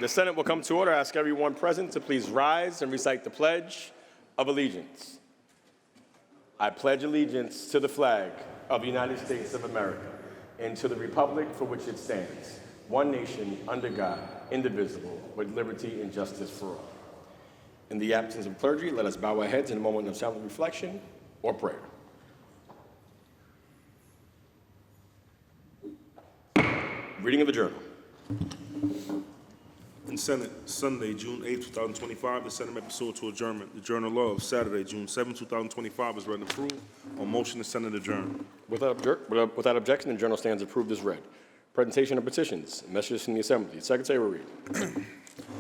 The Senate will come to order. I ask everyone present to please rise and recite the Pledge of Allegiance. I pledge allegiance to the flag of the United States of America and to the republic for which it stands, one nation, under God, indivisible, with liberty and justice for all. In the absence of clergy, let us bow our heads in a moment of silent reflection or prayer. Reading of the journal. In Senate, Sunday, June 8, 2025, the Senate may pursuant to adjournment. The Journal Law of Saturday, June 7, 2025 is read and approved. On motion, the Senate adjourned. Without objection, the journal stands approved as read. Presentation of petitions, messages from the Assembly. Secretary will read.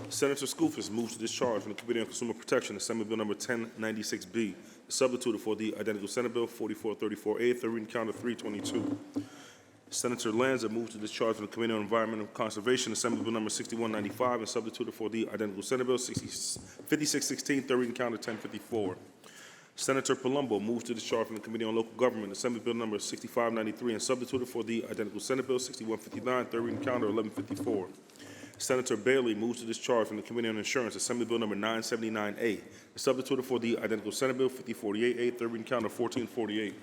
Senator Skoufis moves to discharge from the Committee on Consumer Protection Assembly Bill number 1096B, substituted for the identical Senate Bill 4434A, third reading count of 322. Senator Lanza moves to discharge from the Committee on Environmental Conservation Assembly Bill number 6195 and substituted for the identical Senate Bill 5616, third reading count of 1054. Senator Palumbo moves to discharge from the Committee on Local Government Assembly Bill number 6593 and substituted for the identical Senate Bill 6159, third reading count of 1154. Senator Bailey moves to discharge from the Committee on Insurance Assembly Bill number 979A and substituted for the identical Senate Bill 5048A, third reading count of 1448.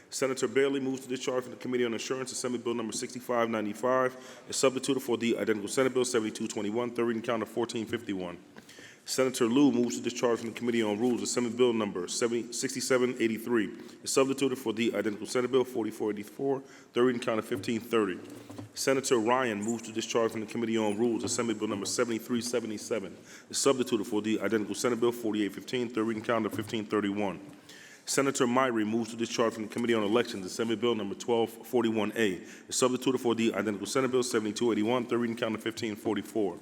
Senator Bailey moves to discharge from the Committee on Insurance Assembly Bill number 6595 and substituted for the identical Senate Bill 7221, third reading count of 1451. Senator Liu moves to discharge from the Committee on Rules Assembly Bill number 6783 and substituted for the identical Senate Bill 4484, third reading count of 1530. Senator Ryan moves to discharge from the Committee on Rules Assembly Bill number 7377 and substituted for the identical Senate Bill 4815, third reading count of 1531. Senator Myrie moves to discharge from the Committee on Elections Assembly Bill number 1241A and substituted for the identical Senate Bill 7281, third reading count of 1544.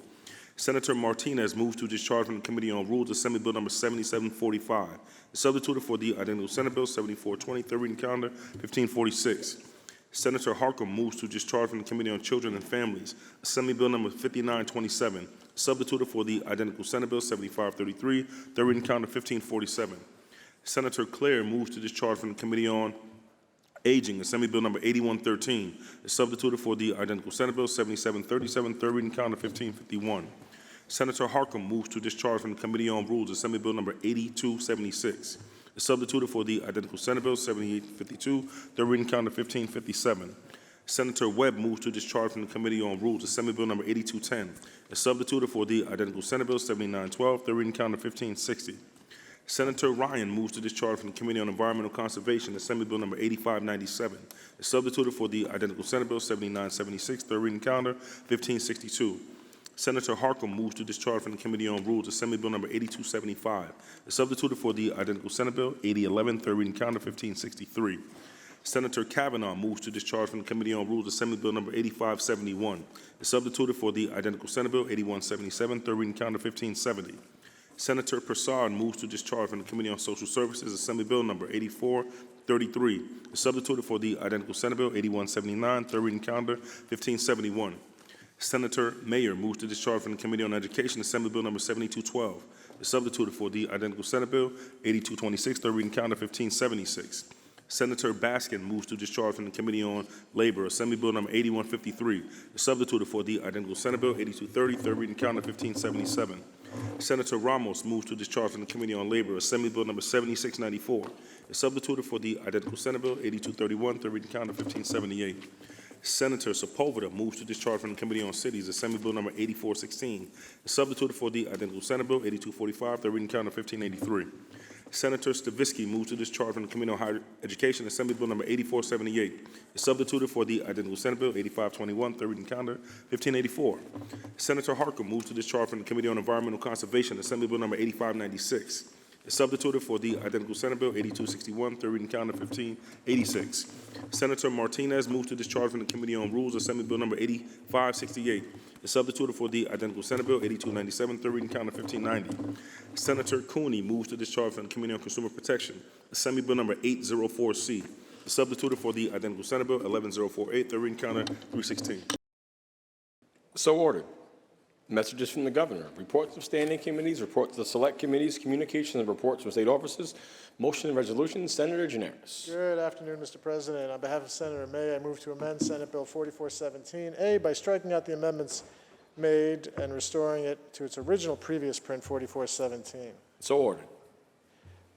Senator Martinez moves to discharge from the Committee on Rules Assembly Bill number 7745 and substituted for the identical Senate Bill 7420, third reading count of 1546. Senator Harcum moves to discharge from the Committee on Children and Families Assembly Bill number 5927, substituted for the identical Senate Bill 7533, third reading count of 1547. Senator Claire moves to discharge from the Committee on Aging Assembly Bill number 8113, substituted for the identical Senate Bill 7737, third reading count of 1551. Senator Harcum moves to discharge from the Committee on Rules Assembly Bill number 8276, substituted for the identical Senate Bill 7852, third reading count of 1557. Senator Webb moves to discharge from the Committee on Rules Assembly Bill number 8210, substituted for the identical Senate Bill 7912, third reading count of 1560. Senator Ryan moves to discharge from the Committee on Environmental Conservation Assembly Bill number 8597, substituted for the identical Senate Bill 7976, third reading count of 1562. Senator Harcum moves to discharge from the Committee on Rules Assembly Bill number 8275, substituted for the identical Senate Bill 8011, third reading count of 1563. Senator Kavanaugh moves to discharge from the Committee on Rules Assembly Bill number 8571, substituted for the identical Senate Bill 8177, third reading count of 1570. Senator Prasad moves to discharge from the Committee on Social Services Assembly Bill number 8433, substituted for the identical Senate Bill 8179, third reading count of 1571. Senator Mayer moves to discharge from the Committee on Education Assembly Bill number 7212, substituted for the identical Senate Bill 8226, third reading count of 1576. Senator Baskin moves to discharge from the Committee on Labor Assembly Bill number 8153, substituted for the identical Senate Bill 8230, third reading count of 1577. Senator Ramos moves to discharge from the Committee on Labor Assembly Bill number 7694, substituted for the identical Senate Bill 8231, third reading count of 1578. Senator Sepulveda moves to discharge from the Committee on Cities Assembly Bill number 8416, substituted for the identical Senate Bill 8245, third reading count of 1583. Senator Stavisky moves to discharge from the Committee on Higher Education Assembly Bill number 8478, substituted for the identical Senate Bill 8521, third reading count of 1584. Senator Harcum moves to discharge from the Committee on Environmental Conservation Assembly Bill number 8596, substituted for the identical Senate Bill 8261, third reading count of 1586. Senator Martinez moves to discharge from the Committee on Rules Assembly Bill number 8568, substituted for the identical Senate Bill 8297, third reading count of 1590. Senator Cooney moves to discharge from the Committee on Consumer Protection Assembly Bill number 804C, substituted for the identical Senate Bill 11048, third reading count of 316. So ordered. Messages from the Governor, reports of standing committees, reports of select committees, communications and reports from state offices, motion and resolutions. Senator Gianaris. Good afternoon, Mr. President. On behalf of Senator May, I move to amend Senate Bill 4417A by striking out the amendments made and restoring it to its original previous print, 4417. So ordered.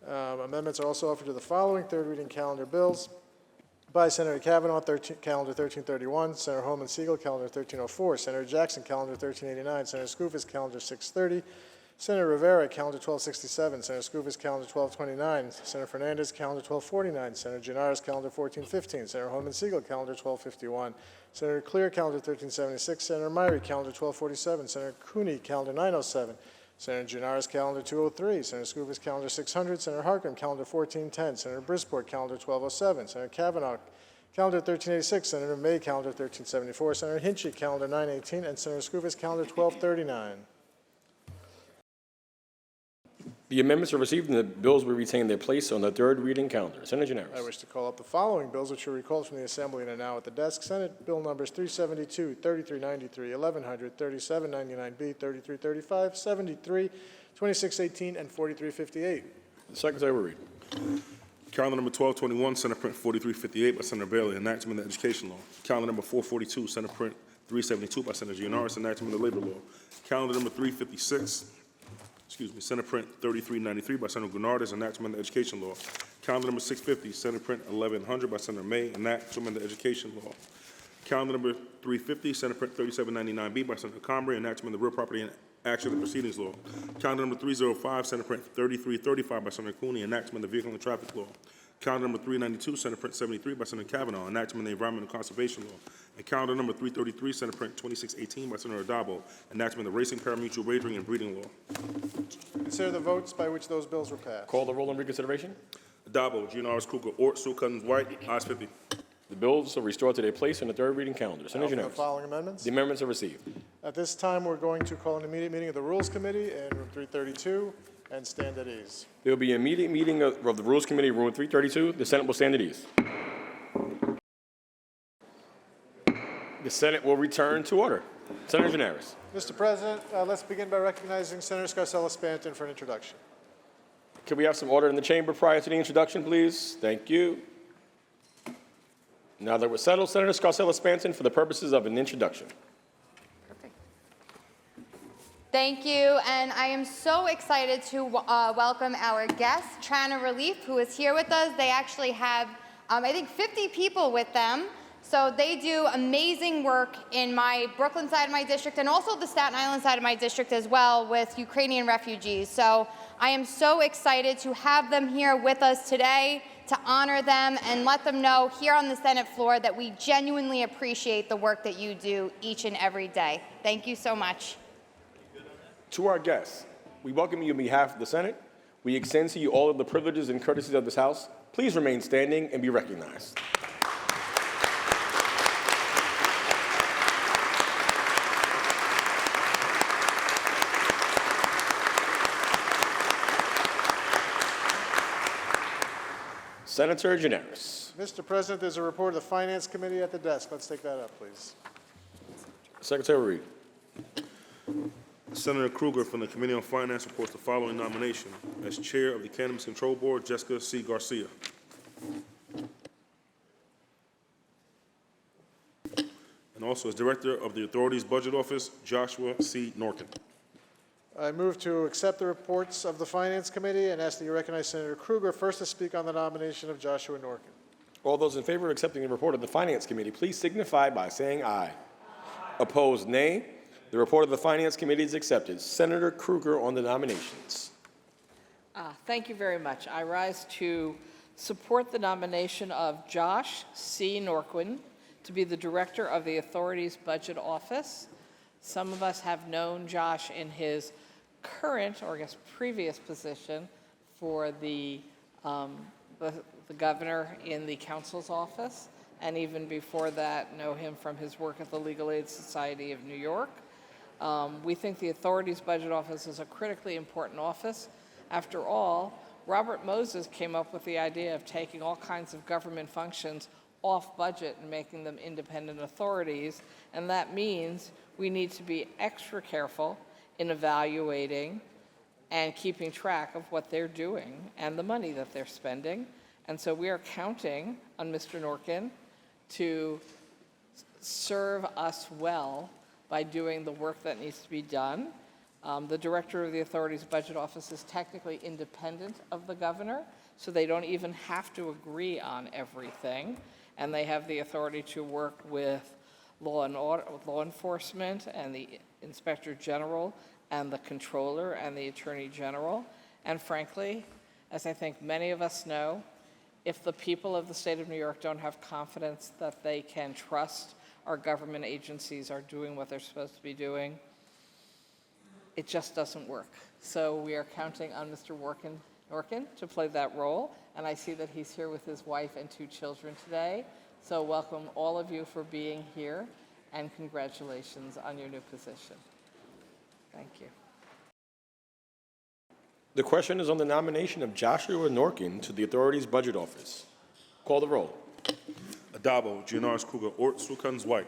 Amendments are also offered to the following third reading calendar bills. By Senator Kavanaugh, Calendar 1331, Senator Holman Siegel, Calendar 1304, Senator Jackson, Calendar 1389, Senator Skoufis, Calendar 630, Senator Rivera, Calendar 1267, Senator Skoufis, Calendar 1229, Senator Fernandez, Calendar 1249, Senator Gianaris, Calendar 1415, Senator Holman Siegel, Calendar 1251, Senator Clear, Calendar 1376, Senator Myrie, Calendar 1247, Senator Cooney, Calendar 907, Senator Gianaris, Calendar 203, Senator Skoufis, Calendar 600, Senator Harkin, Calendar 1410, Senator Brisport, Calendar 1207, Senator Kavanaugh, Calendar 1386, Senator May, Calendar 1374, Senator Hinchey, Calendar 918, and Senator Skoufis, Calendar 1239. The amendments are received and the bills will retain their place on the third reading calendar. Senator I Gianaris. wish to call up the following bills, which are recalled from the Assembly and are now at the desk. Senate Bill Numbers 372, 3393, 1100, 3799B, 3335, 73, 2618, and 4358. The Secretary will read. Calendar number 1221, Senate Print 4358 by Senator Bailey, enactment of the Education Law. Calendar number 442, Senate Print 372 by Senator Gianaris, enactment of the Labor Law. Calendar number 356, Senate Print 3393 by Senator Gurnardis, enactment of the Education Law. Calendar number 650, Senate Print 1100 by Senator May, enactment of the Education Law. Calendar number 350, Senate Print 3799B by Senator Comrie, enactment of the Real Property and Action of the Proceedings Law. Calendar number 305, Senate Print 3335 by Senator Cooney, enactment of the Vehicle and Traffic Law. Calendar number 392, Senate Print 73 by Senator Kavanaugh, enactment of the Environment and Conservation Law. And calendar number 333, Senate Print 2618 by Senator Addabbo, enactment of the Racing, Parimutuel Wagering, and Breeding Law. Consider the votes by which those bills were passed. Call the roll on reconsideration. Addabbo, Gianaris, Kruger, Ort, Sue Cousins, White, ayes 50. The bills are restored to their place on the third reading calendar. Senator The Gianaris. following amendments. The amendments are received. At this time, we're going to call an immediate meeting of the Rules Committee in room 332 and stand at ease. There will be an immediate meeting of the Rules Committee, room 332. The Senate will stand at ease. The Senate will return to order. Senator Gianaris. Mr. President, let's begin by recognizing Senator Scarcella-Spanton for an introduction. Can we have some order in the chamber prior to the introduction, please? Thank you. Now that we're settled, Senator Scarcella-Spanton for the purposes of an introduction. Thank you, and I am so excited to welcome our guest, Trana Relief, who is here with us. They actually have, I think, 50 people with them. So they do amazing work in my Brooklyn side of my district and also the Staten Island side of my district as well with Ukrainian refugees. So I am so excited to have them here with us today to honor them and let them know here on the Senate floor that we genuinely appreciate the work that you do each and every day. Thank you so much. To our guests, we welcome you on behalf of the Senate. We extend to you all of the privileges and courtesies of this House. Please remain standing and be recognized. Senator Gianaris. Mr. President, there's a report of the Finance Committee at the desk. Let's take that up, please. Secretary Reed. Senator Kruger from the Committee on Finance reports the following nomination. As Chair of the Cannabis Control Board, Jessica C. Garcia. And also as Director of the Authority's Budget Office, Joshua C. Norkin. I move to accept the reports of the Finance Committee and ask that you recognize Senator Kruger first to speak on the nomination of Joshua Norkin. All those in favor of accepting the report of the Finance Committee, please signify by saying aye. Aye. Opposed, nay. The report of the Finance Committee is accepted. Senator Kruger on the nominations. Thank you very much. I rise to support the nomination of Josh C. Norquin to be the Director of the Authority's Budget Office. Some of us have known Josh in his current, or I guess previous position for the governor in the council's office, and even before that, know him from his work at the Legal Aid Society of New York. We think the Authority's Budget Office is a critically important office. After all, Robert Moses came up with the idea of taking all kinds of government functions off budget and making them independent authorities, and that means we need to be extra careful in evaluating and keeping track of what they're doing and the money that they're spending. And so we are counting on Mr. Norkin to serve us well by doing the work that needs to be done. The director of the authority's budget office is technically independent of the governor, so they don't even have to agree on everything, and they have the authority to work with law enforcement and the inspector general and the controller and the attorney general. And frankly, as I think many of us know, if the people of the state of New York don't have confidence that they can trust our government agencies are doing what they're supposed to be doing, it just doesn't work. So we are counting on Mr. Norkin to play that role, and I see that he's here with his wife and 2 children today. So welcome all of you for being here, and congratulations on your new position. Thank you. The question is on the nomination of Joshua Norkin to the authority's budget office. Call the roll. Adabo, Gianaris Kruger, Ort, Sukans, White.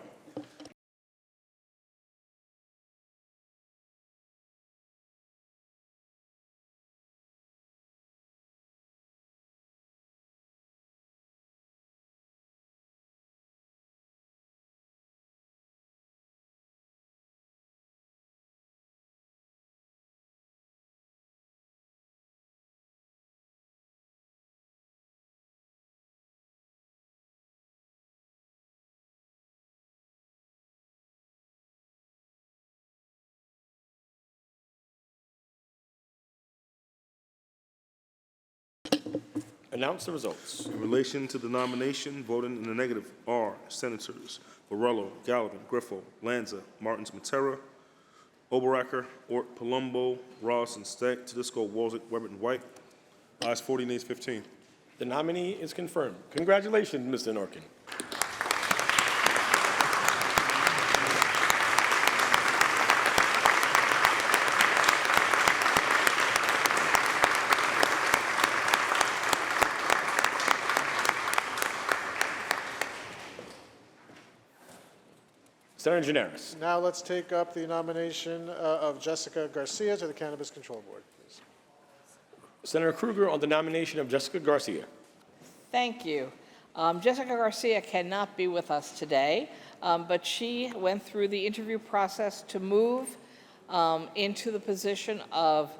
Announce the results. In relation to the nomination, voting in the negative are Senators Borrello, Gallivan, Griffo, Lanza, Martins, Matera, Oberacker, Ort, Palumbo, Ross, and Steck, Tedisco, Walzek, Weber, and White. Ayes 40, nays 15. The nominee is confirmed. Congratulations, Mr. Norkin. Senator Gianaris. Now let's take up the nomination of Jessica Garcia to the Cannabis Control Board, please. Senator Kruger on the nomination of Jessica Garcia. Thank you. Jessica Garcia cannot be with us today, but she went through the interview process to move into the position of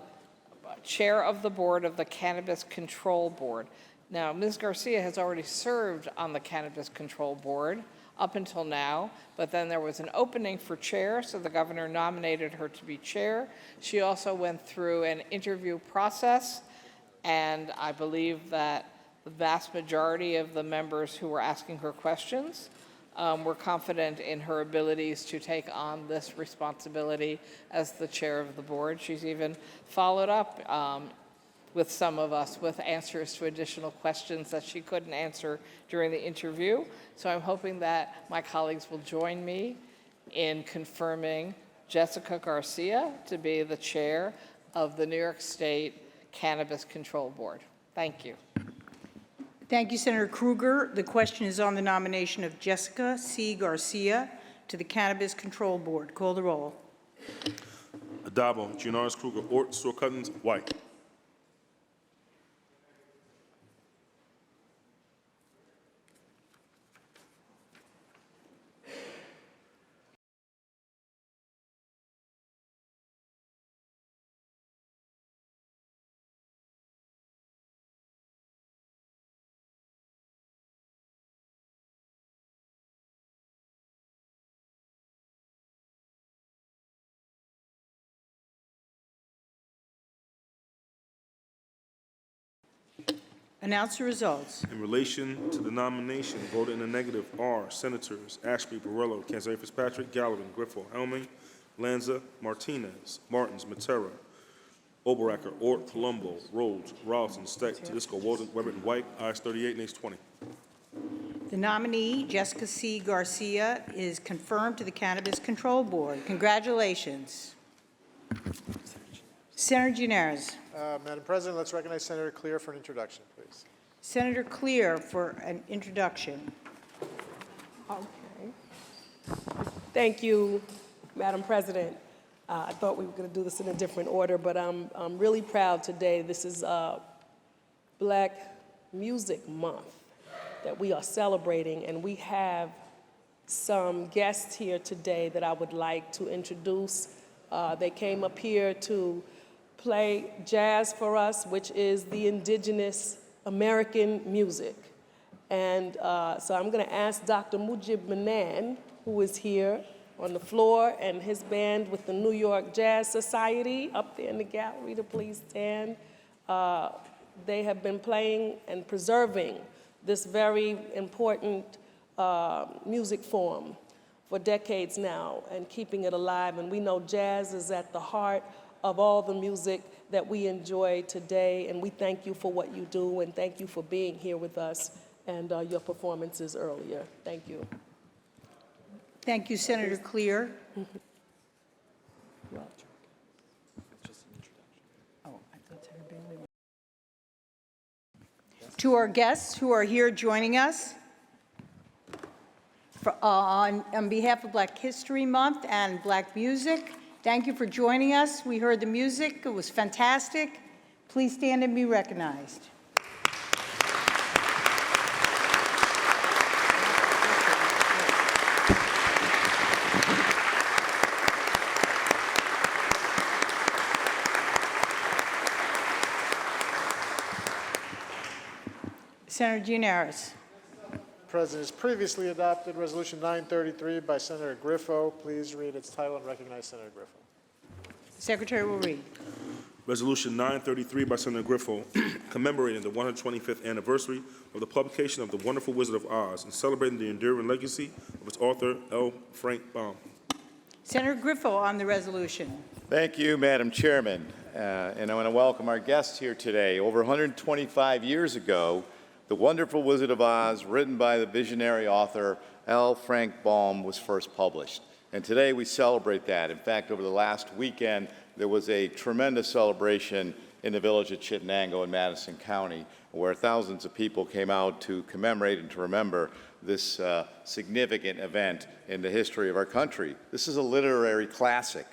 chair of the board of the Cannabis Control Board. Now, Ms. Garcia has already served on the Cannabis Control Board up until now, but then there was an opening for chair, so the governor nominated her to be chair. She also went through an interview process, and I believe that the vast majority of the members who were asking her questions were confident in her abilities to take on this responsibility as the chair of the board. She's even followed up with some of us with answers to additional questions that she couldn't answer during the interview. So I'm hoping that my colleagues will join me in confirming Jessica Garcia to be the chair of the New York State Cannabis Control Board. Thank you. Thank you, Senator Kruger. The question is on the nomination of Jessica C. Garcia to the Cannabis Control Board. Call the roll. Adabo, Gianaris Kruger, Ort, Sukans, White. Announce the results. In relation to the nomination, voted in the negative are Senators Ashby, Borrello, Canzari Fitzpatrick, Gallivan, Griffo, Helming, Lanza, Martinez, Martins, Matera, Oberacker, Ort, Palumbo, Rhodes, Ralston, Steck, Tedisco, Walden, Weber, and White. Ayes 38, nays 20. The nominee, Jessica C. Garcia, is confirmed to the Cannabis Control Board. Congratulations. Senator Gianaris. Madam President, let's recognize Senator Clear for an introduction, please. Senator Clear for an introduction. Okay. Thank you, Madam President. I thought we were going to do this in a different order, but I'm really proud today. This is Black Music Month that we are celebrating, and we have some guests here today that I would like to introduce. They came up here to play jazz for us, which is the indigenous American music. And so I'm going to ask Dr. Mujib Manan, who is here on the floor, and his band with the New York Jazz Society up there in the gallery to please stand. They have been playing and preserving this very important music form for decades now and keeping it alive. And we know jazz is at the heart of all the music that we enjoy today. And we thank you for what you do, and thank you for being here with us and your performances earlier. Thank you. Thank you, Senator Clear. To our guests who are here joining us, on behalf of Black History Month and Black Music, thank you for joining us. We heard the music. It was fantastic. Please stand and be recognized. Senator Gianaris. President's previously adopted Resolution 933 by Senator Griffo. Please read its title and recognize Senator Griffo. Secretary will read. Resolution 933 by Senator Griffo, commemorating the 125th anniversary of the publication of The Wonderful Wizard of Oz and celebrating the enduring legacy of its author, L. Frank Baum. Senator Griffo on the resolution. Thank you, Madam Chairman. And I want to welcome our guests here today. Over 125 years ago, The Wonderful Wizard of Oz, written by the visionary author L. Frank Baum, was first published. And today we celebrate that. In fact, over the last weekend, there was a tremendous celebration in the village of Chittenango in Madison County, where thousands of people came out to commemorate and to remember this significant event in the history of our country. This is a literary classic.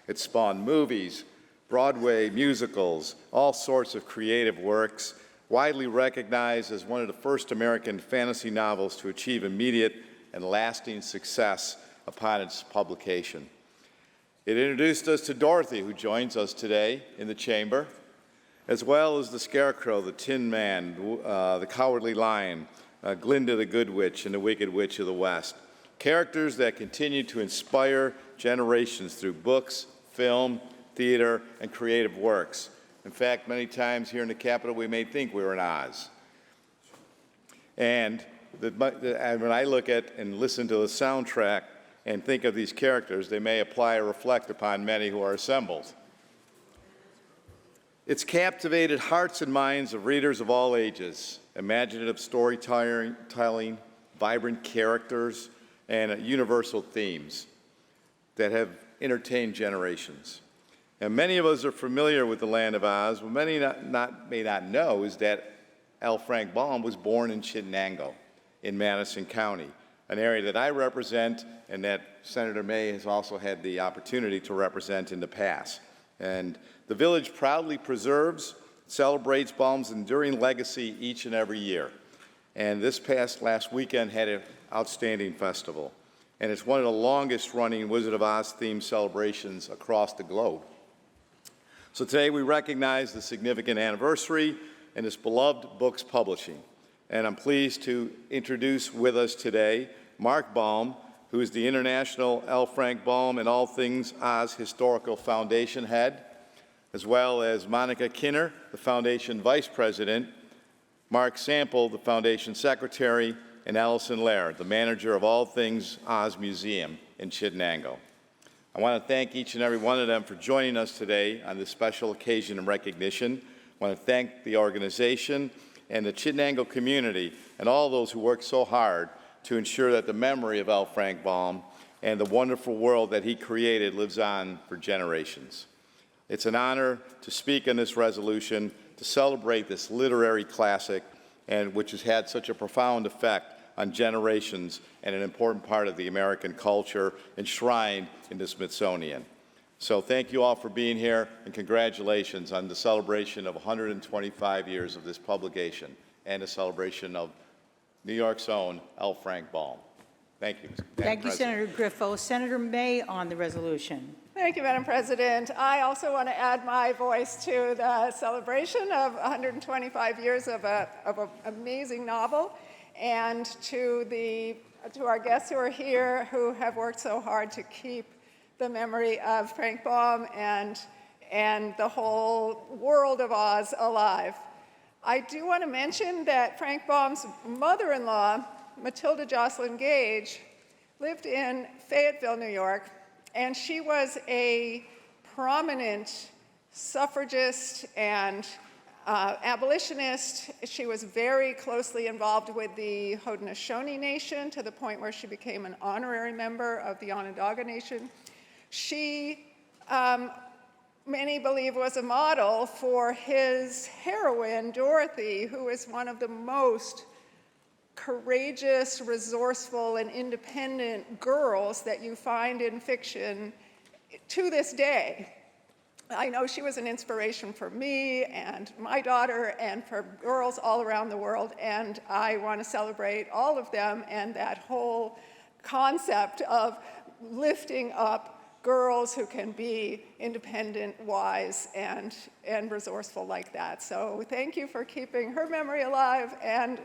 It spawned movies, Broadway musicals, all sorts of creative works, widely recognized as one of the first American fantasy novels to achieve immediate and lasting success upon its publication. It introduced us to Dorothy, who joins us today in the chamber, as well as the Scarecrow, the Tin Man, the Cowardly Lion, Glinda the Good Witch, and the Wicked Witch of the West. Characters that continue to inspire generations through books, film, theater, and creative works. In fact, many times here in the Capitol, we may think we're in Oz. And when I look at and listen to the soundtrack and think of these characters, they may apply or reflect upon many who are assembled. It's captivated hearts and minds of readers of all ages, imaginative storytelling, vibrant characters, and universal themes that have entertained generations. And many of us are familiar with the Land of Oz. What many may not know is that L. Frank Baum was born in Chittenango in Madison County, an area that I represent and that Senator May has also had the opportunity to represent in the past. And the village proudly preserves, celebrates Baum's enduring legacy each and every year. And this last weekend had an outstanding festival. And it's one of the longest running Wizard of Oz themed celebrations across the globe. So today we recognize the significant anniversary in this beloved book's publishing. And I'm pleased to introduce with us today Mark Baum, who is the International L. Frank Baum and All Things Oz Historical Foundation head, as well as Monica Kinner, the Foundation Vice President, Mark Sample, the Foundation Secretary, and Allison Laird, the manager of All Things Oz Museum in Chittenango. I want to thank each and every one of them for joining us today on this special occasion and recognition. I want to thank the organization and the Chittenango community and all those who worked so hard to ensure that the memory of L. Frank Baum and the wonderful world that he created lives on for generations. It's an honor to speak on this resolution, to celebrate this literary classic, and which has had such a profound effect on generations and an important part of the American culture enshrined in the Smithsonian. So thank you all for being here, and congratulations on the celebration of 125 years of this publication and the celebration of New York's own L. Frank Baum. Thank you, Madam Thank you, President. Senator Griffo. Senator May on the resolution. Thank you, Madam President. I also want to add my voice to the celebration of 125 years of an amazing novel, and to our guests who are here who have worked so hard to keep the memory of Frank Baum and the whole world of Oz alive. I do want to mention that Frank Baum's mother-in-law, Matilda Jocelyn Gage, lived in Fayetteville, New York, and she was a prominent suffragist and abolitionist. She was very closely involved with the Haudenosaunee Nation, to the point where she became an honorary member of the Onondaga Nation. She, many believe, was a model for his heroine, Dorothy, who is one of the most courageous, resourceful, and independent girls that you find in fiction to this day. I know she was an inspiration for me and my daughter and for girls all around the world, and I want to celebrate all of them and that whole concept of lifting up girls who can be independent, wise, and resourceful like that. So thank you for keeping her memory alive and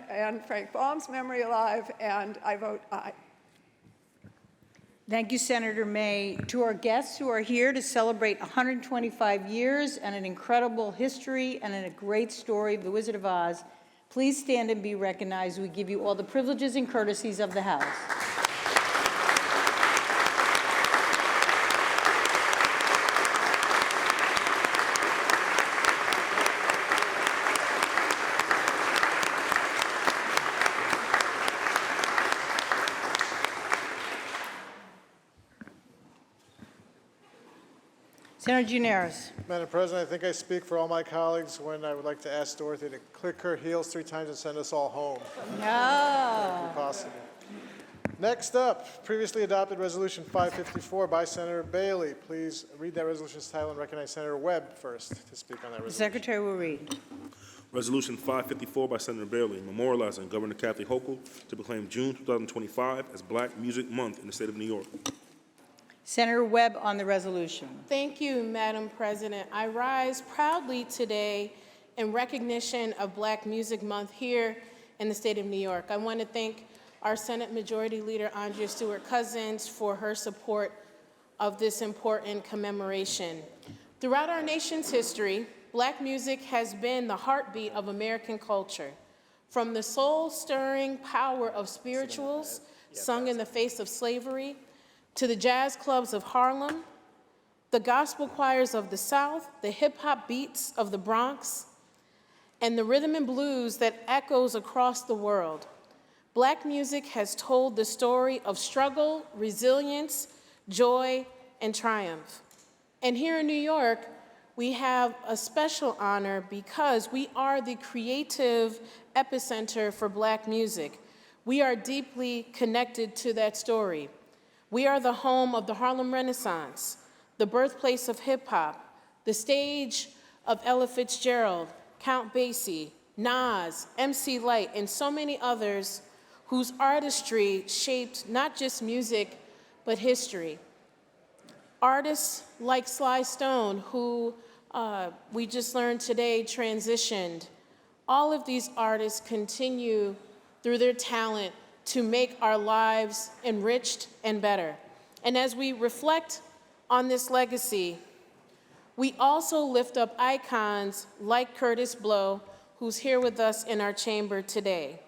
Frank Baum's memory alive, and I vote aye. Thank you, Senator May. To our guests who are here to celebrate 125 years and an incredible history and a great story of The Wizard of Oz, please stand and be recognized. We give you all the privileges and courtesies of the House. Senator Gianaris. Madam President, I think I speak for all my colleagues when I would like to ask Dorothy to click her heels 3 times and send us all home, No. if possible. Next up, previously adopted Resolution 554 by Senator Bailey. Please read that resolution's title and recognize Senator Webb first to speak on that The resolution. Secretary will read. Resolution 554 by Senator Bailey, memorializing Governor Kathy Hochul to proclaim June 2025 as Black Music Month in the state of New York. Senator Webb on the resolution. Thank you, Madam President. I rise proudly today in recognition of Black Music Month here in the state of New York. I want to thank our Senate Majority Leader Andrea Stewart-Cousins for her support of this important commemoration. Throughout our nation's history, Black music has been the heartbeat of American culture. From the soul-stirring power of spirituals sung in the face of slavery, to the jazz clubs of Harlem, the gospel choirs of the South, the hip-hop beats of the Bronx, and the rhythm and blues that echoes across the world. Black music has told the story of struggle, resilience, joy, and triumph. And here in New York, we have a special honor because we are the creative epicenter for Black music. We are deeply connected to that story. We are the home of the Harlem Renaissance, the birthplace of hip-hop, the stage of Ella Fitzgerald, Count Basie, Nas, MC Lyte, and so many others whose artistry shaped not just music, but history. Artists like Sly Stone, who we just learned today transitioned, all of these artists continue through their talent to make our lives enriched and better. And as we reflect on this legacy, we also lift up icons like Curtis Blow, who's here with us in our chamber today,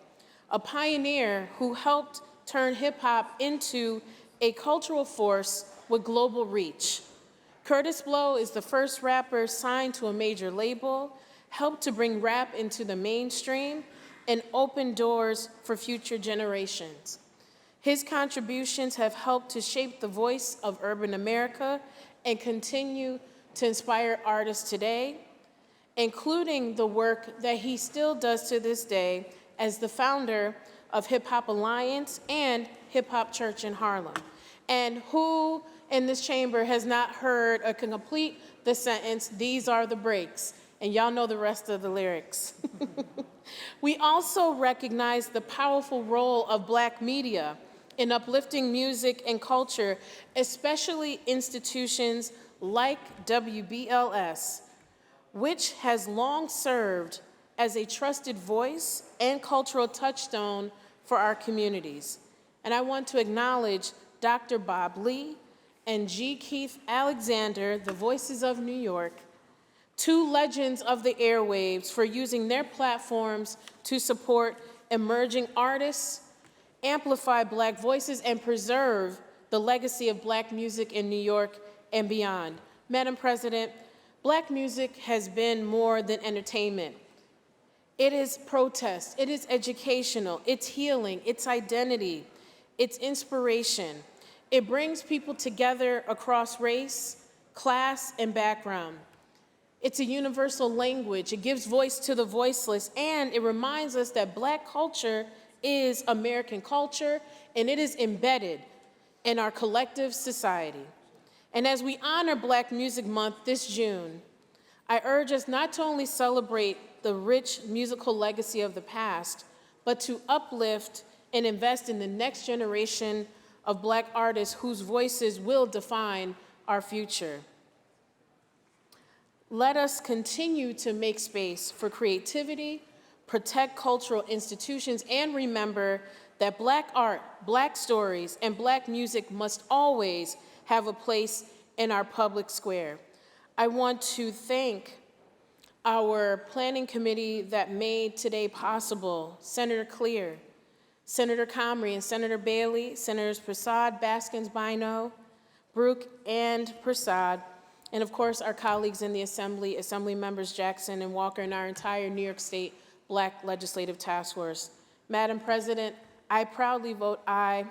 a pioneer who helped turn hip-hop into a cultural force with global reach. Curtis Blow is the first rapper signed to a major label, helped to bring rap into the mainstream, and open doors for future generations. His contributions have helped to shape the voice of urban America and continue to inspire artists today, including the work that he still does to this day as the founder of Hip Hop Alliance and Hip Hop Church in Harlem. And who in this chamber has not heard or can complete the sentence, "These are the breaks," and y'all know the rest of the lyrics. We also recognize the powerful role of Black media in uplifting music and culture, especially institutions like WBLS, which has long served as a trusted voice and cultural touchstone for our communities. And I want to acknowledge Dr. Bob Lee and G. Keith Alexander, the Voices of New York, two legends of the airwaves, for using their platforms to support emerging artists, amplify Black voices, and preserve the legacy of Black music in New York and beyond. Madam President, Black music has been more than entertainment. It is protest, it is educational, it's healing, it's identity, it's inspiration. It brings people together across race, class, and background. It's a universal language. It gives voice to the voiceless, and it reminds us that Black culture is American culture, and it is embedded in our collective society. And as we honor Black Music Month this June, I urge us not to only celebrate the rich musical legacy of the past, but to uplift and invest in the next generation of Black artists whose voices will define our future. Let us continue to make space for creativity, protect cultural institutions, and remember that Black art, Black stories, and Black music must always have a place in our public square. I want to thank our planning committee that made today possible: Senator Clear, Senator Comrie, and Senator Bailey, Senators Prasad, Baskins, Bino, Brooke, and Prasad, and of course our colleagues in the Assembly, Assembly Members Jackson and Walker, and our entire New York State Black Legislative Task Force. Madam President, I proudly vote aye,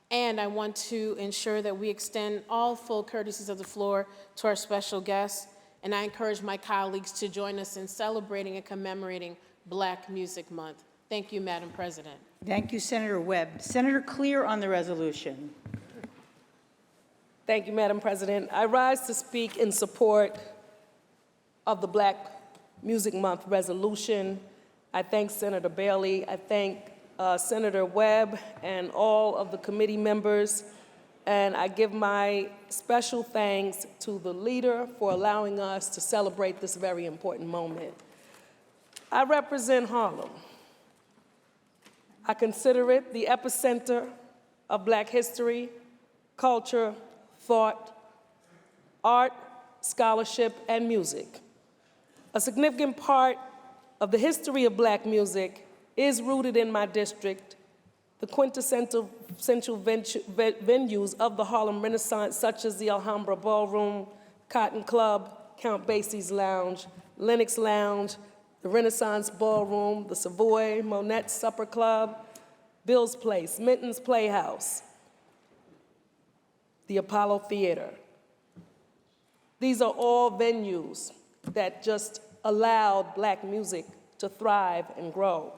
and I want to ensure that we extend all full courtesies of the floor to our special guests, and I encourage my colleagues to join us in celebrating and commemorating Black Music Month. Thank you, Madam President. Thank you, Senator Webb. Senator Clear on the resolution. Thank you, Madam President. I rise to speak in support of the Black Music Month resolution. I thank Senator Bailey. I thank Senator Webb and all of the committee members. And I give my special thanks to the leader for allowing us to celebrate this very important moment. I represent Harlem. I consider it the epicenter of Black history, culture, thought, art, scholarship, and music. A significant part of the history of Black music is rooted in my district, the quintessential venues of the Harlem Renaissance, such as the Alhambra Ballroom, Cotton Club, Count Basie's Lounge, Lenox Lounge, the Renaissance Ballroom, the Savoy, Monet's Supper Club, Bill's Place, Minton's Playhouse, the Apollo Theater. These are all venues that just allowed Black music to thrive and grow.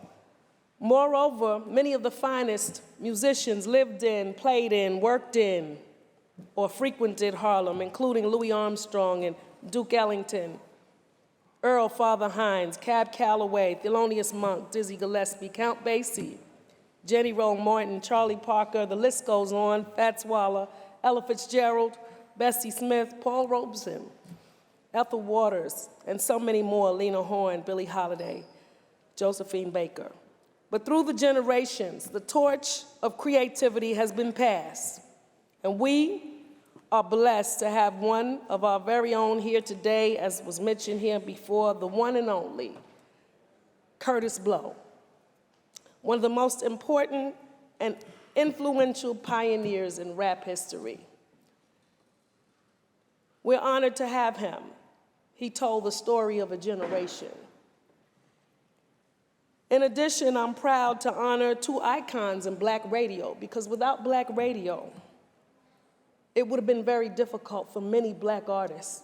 Moreover, many of the finest musicians lived in, played in, worked in, or frequented Harlem, including Louis Armstrong and Duke Ellington, Earl Father Hines, Cab Calloway, Thelonious Monk, Dizzy Gillespie, Count Basie, Jenny Roll Morton, Charlie Parker, the list goes on, Fats Waller, Ella Fitzgerald, Bessie Smith, Paul Robeson, Ethel Waters, and so many more, Lena Horne, Billie Holiday, Josephine Baker. But through the generations, the torch of creativity has been passed, and we are blessed to have one of our very own here today, as was mentioned here before, the one and only Curtis Blow, one of the most important and influential pioneers in rap history. We're honored to have him. He told the story of a generation. In addition, I'm proud to honor two icons in Black radio, because without Black radio, it would have been very difficult for many Black artists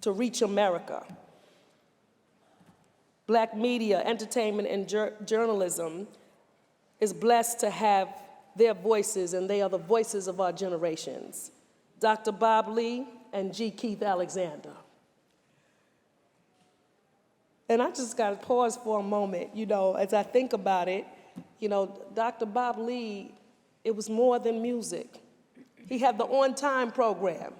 to reach America. Black media, entertainment, and journalism is blessed to have their voices, and they are the voices of our generations. Dr. Bob Lee and G. Keith Alexander. And I just got to pause for a moment, as I think about it. Dr. Bob Lee it was more than music. He had the on-time program.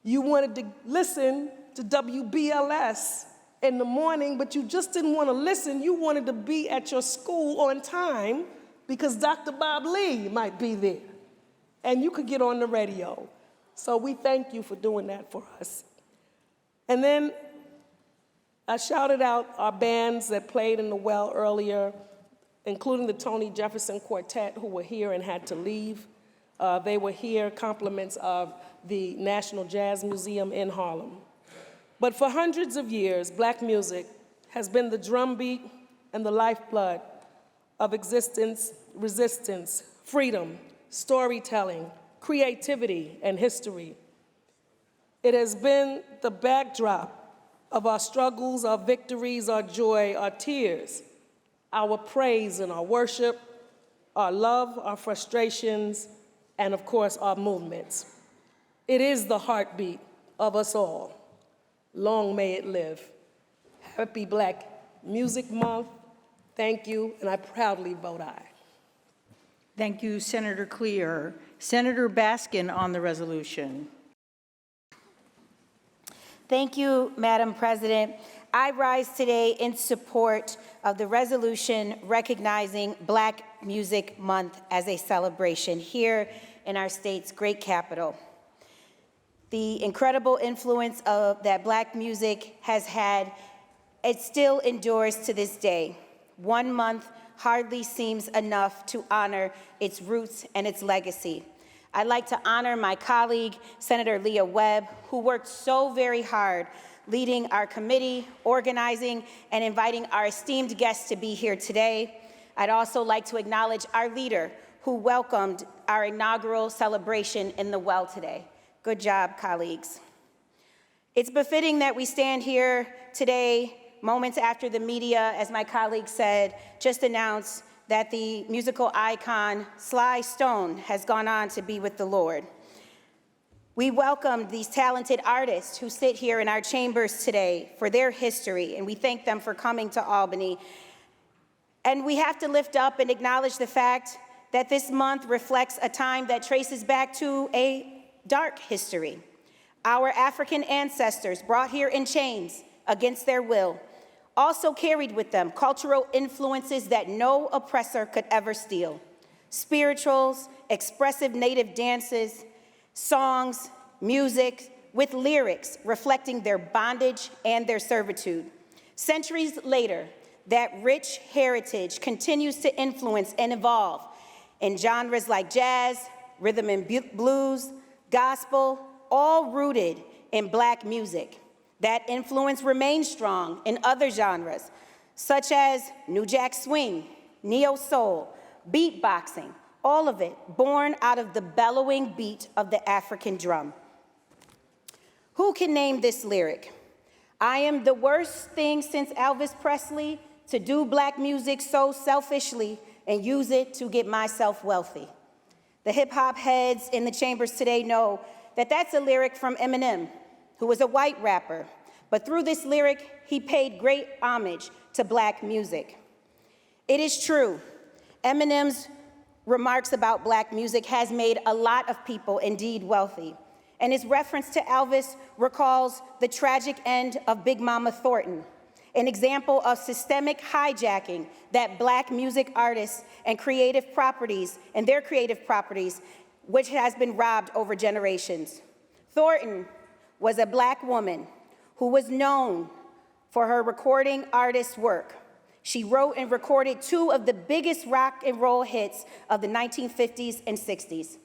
You wanted to listen to WBLS in the morning, but you just didn't want to listen. You wanted to be at your school on time because Dr. Bob Lee might be there, and you could get on the radio. So we thank you for doing that for us. And then I shouted out our bands that played in the well earlier, including the Tony Jefferson Quartet, who were here and had to leave. They were here, compliments of the National Jazz Museum in Harlem. But for hundreds of years, black music has been the drumbeat and the lifeblood of existence, resistance, freedom, storytelling, creativity, and history. It has been the backdrop of our struggles, our victories, our joy, our tears, our praise and our worship, our love, our frustrations, and of course, our movements. It is the heartbeat of us all. Long may it live. Happy Black Music Month. Thank you, and I proudly vote aye. Thank you, Senator Clear. Senator Baskin on the resolution. Thank you, Madam President. I rise today in support of the resolution recognizing Black Music Month as a celebration here in our state's great capital. The incredible influence that Black music has had, it still endures to this day. 1 month hardly seems enough to honor its roots and its legacy. I'd like to honor my colleague, Senator Leah Webb, who worked so very hard leading our committee, organizing, and inviting our esteemed guests to be here today. I'd also like to acknowledge our leader, who welcomed our inaugural celebration in the well today. Good job, colleagues. It's befitting that we stand here today, moments after the media, as my colleague said, just announced that the musical icon Sly Stone has gone on to be with the Lord. We welcome these talented artists who sit here in our chambers today for their history, and we thank them for coming to Albany. And we have to lift up and acknowledge the fact that this month reflects a time that traces back to a dark history. Our African ancestors, brought here in chains against their will, also carried with them cultural influences that no oppressor could ever steal. Spirituals, expressive native dances, songs, music, with lyrics reflecting their bondage and their servitude. Centuries later, that rich heritage continues to influence and evolve in genres like jazz, rhythm and blues, gospel, all rooted in Black music. That influence remains strong in other genres, such as New Jack Swing, Neo Soul, beatboxing, all of it born out of the bellowing beat of the African drum. Who can name this lyric? I am the worst thing since Elvis Presley to do Black music so selfishly and use it to get myself wealthy. The hip-hop heads in the chambers today know that that's a lyric from Eminem, who was a white rapper, but through this lyric, he paid great homage to Black music. It is true, Eminem's remarks about Black music has made a lot of people indeed wealthy, and his reference to Elvis recalls the tragic end of Big Mama Thornton, an example of systemic hijacking that Black music artists and creative properties, and their creative properties, which has been robbed over generations. Thornton was a Black woman who was known for her recording artist work. She wrote and recorded 2 of the biggest rock and roll hits of the 1950s and 60s.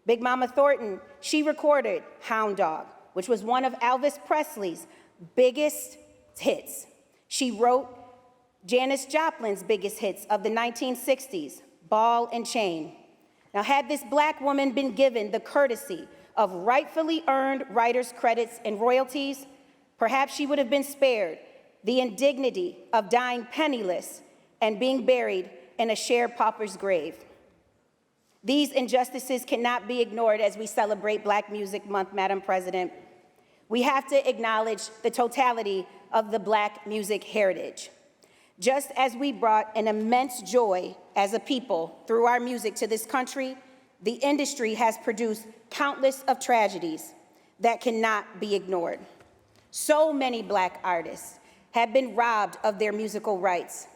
Big Mama Thornton, she recorded Hound Dog, which was one of Elvis Presley's biggest hits. She wrote Janis Joplin's biggest hits of the 1960s, Ball and Chain. Now, had this Black woman been given the courtesy of rightfully earned writer's credits and royalties, perhaps she would have been spared the indignity of dying penniless and being buried in a shared pauper's grave. These injustices cannot be ignored as we celebrate Black Music Month, Madam President. We have to acknowledge the totality of the Black music heritage. Just as we brought an immense joy as a people through our music to this country, the industry has produced countless of tragedies that cannot be ignored. So many Black artists have been robbed of their musical rights.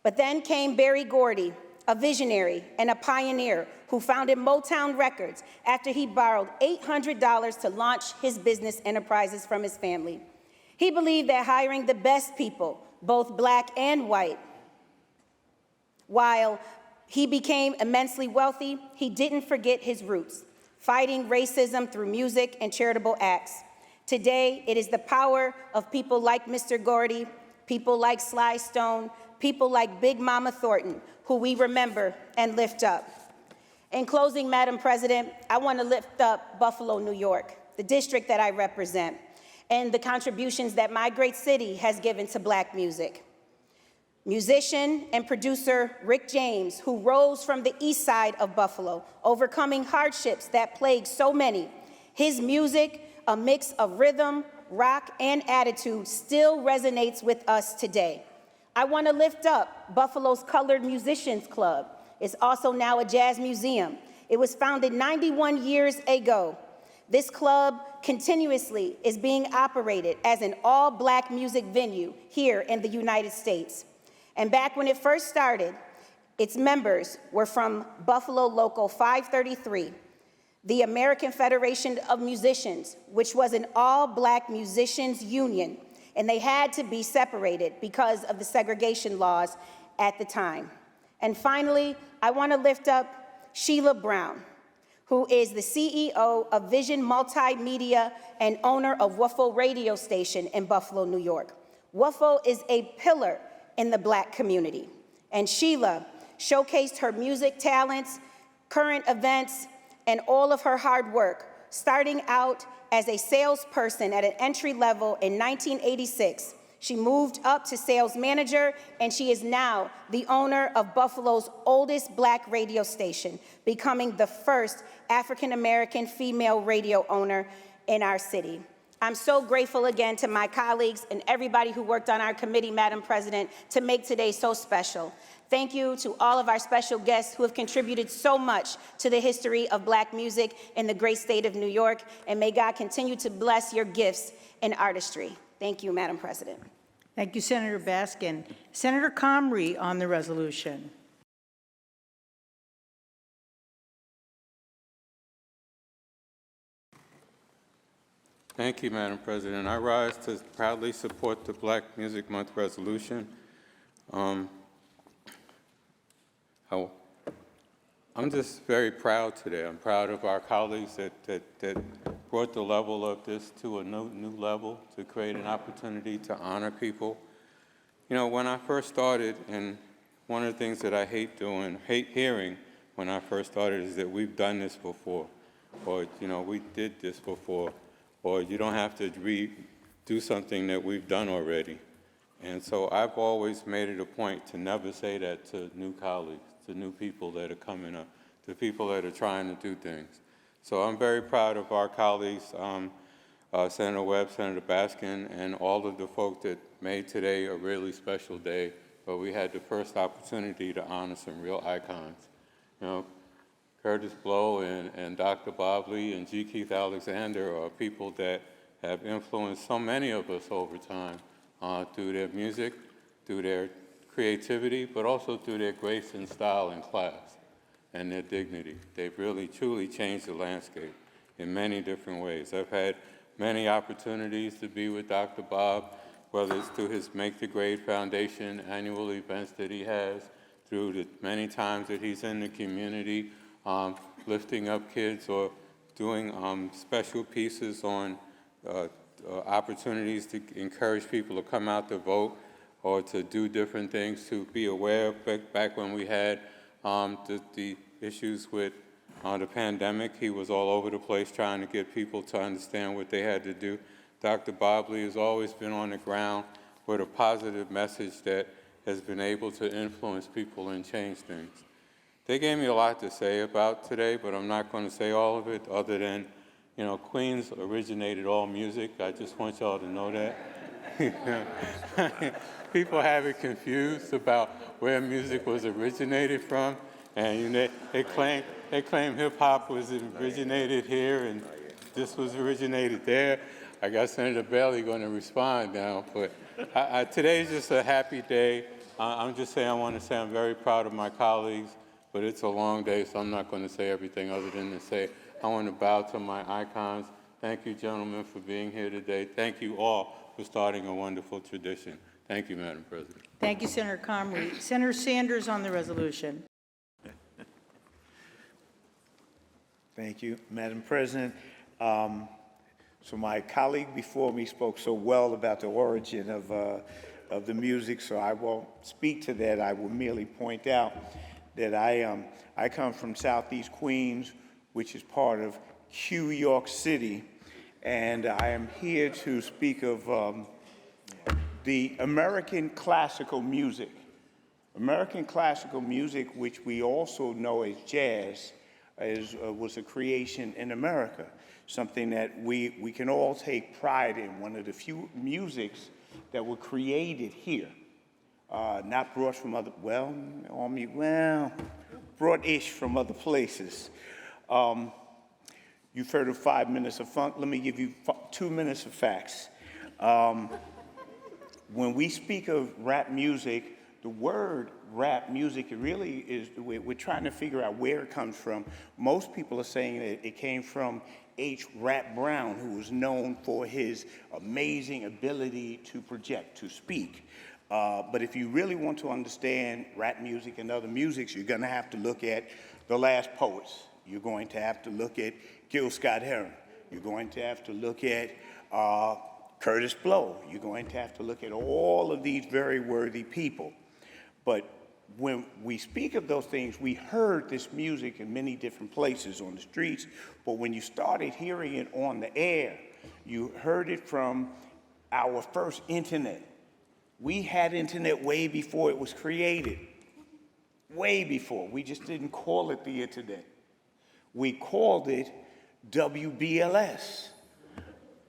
But then came Berry Gordy, a visionary and a pioneer who founded Motown Records after he borrowed $800 to launch his business enterprises from his family. He believed that hiring the best people, both Black and white, while he became immensely wealthy, he didn't forget his roots, fighting racism through music and charitable acts. Today, it is the power of people like Mr. Gordy, people like Sly Stone, people like Big Mama Thornton, who we remember and lift up. In closing, Madam President, I want to lift up Buffalo, New York, the district that I represent, and the contributions that my great city has given to Black music. Musician and producer Rick James, who rose from the east side of Buffalo, overcoming hardships that plagued so many. His music, a mix of rhythm, rock, and attitude, still resonates with us today. I want to lift up Buffalo's Colored Musicians Club. It's also now a jazz museum. It was founded 91 years ago. This club continuously is being operated as an all-Black music venue here in the United States. And back when it first started, its members were from Buffalo Local 533, the American Federation of Musicians, which was an all-Black musicians union, and they had to be separated because of the segregation laws at the time. And finally, I want to lift up Sheila Brown, who is the CEO of Vision Multimedia and owner of WUFO radio station in Buffalo, New York. WUFO is a pillar in the Black community, and Sheila showcased her music talents, current events, and all of her hard work, starting out as a salesperson at an entry level in 1986. She moved up to sales manager, and she is now the owner of Buffalo's oldest Black radio station, becoming the first African-American female radio owner in our city. I'm so grateful again to my colleagues and everybody who worked on our committee, Madam President, to make today so special. Thank you to all of our special guests who have contributed so much to the history of Black music in the great state of New York, and may God continue to bless your gifts and artistry. Thank you, Madam President. Thank you, Senator Baskin. Senator Comrie on the resolution. Thank you, Madam President. I rise to proudly support the Black Music Month resolution. I'm just very proud today. I'm proud of our colleagues that brought the level of this to a new level, to create an opportunity to honor people. You know, when I first started, and one of the things that I hate hearing when I first started is that we've done this before, or, you know, we did this before, or you don't have to do something that we've done already. And so I've always made it a point to never say that to new colleagues, to new people that are coming up, to people that are trying to do things. So I'm very proud of our colleagues, Senator Webb, Senator Baskin, and all of the folk that made today a really special day, where we had the first opportunity to honor some real icons. You know, Curtis Blow and Dr. Bob Lee and G. Keith Alexander are people that have influenced so many of us over time through their music, through their creativity, but also through their grace and style and class and their dignity. They've really, truly changed the landscape in many different ways. I've had many opportunities to be with Dr. Bob, whether it's through his Make the Grade Foundation annual events that he has, through the many times that he's in the community, lifting up kids or doing special pieces on opportunities to encourage people to come out to vote or to do different things, to be aware of back when we had the issues with the pandemic. He was all over the place trying to get people to understand what they had to do. Dr. Bob Lee has always been on the ground with a positive message that has been able to influence people and change things. They gave me a lot to say about today, but I'm not going to say all of it other than, you know, Queens originated all music. I just want y'all to know that. People have it confused about where music was originated from, and they claim hip hop was originated here and this was originated there. I got Senator Bailey going to respond now, but today's just a happy day. I'm just saying, I want to say I'm very proud of my colleagues, but it's a long day, so I'm not going to say everything other than to say I want to bow to my icons. Thank you, gentlemen, for being here today. Thank you all for starting a wonderful tradition. Thank you, Madam President. Thank you, Senator Comrie. Senator Sanders on the resolution. Thank you, Madam President. So my colleague before me spoke so well about the origin of the music, so I won't speak to that. I will merely point out that I come from Southeast Queens, which is part of New York City, and I am here to speak of the American classical music. American classical music, which we also know as jazz, was a creation in America, something that we can all take pride in, one of the few musics that were created here, not brought from other, brought-ish from other places. You've heard of 5 minutes of funk. Let me give you 2 minutes of facts. When we speak of rap music, the word rap music, it really is, we're trying to figure out where it comes from. Most people are saying that it came from H. Rap Brown, who was known for his amazing ability to project, to speak. But if you really want to understand rap music and other musics, you're going to have to look at the last poets. You're going to have to look at Gil Scott-Heron. You're going to have to look at Curtis Blow. You're going to have to look at all of these very worthy people. But when we speak of those things, we heard this music in many different places on the streets, but when you started hearing it on the air, you heard it from our first internet. We had internet way before it was created, way before. We just didn't call it the internet. We called it WBLS.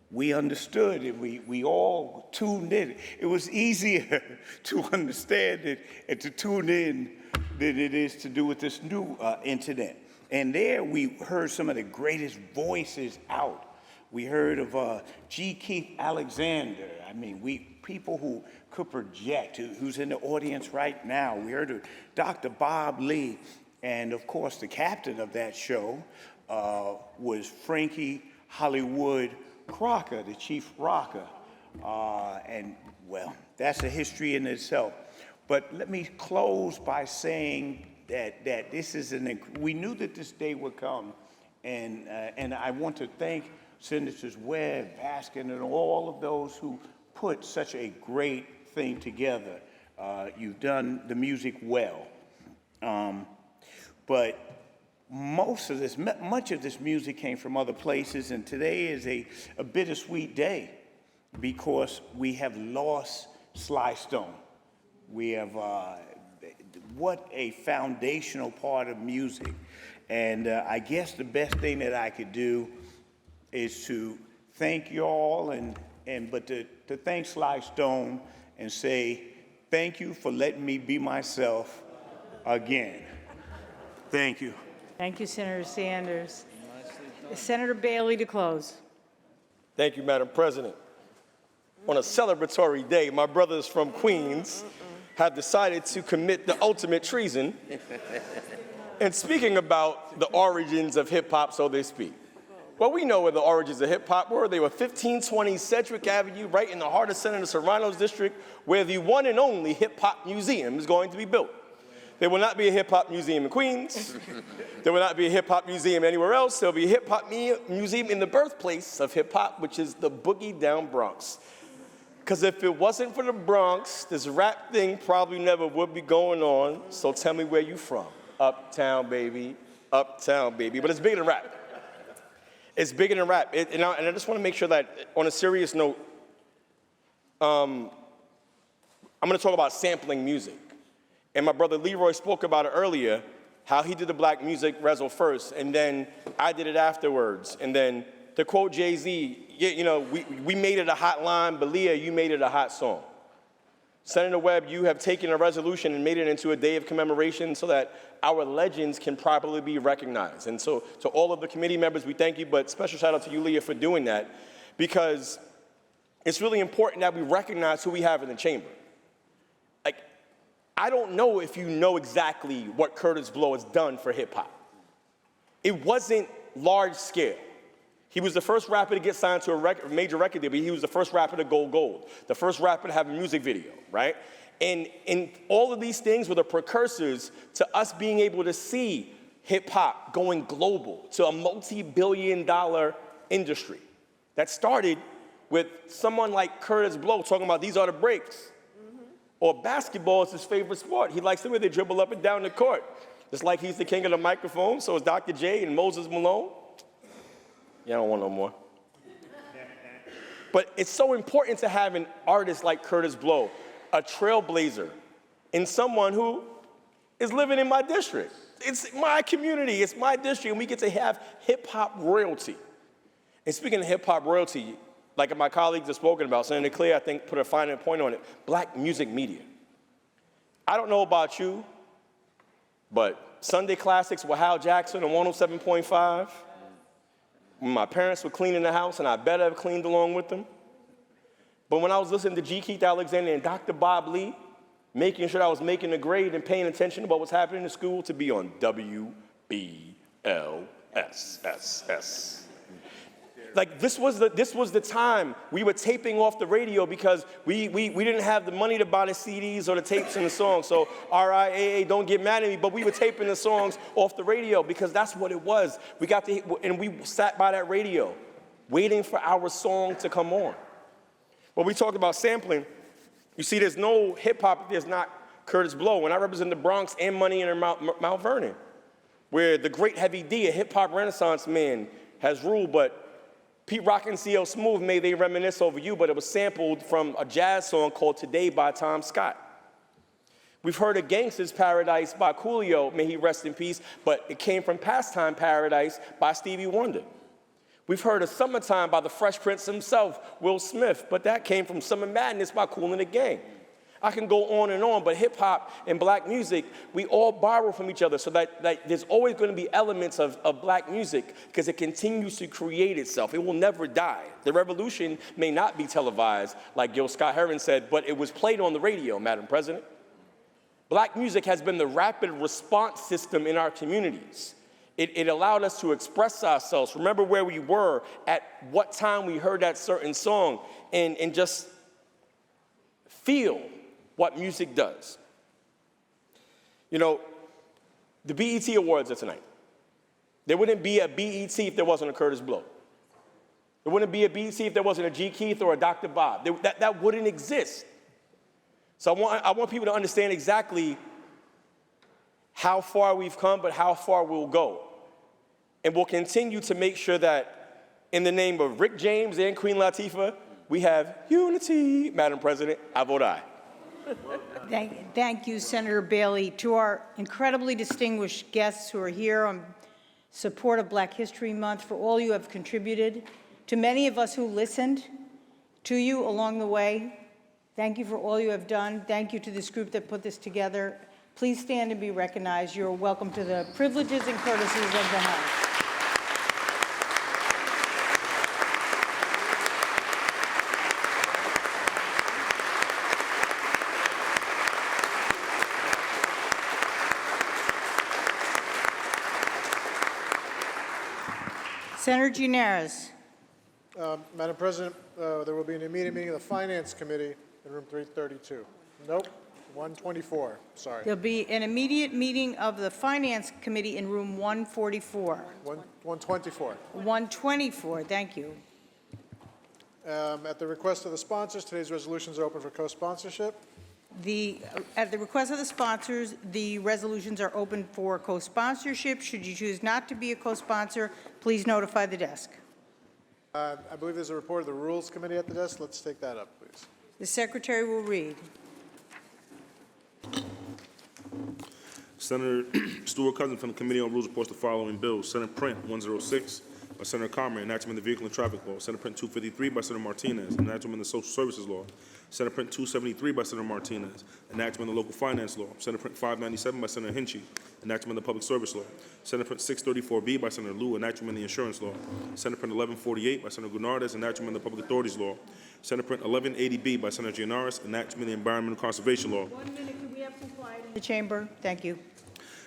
We understood it. We all tuned in. It was easier to understand it and to tune in than it is to do with this new internet. And there we heard some of the greatest voices out. We heard of G. Keith Alexander. I mean, people who could project, who's in the audience right now. We heard of Dr. Bob Lee. And of course, the captain of that show was Frankie Hollywood Crocker, the chief rocker. And well, that's a history in itself. But let me close by saying that this is we knew that this day would come. And I want to thank Senators Webb, Baskin, and all of those who put such a great thing together. You've done the music well. But much of this music came from other places, and today is a bittersweet day because we have lost Sly Stone. We have, what a foundational part of music. And I guess the best thing that I could do is to thank you all, but to thank Sly Stone and say, thank you for letting me be myself again. Thank you. Thank you, Senator Sanders. Senator Bailey to close. Thank you, Madam President. On a celebratory day, my brothers from Queens have decided to commit the ultimate treason in speaking about the origins of hip-hop, so they speak. Well, we know where the origins of hip-hop were. They were 1520 Sedgwick Avenue, right in the heart of Senator Serrano's district, where the one and only hip-hop museum is going to be built. There will not be a hip-hop museum in Queens. There will not be a hip-hop museum anywhere else. There will be a hip-hop museum in the birthplace of hip-hop, which is the Boogie Down Bronx. Because if it wasn't for the Bronx, this rap thing probably never would be going on. So tell me where you from. Uptown, baby. Uptown, baby. But it's bigger than rap. It's bigger than rap. And I just want to make sure that, on a serious note, I'm going to talk about sampling music. And my brother Leroy spoke about it earlier, how he did the black music reso first, and then I did it afterwards, and then To quote Jay-Z, we made it a hot line, but Leah, you made it a hot song. Senator Webb, you have taken a resolution and made it into a day of commemoration so that our legends can properly be recognized. And so to all of the committee members, we thank you, but special shout out to you, Leah, for doing that, because it's really important that we recognize who we have in the chamber. Like, I don't know if you know exactly what Kurtis Blow has done for hip hop. It wasn't large scale. He was the first rapper to get signed to a major record deal, but he was the first rapper to go gold, the first rapper to have a music video, right? And all of these things were the precursors to us being able to see hip hop going global to a multi-billion-dollar industry that started with someone like Kurtis Blow talking about these are the breaks. Or basketball is his favorite sport. He likes the way they dribble up and down the court. Just like he's the king of the microphone, so is Dr. J and Moses Malone. Yeah, I don't want no more. But it's so important to have an artist like Kurtis Blow, a trailblazer, and someone who is living in my district. It's my community, it's my district, and we get to have hip-hop royalty. And speaking of hip-hop royalty, like my colleagues have spoken about, Senator Clay, I think, put a fine point on it, Black music media. I don't know about you, but Sunday Classics with Hal Jackson on 107.5, when my parents were cleaning the house, and I better have cleaned along with them. But when I was listening to G. Keith Alexander and Dr. Bob Lee, making sure I was making a grade and paying attention to what was happening in school, to be on WBLSSS. Like, this was the time we were taping off the radio because we didn't have the money to buy the CDs or the tapes and the songs. So RIAA, don't get mad at me, but we were taping the songs off the radio because that's what it was. And we sat by that radio waiting for our song to come on. When we talk about sampling, you see there's no hip hop if there's not Kurtis Blow. When I represent the Bronx and Money in Mount Vernon, where the great Heavy D, a hip hop renaissance man, has ruled, but Pete Rock and CL Smooth, May They Reminisce Over You, but it was sampled from a jazz song called Today by Tom Scott. We've heard of Gangsta's Paradise by Coolio, may he rest in peace, but it came from Pastime Paradise by Stevie Wonder. We've heard of Summertime by the Fresh Prince himself, Will Smith, but that came from Summer Madness by Kool and the Gang. I can go on, but hip-hop and black music, we all borrow from each other so that there's always going to be elements of black music because it continues to create itself. It will never die. The revolution may not be televised, like Gil Scott-Heron said, but it was played on the radio, Madam President. Black music has been the rapid response system in our communities. It allowed us to express ourselves, remember where we were, at what time we heard that certain song, and just feel what music does. You know, the BET Awards are tonight. There wouldn't be a BET if there wasn't a Kurtis Blow. There wouldn't be a BET if there wasn't a G. Keith or a Dr. Bob. That wouldn't exist. So I want people to understand exactly how far we've come, but how far we'll go. And we'll continue to make sure that in the name of Rick James and Queen Latifah, we have unity. Madam President, I vote aye. Thank you, Senator Bailey. To our incredibly distinguished guests who are here on support of Black History Month, for all you have contributed, to many of us who listened to you along the way, thank you for all you have done. Thank you to this group that put this together. Please stand and be recognized. You're welcome to the privileges and courtesies of the House. Senator Gineras. Madam President, there will be an immediate meeting of the Finance Committee in room 332. Nope, 124, sorry. There'll be an immediate meeting of the Finance Committee in room 144. 124. 124, thank you. At the request of the sponsors, today's resolutions are open for co-sponsorship. At the request of the sponsors, the resolutions are open for co-sponsorship. Should you choose not to be a co-sponsor, please notify the desk. I believe there's a report of the Rules Committee at the desk. Let's take that up, please. The Secretary will read. Senator Stuart Cousins from the Committee on Rules reports the following bills. Senate Print 106, by Senator Comrie, enactment of the Vehicle and Traffic Law. Senate Print 253 by Senator Martinez, enactment of the Social Services Law. Senate Print 273 by Senator Martinez, enactment of the Local Finance Law. Senate Print 597 by Senator Hinchey, enactment of the Public Service Law. Senate Print 634B by Senator Liu, enactment of the Insurance Law. Senate Print 1148 by Senator Gurnardes, enactment of the Public Authorities Law. Senate Print 1180B by Senator Gianaris, enactment of the Environmental Conservation Law. 1 minute, can we have some quiet in the chamber? Thank you.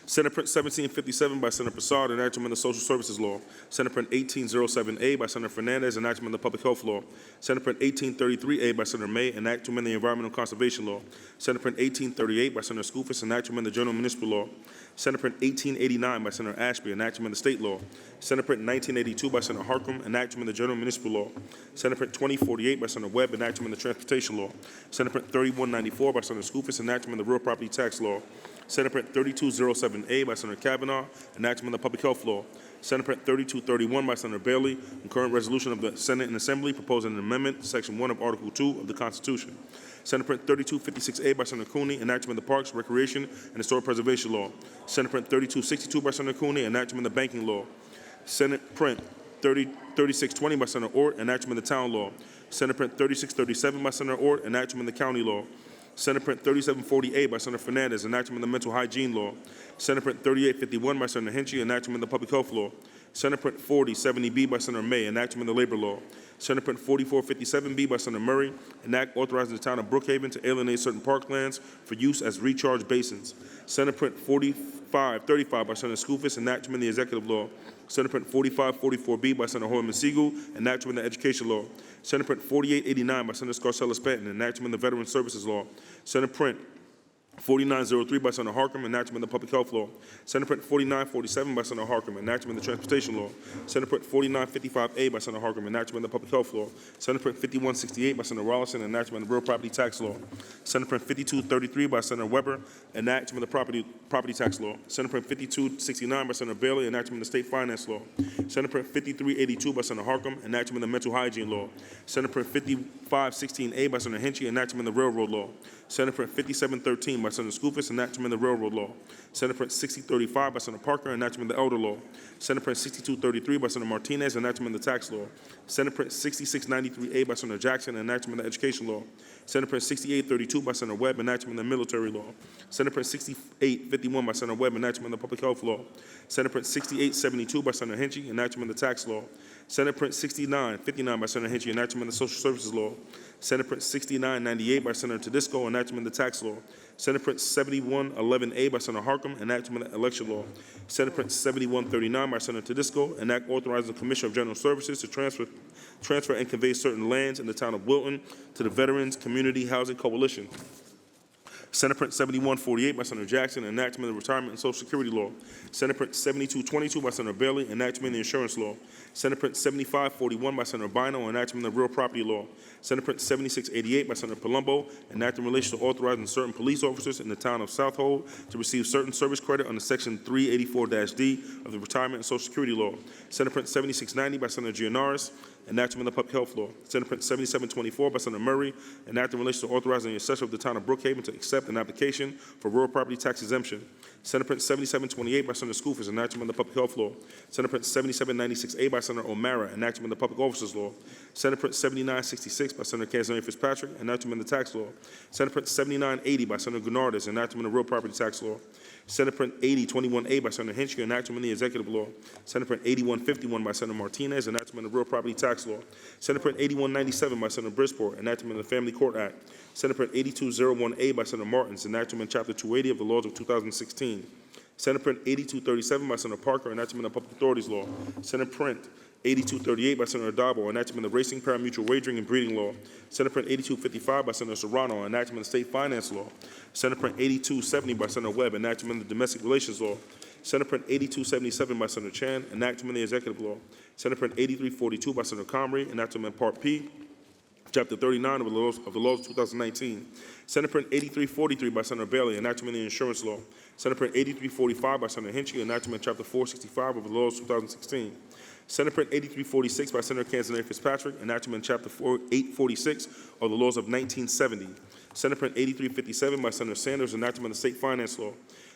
Senate Print 1757 by Senator Prasad, enactment of the Social Services Law. Senate Print 1807A by Senator Fernandez, enactment of the Public Health Law. Senate Print 1833A by Senator May, enactment of the Environmental Conservation Law. Senate Print 1838 by Senator Skoufis, enactment of the General Municipal Law. Senate Print 1889 by Senator Ashby, enactment of the State Law. Senate Print 1982 by Senator Harcum, enactment of the General Municipal Law. Senate Print 2048 by Senator Webb, enactment of the Transportation Law. Senate Print 3194 by Senator Skoufis, enactment of the Real Property Tax Law. Senate Print 3207A by Senator Kavanaugh, enactment of the Public Health Law. Senate Print 3231 by Senator Bailey, concurrent resolution of the Senate and Assembly proposing an amendment to Section 1 of Article 2 of the Constitution. Senate Print 3256A by Senator Cooney, enactment of the Parks, Recreation, and Historic Preservation Law. Senate Print 3262 by Senator Cooney, enactment of the Banking Law. Senate Print 3620 by Senator Ort, enactment of the Town Law. Senate Print 3637 by Senator Ort, enactment of the County Law. Senate Print 3748 by Senator Fernandez, enactment of the Mental Hygiene Law. Senate Print 3851 by Senator Hinchey, enactment of the Public Health Law. Senate Print 4070B by Senator May, enactment of the Labor Law. Senate Print 4457B by Senator Murray, enact authorizing the town of Brookhaven to alienate certain parklands for use as recharge basins. Senate Print 4535 by Senator Skoufis, enactment of the Executive Law. Senate Print 4544B by Senator Hoyman Siegel, enactment of the Education Law. Senate Print 4889 by Senator Scarcella Stanton, enactment of the Veteran Services Law. Senate Print 4903 by Senator Harcum, enactment of the Public Health Law. Senate Print 4947 by Senator Harcum, enactment of the Transportation Law. Senate Print 4955A by Senator Harcum, enactment of the Public Health Law. Senate Print 5168 by Senator Rollison, enactment of the Real Property Tax Law. Senate Print 5233 by Senator Weber, enactment of the Property Tax Law. Senate Print 5269 by Senator Bailey, enactment of the State Finance Law. Senate Print 5382 by Senator Harcum, enactment of the Mental Hygiene Law. Senate Print 5516A by Senator Hinchey, enactment of the Railroad Law. Senate Print 5713 by Senator Skoufis, enactment of the Railroad Law. Senate Print 6035 by Senator Parker, enactment of the Elder Law. Senate Print 6233 by Senator Martinez, enactment of the Tax Law. Senate Print 6693A by Senator Jackson, enactment of the Education Law. Senate Print 6832 by Senator Webb, enactment of the Military Law. Senate Print 6851 by Senator Webb, enactment of the Public Health Law. Senate Print 6872 by Senator Hinchey, enactment of the Tax Law. Senate Print 6959 by Senator Hinchey, enactment of the Social Services Law. Senate Print 6998 by Senator Tedisco, enactment of the Tax Law. Senate Print 7111A by Senator Harcum, enactment of the Election Law. Senate Print 7139 by Senator Tedisco, enact authorizing the Commissioner of General Services to transfer and convey certain lands in the town of Wilton to the Veterans Community Housing Coalition. Senate Print 7148 by Senator Jackson, enactment of the Retirement and Social Security Law. Senate Print 7222 by Senator Bailey, enactment of the Insurance Law. Senate Print 7541 by Senator Bino, enactment of the Real Property Law. Senate Print 7688 by Senator Palumbo, enacting in relation to authorizing certain police officers in the town of Southold to receive certain service credit under Section 384-D of the Retirement and Social Security Law. Senate Print 7690 by Senator Gianaris, enactment of the Public Health Law. Senate Print 7724 by Senator Murray, enacting in relation to authorizing the assessor of the town of Brookhaven to accept an application for rural property tax exemption. Senate Print 7728 by Senator Skoufis, enactment of the Public Health Law. Senate Print 7796A by Senator O'Mara, enactment of the Public Officers Law. Senate Print 7966 by Senator Casimir Fitzpatrick, enactment of the Tax Law. Senate Print 7980 by Senator Gurnardes, enactment of the Real Property Tax Law. Senate Print 8021A by Senator Hinchey, enactment of the Executive Law. Senate Print 8151 by Senator Martinez, enactment of the Real Property Tax Law. Senate Print 8197 by Senator Brisport, enactment of the Family Court Act. Senate Print 8201A by Senator Martins, enactment of Chapter 280 of the laws of 2016. Senate Print 8237 by Senator Parker, enactment of Public Authorities Law. Senate Print 8238 by Senator Dabo, enactment of Racing, Parimutuel Wagering, and Breeding Law. Senate Print 8255 by Senator Serrano, enactment of State Finance Law. Senate Print 8270 by Senator Webb, enactment of the Domestic Relations Law. Senate Print 8277 by Senator Chan, enactment of the Executive Law. Senate Print 8342 by Senator Comrie, enactment of Part P, Chapter 39 of the laws of 2019. Senate Print 8343 by Senator Bailey, enactment of the Insurance Law. Senate Print 8345 by Senator Hinchey, enactment of Chapter 465 of the laws of 2016. Senate Print 8346 by Senator Casimir Fitzpatrick, enactment of Chapter 846 of the laws of 1970. Senate Print 8357 by Senator Sanders, enactment of the State Finance Law.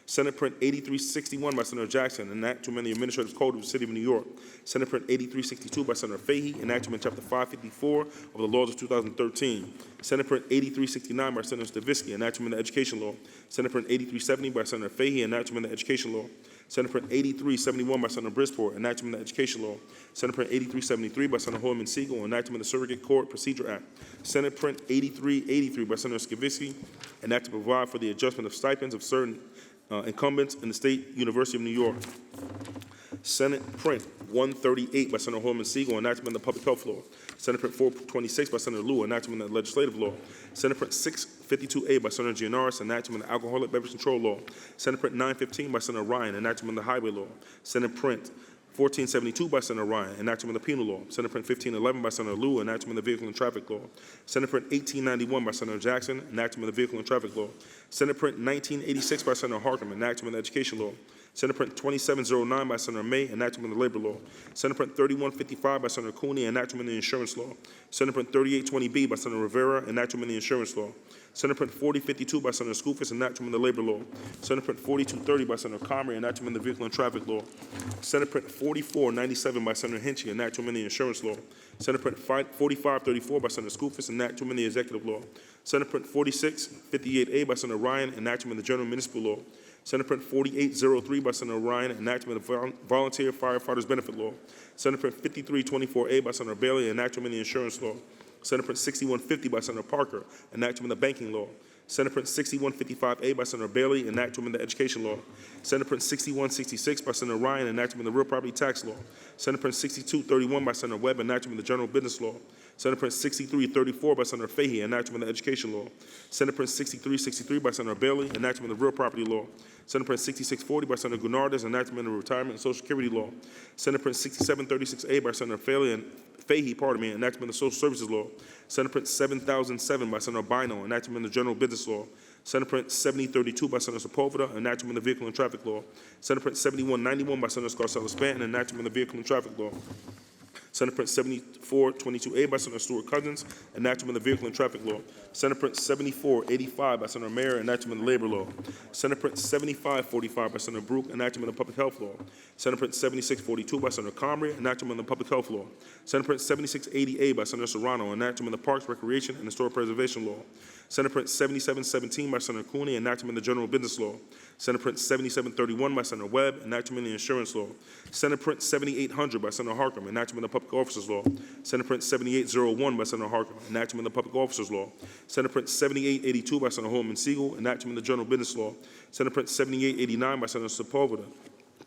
Senate Print 8361 by Senator Jackson, an act to amend the Administrative Code of the City of New York. Senate Print 8362 by Senator Fahey, an act to amend Chapter 554 of the laws of 2013. Senate Print 8369 by Senator Stavisky, an act to amend the Education Law. Senate Print 8370 by Senator Fahey, an act to amend the Education Law. Senate Print 8371 by Senator Brisport, an act to amend the Education Law. Senate Print 8373 by Senator Holman Siegel, an act to amend the Surrogate Court Procedure Act. Senate Print 8383 by Senator Stavisky, an act to provide for the adjustment of stipends of certain incumbents in the State University of New York. Senate Print 138 by Senator Holman Siegel, an act to amend the Public Health Law. Senate Print 426 by Senator Lieu, an act to amend the Legislative Law. Senate Print 652A by Senator Gianaris, an act to amend the Alcoholic Beverage Control Law. Senate Print 915 by Senator Ryan, an act to amend the Highway Law. Senate Print 1472 by Senator Ryan, an act to amend the Penal Law. Senate Print 1511 by Senator Lieu, an act to amend the Vehicle and Traffic Law. Senate Print 1891 by Senator Jackson, an act to amend the Vehicle and Traffic Law. Senate Print 1986 by Senator Harkin, an act to amend the Education Law. Senate Print 2709 by Senator May, an act to amend the Labor Law. Senate Print 3155 by Senator Cooney, an act to amend the Insurance Law. Senate Print 3820B by Senator Rivera, an act to amend the Insurance Law. Senate Print 4052 by Senator Skoufis, an act to amend the Labor Law. Senate Print 4230 by Senator Comrie, an act to amend the Vehicle and Traffic Law. Senate Print 4497 by Senator Hinchy, an act to amend the Insurance Law. Senate Print 4534 by Senator Skoufis, an act to amend the Executive Law. Senate Print 4658A by Senator Ryan, an act to amend the General Municipal Law. Senate Print 4803 by Senator Ryan, an act to amend the Volunteer Firefighters Benefit Law. Senate Print 5324A by Senator Bailey, an act to amend the Insurance Law. Senate Print 6150 by Senator Parker, an act to amend the Banking Law. Senate Print 6155A by Senator Bailey, an act to amend the Education Law. Senate Print 6166 by Senator Ryan, an act to amend the Real Property Tax Law. Senate Print 6231 by Senator Webb, an act to amend the General Business Law. Senate Print 6334 by Senator Fahey, an act to amend the Education Law. Senate Print 6363 by Senator Bailey, an act to amend the Real Property Law. Senate Print 6640 by Senator Gurnardez, an act to amend the Retirement and Social Security Law. Senate Print 6736A by Senator Fahey, an act to amend the Social Services Law. Senate Print 7007 by Senator Bino, an act to amend the General Business Law. Senate Print 7032 by Senator Sepulveda, an act to amend the Vehicle and Traffic Law. Senate Print 7191 by Senator Scarcella-Stanton, an act to amend the Vehicle and Traffic Law. Senate Print 7422A by Senator Stuart Cousins, an act to amend the Vehicle and Traffic Law. Senate Print 7485 by Senator Mayer, an act to amend the Labor Law. Senate Print 7545 by Senator Brooke, an act to amend the Public Health Law. Senate Print 7642 by Senator Comrie, an act to amend the Public Health Law. Senate Print 7680A by Senator Serrano, an act to amend the Parks, Recreation, and Historic Preservation Law. Senate Print 7717 by Senator Cooney, an act to amend the General Business Law. Senate Print 7731 by Senator Webb, an act to amend the Insurance Law. Senate Print 7800 by Senator Harkin, an act to amend the Public Officers Law. Senate Print 7801 by Senator Harkin, an act to amend the Public Officers Law. Senate Print 7882 by Senator Holman Siegel, an act to amend the General Business Law. Senate Print 7889 by Senator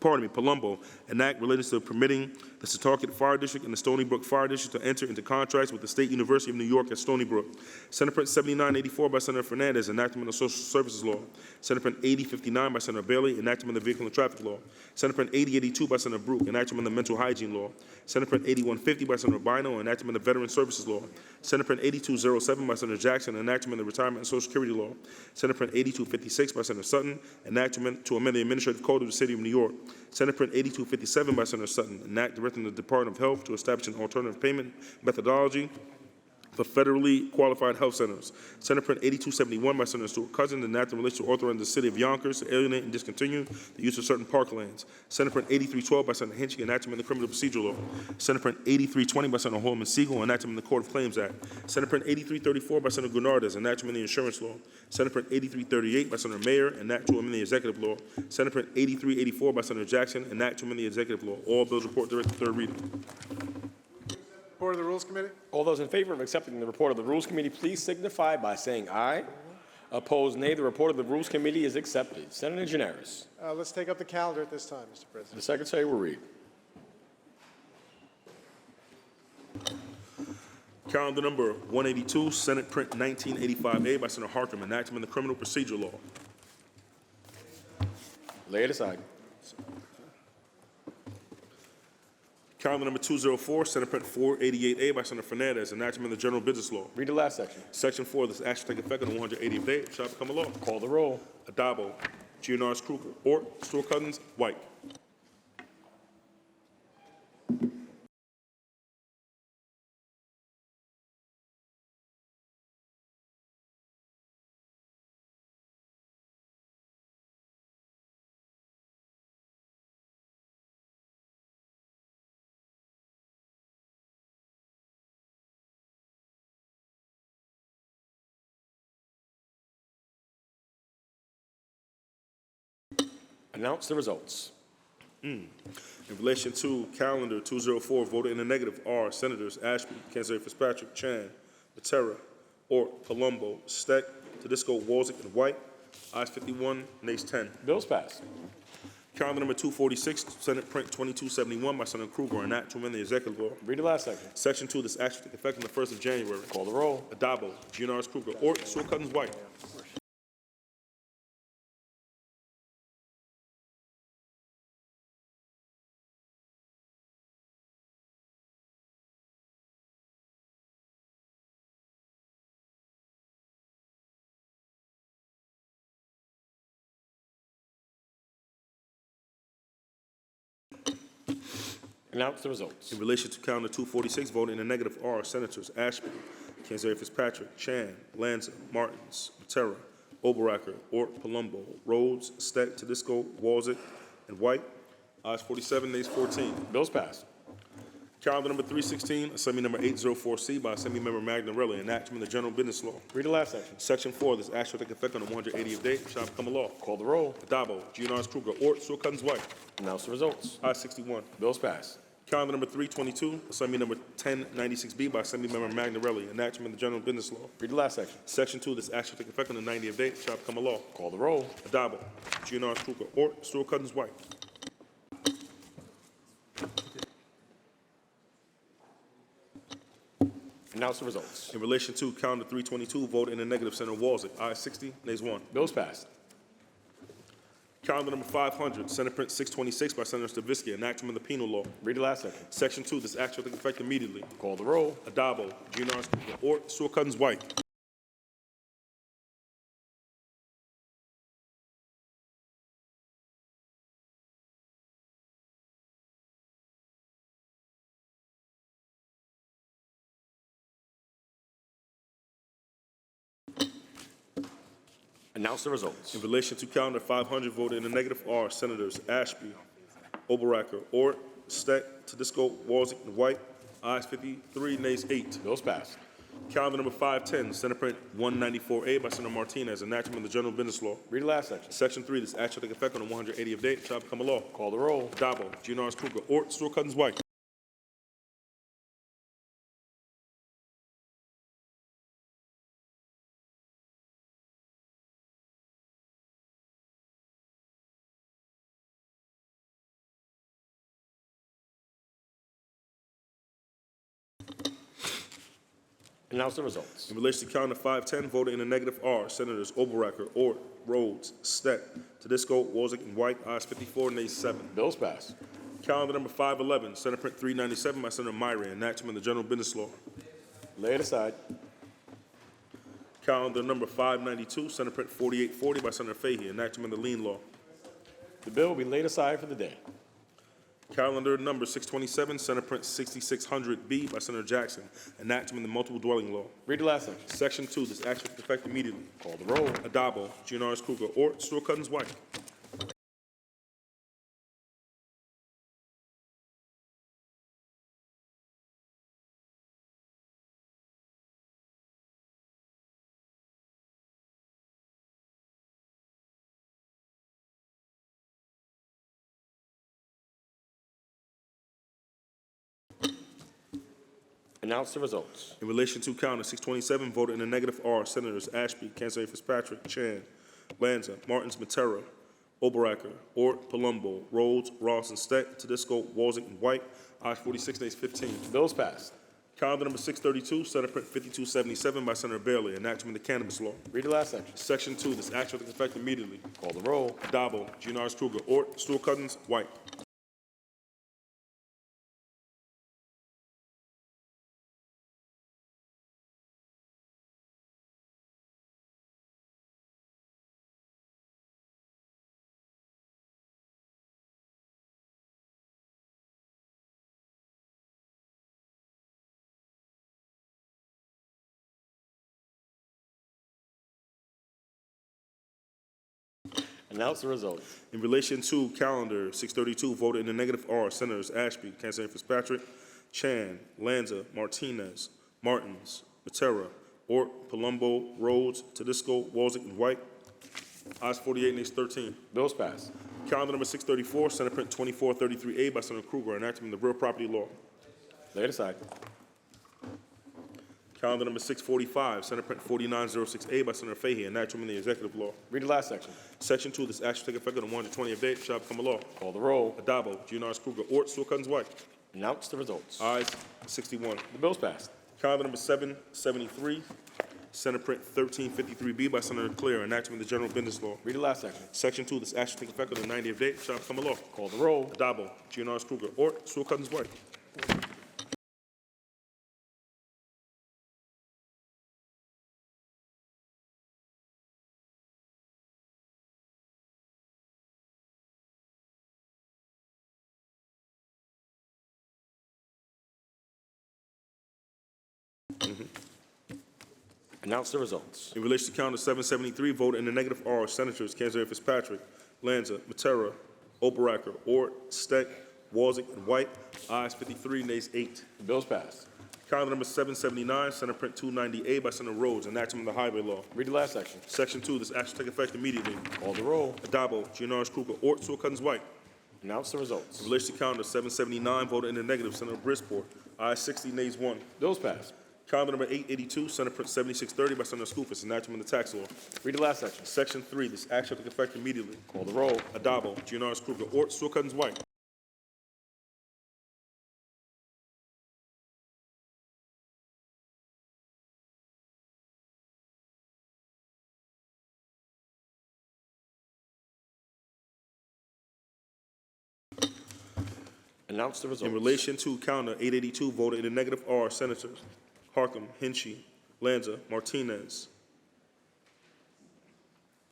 Palumbo, an act related to permitting the Setauket Fire District and the Stony Brook Fire District to enter into contracts with the State University of New York at Stony Brook. Senate Print 7984 by Senator Fernandez, an act to amend the Social Services Law. Senate Print 8059 by Senator Bailey, an act to amend the Vehicle and Traffic Law. Senate Print 8082 by Senator Brooke, an act to amend the Mental Hygiene Law. Senate Print 8150 by Senator Bino, an act to amend the Veteran Services Law. Senate Print 8207 by Senator Jackson, an act to amend the Retirement and Social Security Law. Senate Print 8256 by Senator Sutton, an act to amend the Administrative Code of the City of New York. Senate Print 8257 by Senator Sutton, an act directing the Department of Health to establish an alternative payment methodology for federally qualified health centers. Senate Print 8271 by Senator Stuart Cousins, an act in relation to authorizing the City of Yonkers to alienate and discontinue the use of certain parklands. Senate Print 8312 by Senator Hinchy, an act to amend the Criminal Procedure Law. Senate Print 8320 by Senator Holman Siegel, an act to amend the Court of Claims Act. Senate Print 8334 by Senator Gurnardez, an act to amend the Insurance Law. Senate Print 8338 by Senator Mayer, an act to amend the Executive Law. Senate Print 8384 by Senator Jackson, an act to amend the Executive Law. All bills report direct to third reading. Report of the Rules Committee. All those in favor of accepting the report of the Rules Committee, please signify by saying aye. Opposed, nay. The report of the Rules Committee is accepted. Senator Gianaris. Let's take up the calendar at this time, Mr. President. The Secretary will read. Calendar number 182, Senate Print 1985A by Senator Harkin, an act to amend the Criminal Procedure Law. Lay it aside. Calendar number 204, Senate Print 488A by Senator Fernandez, an act to amend the General Business Law. Read the last section. Section 4 of this act shall take effect on the 180th day. It shall become a law. Call the roll. Adabo, Gianaris Kruger, Ort, Stuart Cousins, White. Announce the results. In relation to calendar 204, voted in the negative are Senators Ashby, Kanzeri Fitzpatrick, Chan, Matera, Ort, Palumbo, Steck, Tedisco, Walzick, and White. Ayes 51, nays 10. Bills passed. Calendar number 246, Senate Print 2271 by Senator Kruger, an act to amend the executive law. Read the last section. Section 2, this act shall take effect on the 1st of January. Call the roll. Adabo, Giannaris Kruger, Ort, Sewell Cousins, White. Announce the results. In relation to calendar 246, voting in the negative are Senators Ashby, Kanzeri Fitzpatrick, Chan, Lanza, Martins, Matera, Oberacker, Ort, Palumbo, Rhodes, Steck, Tedisco, Walzick, and White. Ayes 47, nays 14. Bills passed. Calendar number 316, Assembly number 804C by Assembly Member Magnarelli, enactment of the General Business Law. Read the last section. Section 4, this act shall take effect on the 180th day, shall become a law. Call the roll. Adabo, Giannaris Kruger, Ort, Sewell Cousins, White. Announce the results. Ayes 61. Bills passed. Calendar number 322, Assembly number 1096B by Assembly Member Magnarelli, enactment of the General Business Law. Read the last section. Section 2, this act shall take effect on the 90th day, shall become a law. Call the roll. Adabo, Giannaris Kruger, Ort, Sewell Cousins, White. Announce the results. In relation to calendar 322, vote in the negative, Senator Walzick. Ayes 60, nays 1. Bills passed. Calendar number 500, Senate Print 626 by Senator Stavisky, enactment of the penal law. Read the last section. Section 2, this act shall take effect immediately. Call the roll. Adabo, Giannaris Kruger, Ort, Sewell Cousins, White. Announce the results. In relation to calendar 500, voted in the negative are Senators Ashby, Oberacker, Ort, Steck, Tedisco, Walzick, and White. Ayes 53, nays 8. Bills passed. Calendar number 510, Senate Print 194A by Senator Martinez, enactment of the General Business Law. Read the last section. Section 3, this act shall take effect on the 180th day, shall become a law. Call the roll. Adabo, Giannaris Kruger, Ort, Sewell Cousins, White. Announce the results. In relation to calendar 510, voted in the negative are Senators Oberacker, Ort, Rhodes, Steck, Tedisco, Walzick, and White. Ayes 54, nays 7. Bills passed. Calendar number 511, Senate Print 397 by Senator Myrie, enactment of the General Business Law. Lay it aside. Calendar number 592, Senate Print 4840 by Senator Fahey, enactment of the Lien Law. The bill will be laid aside for the day. Calendar number 627, Senate Print 6600B by Senator Jackson, enactment of the Multiple Dwelling Law. Read the last section. Section 2, this act shall take effect immediately. Call the roll. Adabo, Giannaris Kruger, Ort, Sewell Cousins, White. Announce the results. In relation to calendar 627, voted in the negative are Senators Ashby, Kanzeri Fitzpatrick, Chan, Lanza, Martins, Matera, Oberacker, Ort, Palumbo, Rhodes, Ross, and Steck, Tedisco, Walzick, and White. Ayes 46, nays 15. Bills passed. Calendar number 632, Senate Print 5277 by Senator Bailey, enactment of the Cannabis Law. Read the last section. Section 2, this act shall take effect immediately. Call the roll. Adabo, Giannaris Kruger, Ort, Sewell Cousins, White. Announce the results. In relation to calendar 632, voted in the negative are Senators Ashby, Kanzeri Fitzpatrick, Chan, Lanza, Martinez, Martins, Matera, Ort, Palumbo, Rhodes, Tedisco, Walzick, and White. Ayes 48, nays 13. Bills passed. Calendar number 634, Senate Print 2433A by Senator Kruger, enactment of the real property law. Lay it aside. Calendar number 645, Senate Print 4906A by Senator Fahey, enactment of the executive law. Read the last section. Section 2, this action take effect on the 120th day, shall become a law. Call the roll. Adabo, Giannaris Kruger, Ort, Sewell Cousins White. Announce the results. Ayes 61. The bill's passed. Calendar number 773, Senate Print 1353B by Senator Claire, enactment of the general business law. Read the last section. Section 2, this action take effect on the 90th day, shall become a law. Call the roll. Adabo, Giannaris Kruger, Ort, Sewell Cousins White. Announce the results. In relation to Calendar 773, vote in the negative are Senators Kanzeri Fitzpatrick, Lanza, Matera, Operacker, Ort, Steck, Walzick, and White. Ayes 53, nays 8. The bill's passed. Calendar number 779, Senate Print 290A by Senator Rhodes, enactment of the highway law. Read the last section. Section 2, this action take effect immediately. Call the roll. Adabo, Giannaris Kruger, Ort, Sewell Cousins White. Announce the results. In relation to Calendar 779, voted in the negative, Senator Brisport. Ayes 60, nays 1. Bill's passed. Calendar number 882, Senate Print 7630 by Senator Skoufis, enactment of the tax law. Read the last section. Section 3, this action take effect immediately. Call the roll. Adabo, Giannaris Kruger, Ort, Sewell Cousins White. Announce the results. In relation to Calendar 882, voted in the negative are Senators Harcum, Hinchy, Lanza, Martinez,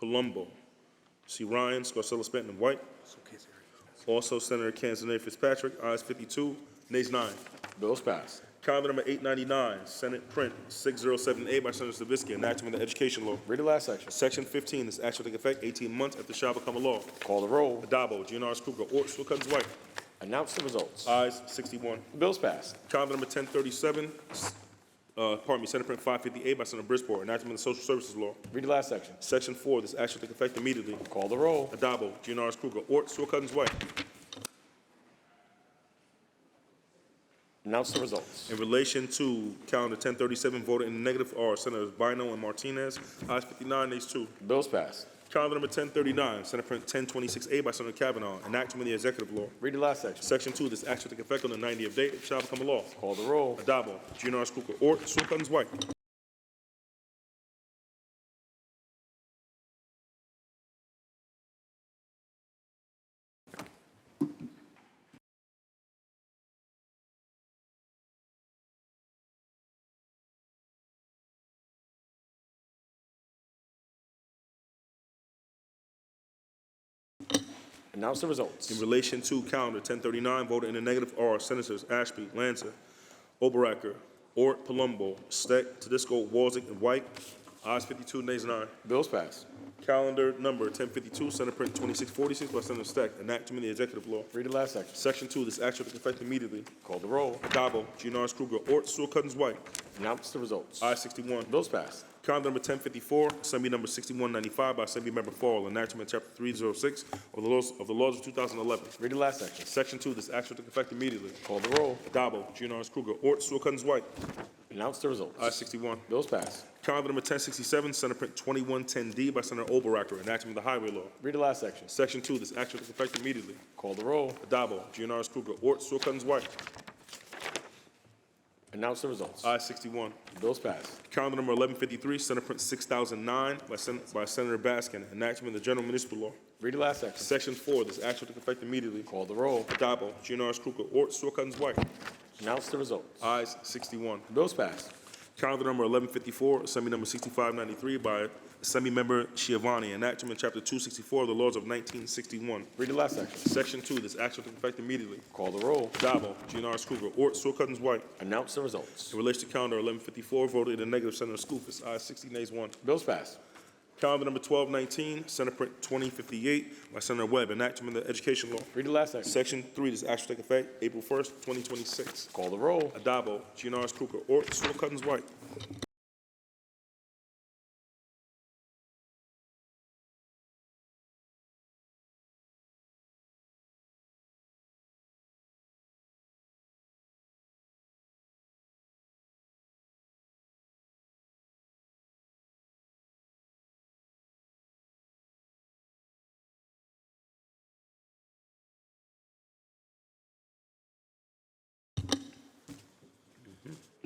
Palumbo, C. Ryan, Scarcella, Stanton, and White. Also, Senator Kanzeri Fitzpatrick, ayes 52, nays 9. Bill's passed. Calendar number 899, Senate Print 607A by Senator Stavisky, enactment of the education law. Read the last section. Section 15, this action will take effect 18 months after it shall become a law. Call the roll. Adabo, Giannaris Kruger, Ort, Sewell Cousins White. Announce the results. Ayes 61. The bill's passed. Calendar number 1037, Senate Print 558 by Senator Brisport, enactment of the social services law. Read the last section. Section 4, this action will take effect immediately. Call the roll. Adabo, Giannaris Kruger, Ort, Sewell Cousins White. Announce the results. In relation to Calendar 1037, voted in the negative are Senators Bino and Martinez, ayes 59, nays 2. The bill's passed. Calendar number 1039, Senate Print 1026A by Senator Kavanaugh, enactment of the executive law. Read the last section. Section 2, this action will take effect on the 90th day, it shall become a law. Call the roll. Adabo, Giannaris Kruger, Ort, Sewell Cousins White. Announce the results. In relation to Calendar 1039, voted in the negative are Senators Ashby, Lanza, Oberacker, Ort, Palumbo, Steck, Tedisco, Walzick, and White. Ayes 52, nays 9. Bill's passed. Calendar number 1052, Senate Print 2646 by Senator Steck, enactment of the executive law. Read the last section. Section 2, this action will take effect immediately. Call the roll. Adabo, Giannaris Kruger, Ort, Sewell Cousins White. Announce the results. Ayes 61. Bill's passed. Calendar number 1054, Assembly number 6195 by Assembly Member Fall, enactment chapter 306 of the laws of 2011. Read the last section. Section 2, this action will take effect immediately. Call the roll. Adabo, Giannaris Kruger, Ort, Sewell Cousins White. Announce the results. Ayes 61. Bill's passed. Calendar number 1067, Senate Print 2110D by Senator Oberacker, enactment of the highway law. Read the last section. Section 2, this action will take effect immediately. Call the roll. Adabo, Giannaris Kruger, Ort, Sewell Cousins White. Announce the results. Ayes 61. Bill's passed. Calendar number 1153, Senate Print 6009 by Senator Baskin, enactment of the general municipal law. Read the last section. Section 4, this action will take effect immediately. Call the roll. Adabo, Giannaris Kruger, Ort, Sewell Cousins White. Announce the results. Ayes 61. Bill's passed. Calendar number 1154, Assembly number 6593 by Assembly Member Schiavone, enactment chapter 264 of the laws of 1961. Read the last section. Section 2, this action will take effect immediately. Call the roll. Adabo, Giannaris Kruger, Ort, Sewell Cousins White. Announce the results. In relation to calendar 1154, voted in the negative, Senator Skoufis, ayes 60, nays 1. Bill's passed. Calendar number 1219, Senate Print 2058 by Senator Webb, enactment of the education law. Read the last section. Section 3, this action will take effect April 1st, 2026. Call the roll. Adabo, Giannaris Kruger, Ort, Sewell Cousins White.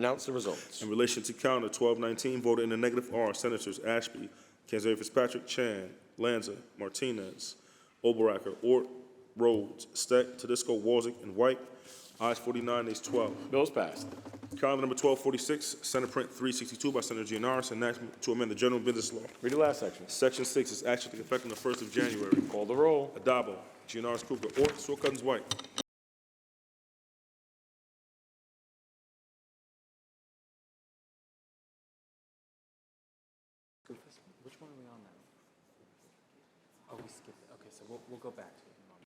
Announce the results. In relation to calendar 1219, voted in the negative are Senators Ashby, Kanzeri Fitzpatrick, Chan, Lanza, Martinez, Oberacker, Ort, Rhodes, Steck, Tedisco, Walzick, and White. Ayes 49, nays 12. Bills passed. Calendar number 1246, Senate Print 362 by Senator Gianaris, enactment to amend the general business law. Read the last section. Section 6 is action to take effect on the 1st of January. Call the roll. Adabo, Gianaris Kruger, Ort, Sewell Cousins, White. Which one are we on now? Oh, we skipped it. Okay, so we'll go back to it in a moment.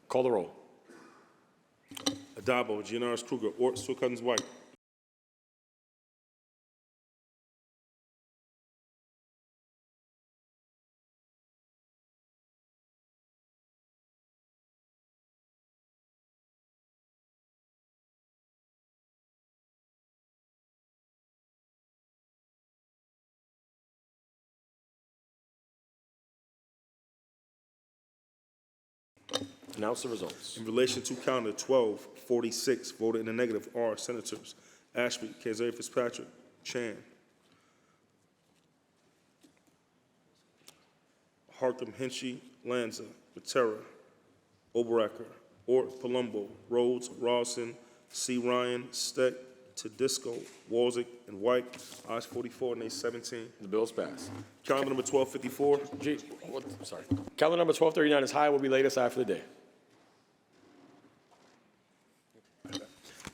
Call the roll. Adabo, Gianaris Kruger, Ort, Sewell Cousins, White. Announce the results. In relation to calendar 1246, voted in the negative are Senators Ashby, Kanzeri Fitzpatrick, Chan, Harcum, Hinchy, Lanza, Matera, Oberacker, Ort, Palumbo, Rhodes, Rawson, C. Ryan, Steck, Tedisco, Walzick, and White. Ayes 44, nays 17. The bills passed. Calendar number 1254. Sorry. Calendar number 1239 is high, will be laid aside for the day.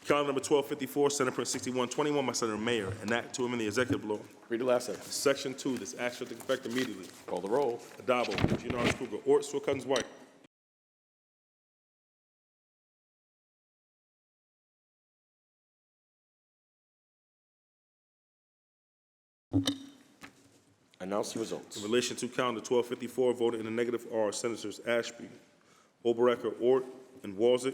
Calendar number 1254, Senate Print 6121 by Senator Mayer, enact to amend the executive law. Read the last section. Section 2, this act shall take effect immediately. Call the roll. Adabo, Gianaris Kruger, Ort, Sewell Cousins, White. Announce the results. In relation to calendar 1254, voted in the negative are Senators Ashby, Oberacker, Ort, and Walzick.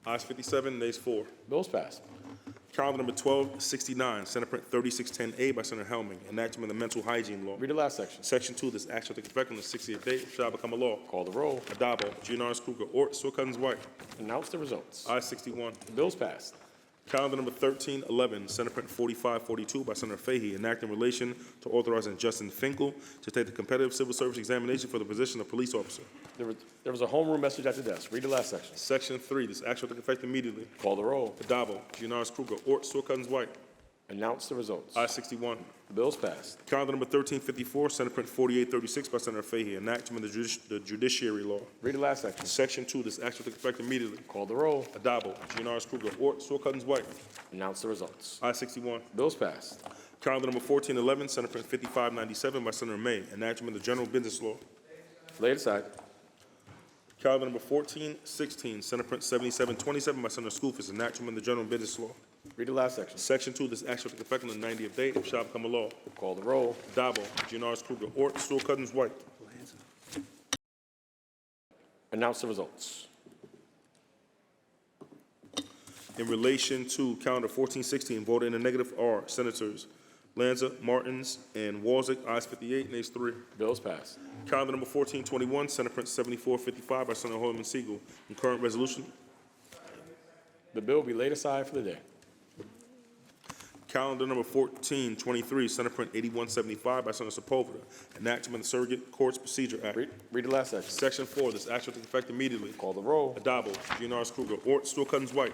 Ayes 57, nays 4. Bills passed. Calendar number 1269, Senate Print 3610A by Senator Helming, enactment of the mental hygiene law. Read the last section. Section 2, this act shall take effect on the 60th day, shall become a law. Call the roll. Adabo, Gianaris Kruger, Ort, Sewell Cousins, White. Announce the results. Ayes 61. Bills passed. Calendar number 1311, Senate Print 4542 by Senator Fahey, an act in relation to authorizing Justin Finkel to take the competitive civil service examination for the position of police officer. There was a homeroom message at the desk. Read the last section. Section 3, this act shall take effect immediately. Call the roll. Adabo, Gianaris Kruger, Ort, Sewell Cousins, White. Announce the results. Ayes 61. The bills passed. Calendar number 1354, Senate Print 4836 by Senator Fahey, an act to amend the judiciary law. Read the last section. Section 2, this act shall take effect immediately. Call the roll. Adabo, Gianaris Kruger, Ort, Sewell Cousins, White. Announce the results. Ayes 61. Bills passed. Calendar number 1411, Senate Print 5597 by Senator May, an act to amend the general business law. Laid aside. Calendar number 1416, Senate Print 7727 by Senator Skoufis, an act to amend the general business law. Read the last section. Section 2, this act shall take effect on the 90th day and shall become a law. Call the roll. Dabo, Gianaris Kruger, Ort, Sewell Cousins, White. Announce the results. In relation to calendar 1416, voted in the negative are Senators Lanza, Martins, and Walzick. Ayes 58, nays 3. Bills passed. Calendar number 1421, Senate Print 7455 by Senator Holman Siegel. Concurrent resolution. The bill will be laid aside for the day. Calendar number 1423, Senate Print 8175 by Senator Sepulveda, an act to amend the Surrogate Courts Procedure Act. Read the last section. Section 4, this act shall take effect immediately. Call the roll. Adabo, Gianaris Kruger, Ort, Sewell Cousins, White.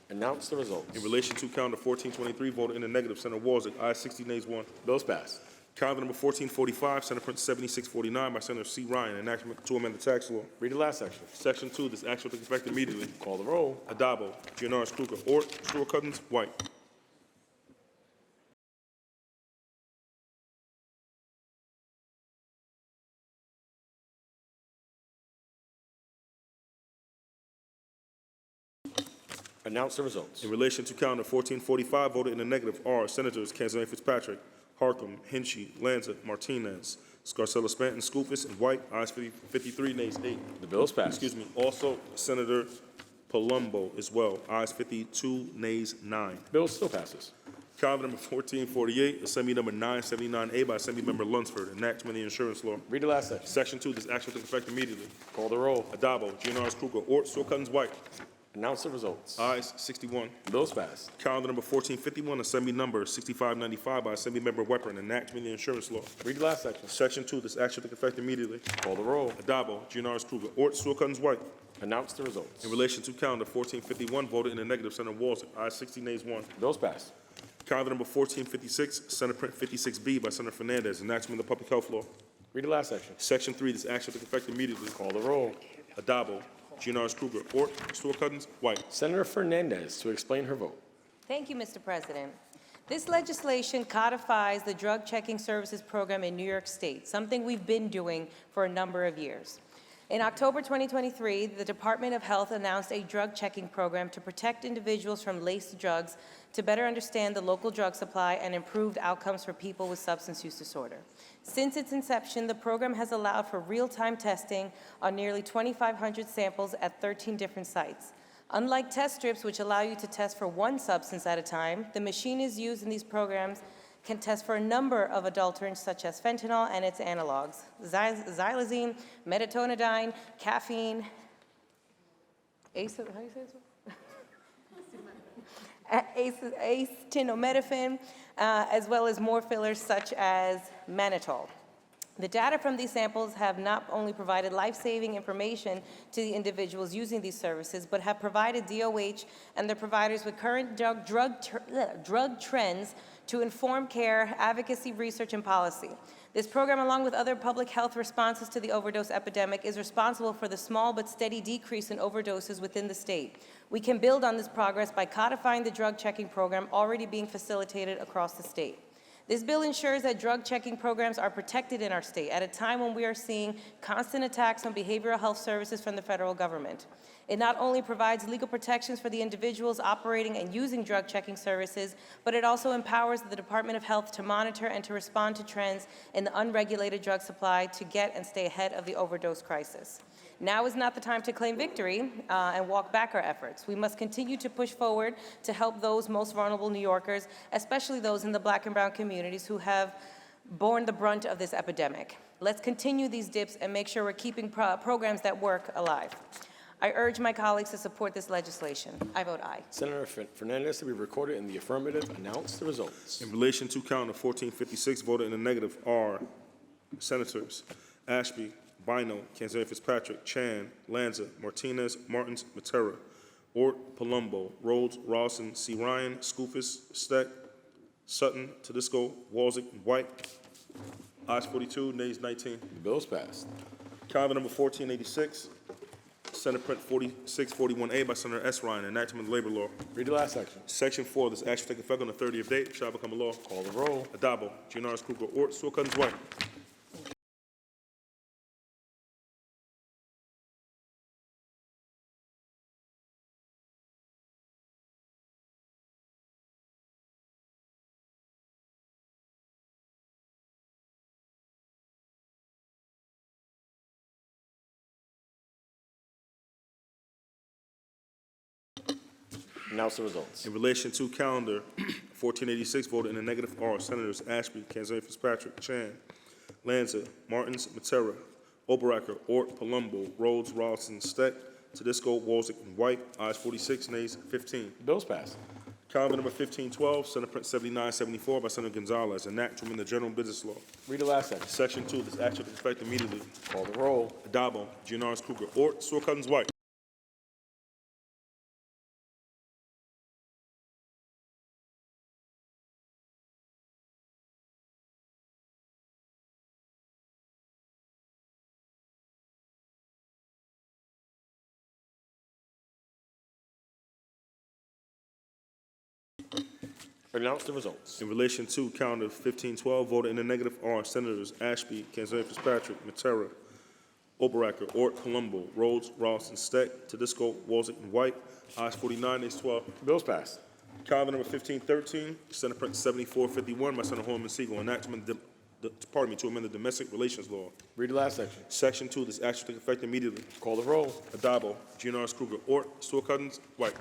Announce the results. In relation to calendar 1423, voted in the negative, Senator Walzick. Ayes 60, nays 1. Bills passed. Calendar number 1445, Senate Print 7649 by Senator C. Ryan, an act to amend the tax law. Read the last section. Section 2, this act shall take effect immediately. Call the roll. Adabo, Gianaris Kruger, Ort, Sewell Cousins, White. Announce the results. In relation to calendar 1445, voted in the negative are Senators Kanzeri Fitzpatrick, Harcum, Hinchy, Lanza, Martinez, Scarcella, Spanton, Skoufis, and White. Ayes 53, nays 8. The bill is passed. Excuse me. Also, Senator Palumbo as well. Ayes 52, nays 9. Bill still passes. Calendar number 1448, Assembly number 979A by Assemblymember Lunsford, enactment of the insurance law. Read the last section. Section 2, this action will take effect immediately. Call the roll. Adabo, GNRS Kruger, Ort, Storkens, White. Announce the results. Ayes 61. The bill is passed. Calendar number 1451, Assembly number 6595 by Assemblymember Weapon, enactment of the insurance law. Read the last section. Section 2, this action will take effect immediately. Call the roll. Adabo, GNRS Kruger, Ort, Storkens, White. Announce the results. In relation to calendar 1451, voted in the negative, Senator Walzek. Ayes 60, nays 1. The bill is passed. Calendar number 1456, Senate Print 56B by Senator Fernandez, enactment of the public health law. Read the last section. Section 3, this action will take effect immediately. Call the roll. Adabo, GNRS Kruger, Ort, Storkens, White. Senator Fernandez to explain her vote. Thank you, Mr. President. This legislation codifies the drug checking services program in New York State, something we've been doing for a number of years. In October 2023, the Department of Health announced a drug checking program to protect individuals from laced drugs to better understand the local drug supply and improved outcomes for people with substance use disorder. Since its inception, the program has allowed for real-time testing on nearly 2,500 samples at 13 different sites. Unlike test strips, which allow you to test for one substance at a time, the machine is used in these programs can test for a number of adulterants such as fentanyl and its analogs, xylazine, metonidine, caffeine, acetaminophen, as well as more fillers such as mannitol. The data from these samples have not only provided life-saving information to the individuals using these services, but have provided DOH and their providers with current drug trends to inform care, advocacy, research, and policy. This program, along with other public health responses to the overdose epidemic, is responsible for the small but steady decrease in overdoses within the state. We can build on this progress by codifying the drug checking program already being facilitated across the state. This bill ensures that drug checking programs are protected in our state at a time when we are seeing constant attacks on behavioral health services from the federal government. It not only provides legal protections for the individuals operating and using drug checking services, but it also empowers the Department of Health to monitor and to respond to trends in the unregulated drug supply to get and stay ahead of the overdose crisis. Now is not the time to claim victory and walk back our efforts. We must continue to push forward to help those most vulnerable New Yorkers, especially those in the Black and brown communities who have borne the brunt of this epidemic. Let's continue these dips and make sure we're keeping programs that work alive. I urge my colleagues to support this legislation. I vote aye. Senator Fernandez to be recorded in the affirmative. Announce the results. In relation to calendar 1456, voted in the negative are Senators Ashby, Bino, Canzeri Fitzpatrick, Chan, Lanza, Martinez, Martins, Matera, Ort, Palumbo, Rhodes, Rawson, C. Ryan, Skoufis, Steck, Sutton, Tedisco, Walzek, and White. Ayes 42, nays 19. The bill is passed. Calendar number 1486, Senate Print 4641A by Senator S. Ryan, enactment of labor law. Read the last section. Section 4, this action take effect on the 30th date, shall become a law. Call the roll. Adabo, GNRS Kruger, Ort, Storkens, White. Announce the results. In relation to calendar 1486, voted in the negative are Senators Ashby, Canzeri Fitzpatrick, Chan, Lanza, Martins, Matera, Oberacker, Ort, Palumbo, Rhodes, Rawson, Steck, Tedisco, Walzek, and White. Ayes 46, nays 15. The bill is passed. Calendar number 1512, Senate Print 7974 by Senator Gonzalez, enactment in the general business law. Read the last section. Section 2, this action will take effect immediately. Call the roll. Adabo, GNRS Kruger, Ort, Storkens, White. Announce the results. In relation to calendar 1512, voted in the negative are Senators Ashby, Canzeri Fitzpatrick, Matera, Oberacker, Ort, Palumbo, Rhodes, Rawson, Steck, Tedisco, Walzek, and White. Ayes 49, nays 12. The bill is passed. Calendar number 1513, Senate Print 7451 by Senator Holman Siegel, enactment to amend the domestic relations law. Read the last section. Section 2, this action will take effect immediately. Call the roll. Adabo, GNRS Kruger, Ort, Stewart Cousins, White.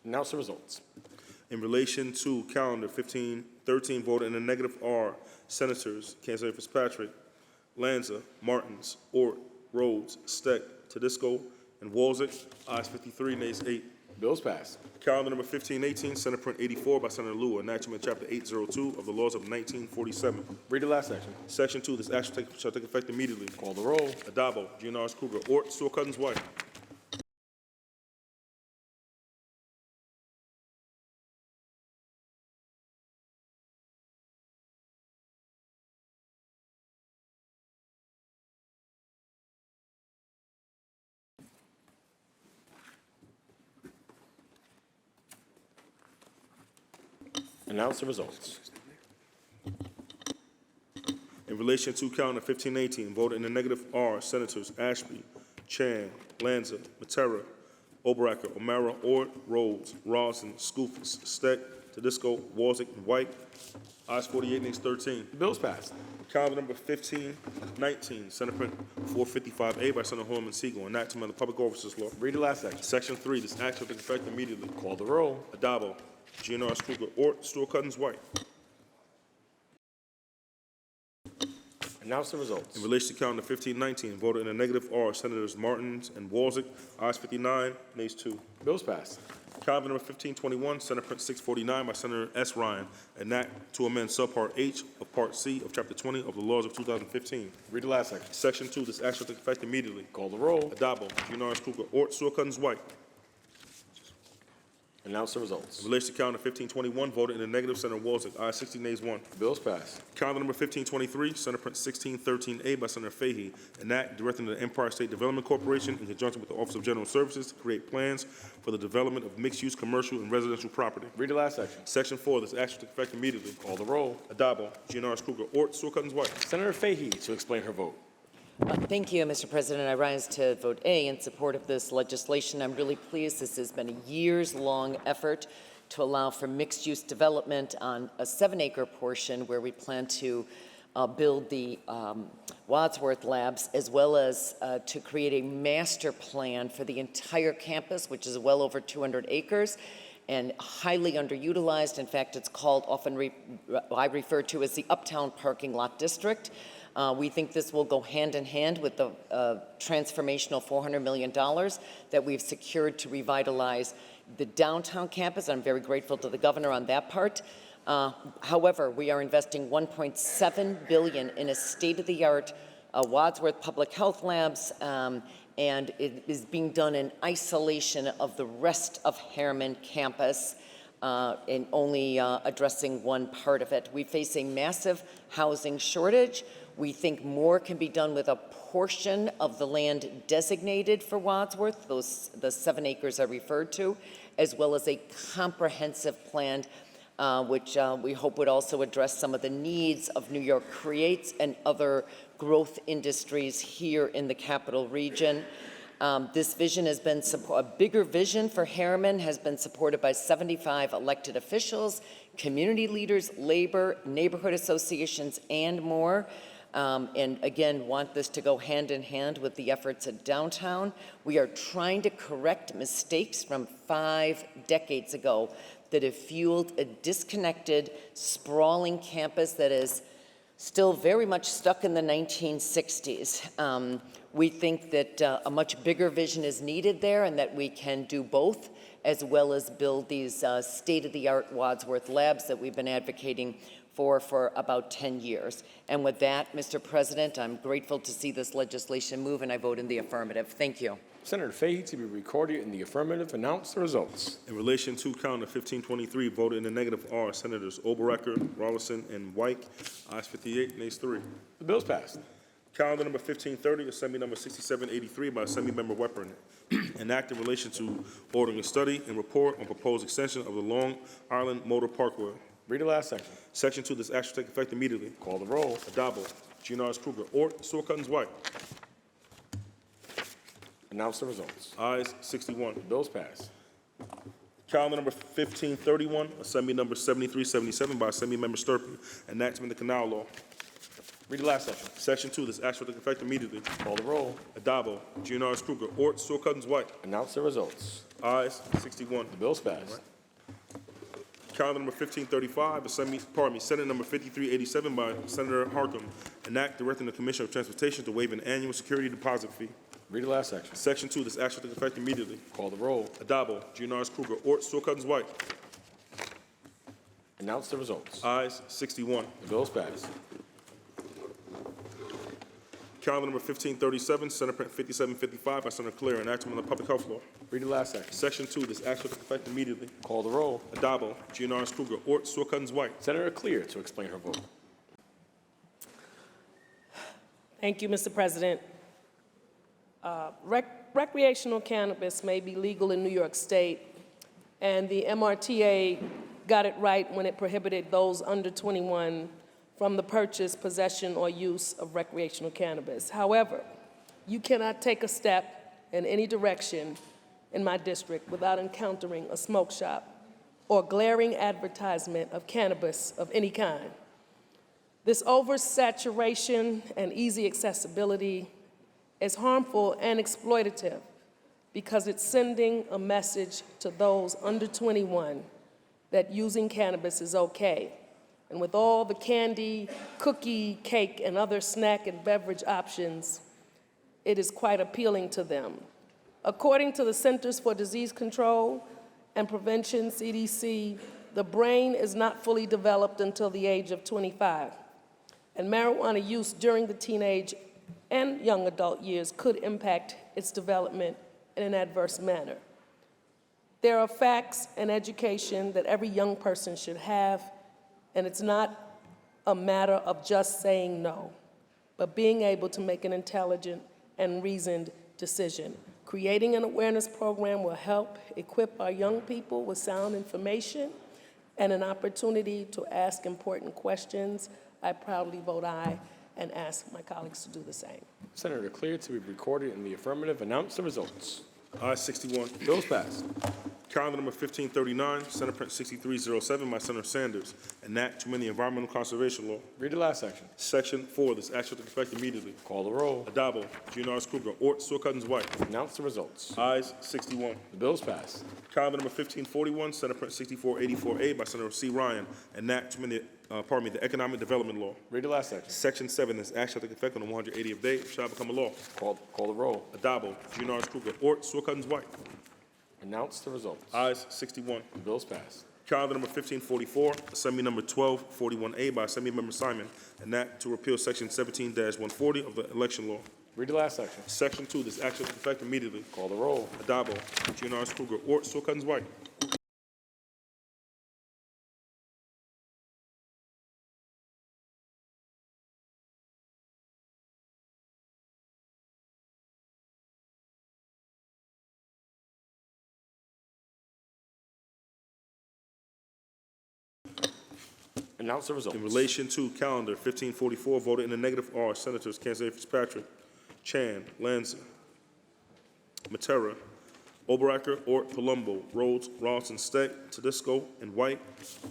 Announce the results. In relation to calendar 1513, voted in the negative R, Senators Kanzler Fitzpatrick, Lanza, Martins, Ort, Rhodes, Steck, Tedisco, and Walzek. Ayes 53, nays 8. Bills passed. Calendar number 1518, Senate Print 84 by Senator Lew, enactment chapter 802 of the laws of 1947. Read the last section. Section 2, this action shall take effect immediately. Call the roll. Adabo, GNRS Kruger, Ort, Stewart Cousins, White. Announce the results. In relation to calendar 1518, voted in the negative R, Senators Ashby, Chan, Lanza, Matera, Oberacker, O'Mara, Ort, Rhodes, Rawson, Skoufis, Steck, Tedisco, Walzek, and White. Ayes 48, nays 13. Bills passed. Calendar number 1519, Senate Print 455A by Senator Holman Siegel, enactment of the Public Officers Law. Read the last section. Section 3, this act shall take effect immediately. Call the roll. Adabo, GNRS Kruger, Ort, Stewart Cousins, White. Announce the results. In relation to calendar 1519, voted in the negative R, Senators Martins and Walzek. Ayes 59, nays 2. Bills passed. Calendar number 1521, Senate Print 649 by Senator S. Ryan, an act to amend subpart H of Part C of Chapter 20 of the laws of 2015. Read the last section. Section 2, this act shall take effect immediately. Call the roll. Adabo, GNRS Kruger, Ort, Stewart Cousins, White. Announce the results. In relation to calendar 1521, voted in the negative, Senator Walzek. Ayes 60, nays 1. Bills passed. Calendar number 1523, Senate Print 1613A by Senator Fahey, an act directing the Empire State Development Corporation in conjunction with the Office of General Services to create plans for the development of mixed-use commercial and residential property. Read the last section. Section 4, this action take effect immediately. Call the roll. Adabo, GNRS Kruger, Ort, Stewart Cousins, White. Senator Fahey to explain her vote. Thank you, Mr. President. I rise to vote A in support of this legislation. I'm really pleased. This has been a years-long effort to allow for mixed-use development on a 7-acre portion where we plan to build the Wadsworth Labs, as well as to create a master plan for the entire campus, which is well over 200 acres and highly underutilized. In fact, it's called I refer to as the Uptown Parking Lot District. We think this will go hand in hand with the transformational $400 million that we've secured to revitalize the downtown campus. I'm very grateful to the governor on that part. However, we are investing $1.7 billion in a state-of-the-art Wadsworth Public Health Labs, and it is being done in isolation of the rest of Harriman campus, and only addressing one part of it. We face a massive housing shortage. We think more can be done with a portion of the land designated for Wadsworth, the 7 acres I referred to, as well as a comprehensive plan which we hope would also address some of the needs of New York Creates and other growth industries here in the capital region. This vision has been a bigger vision for Harriman has been supported by 75 elected officials, community leaders, labor, neighborhood associations, and more. And again, want this to go hand in hand with the efforts at downtown. We are trying to correct mistakes from 5 decades ago that have fueled a disconnected, sprawling campus that is still very much stuck in the 1960s. We think that a much bigger vision is needed there and that we can do both, as well as build these state-of-the-art Wadsworth Labs that we've been advocating for about 10 years. And with that, Mr. President, I'm grateful to see this legislation move, and I vote in the affirmative. Thank you. Senator Fahey to be recorded in the affirmative. Announce the results. In relation to calendar 1523, voted in the negative are Senators Oberacker, Rawlinson, and White. Ayes 58, nays 3. The bill's passed. Calendar number 1530, Assembly number 6783 by Assemblymember Weprin. An act in relation to ordering a study and report on proposed extension of the Long Island Motor Parkway. Read the last section. Section 2, this action will take effect immediately. Call the roll. Adabo, Giannaris Kruger, Ort, Sawcottens White. Announce the results. Ayes 61. The bill is passed. Calendar number 1531, Assembly number 7377 by Assemblymember Sturpey, enactment of the Canal Law. Read the last section. Section 2, this action will take effect immediately. Call the roll. Adabo, Giannaris Kruger, Ort, Sawcottens White. Announce the results. Ayes 61. The bill is passed. Calendar number 1535, Senate number 5387 by Senator Harkin, enact directing the Commissioner of Transportation to waive an annual security deposit fee. Read the last section. Section 2, this action will take effect immediately. Call the roll. Adabo, Giannaris Kruger, Ort, Sawcottens White. Announce the results. Ayes 61. The bill is passed. Calendar number 1537, Senate Print 5755 by Senator Claire, enactment of the Public Health Law. Read the last section. Section 2, this action will take effect immediately. Call the roll. Adabo, Giannaris Kruger, Ort, Sawcottens White. Senator Clear to explain her vote. Thank you, Mr. President. Recreational cannabis may be legal in New York State, and the MRTA got it right when it prohibited those under 21 from the purchase, possession, or use of recreational cannabis. However, you cannot take a step in any direction in my district without encountering a smoke shop or glaring advertisement of cannabis of any kind. This oversaturation and easy accessibility is harmful and exploitative because it's sending a message to those under 21 that using cannabis is okay. And with all the candy, cookie, cake, and other snack and beverage options, it is quite appealing to them. According to the Centers for Disease Control and Prevention, CDC, the brain is not fully developed until the age of 25. And marijuana use during the teenage and young adult years could impact its development in an adverse manner. There are facts and education that every young person should have, and it's not a matter of just saying no, but being able to make an intelligent and reasoned decision. Creating an awareness program will help equip our young people with sound information and an opportunity to ask important questions. I proudly vote aye and ask my colleagues to do the same. Senator Clear to be recorded in the affirmative. Announce the results. Ayes 61. Bill is passed. Calendar number 1539, Senate Print 6307 by Senator Sanders, enact to amend the Environmental Conservation Law. Read the last section. Section 4, this action will take effect immediately. Call the roll. Adabo, Giannaris Kruger, Ort, Sawcottens White. Announce the results. Ayes 61. The bill is passed. Calendar number 1541, Senate Print 6484A by Senator C. Ryan, enact to amend the Economic Development Law. Read the last section. Section 7, this action will take effect on the 180th day, shall become a law. Call the roll. Adabo, Giannaris Kruger, Ort, Sawcottens White. Announce the results. Ayes 61. The bill is passed. Calendar number 1544, Assembly number 1241A by Assemblymember Simon, enact to repeal Section 17-140 of the Election Law. Read the last section. Section 2, this action will take effect immediately. Call the roll. Adabo, Giannaris Kruger, Ort, Sawcottens White. Announce the results. In relation to calendar 1544, voted in the negative are Senators Kanzeri Fitzpatrick, Chan, Lanza, Matera, Oberacker, Ort, Palumbo, Rhodes, Rawson, Steck, Tedisco, and White.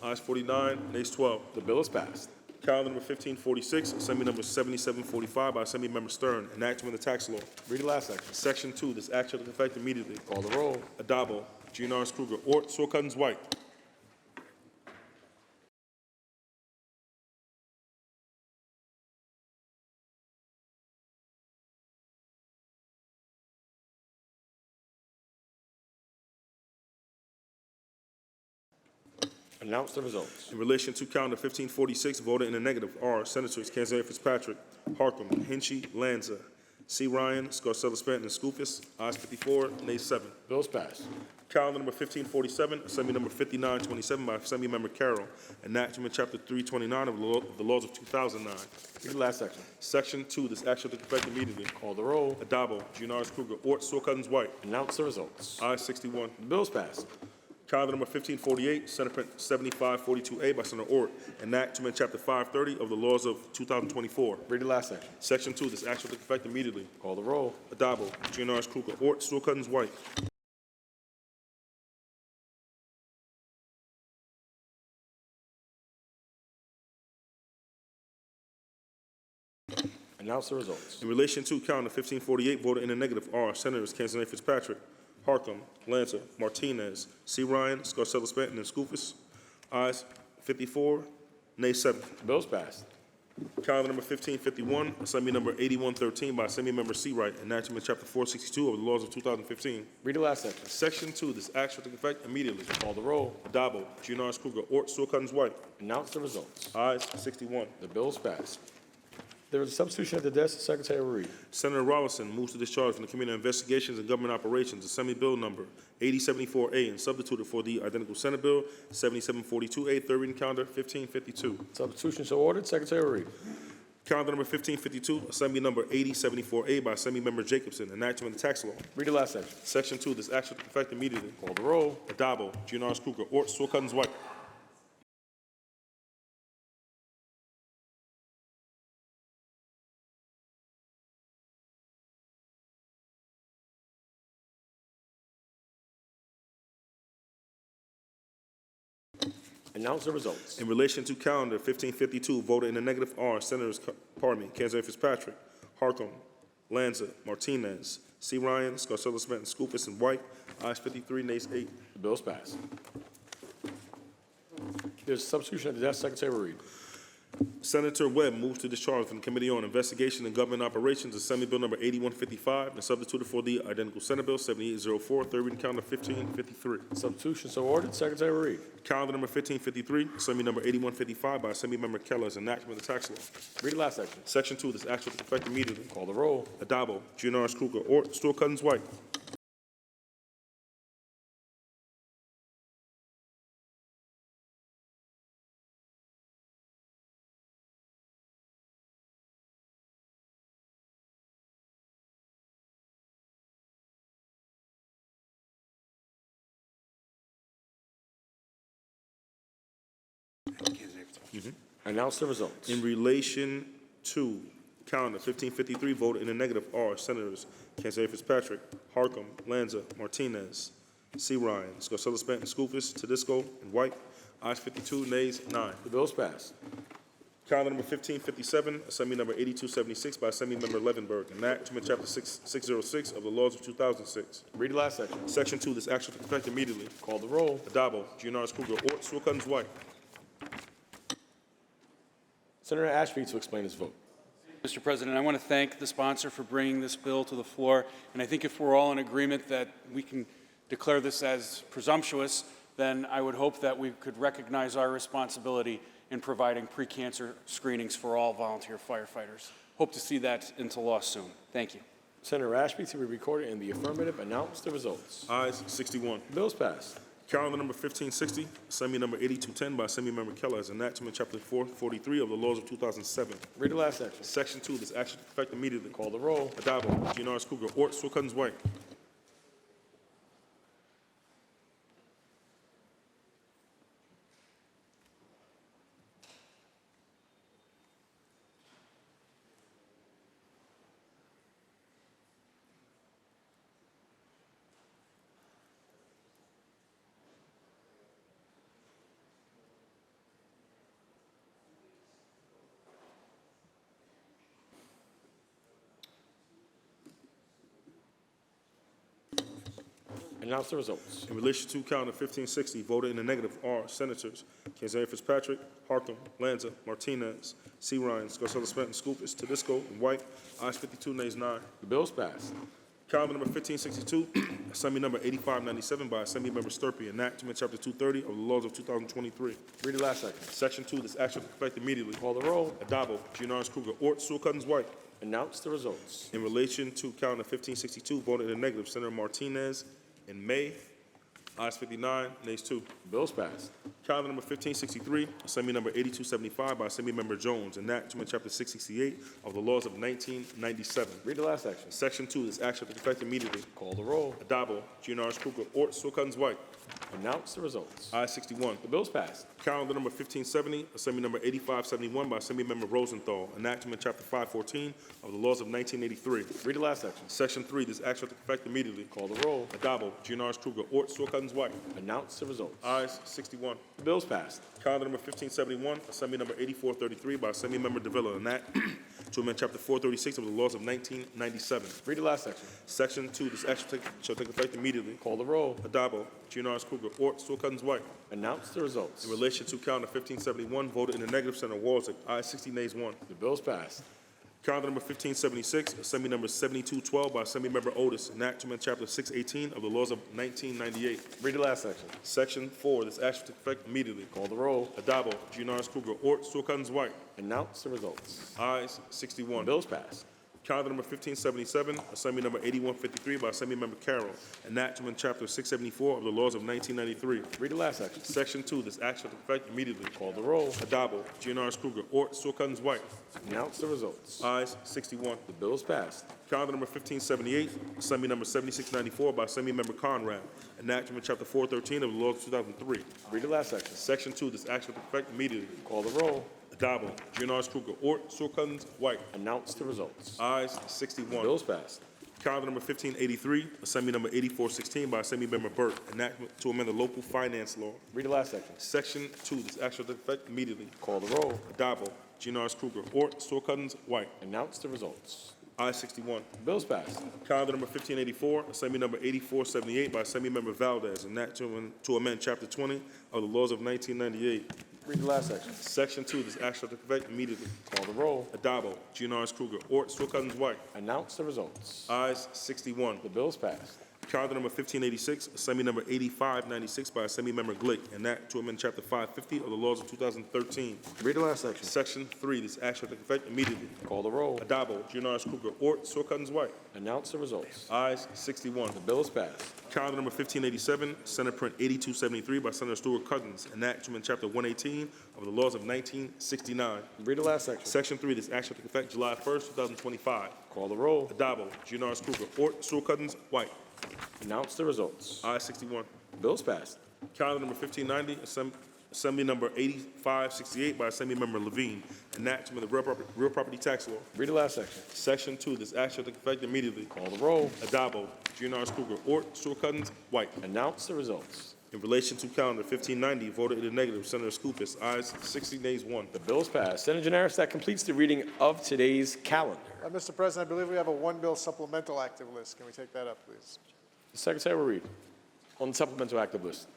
Ayes 49, nays 12. The bill is passed. Calendar number 1546, Assembly number 7745 by Assemblymember Stern, enactment of the tax law. Read the last section. Section 2, this action will take effect immediately. Call the roll. Adabo, Giannaris Kruger, Ort, Sawcottens White. Announce the results. In relation to calendar 1546, voted in the negative are Senators Kanzeri Fitzpatrick, Harkin, Hinchy, Lanza, C. Ryan, Scarcella Stanton, and Skoufis. Ayes 54, nays 7. Bill is passed. Calendar number 1547, Assembly number 5927 by Assemblymember Carroll, enactment Chapter 329 of the laws of 2009. Read the last section. Section 2, this action will take effect immediately. Call the roll. Adabo, Giannaris Kruger, Ort, Sawcottens White. Announce the results. Ayes 61. The bill is passed. Calendar number 1548, Senate Print 7542A by Senator Ort, an act to amend Chapter 530 of the laws of 2024. Read the last section. Section 2, this act shall take effect immediately. Call the roll. Adabo, Giannaris Kruger, Ort, Stewart Cousins, White. Announce the results. In relation to calendar 1548, voted in the negative are Senators Kansanen Fitzpatrick, Harcum, Lanza, Martinez, C. Ryan, Scarcella Stanton, and Skoufis. Ayes 54, nays 7. Bills passed. Calendar number 1551, Assembly number 8113 by Assembly Member Seawright, enactment chapter 462 of the laws of 2015. Read the last section. Section 2, this act shall take effect immediately. Call the roll. Adabo, Giannaris Kruger, Ort, Stewart Cousins, White. Announce the results. Ayes 61. The bills passed. There is a substitution at the desk. The secretary will read. Senator Robinson moves to discharge from the Committee on Investigations and Government Operations Assembly Bill number 8074A and substituted for the identical Senate Bill 7742A, third reading calendar 1552. Substitution so ordered. Secretary will read. Calendar number 1552, Assembly number 8074A by Assembly Member Jacobson, enactment of the tax law. Read the last section. Section 2, this act shall take effect immediately. Call the roll. Adabo, Giannaris Kruger, Ort, Stewart Cousins, White. Announce the results. In relation to calendar 1552, voted in the negative are Senators, Kansanen Fitzpatrick, Harcum, Lanza, Martinez, C. Ryan, Scarcella Stanton, Skoufis, and White. Ayes 53, nays 8. The bills passed. There's a substitution at the desk. Secretary will read. Senator Webb moves to discharge from the Committee on Investigation and Government Operations Assembly Bill number 8155 and substituted for the identical Senate Bill 7804, third reading calendar 1553. Substitution so ordered. Secretary will read. Calendar number 1553, Assembly number 8155 by Assembly Member Keller is enactment of the tax law. Read the last section. Section 2, this act shall take effect immediately. Call the roll. Adabo, Giannaris Kruger, Ort, Stewart Cousins, White. Announce the results. In relation to calendar 1553, voted in the negative are Senators Kansanen Fitzpatrick, Harcum, Lanza, Martinez, C. Ryan, Scarcella Stanton, Skoufis, Tedisco, and White. Ayes 52, nays 9. The bills passed. Calendar number 1557, Assembly number 8276 by Assembly Member Levenberg, enactment chapter 606 of the laws of 2006. Read the last section. Section 2, this act shall take effect immediately. Call the roll. Adabo, Giannaris Kruger, Ort, Stewart Cousins, White. Senator Ashby to explain his vote. Mr. President, I want to thank the sponsor for bringing this bill to the floor, and I think if we're all in agreement that we can declare this as presumptuous, then I would hope that we could recognize our responsibility in providing pre-cancer screenings for all volunteer firefighters. Hope to see that into law soon. Thank you. Senator Ashby to be recorded in the affirmative. Announce the results. Ayes 61. Bills passed. Calendar number 1560, Assembly number 8210 by Assembly Member Keller as enactment chapter 443 of the laws of 2007. Read the last section. Section 2, this action takes effect immediately. Call the roll. Adabo, Giannaris Kruger, Ort, Stewart Cousins, White. Announce the results. In relation to calendar 1560, voted in the negative are Senators Kansanen Fitzpatrick, Harcum, Lanza, Martinez, C. Ryan, Scarcella Stanton, Skoufis, Tedisco, and White. Ayes 52, nays 9. The bills passed. Calendar number 1562, Assembly number 8597 by Assembly Member Sturpey, enactment chapter 230 of the laws of 2023. Read the last section. Section 2, this action takes effect immediately. Call the roll. Adabo, Giannaris Kruger, Ort, Stewart Cousins, White. Announce the results. In relation to calendar 1562, voted in the negative, Senator Martinez in May. Ayes 59, nays 2. Bills passed. Calendar number 1563, Assembly number 8275 by Assembly Member Jones, enactment chapter 668 of the laws of 1997. Read the last section. Section 2, this action takes effect immediately. Call the roll. Adabo, Giannaris Kruger, Ort, Stewart Cousins, White. Announce the results. Ayes 61. The bill is passed. Calendar number 1570, Assembly number 8571 by Assemblymember Rosenthal, enactment chapter 514 of the laws of 1983. Read the last section. Section 3, this act shall take effect immediately. Call the roll. Adabo, Giannaris Kruger, Ort, Saul Cousins White. Announce the results. Ayes 61. The bill is passed. Calendar number 1571, Assembly number 8433 by Assemblymember DeVilla, an act to amend Chapter 436 of the laws of 1997. Read the last section. Section 2, this act shall take effect immediately. Call the roll. Adabo, Giannaris Kruger, Ort, Saul Cousins White. Announce the results. In relation to calendar 1571, voted in the negative, Senator Walzek. Ayes 60, nays 1. The bill is passed. Calendar number 1576, Assembly number 7212 by Assemblymember Otis, an act to amend Chapter 618 of the laws of 1998. Read the last section. Section 4, this act shall take effect immediately. Call the roll. Adabo, Giannaris Kruger, Ort, Saul Cousins White. Announce the results. Ayes The 61. bill is passed. Calendar number 1577, Assembly number 8153 by Assemblymember Carroll, an act to amend Chapter 674 of the laws of 1993. Read the last section. Section 2, this act shall take effect immediately. Call the roll. Adabo, Giannaris Kruger, Ort, Saul Cousins White. Announce the results. Ayes 61. The bill is passed. Calendar number 1578, Assembly number 7694 by Assemblymember Conrad, an act to amend Chapter 413 of the laws of 2003. Read the last section. Section 2, this act shall take effect immediately. Call the roll. Adabo, Giannaris Kruger, Ort, Saul Cousins White. Announce the results. Ayes The 61. bill is passed. Calendar number 1583, Assembly number 8416 by Assemblymember Burke, enactment to amend the local finance law. Read the last section. Section 2, this act shall take effect immediately. Call the roll. Adabo, Giannaris Kruger, Ort, Saul Cousins White. Announce the results. I 61. The bill is passed. Calendar number 1584, Assembly number 8478 by Assemblymember Valdez, enactment to amend Chapter 20 of the laws of 1998. Read the last section. Section 2, this act shall take effect immediately. Call the roll. Adabo, Giannaris Kruger, Ort, Saul Cousins White. Announce the results. Ayes 61. The bill is passed. Calendar number 1586, Assembly number 8596 by Assemblymember Glick, an act to amend Chapter 550 of the laws of 2013. Read the last section. Section 3, this act shall take effect immediately. Call the roll. Adabo, Giannaris Kruger, Ort, Saul Cousins White. Announce the results. Ayes 61. The bill is passed. Calendar number 1587, Senate Print 8273 by Senator Stuart Cousins, an act to amend Chapter 118 of the laws of 1969. Read the last section. Section 3, this act shall take effect July 1st, 2025. Call the roll. Adabo, Giannaris Kruger, Ort, Saul Cousins White. Announce the results. Ayes 61. The bill is passed. Calendar number 1590, Assembly number 8568 by Assemblymember Levine, an act to amend the real property tax law. Read the last section. Section 2, this act shall take effect immediately. Call the roll. Adabo, Giannaris Kruger, Ort, Saul Cousins White. Announce the results. In relation to calendar 1590, voted in the negative, Senator Scoopus. Ayes 60, nays 1. The bill is passed. Senator Janaris, that completes the reading of today's calendar. Mr. President, I believe we have a one-bill supplemental active list. Can we take that up, please? The Secretary will read on the supplemental active list.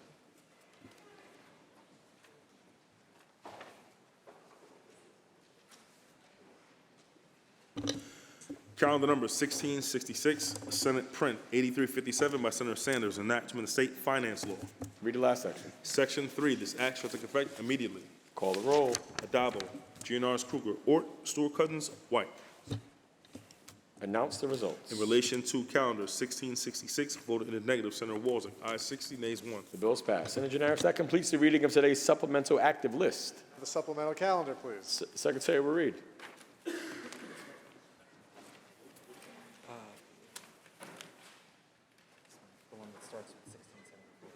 Calendar number 1666, Senate Print 8357 by Senator Sanders, an act to amend the state finance law. Read the last section. Section 3, this act shall take effect immediately. Call the roll. Adabo, Giannaris Kruger, Ort, Stuart Cousins White. Announce the results. In relation to calendar 1666, voted in the negative, Senator Walzek. Ayes 60, nays 1. The bill is passed. Senator Janaris, that completes the reading of today's supplemental active list. The supplemental calendar, please. Secretary will read. The one that starts with 1674.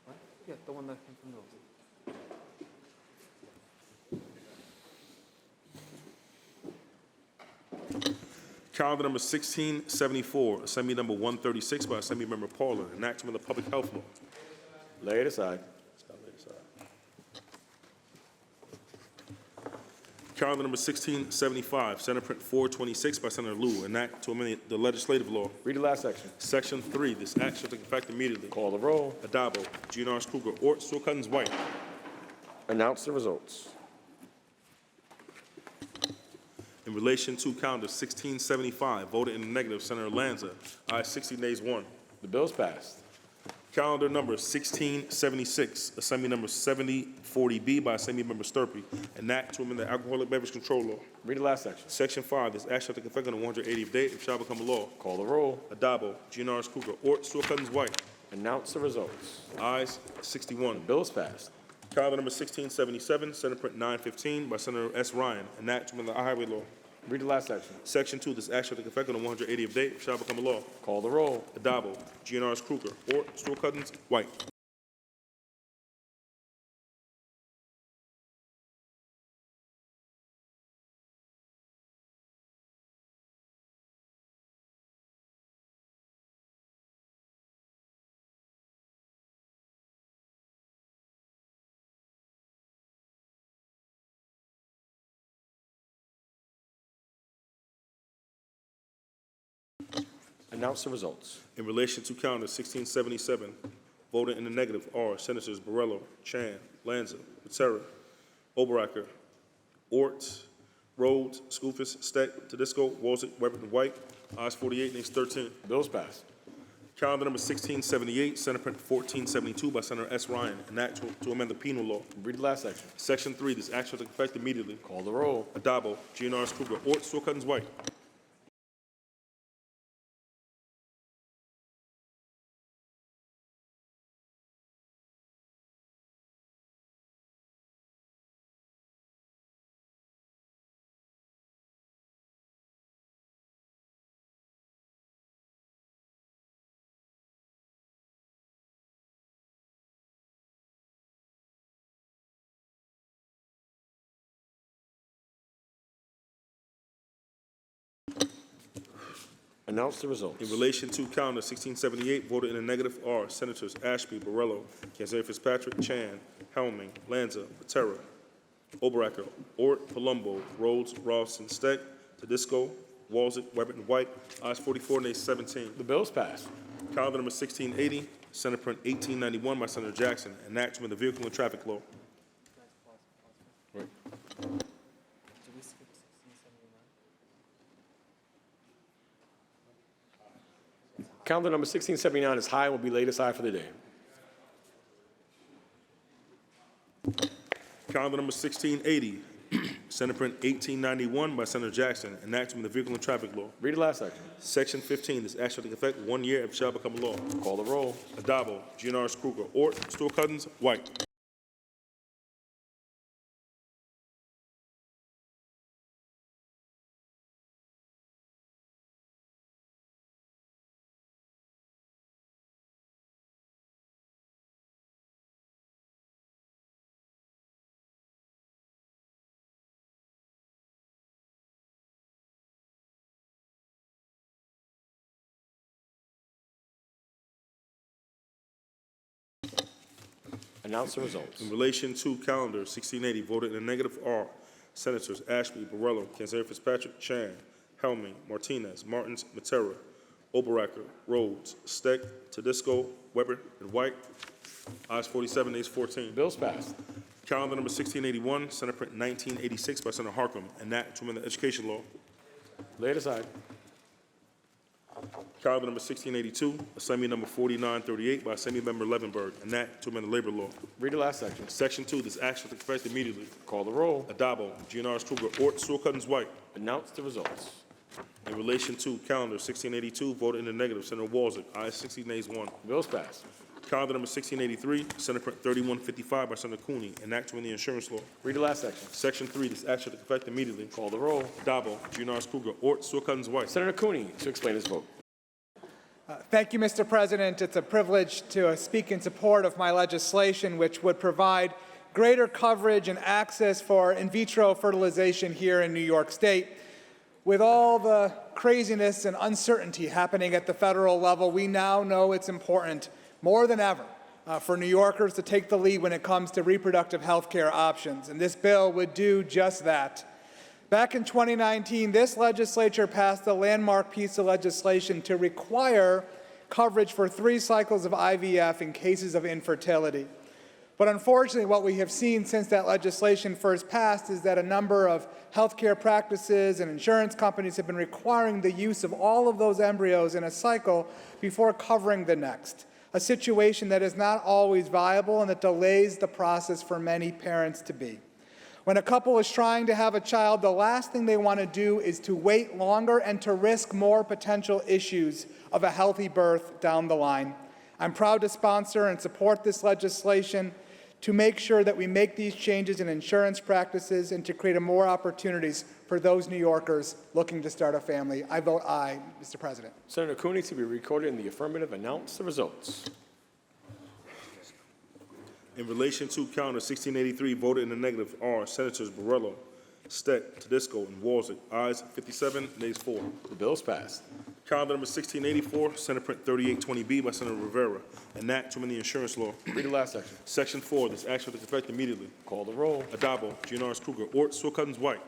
What? Yeah, the one that came from those. Calendar number 1674, Assembly number 136 by Assemblymember Parler, an act to amend the public health law. Lay it aside. Calendar number 1675, Senate Print 426 by Senator Liu, an act to amend the legislative law. Read the last section. Section 3, this act shall take effect immediately. Call the roll. Adabo, Giannaris Kruger, Ort, Saul Cousins White. Announce the results. In relation to calendar 1675, voted in the negative, Senator Lanza. Ayes 60, nays 1. The bill is passed. Calendar number 1676, Assembly number 7040B by Assemblymember Sturpey, an act to amend the alcoholic beverage control law. Read the last section. Section 5, this act shall take effect on the 180th day if shall become a law. Call the roll. Adabo, Giannaris Kruger, Ort, Saul Cousins White. Announce the results. Ayes 61. The bill is passed. Calendar number 1677, Senate Print 915 by Senator S. Ryan, an act to amend the highway law. Read the last section. Section 2, this act shall take effect on the 180th day, shall become a law. Call the roll. Adabo, GNR's Kruger, Ort, Stoll Cousins, White. Announce the results. In relation to calendar 1677, voted in the negative are Senators Borrello, Chan, Lanza, Matera, Oberacker, Ort, Rhodes, Skoufis, Steck, Tedisco, Walzek, Weber, and White. Ayes 48, nays 13. Bills passed. Calendar number 1678, Senate Print 1472 by Senator S. Ryan, an act to amend the penal law. Read the last section. Section 3, this act shall take effect immediately. Call the roll. Adabo, GNR's Kruger, Ort, Stoll Cousins, White. Announce the results. In relation to calendar 1678, voted in the negative are Senators Ashby, Borrello, Kenzari Fitzpatrick, Chan, Helming, Lanza, Patera, Oberacker, Ort, Palumbo, Rhodes, Rawson, Steck, Tedisco, Walzek, Weber, and White. Ayes 44, nays 17. The bills passed. Calendar number 1680, Senate Print 1891 by Senator Jackson, an act to amend the Vehicle and Traffic Law. Did we skip 1679? Calendar number 1679 is high and will be laid aside for the day. Calendar number 1680, Senate Print 1891 by Senator Jackson, an act to amend the Vehicle and Traffic Law. Read the last section. Section 15, this act shall take effect 1 year and shall become a law. Call the roll. Adabo, GNR's Kruger, Ort, Stoll Cousins, White. Announce the results. In relation to calendar 1680, voted in the negative are Senators Ashby, Borrello, Kenzari Fitzpatrick, Chan, Helming, Martinez, Martins, Matera, Oberacker, Rhodes, Steck, Tedisco, Weber, and White. Ayes 47, nays 14. Bills passed. Calendar number 1681, Senate Print 1986 by Senator Harkam, an act to amend the Education Law. Lay it aside. Calendar number 1682, Assembly number 4938 by Assemblymember Levenberg, an act to amend the Labor Law. Read the last section. Section 2, this act shall take effect immediately. Call the roll. Adabo, GNR's Kruger, Ort, Stoll Cousins, White. Announce the results. In relation to calendar 1682, voted in the negative, Senator Walzek, ayes 60, nays 1. Bills passed. Calendar number 1683, Senate Print 3155 by Senator Cooney, an act to amend the Insurance Law. Read the last section. Section 3, this act shall take effect immediately. Call the roll. Adabo, GNR's Kruger, Ort, Stoll Cousins, White. Senator Cooney to explain his vote. Thank you, Mr. President. It's a privilege to speak in support of my legislation, which would provide greater coverage and access for in vitro fertilization here in New York State. With all the craziness and uncertainty happening at the federal level, we now know it's important, more than ever, for New Yorkers to take the lead when it comes to reproductive health care options, and this bill would do just that. Back in 2019, this legislature passed a landmark piece of legislation to require coverage for 3 cycles of IVF in cases of infertility. But unfortunately, what we have seen since that legislation first passed is that a number of healthcare practices and insurance companies have been requiring the use of all of those embryos in a cycle before covering the next, a situation that is not always viable and that delays the process for many parents to be. When a couple is trying to have a child, the last thing they want to do is to wait longer and to risk more potential issues of a healthy birth down the line. I'm proud to sponsor and support this legislation to make sure that we make these changes in insurance practices and to create more opportunities for those New Yorkers looking to start a family. I vote aye, Mr. President. Senator Cooney, to be recorded in the affirmative, announce the results. In relation to calendar 1683, voted in the negative are Senators Borrello, Steck, Tedisco, and Walzek. Ayes 57, nays 4. The bill is passed. Calendar number 1684, Senate Print 3820B by Senator Rivera, an act to amend the insurance law. Read the last section. Section 4, this action will take effect immediately. Call the roll. Adabo, Giannaris Kruger, Ort, Sewell-Cuttins White.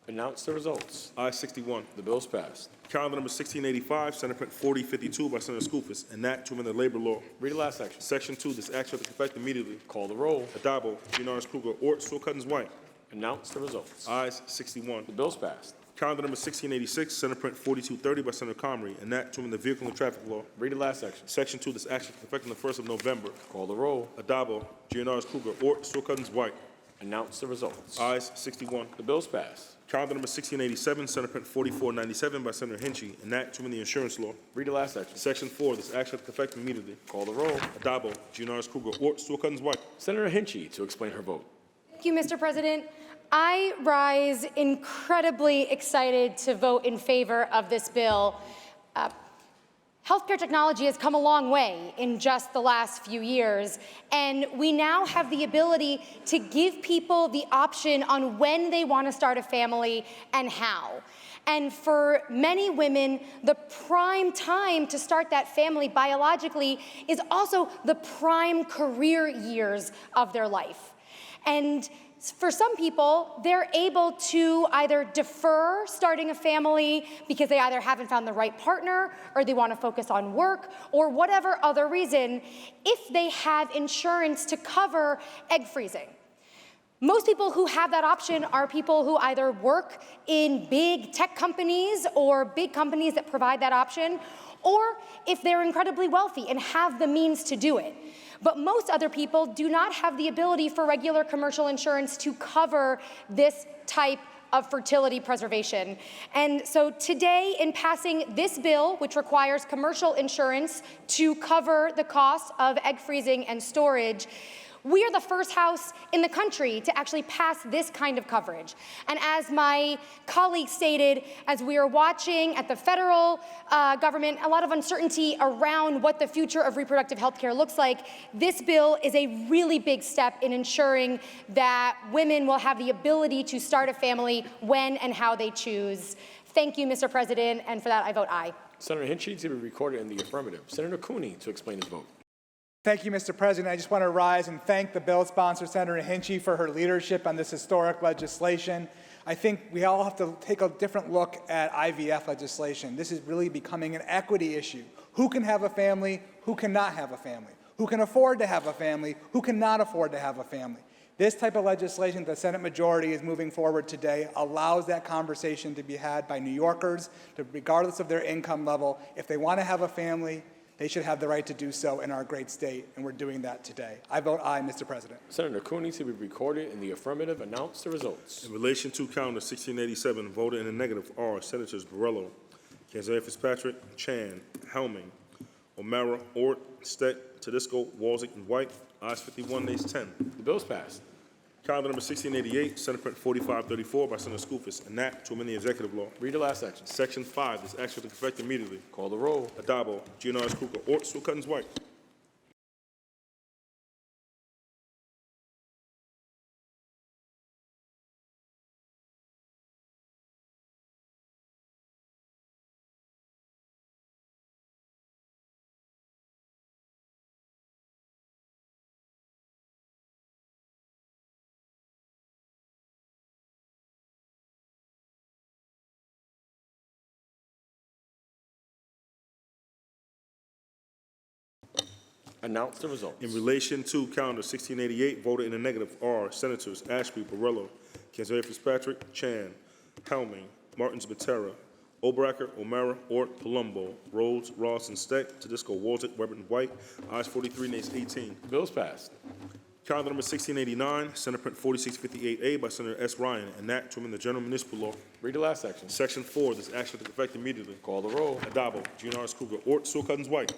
Announce the results. Ayes 61. The bill is passed. Calendar number 1685, Senate Print 4052 by Senator Skoufis, an act to amend the labor law. Read the last section. Section 2, this action will take effect immediately. Call the roll. Adabo, Giannaris Kruger, Ort, Sewell-Cuttins White. Announce the results. Ayes 61. The bill is passed. Calendar number 1686, Senate Print 4230 by Senator Comrie, an act to amend the vehicle and traffic law. Read the last section. Section 2, this action will take effect on the 1st of November. Call the roll. Adabo, Giannaris Kruger, Ort, Sewell-Cuttins White. Announce the results. Ayes 61. The bill is passed. Calendar number 1687, Senate Print 4497 by Senator Hinchy, an act to amend the insurance law. Read the last section. Section 4, this action will take effect immediately. Call the roll. Adabo, Giannaris Kruger, Ort, Sewell-Cuttins White. Senator Hinchy to explain her vote. Thank you, Mr. President. I rise incredibly excited to vote in favor of this bill. Healthcare technology has come a long way in just the last few years, and we now have the ability to give people the option on when they want to start a family and how. And for many women, the prime time to start that family biologically is also the prime career years of their life. And for some people, they're able to either defer starting a family because they either haven't found the right partner or they want to focus on work or whatever other reason if they have insurance to cover egg freezing. Most people who have that option are people who either work in big tech companies or big companies that provide that option, or if they're incredibly wealthy and have the means to do it. But most other people do not have the ability for regular commercial insurance to cover this type of fertility preservation. And so today, in passing this bill, which requires commercial insurance to cover the cost of egg freezing and storage, we are the first house in the country to actually pass this kind of coverage. And as my colleague stated, as we are watching at the federal government, a lot of uncertainty around what the future of reproductive health care looks like, this bill is a really big step in ensuring that women will have the ability to start a family when and how they choose. Thank you, Mr. President, and for that I vote aye. Senator Hinchy to be recorded in the affirmative. Senator Cooney to explain his vote. Thank you, Mr. President. I just want to rise and thank the bill sponsor, Senator Hinchy, for her leadership on this historic legislation. I think we all have to take a different look at IVF legislation. This is really becoming an equity issue. Who can have a family? Who cannot have a family? Who can afford to have a family? Who cannot afford to have a family? This type of legislation the Senate majority is moving forward today allows that conversation to be had by New Yorkers, regardless of their income level. If they want to have a family, they should have the right to do so in our great state, and we're doing that today. I vote aye, Mr. President. Senator Cooney to be recorded in the affirmative. Announce the results. In relation to calendar 1687, voted in the negative are Senators Borrello, Kenzari Fitzpatrick, Chan, Helming, O'Mara, Ort, Steck, Tedisco, Walzek, and White. Ayes 51, nays 10. The bill is passed. Calendar number 1688, Senate Print 4534 by Senator Skoufis, an act to amend the executive law. Read the last section. Section 5, this action will take effect immediately. Call the roll. Adabo, Giannaris Kruger, Ort, Sewell-Cuttins White. Announce the results. In relation to calendar 1688, voted in the negative are Senators Ashby, Borrello, Kenzari Fitzpatrick, Chan, Helming, Martins Batera, Obracker, O'Mara, Ort, Palumbo, Rhodes, Ross, and Steck, Tedisco, Walzek, Weber, and White. Ayes 43, nays 18. The bill is passed. Calendar number 1689, Senate Print 4658A by Senator S. Ryan, an act to amend the general municipal law. Read the last section. Section 4, this action will take effect immediately. Call the roll. Adabo, Giannaris Kruger, Ort, Sewell-Cuttins White.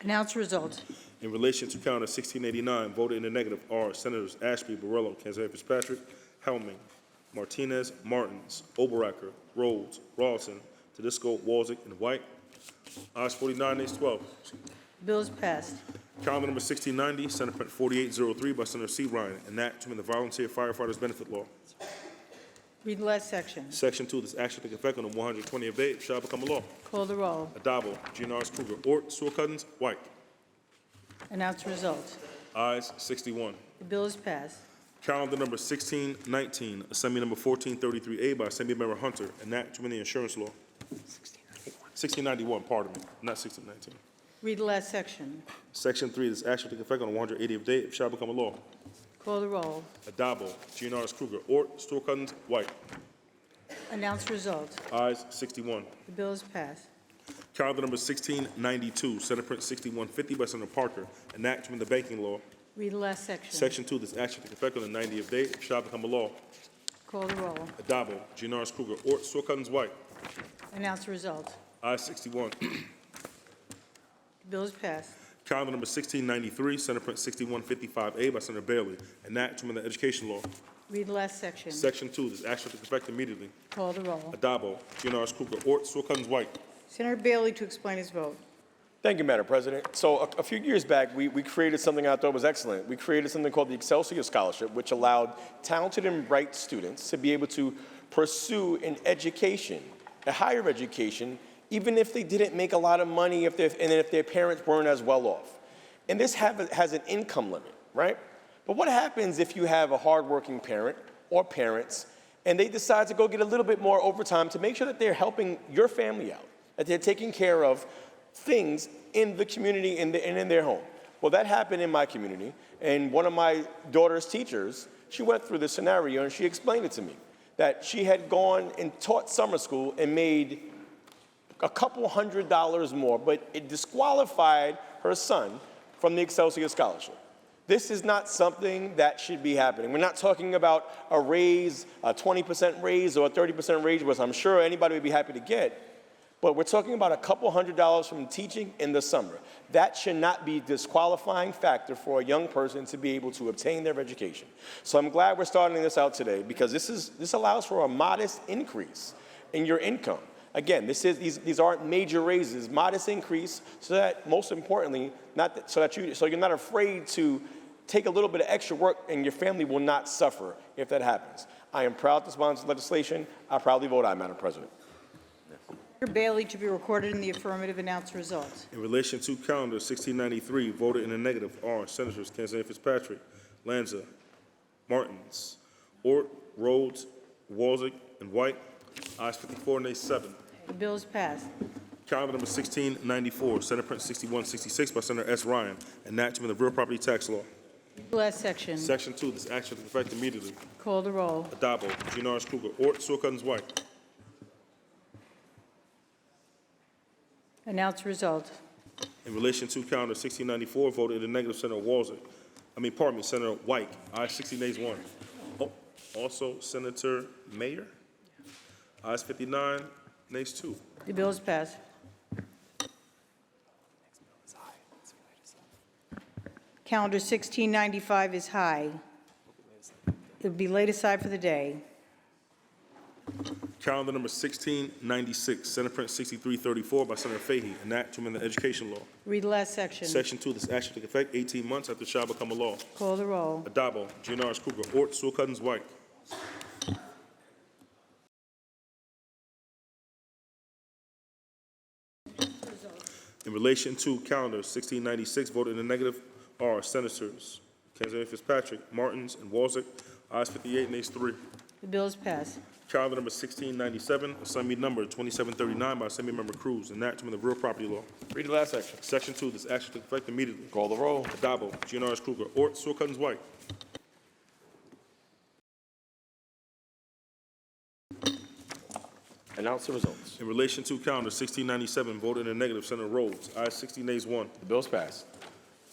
Announce results. In relation to calendar 1689, voted in the negative are Senators Ashby, Barillo, Kanzeri Fitzpatrick, Helming, Martinez, Martins, Oberacker, Rhodes, Rawson, Tedisco, Walzick, and White. Ayes 49, nays 12. Bill is passed. Calendar number 1690, Senate Print 4803 by Senator C. Ryan, enactment of the Volunteer Firefighters Benefit Law. Read the last section. Section 2, this action take effect on the 120th day, it shall become a law. Call the roll. Adabo, Giannaris Kruger, Ort, Sewell Cousins, White. Announce results. Ayes 61. The bill is passed. Calendar number 1619, Assembly number 1433A by Assembly Member Hunter, enactment of the Insurance Law. 1691, pardon me, not 1619. Read the last section. Section 3, this action take effect on the 180th day, it shall become a law. Call the roll. Adabo, Giannaris Kruger, Ort, Sewell Cousins, White. Announce results. Ayes 61. The bill is passed. Calendar number 1692, Senate Print 6150 by Senator Parker, enactment of the Banking Law. Read the last section. Section 2, this action take effect on the 90th day, it shall become a law. Call the roll. Adabo, Giannaris Kruger, Ort, Sewell Cousins, White. Announce results. Ayes 61. The bill is passed. Calendar number 1693, Senate Print 6155A by Senator Bailey, enactment of the Education Law. Read the last section. Section 2, this action take effect immediately. Call the roll. Adabo, Giannaris Kruger, Ort, Sewell Cousins, White. Senator Bailey to explain his vote. Thank you, Madam President. So a few years back, we created something I thought was excellent. We created something called the Excelsior Scholarship, which allowed talented and bright students to be able to pursue an education, a higher education, even if they didn't make a lot of money, and if their parents weren't as well off. And this has an income limit, right? But what happens if you have a hardworking parent or parents, and they decide to go get a little bit more overtime to make sure that they're helping your family out, that they're taking care of things in the community and in their home? Well, that happened in my community, and one of my daughter's teachers, she went through this scenario, and she explained it to me, that she had gone and taught summer school and made a couple $100 more, but it disqualified her son from the Excelsior Scholarship. This is not something that should be happening. We're not talking about a raise, a 20% raise or a 30% raise, which I'm sure anybody would be happy to get, but we're talking about a couple $100 from teaching in the summer. That should not be a disqualifying factor for a young person to be able to obtain their education. So I'm glad we're starting this out today, because this allows for a modest increase in your income. Again, these aren't major raises, modest increase, so that, most importantly, so you're not afraid to take a little bit of extra work, and your family will not suffer if that happens. I am proud to sponsor legislation. I proudly vote aye, Madam President. Senator Bailey to be recorded in the affirmative. Announce results. In relation to calendar 1693, voted in the negative are Senators Kanzeri Fitzpatrick, Lanza, Martins, Ort, Rhodes, Walzick, and White. Ayes 54, nays 7. The bill is passed. Calendar number 1694, Senate Print 6166 by Senator S. Ryan, enactment of real property tax law. The last section. Section 2, this action take effect immediately. Call the roll. Adabo, Giannaris Kruger, Ort, Sewell Cousins, White. Announce results. In relation to calendar 1694, voted in the negative, Senator Senator White. Ayes 60, nays 1. Oh, also Senator Mayer. Ayes 59, nays 2. The bill is passed. Calendar 1695 is high. It will be laid aside for the day. Calendar number 1696, Senate Print 6334 by Senator Fahey, enactment of the Education Law. Read the last section. Section 2, this action take effect 18 months after it shall become a law. Call the roll. Adabo, Giannaris Kruger, Ort, Sewell Cousins, White. In relation to calendar 1696, voted in the negative are Senators Kanzeri Fitzpatrick, Martins, and Walzick. Ayes 58, nays 3. The bill is passed. Calendar number 1697, Assembly number 2739 by Assembly Member Cruz, enactment of real property law. Read the last section. Section 2, this action take effect immediately. Call the roll. Adabo, Giannaris Kruger, Ort, Sewell Cousins, White. Announce the results. In relation to calendar 1697, voted in the negative, Senator Rhodes. Ayes 60, nays 1. The bill's passed.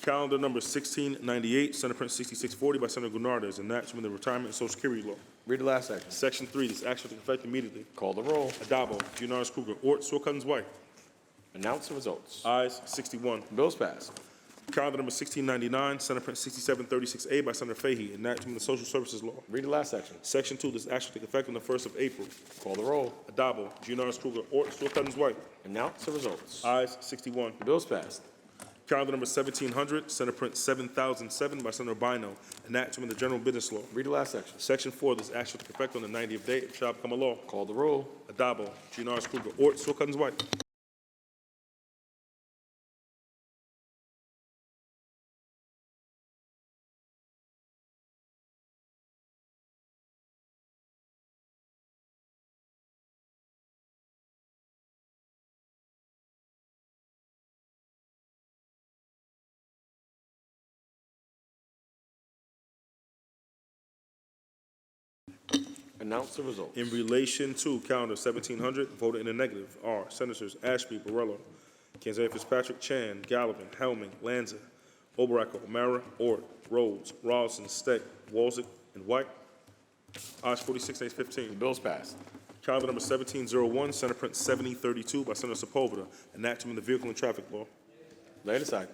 Calendar number 1698, Senate Print 6640 by Senator Gurnardez, enactment of the Retirement and Social Security Law. Read the last section. Section 3, this action take effect immediately. Call the roll. Adabo, Giannaris Kruger, Ort, Sewell Cousins, White. Announce the results. Ayes 61. Bills passed. Calendar number 1699, Senate Print 6736A by Senator Fahey, enactment of the Social Services Law. Read the last section. Section 2, this action take effect on the 1st of April. Call the roll. Adabo, Giannaris Kruger, Ort, Stewart Cousins, White. Announce the results. Ayes 61. The bills passed. Calendar number 1700, Senate Print 7007 by Senator Bino, enactment of the General Business Law. Read the last section. Section 4, this action take effect on the 90th day, it shall become a law. Call the roll. Adabo, Giannaris Kruger, Ort, Stewart Cousins, White. Announce the results. In relation to calendar 1700, voted in the negative are Senators Ashby, Borrello, Kanzai Fitzpatrick, Chan, Gallivan, Helming, Lanza, Obarack, O'Mara, Ort, Rhodes, Rawson, Steck, Walzick, and White. Ayes 46, nays 15. The bills passed. Calendar number 1701, Senate Print 7032 by Senator Sepulveda, enactment of the Vehicle and Traffic Law. Lay it aside.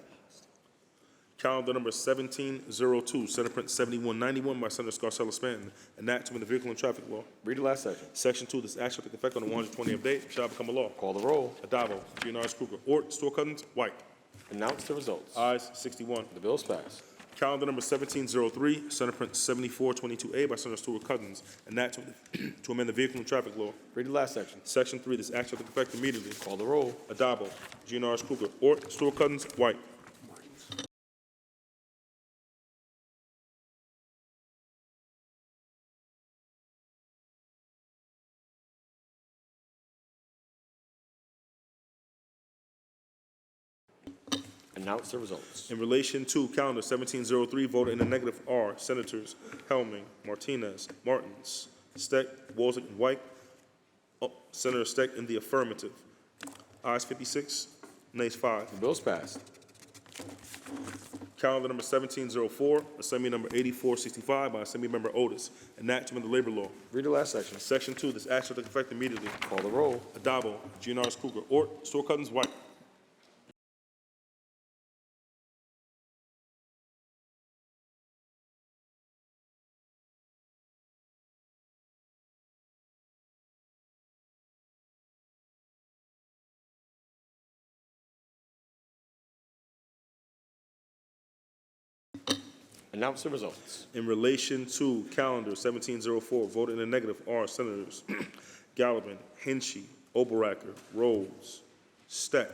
Calendar number 1702, Senate Print 7191 by Senator Scarcella Stanton, enactment of the Vehicle and Traffic Law. Read the last section. Section 2, this action will take effect on the 120th day, it shall become a law. Call the roll. Adabo, Giannaris Kruger, Ort, Stewart Cousins, White. Announce the results. Ayes 61. The bills passed. Calendar number 1703, Senate Print 7422A by Senator Stewart Cousins, enactment to amend the Vehicle and Traffic Law. Read the last section. Section 3, this action will take effect immediately. Call the roll. Adabo, Giannaris Kruger, Ort, Stewart Cousins, White. Announce the results. In relation to calendar 1703, voted in the negative are Senators Helming, Martinez, Martins, Steck, Walzick, and White. Senator Steck in the affirmative. Ayes 56, nays 5. The bills passed. Calendar number 1704, Assembly number 8465 by Assembly Member Otis, enactment of the Labor Law. Read the last section. Section 2, this action will take effect immediately. Call the roll. Adabo, Giannaris Kruger, Ort, Stewart Cousins, White. Announce the results. In relation to calendar 1704, voted in the negative are Senators Gallivan, Hinchy, Oberacker, Rhodes, Steck,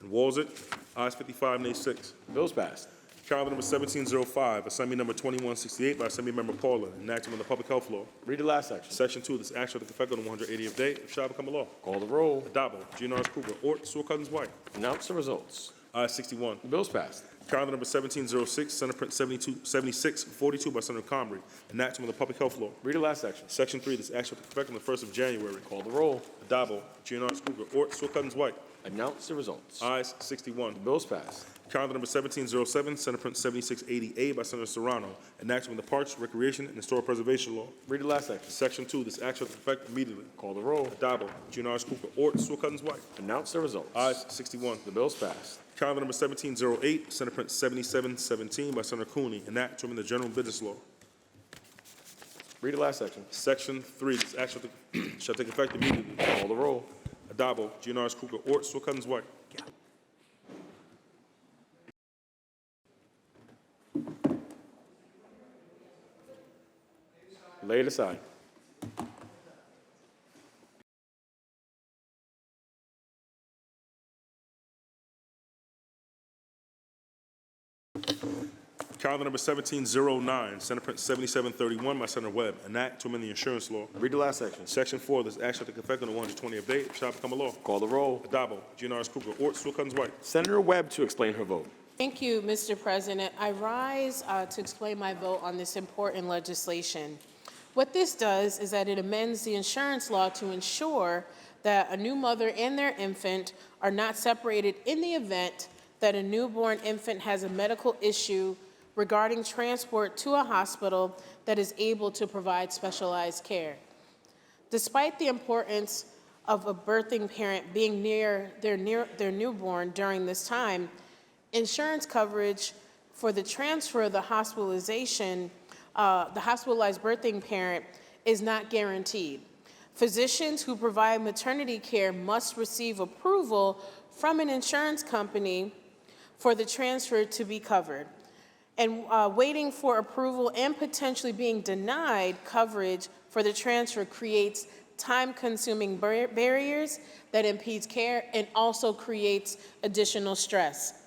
and Walzick. Ayes 55, nays 6. Bills passed. Calendar number 1705, Assembly number 2168 by Assembly Member Paulin, enactment of the Public Health Law. Read the last section. Section 2, this action will take effect on the 180th day, it shall become a law. Call the roll. Adabo, Giannaris Kruger, Ort, Stewart Cousins, White. Announce the results. Ayes 61. The bills passed. Calendar number 1706, Senate Print 7642 by Senator Comrie, enactment of the Public Health Law. Read the last section. Section 3, this action will take effect on the 1st of January. Call the roll. Adabo, Giannaris Kruger, Ort, Stewart Cousins, White. Announce the results. Ayes 61. The bills passed. Calendar number 1707, Senate Print 7680A by Senator Serrano, enactment of the Parks, Recreation, and Historic Preservation Law. Read the last section. Section 2, this action will take effect immediately. Call the roll. Adabo, Giannaris Kruger, Ort, Stewart Cousins, White. Announce the results. Ayes 61. The bills passed. Calendar number 1708, Senate Print 7717 by Senator Cooney, enactment of the General Business Law. Read the last section. Section 3, this action shall take effect immediately. Call the roll. Adabo, Giannaris Kruger, Ort, Stewart Cousins, White. Lay it aside. Calendar number 1709, Senate Print 7731 by Senator Webb, enact to amend the insurance law. Read the last section. Section 4, this action will take effect on the 120th day, it shall become a law. Call the roll. Adabo, Giannaris Kruger, Ort, Stewart Cousins, White. Senator Webb to explain her vote. Thank you, Mr. President. I rise to explain my vote on this important legislation. What this does is that it amends the insurance law to ensure that a new mother and their infant are not separated in the event that a newborn infant has a medical issue regarding transport to a hospital that is able to provide specialized care. Despite the importance of a birthing parent being near their newborn during this time, insurance coverage for the transfer of the hospitalization, the hospitalized birthing parent is not guaranteed. Physicians who provide maternity care must receive approval from an insurance company for the transfer to be covered. And waiting for approval and potentially being denied coverage for the transfer creates time-consuming barriers that impedes care and also creates additional stress.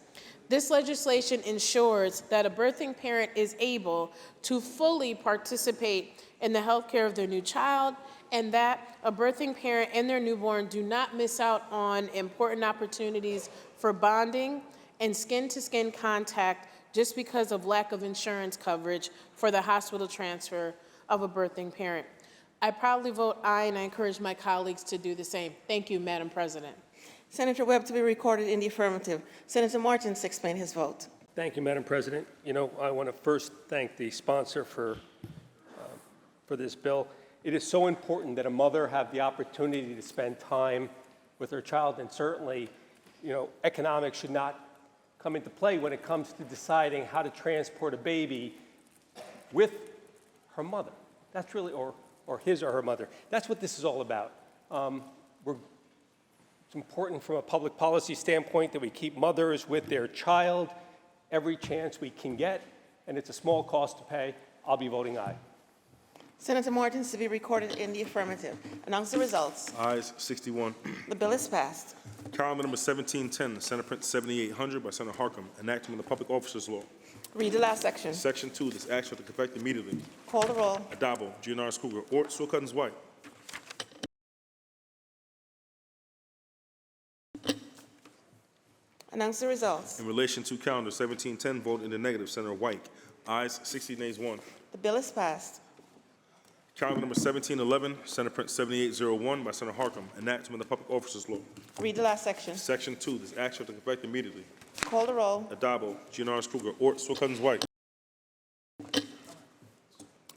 This legislation ensures that a birthing parent is able to fully participate in the health care of their new child, and that a birthing parent and their newborn do not miss out on important opportunities for bonding and skin-to-skin contact just because of lack of insurance coverage for the hospital transfer of a birthing parent. I proudly vote aye, and I encourage my colleagues to do the same. Thank you, Madam President. Senator Webb to be recorded in the affirmative. Senator Martins to explain his vote. Thank you, Madam President. You know, I want to first thank the sponsor for this bill. It is so important that a mother have the opportunity to spend time with her child, and certainly, you know, economics should not come into play when it comes to deciding how to transport a baby with her mother. That's really, or his or her mother. That's what this is all about. It's important from a public policy standpoint that we keep mothers with their child every chance we can get, and it's a small cost to pay. I'll be voting aye. Senator Martins to be recorded in the affirmative. Announce the results. Ayes 61. The bill is passed. Calendar number 1710, Senate Print 7800 by Senator Harkam, enactment of the Public Officers Law. Read the last section. Section 2, this act shall take effect immediately. Call the roll. Adabo, Giannaris Kruger, Ort, Sewell Cousins, White. Announce the results. In relation to calendar 1710, vote in the negative, Senator White. Ayes 60, nays 1. The bill is passed. Calendar number 1711, Senate Print 7801 by Senator Harkam, enactment of the Public Officers Law. Read the last section. Section 2, this act shall take effect immediately. Call the roll. Adabo, Giannaris Kruger, Ort, Sewell Cousins, White.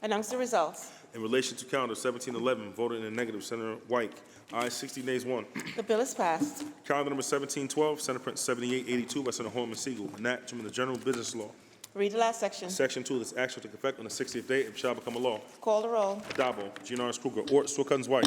Announce the results. In relation to calendar 1711, voted in the negative, Senator White. Ayes 60, nays 1. The bill is passed. Calendar number 1712, Senate Print 7882 by Senator Holman Siegel, enactment of the General Business Law. Read the last section. Section 2, this act shall take effect on the 60th day and shall become a law. Call the roll. Adabo, Giannaris Kruger, Ort, Sewell Cousins, White.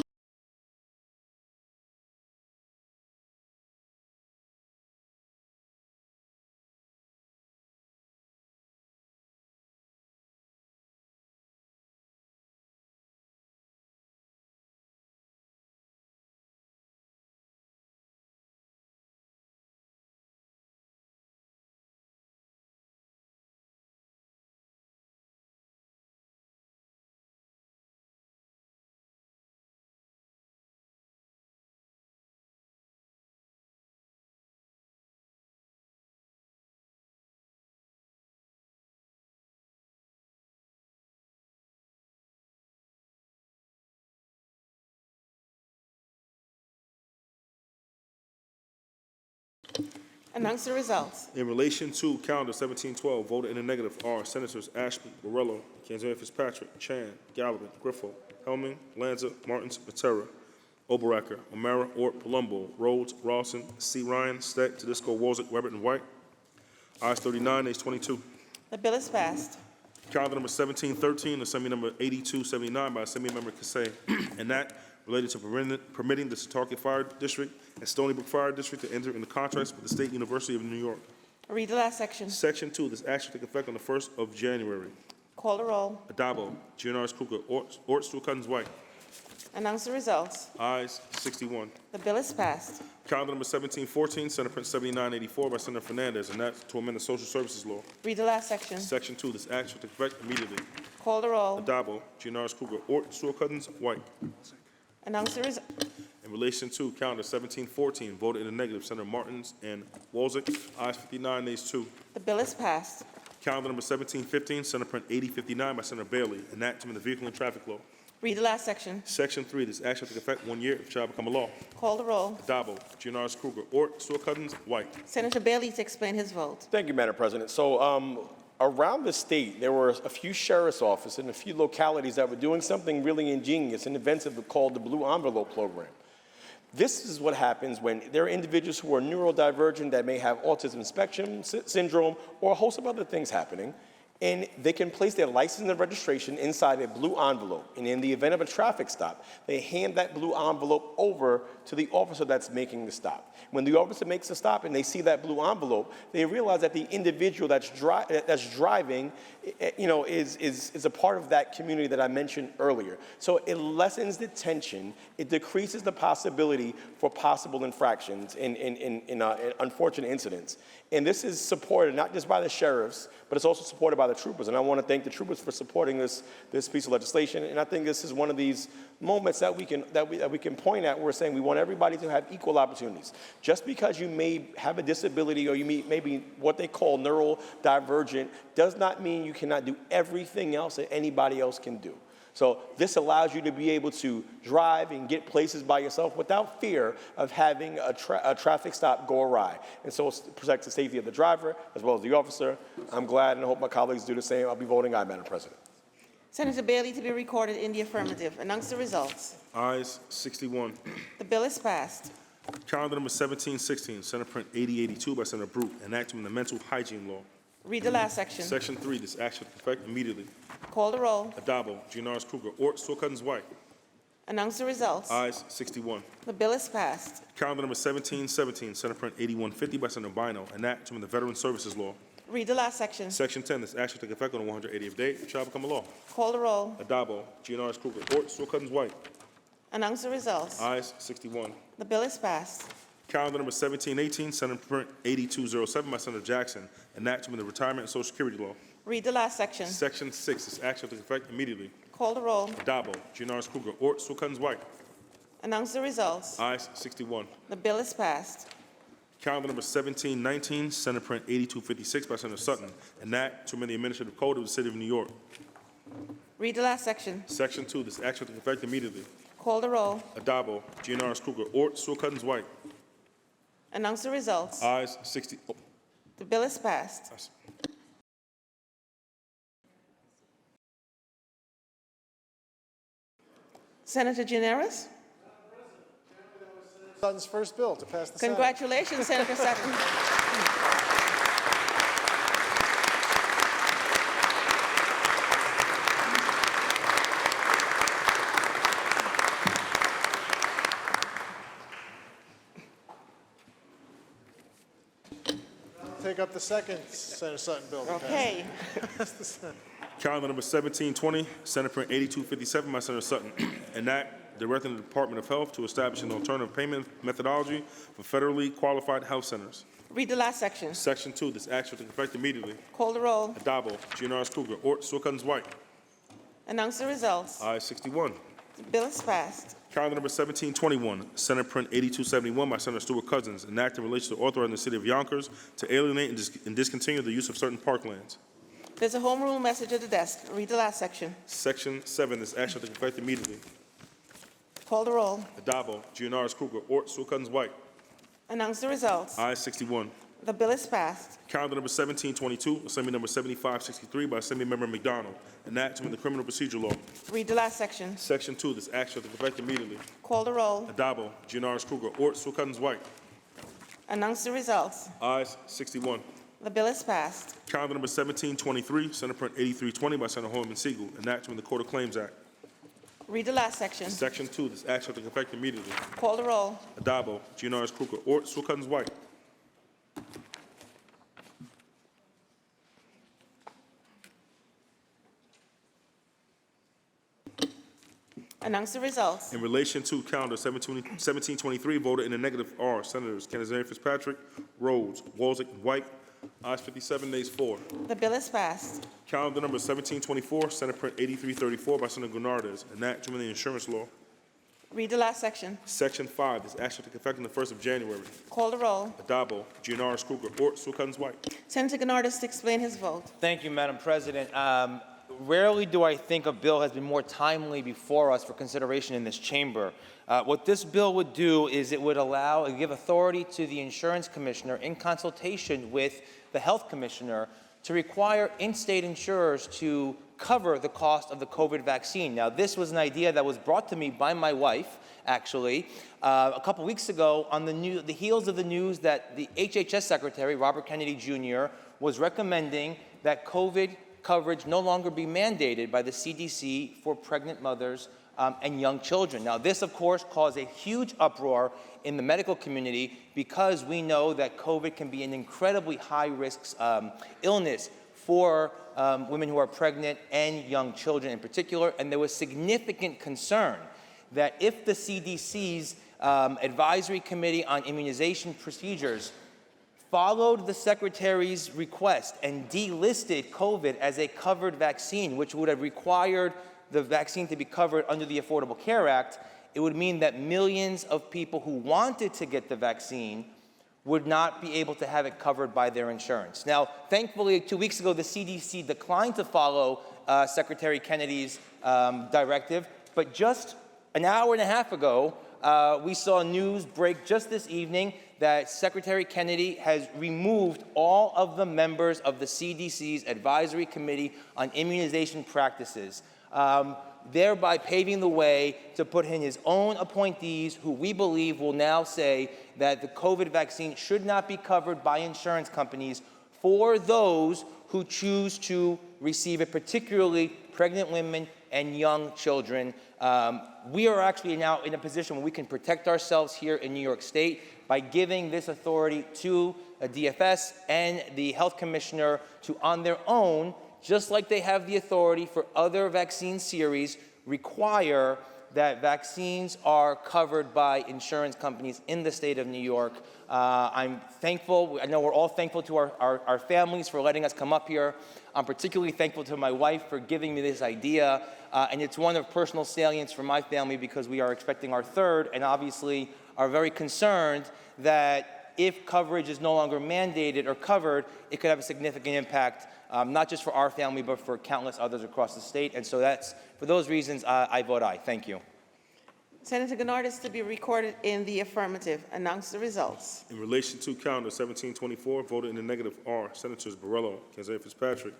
Announce the results. In relation to calendar 1712, voted in the negative are Senators Ashby, Borrello, Kanzeri Fitzpatrick, Chan, Gallivan, Griffo, Helming, Lanza, Martins, Matera, Oberacker, O'Mara, Ort, Palumbo, Rhodes, Rawson, C. Ryan, Steck, Tedisco, Wozik, Webbert, and White. Ayes 39, nays 22. The bill is passed. Calendar number 1713, Assembly number 8279 by Assembly Member Kassai, an act related to permitting the Setauket Fire District and Stony Brook Fire District to enter into contracts with the State University of New York. Read the last section. Section 2, this act shall take effect on the 1st of January. Call the roll. Adabo, Giannaris Kruger, Ort, Sewell Cousins, White. Announce the results. Ayes 61. The bill is passed. Calendar number 1714, Senate Print 7984 by Senator Fernandez, and that's to amend the Social Services Law. Read the last section. Section 2, this act shall take effect immediately. Call the roll. Adabo, Giannaris Kruger, Ort, Sewell Cousins, White. Announce the results. In relation to calendar 1714, voted in the negative, Senator Martins and Wozik. Ayes 59, nays 2. The bill is passed. Calendar number 1715, Senate Print 8059 by Senator Bailey, enactment of the Vehicle and Traffic Law. Read the last section. Section 3, this act shall take effect 1 year if it shall become a law. Call the roll. Adabo, Giannaris Kruger, Ort, Sewell Cousins, White. Senator Bailey to explain his vote. Thank you, Madam President. So around the state, there were a few sheriff's offices and a few localities that were doing something really ingenious and inventive called the Blue Envelope Program. This is what happens when there are individuals who are neurodivergent that may have autism spectrum syndrome or a host of other things happening, and they can place their license and registration inside a blue envelope. And in the event of a traffic stop, they hand that blue envelope over to the officer that's making the stop. When the officer makes a stop and they see that blue envelope, they realize that the individual that's driving, is a part of that community that I mentioned earlier. So it lessens the tension, it decreases the possibility for possible infractions in unfortunate incidents. And this is supported not just by the sheriffs, but it's also supported by the troopers. And I want to thank the troopers for supporting this piece of legislation. And I think this is one of these moments that we can point at where we're saying we want everybody to have equal opportunities. Just because you may have a disability or you may be what they call neurodivergent does not mean you cannot do everything else that anybody else can do. So this allows you to be able to drive and get places by yourself without fear of having a traffic stop go awry. And so it protects the safety of the driver as well as the officer. I'm glad and I hope my colleagues do the same. I'll be voting aye, Madam President. Senator Bailey to be recorded in the affirmative. Announce the results. Ayes 61. The bill is passed. Calendar number 1716, Senate Print 8082 by Senator Brute, enacting the mental hygiene law. Read the last section. Section 3, this act shall take effect immediately. Call the roll. Adabo, Gianaris Kruger, Ort, Saul Cousins White. Announce the results. Ayes 61. The bill is passed. Calendar number 1717, Senate Print 8150 by Senator Bino, enacting the Veteran Services Law. Read the last section. Section 10, this act shall take effect on the 180th day, it shall become a law. Call the roll. Adabo, Gianaris Kruger, Ort, Saul Cousins White. Announce the results. Ayes 61. The bill is passed. Calendar number 1718, Senate Print 8207 by Senator Jackson, enacting the Retirement and Social Security Law. Read the last section. Section 6, this act shall take effect immediately. Call the roll. Adabo, Gianaris Kruger, Ort, Saul Cousins White. Announce the results. Ayes 61. The bill is passed. Calendar number 1719, Senate Print 8256 by Senator Sutton, enact to amend the Administrative Code of the City of New York. Read the last section. Section 2, this act shall take effect immediately. Call the roll. Adabo, Gianaris Kruger, Ort, Saul Cousins White. Announce the results. Ayes 60. The bill is passed. Senator Gianaris? Sutton's first bill to pass the Senate. Congratulations, Senator Sutton. Take up the second Senator Sutton bill. to pass. Okay. Pass the Senate. Calendar number 1720, Senate Print 8257 by Senator Sutton, enact directing the Department of Health to establish an alternative payment methodology for federally qualified health centers. Read the last section. Section 2, this act shall take effect immediately. Call the roll. Adabo, Gianaris Kruger, Ort, Saul Cousins White. Announce the results. Ayes 61. The bill is passed. Calendar number 1721, Senate Print 8271 by Senator Stuart Cousins, enact in relation to authorizing the City of Yonkers to alienate and discontinue the use of certain parklands. There's a home rule message at the desk. Read the last section. Section 7, this act shall take effect immediately. Call the roll. Adabo, Gianaris Kruger, Ort, Saul Cousins White. Announce the results. Ayes 61. The bill is passed. Calendar number 1722, Assembly number 7563 by Assemblymember McDonald, enacting the Criminal Procedure Law. Read the last section. Section 2, this act shall take effect immediately. Call the roll. Adabo, Gianaris Kruger, Ort, Saul Cousins White. Announce the results. Ayes 61. The bill is passed. Calendar number 1723, Senate Print 8320 by Senator Holman Siegel, enacting the Court of Claims Act. Read the last section. Section 2, this act shall take effect immediately. Call the roll. Adabo, Gianaris Kruger, Ort, Saul Cousins White. Announce the results. In relation to calendar 1723, voted in the negative are Senators Kennedy Fitzpatrick, Rhodes, Walzek, White. Ayes 57, nays 4. The bill is passed. Calendar number 1724, Senate Print 8334 by Senator Gurnardez, enacting the insurance law. Read the last section. Section 5, this act shall take effect on the 1st of January. Call the roll. Adabo, Gianaris Kruger, Ort, Saul Cousins White. Senator Gennardis to explain his vote. Thank you, Madam President. Rarely do I think a bill has been more timely before us for consideration in this chamber. What this bill would do is it would give authority to the insurance commissioner in consultation with the health commissioner to require in-state insurers to cover the cost of the COVID vaccine. Now, this was an idea that was brought to me by my wife, actually, a couple weeks ago on the heels of the news that the HHS Secretary, Robert Kennedy Jr., was recommending that COVID coverage no longer be mandated by the CDC for pregnant mothers and young children. Now, this, of course, caused a huge uproar in the medical community because we know that COVID can be an incredibly high-risk illness for women who are pregnant and young children in particular, and there was significant concern that if the CDC's Advisory Committee on Immunization Procedures followed the Secretary's request and delisted COVID as a covered vaccine, which would have required the vaccine to be covered under the Affordable Care Act, it would mean that millions of people who wanted to get the vaccine would not be able to have it covered by their insurance. Now, thankfully, 2 weeks ago, the CDC declined to follow Secretary Kennedy's directive, but just an hour and a half ago, we saw news break just this evening that Secretary Kennedy has removed all of the members of the CDC's Advisory Committee on Immunization Practices, thereby paving the way to put in his own appointees who we believe will now say that the COVID vaccine should not be covered by insurance companies for those who choose to receive it, particularly pregnant women and young children. We are actually now in a position where we can protect ourselves here in New York State by giving this authority to a DFS and the health commissioner to, on their own, just like they have the authority for other vaccine series, require that vaccines are covered by insurance companies in the state of New York. I'm thankful, I know we're all thankful to our families for letting us come up here. I'm particularly thankful to my wife for giving me this idea, and it's one of personal salience for my family because we are expecting our third, and obviously are very concerned that if coverage is no longer mandated or covered, it could have a significant impact, not just for our family, but for countless others across the state. And so that's, for those reasons, I vote aye. Thank you. Senator Gennard is to be recorded in the affirmative. Announce the results. In relation to calendar 1724, voted in the negative are Senators Borrello, Kenzari Fitzpatrick,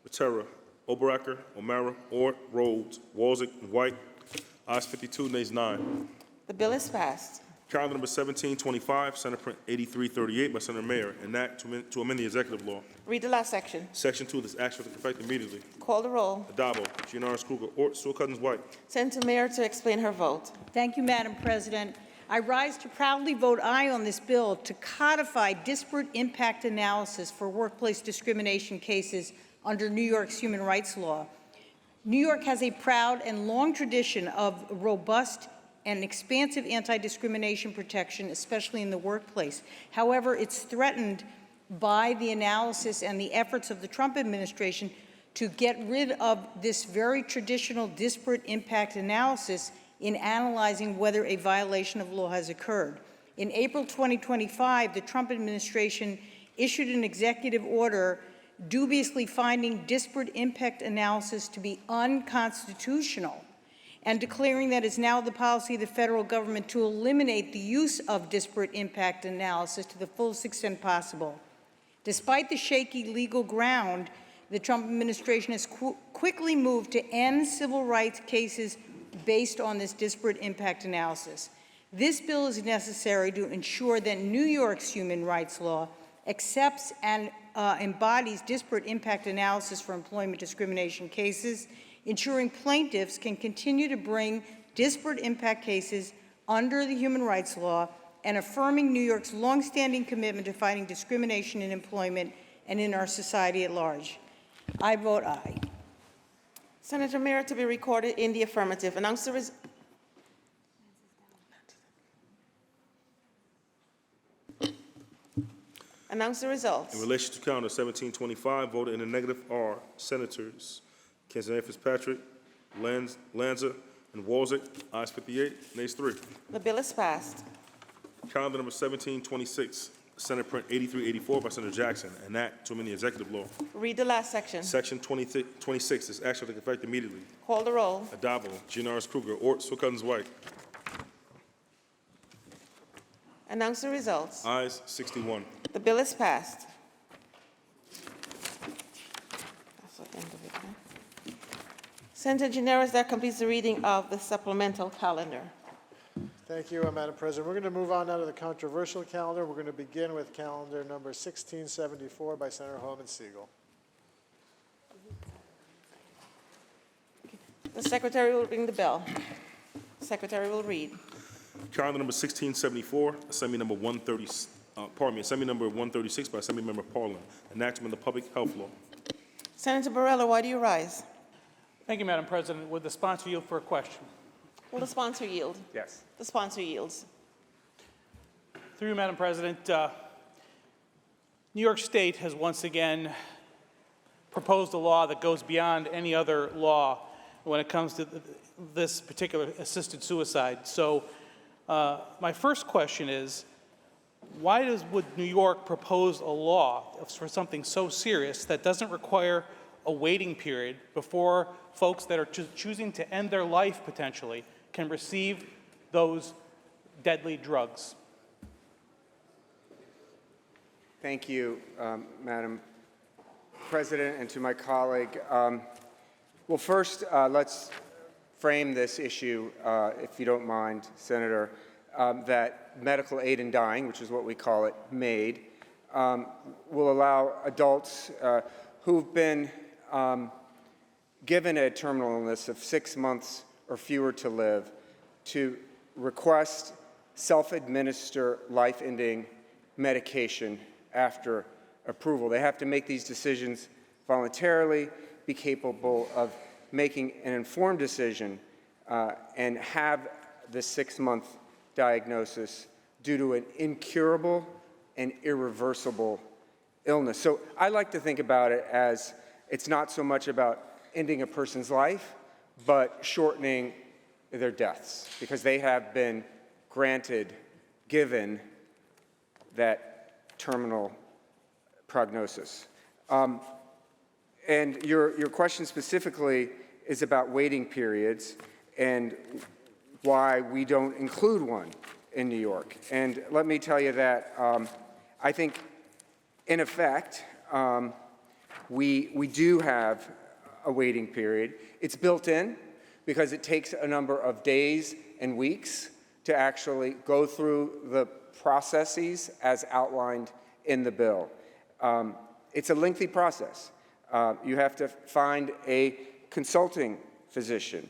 Matera, Oberacker, O'Mara, Ort, Rhodes, Walzek, and White. Ayes 52, nays 9. The bill is passed. Calendar number 1725, Senate Print 8338 by Senator Mayer, an act to amend the executive law. Read the last section. Section 2 of this act shall take effect immediately. Call the roll. Adabo, Gianaris Kruger, Ort, Sewell Cousins, White. Senator Mayer to explain her vote. Thank you, Madam President. I rise to proudly vote aye on this bill to codify disparate impact analysis for workplace discrimination cases under New York's human rights law. New York has a proud and long tradition of robust and expansive anti-discrimination protection, especially in the workplace. However, it's threatened by the analysis and the efforts of the Trump administration to get rid of this very traditional disparate impact analysis in analyzing whether a violation of law has occurred. In April 2025, the Trump administration issued an executive order dubiously finding disparate impact analysis to be unconstitutional and declaring that it's now the policy of the federal government to eliminate the use of disparate impact analysis to the fullest extent possible. Despite the shaky legal ground, the Trump administration has quickly moved to end civil rights cases based on this disparate impact analysis. This bill is necessary to ensure that New York's human rights law accepts and embodies disparate impact analysis for employment discrimination cases, ensuring plaintiffs can continue to bring disparate impact cases under the human rights law, and affirming New York's longstanding commitment to fighting discrimination in employment and in our society at large. I vote aye. Senator Mayer to be recorded in the affirmative. Announce the results. Announce the results. In relation to calendar 1725, voted in the negative are Senators Kenzari Fitzpatrick, Lanza, and Walzek. Ayes 58, nays 3. The bill is passed. Calendar number 1726, Senate Print 8384 by Senator Jackson, an act to amend the executive law. Read the last section. Section 26, this act shall take effect immediately. Call the roll. Adabo, Gianaris Kruger, Ort, Sewell Cousins, White. Announce the results. Ayes 61. The bill is passed. So end of it, huh? Senator Gineris, that completes the reading of the supplemental calendar. Thank you, Madam President. We're going to move on now to the controversial calendar. We're going to begin with calendar number 1674 by Senator Holman Siegel. The Secretary will ring the bell. Secretary will read. Calendar number 1674, Assembly number 136 by Assemblymember Parlin, enactment of the Public Health Law. Senator Barella, why do you rise? Thank you, Madam President. Would the sponsor yield for a question? Will the sponsor yield? Yes. The sponsor yields. Through you, Madam President, New York State has once again proposed a law that goes beyond any other law when it comes to this particular assisted suicide. So my first question is, why would New York propose a law for something so serious that doesn't require a waiting period before folks that are choosing to end their life potentially can receive those deadly drugs? Thank you, Madam President, and to my colleague. Well, first, let's frame this issue, if you don't mind, Senator, that medical aid in dying, which is what we call it, MAID, will allow adults who've been given a terminal illness of 6 months or fewer to live to request self-administer life-ending medication after approval. They have to make these decisions voluntarily, be capable of making an informed decision, and have the 6-month diagnosis due to an incurable and irreversible illness. So I like to think about it as it's not so much about ending a person's life, but shortening their deaths, because they have been given that terminal prognosis. And your question specifically is about waiting periods and why we don't include one in New York. And let me tell you that I think, in effect, we do have a waiting period. It's built in because it takes a number of days and weeks to actually go through the processes as outlined in the bill. It's a lengthy process. You have to find a consulting physician.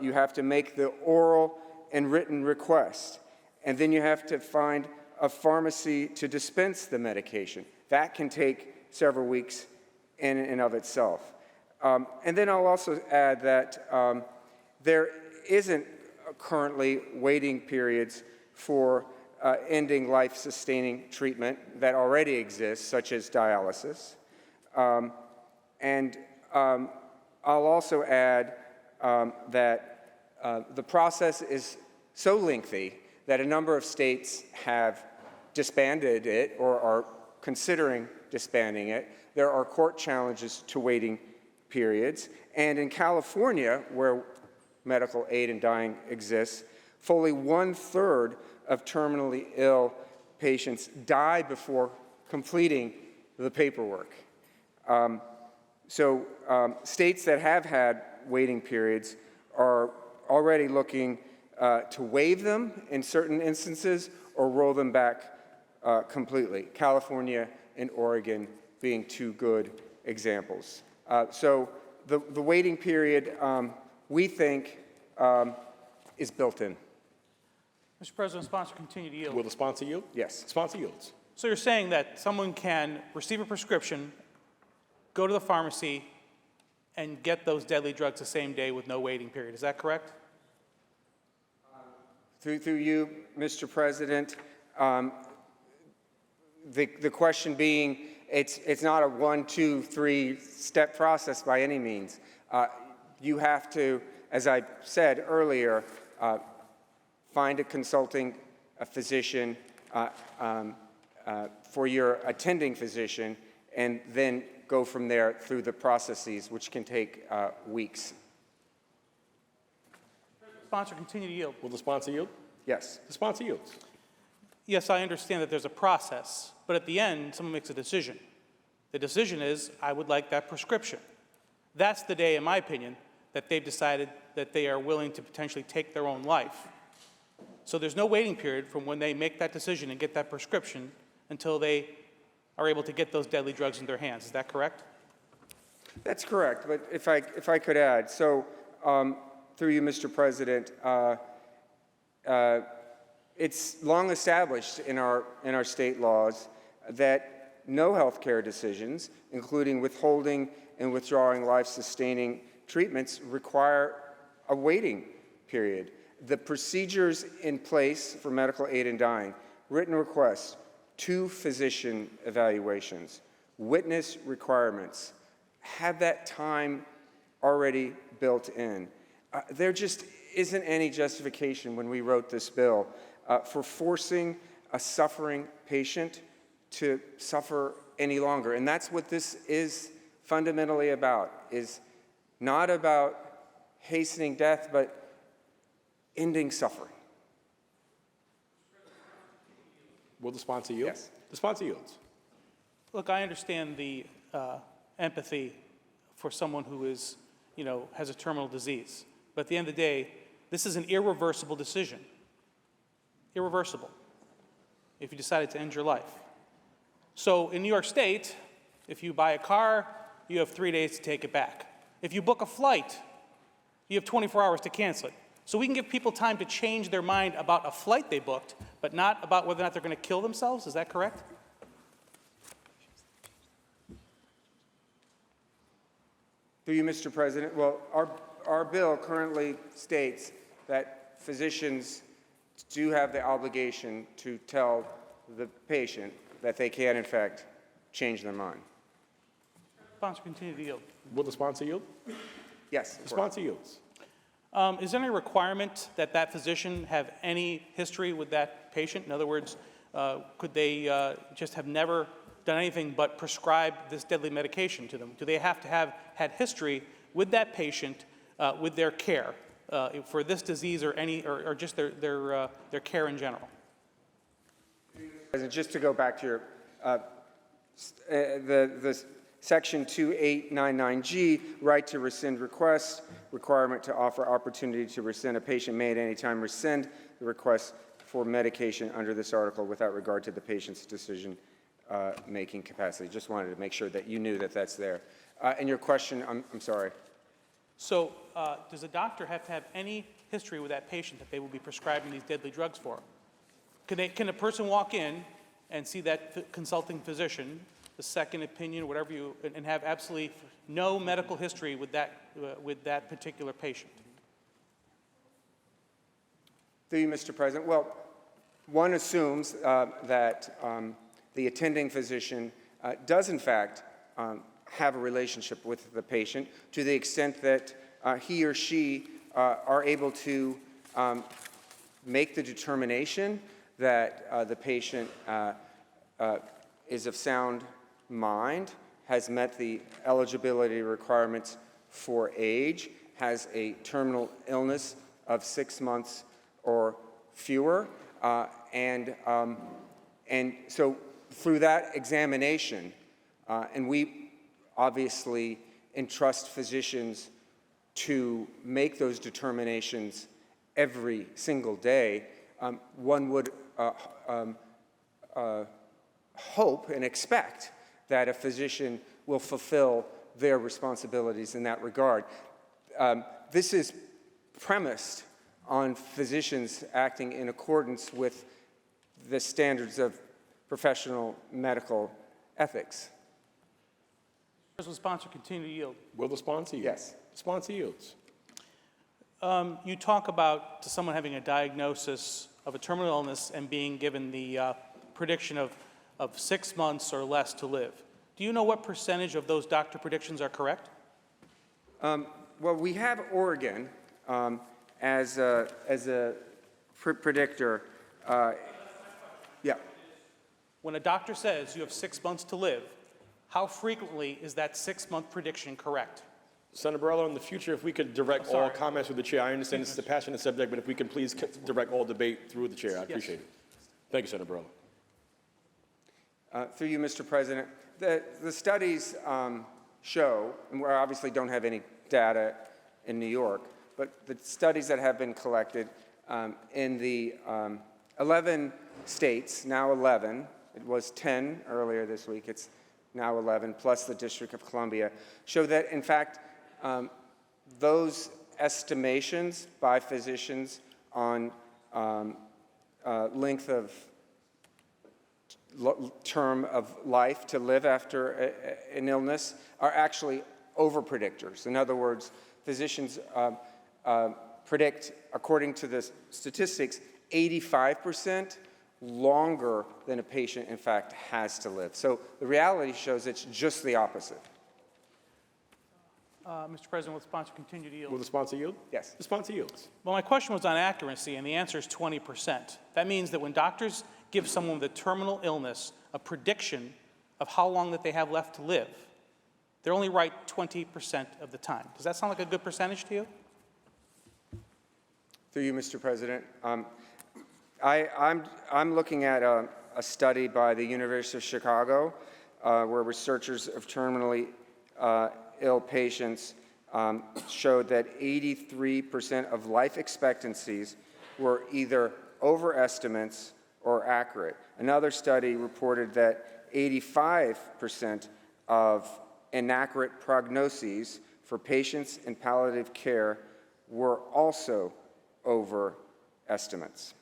You have to make the oral and written request. And then you have to find a pharmacy to dispense the medication. That can take several weeks in and of itself. And then I'll also add that there isn't currently waiting periods for ending life-sustaining treatment that already exists, such as dialysis. And I'll also add that the process is so lengthy that a number of states have disbanded it or are considering disbanding it. There are court challenges to waiting periods. And in California, where medical aid in dying exists, fully 1/3 of terminally ill patients die before completing the paperwork. So states that have had waiting periods are already looking to waive them in certain instances or roll them back completely. California and Oregon being two good examples. So the waiting period, we think, is built in. Mr. President, sponsor continue to yield. Will the sponsor yield? Yes. Sponsor yields. So you're saying that someone can receive a prescription, go to the pharmacy, and get those deadly drugs the same day with no waiting period. Is that correct? Through you, Mr. President, the question being, it's not a 1, 2, 3 step process by any means. You have to, as I said earlier, find a consulting physician for your attending physician, and then go from there through the processes, which can take weeks. Sponsor continue to yield. Will the sponsor yield? Yes. The sponsor yields. Yes, I understand that there's a process, but at the end, someone makes a decision. The decision is, I would like that prescription. That's the day, in my opinion, that they've decided that they are willing to potentially take their own life. So there's no waiting period from when they make that decision and get that prescription until they are able to get those deadly drugs in their hands. Is that correct? That's correct, but if I could add, so through you, Mr. President, it's long established in our state laws that no healthcare decisions, including withholding and withdrawing life-sustaining treatments, require a waiting period. The procedures in place for medical aid in dying, written requests, 2 physician evaluations, witness requirements, have that time already built in. There just isn't any justification when we wrote this bill for forcing a suffering patient to suffer any longer. And that's what this is fundamentally about, is not about hastening death, but ending suffering. Will the sponsor yield? Yes. The sponsor yields. Look, I understand the empathy for someone who is, has a terminal disease. But at the end of the day, this is an irreversible decision. Irreversible, if you decided to end your life. So in New York State, if you buy a car, you have 3 days to take it back. If you book a flight, you have 24 hours to cancel it. So we can give people time to change their mind about a flight they booked, but not about whether or not they're going to kill themselves. Is that correct? Through you, Mr. President, well, our bill currently states that physicians do have the obligation to tell the patient that they can, in fact, change their mind. Sponsor, continue to yield. Will the sponsor yield? Yes. The sponsor yields. Is there any requirement that that physician have any history with that patient? In other words, could they just have never done anything but prescribe this deadly medication to them? Do they have to have had history with that patient with their care for this disease or just their care in general? Just to go back to your, the Section 2899G, right to rescind request, requirement to offer opportunity to rescind. A patient may at any time rescind the request for medication under this article without regard to the patient's decision-making capacity. Just wanted to make sure that you knew that that's there. And your question, I'm sorry. So does a doctor have to have any history with that patient that they will be prescribing these deadly drugs for? Can a person walk in and see that consulting physician, the second opinion, whatever and have absolutely no medical history with that particular patient? Through you, Mr. President. Well, one assumes that the attending physician does, in fact, have a relationship with the patient to the extent that he or she are able to make the determination that the patient is of sound mind, has met the eligibility requirements for age, has a terminal illness of 6 months or fewer, and so through that examination, and we obviously entrust physicians to make those determinations every single day, one would hope and expect that a physician will fulfill their responsibilities in that regard. This is premised on physicians acting in accordance with the standards of professional medical ethics. Does the sponsor continue to yield? Will the sponsor yield? Yes. The sponsor yields. You talk about someone having a diagnosis of a terminal illness and being given the prediction of 6 months or less to live. Do you know what percentage of those doctor predictions are correct? Well, we have Oregon as a predictor. Yeah. When a doctor says you have 6 months to live, how frequently is that 6-month prediction correct? Senator Borrello, in the future, if we could direct all comments through the chair. I understand this is a passionate subject, but if we can please direct all debate through the chair, I appreciate it. Thank you, Senator Borrello. Through you, Mr. President, the studies show, and we obviously don't have any data in New York, but the studies that have been collected in the 11 states, now 11, it was 10 earlier this week, it's now 11, plus the District of Columbia, show that, in fact, those estimations by physicians on length of term of life to live after an illness are actually over-predictors. In other words, physicians predict, according to the statistics, 85% longer than a patient, in fact, has to live. So the reality shows it's just the opposite. Mr. President, will the sponsor continue to yield? Will the sponsor yield? Yes. The sponsor yields. Well, my question was on accuracy, and the answer is 20%. That means that when doctors give someone with a terminal illness a prediction of how long that they have left to live, they're only right 20% of the time. Does that sound like a good percentage to you? Through you, Mr. President. I'm looking at a study by the University of Chicago where researchers of terminally ill patients showed that 83% of life expectancies were either overestimates or accurate. Another study reported that 85% of inaccurate prognoses for patients in palliative care were also overestimates.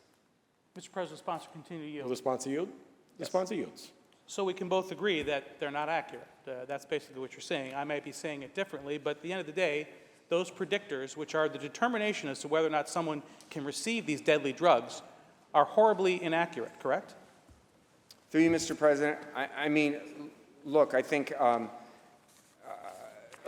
Mr. President, sponsor continue to yield. Will the sponsor yield? The sponsor yields. So we can both agree that they're not accurate. That's basically what you're saying. I might be saying it differently, but at the end of the day, those predictors, which are the determination as to whether or not someone can receive these deadly drugs, are horribly inaccurate, correct? Through you, Mr. President, I mean, look, I think a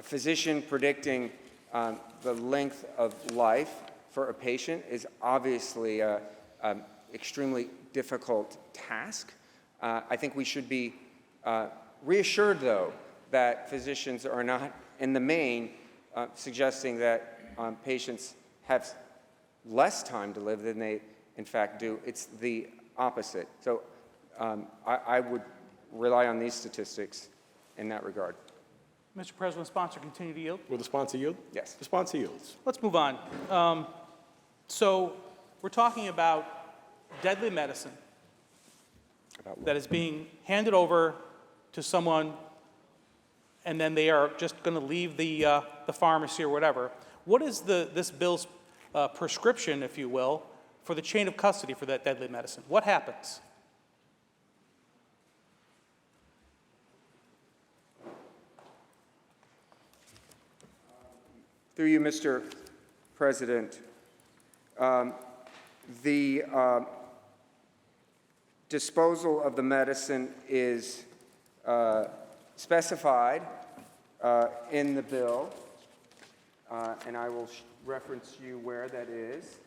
physician predicting the length of life for a patient is obviously an extremely difficult task. I think we should be reassured, though, that physicians are not, in the main, suggesting that patients have less time to live than they, in fact, do. It's the opposite. So I would rely on these statistics in that regard. Mr. President, sponsor continue to yield. Will the sponsor yield? Yes. The sponsor yields. Let's move on. So we're talking about deadly medicine that is being handed over to someone, and then they are just going to leave the pharmacy or whatever. What is this bill's prescription, if you will, for the chain of custody for that deadly medicine? What happens? Through you, Mr. President, the disposal of the medicine is specified in the bill, and I will reference you where that is.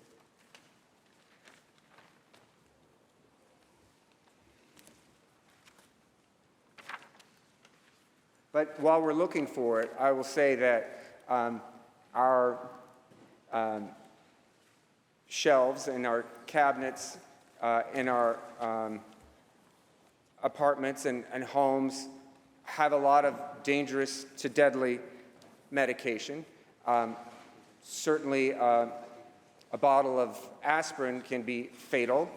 But while we're looking for it, I will say that our shelves and our cabinets in our apartments and homes have a lot of dangerous to deadly medication. Certainly, a bottle of aspirin can be fatal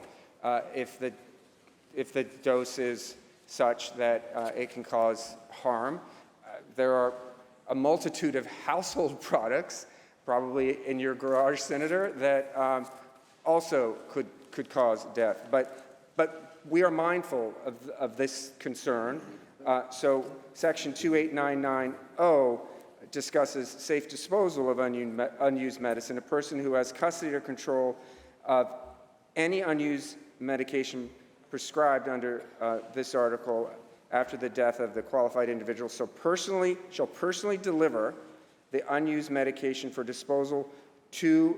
if the dose is such that it can cause harm. There are a multitude of household products, probably in your garage, Senator, that also could cause death. But we are mindful of this concern. So Section 28990 discusses safe disposal of unused medicine. A person who has custody or control of any unused medication prescribed under this article after the death of the qualified individual shall personally deliver the unused medication for disposal to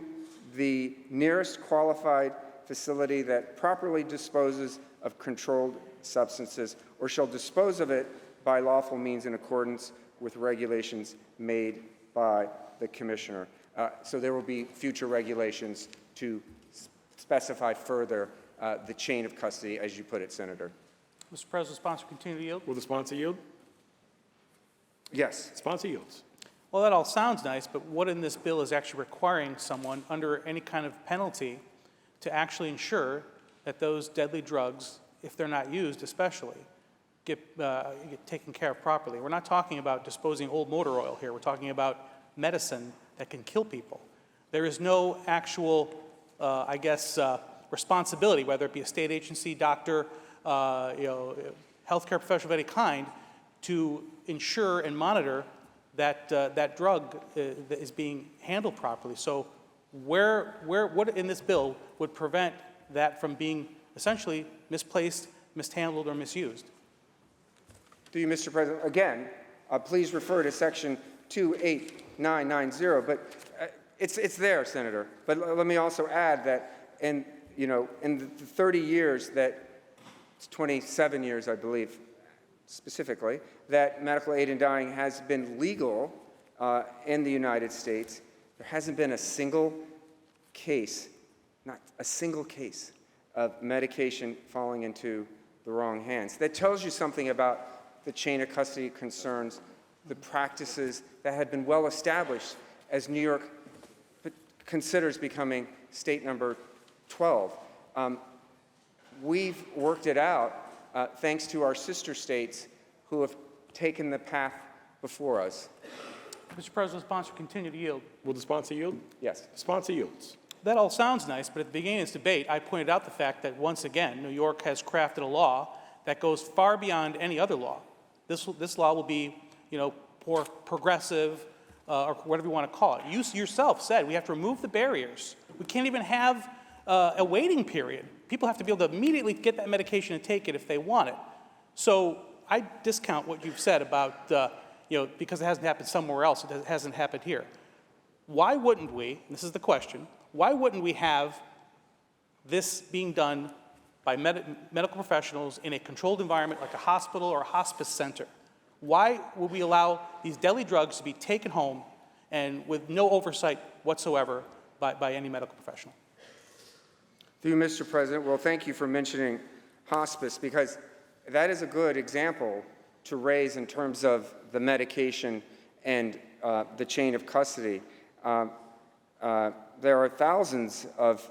the nearest qualified facility that properly disposes of controlled substances, or shall dispose of it by lawful means in accordance with regulations made by the Commissioner. So there will be future regulations to specify further the chain of custody, as you put it, Senator. Mr. President, sponsor continue to yield. Will the sponsor yield? Yes. Sponsor yields. Well, that all sounds nice, but what in this bill is actually requiring someone under any kind of penalty to actually ensure that those deadly drugs, if they're not used especially, get taken care of properly? We're not talking about disposing old motor oil here. We're talking about medicine that can kill people. There is no actual, responsibility, whether it be a state agency, doctor, healthcare professional of any kind, to ensure and monitor that that drug that is being handled properly. So what in this bill would prevent that from being essentially misplaced, mishandled, or misused? Through you, Mr. President, again, please refer to section 28990, but it's there, Senator. But let me also add that in the 30 years it's 27 years, I believe, specifically, that medical aid in dying has been legal in the United States, there hasn't been a single case, not a single case, of medication falling into the wrong hands. That tells you something about the chain of custody concerns, the practices that had been well established as New York considers becoming state number 12. We've worked it out thanks to our sister states who have taken the path before us. Mr. President, the sponsor continue to yield. Will the sponsor yield? Yes. Sponsor yields. That all sounds nice, but at the beginning of this debate, I pointed out the fact that once again, New York has crafted a law that goes far beyond any other law. This law will be, more progressive, or whatever you want to call it. You yourself said we have to remove the barriers. We can't even have a waiting period. People have to be able to immediately get that medication and take it if they want it. So I discount what you've said about, because it hasn't happened somewhere else, it hasn't happened here. Why wouldn't we, and this is the question, why wouldn't we have this being done by medical professionals in a controlled environment like a hospital or a hospice center? Why would we allow these deadly drugs to be taken home and with no oversight whatsoever by any medical professional? Through you, Mr. President, well, thank you for mentioning hospice, because that is a good example to raise in terms of the medication and the chain of custody. There are thousands of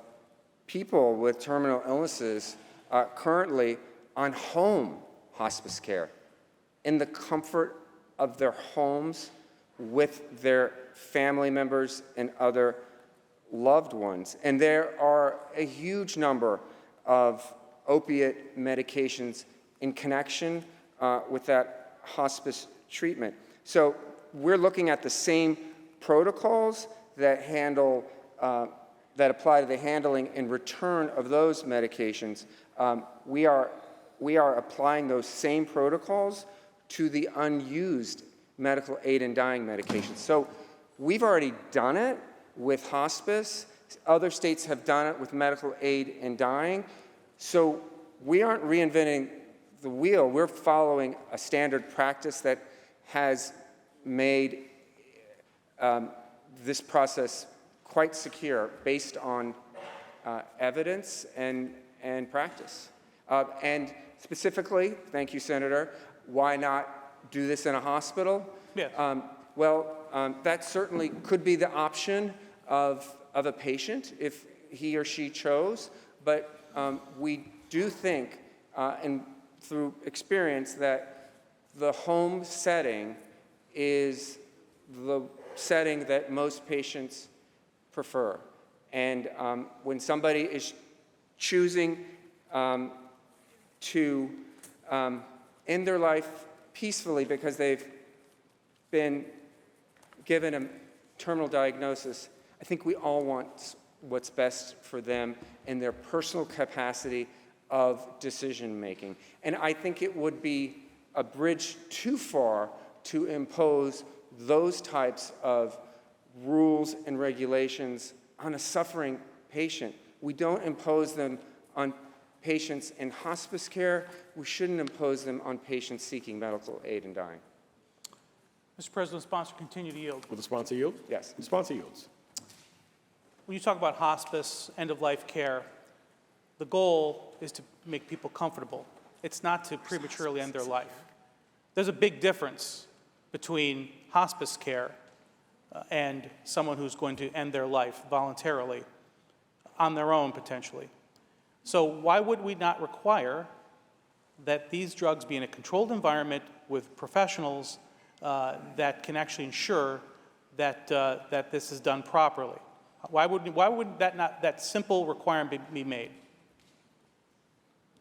people with terminal illnesses currently on home hospice care, in the comfort of their homes with their family members and other loved ones. And there are a huge number of opiate medications in connection with that hospice treatment. So we're looking at the same protocols that that apply to the handling and return of those medications. We are applying those same protocols to the unused medical aid in dying medications. So we've already done it with hospice. Other states have done it with medical aid in dying. So we aren't reinventing the wheel. We're following a standard practice that has made this process quite secure based on evidence and practice. And specifically, thank you, Senator, why not do this in a hospital? Yes. That certainly could be the option of a patient if he or she chose, but we do think, and through experience, that the home setting is the setting that most patients prefer. And when somebody is choosing to end their life peacefully because they've been given a terminal diagnosis, I think we all want what's best for them in their personal capacity of decision making. And I think it would be a bridge too far to impose those types of rules and regulations on a suffering patient. We don't impose them on patients in hospice care. We shouldn't impose them on patients seeking medical aid in dying. Mr. President, the sponsor continue to yield. Will the sponsor yield? Yes. The sponsor yields. When you talk about hospice, end-of-life care, the goal is to make people comfortable. It's not to prematurely end their life. There's a big difference between hospice care and someone who's going to end their life voluntarily on their own, potentially. So why would we not require that these drugs be in a controlled environment with professionals that can actually ensure that, that this is done properly? Why would that simple requirement be made?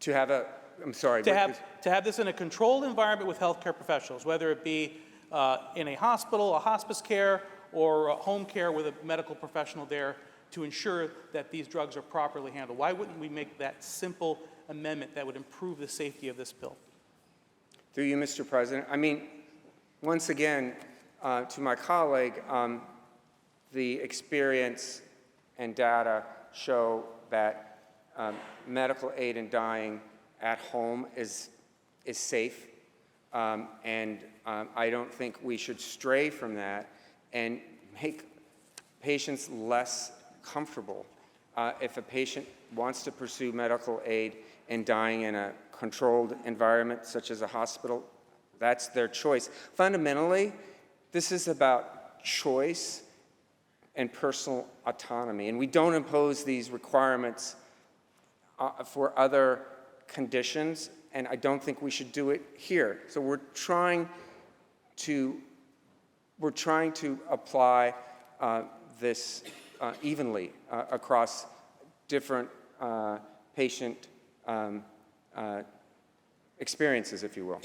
To have a, I'm sorry. To have this in a controlled environment with healthcare professionals, whether it be in a hospital, a hospice care, or a home care with a medical professional there to ensure that these drugs are properly handled. Why wouldn't we make that simple amendment that would improve the safety of this bill? Through you, Mr. President. I mean, once again, to my colleague, the experience and data show that medical aid in dying at home is safe, and I don't think we should stray from that and make patients less comfortable. If a patient wants to pursue medical aid in dying in a controlled environment, such as a hospital, that's their choice. Fundamentally, this is about choice and personal autonomy, and we don't impose these requirements for other conditions, and I don't think we should do it here. So we're trying to apply this evenly across different patient experiences, if you will.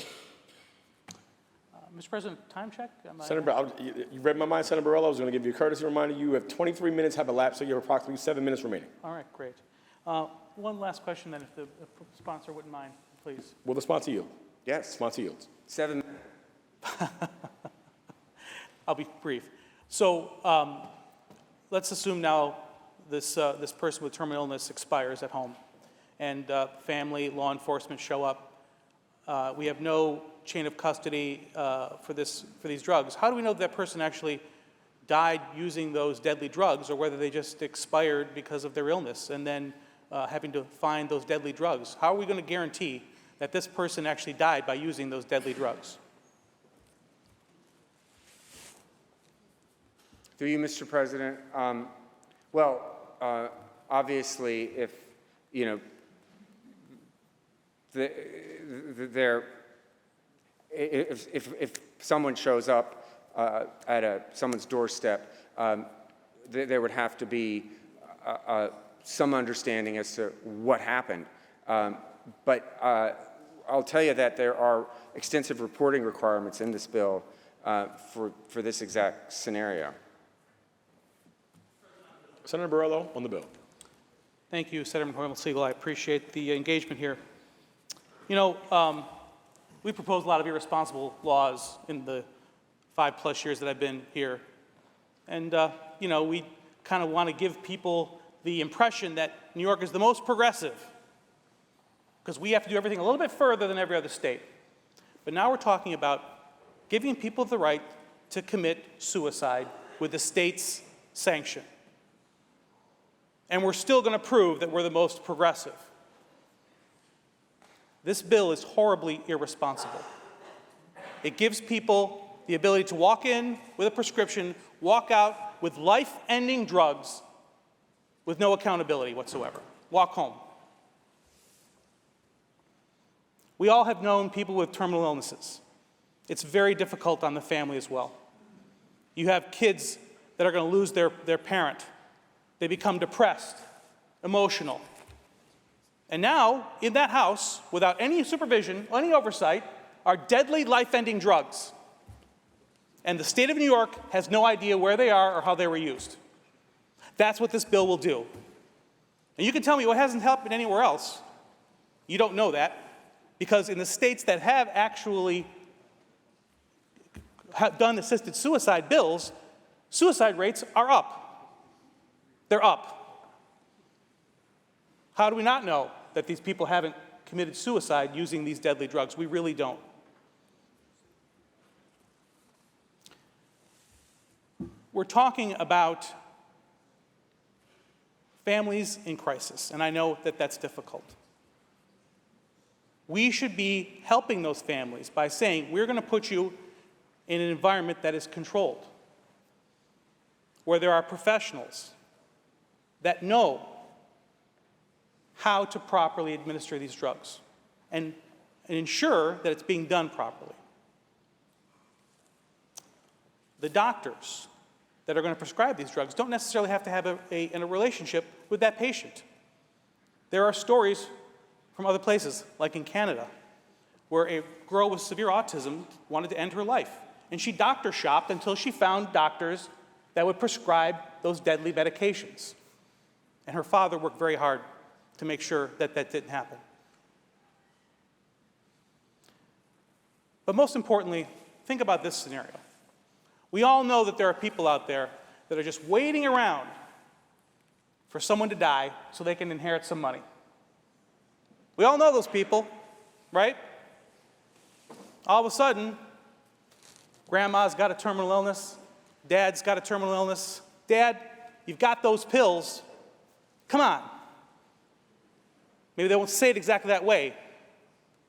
Mr. President, time check? Senator, you read my mind, Senator Borrello. I was going to give you a courtesy reminder. You have 23 minutes have elapsed, so you have approximately 7 minutes remaining. All right, great. One last question then, if the sponsor wouldn't mind, please. Will the sponsor yield? Yes. Sponsor yields. 7 minutes. I'll be brief. So let's assume now this person with terminal illness expires at home, and family, law enforcement show up. We have no chain of custody for these drugs. How do we know that person actually died using those deadly drugs, or whether they just expired because of their illness and then having to find those deadly drugs? How are we going to guarantee that this person actually died by using those deadly drugs? Through you, Mr. President. Obviously, if, you know, if someone shows up at someone's doorstep, there would have to be some understanding as to what happened. But I'll tell you that there are extensive reporting requirements in this bill for this exact scenario. Senator Borrello on the bill. Thank you, Senator McCormick-Siegel. I appreciate the engagement here. You know, we proposed a lot of irresponsible laws in the 5+ years that I've been here. And, you know, we kind of want to give people the impression that New York is the most progressive because we have to do everything a little bit further than every other state. But now we're talking about giving people the right to commit suicide with the state's sanction. And we're still going to prove that we're the most progressive. This bill is horribly irresponsible. It gives people the ability to walk in with a prescription, walk out with life-ending drugs with no accountability whatsoever. Walk home. We all have known people with terminal illnesses. It's very difficult on the family as well. You have kids that are going to lose their parent. They become depressed, emotional. And now, in that house, without any supervision, any oversight, are deadly life-ending drugs. And the state of New York has no idea where they are or how they were used. That's what this bill will do. And you can tell me what hasn't happened anywhere else. You don't know that, because in the states that have actually done assisted suicide bills, suicide rates are up. They're up. How do we not know that these people haven't committed suicide using these deadly drugs? We really don't. We're talking about families in crisis, and I know that that's difficult. We should be helping those families by saying, we're going to put you in an environment that is controlled, where there are professionals that know how to properly administer these drugs and ensure that it's being done properly. The doctors that are going to prescribe these drugs don't necessarily have to have a relationship with that patient. There are stories from other places, like in Canada, where a girl with severe autism wanted to end her life. And she doctor shopped until she found doctors that would prescribe those deadly medications. And her father worked very hard to make sure that that didn't happen. But most importantly, think about this scenario. We all know that there are people out there that are just waiting around for someone to die so they can inherit some money. We all know those people, right? All of a sudden, grandma's got a terminal illness, dad's got a terminal illness. Dad, you've got those pills. Come on. Maybe they won't say it exactly that way,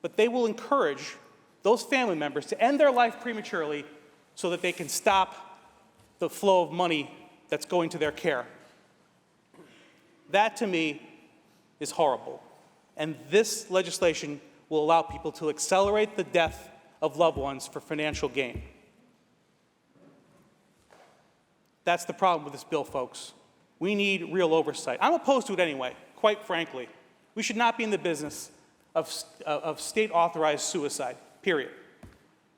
but they will encourage those family members to end their life prematurely so that they can stop the flow of money that's going to their care. That, to me, is horrible. And this legislation will allow people to accelerate the death of loved ones for financial gain. That's the problem with this bill, folks. We need real oversight. I'm opposed to it anyway, quite frankly. We should not be in the business of state-authorized suicide, period.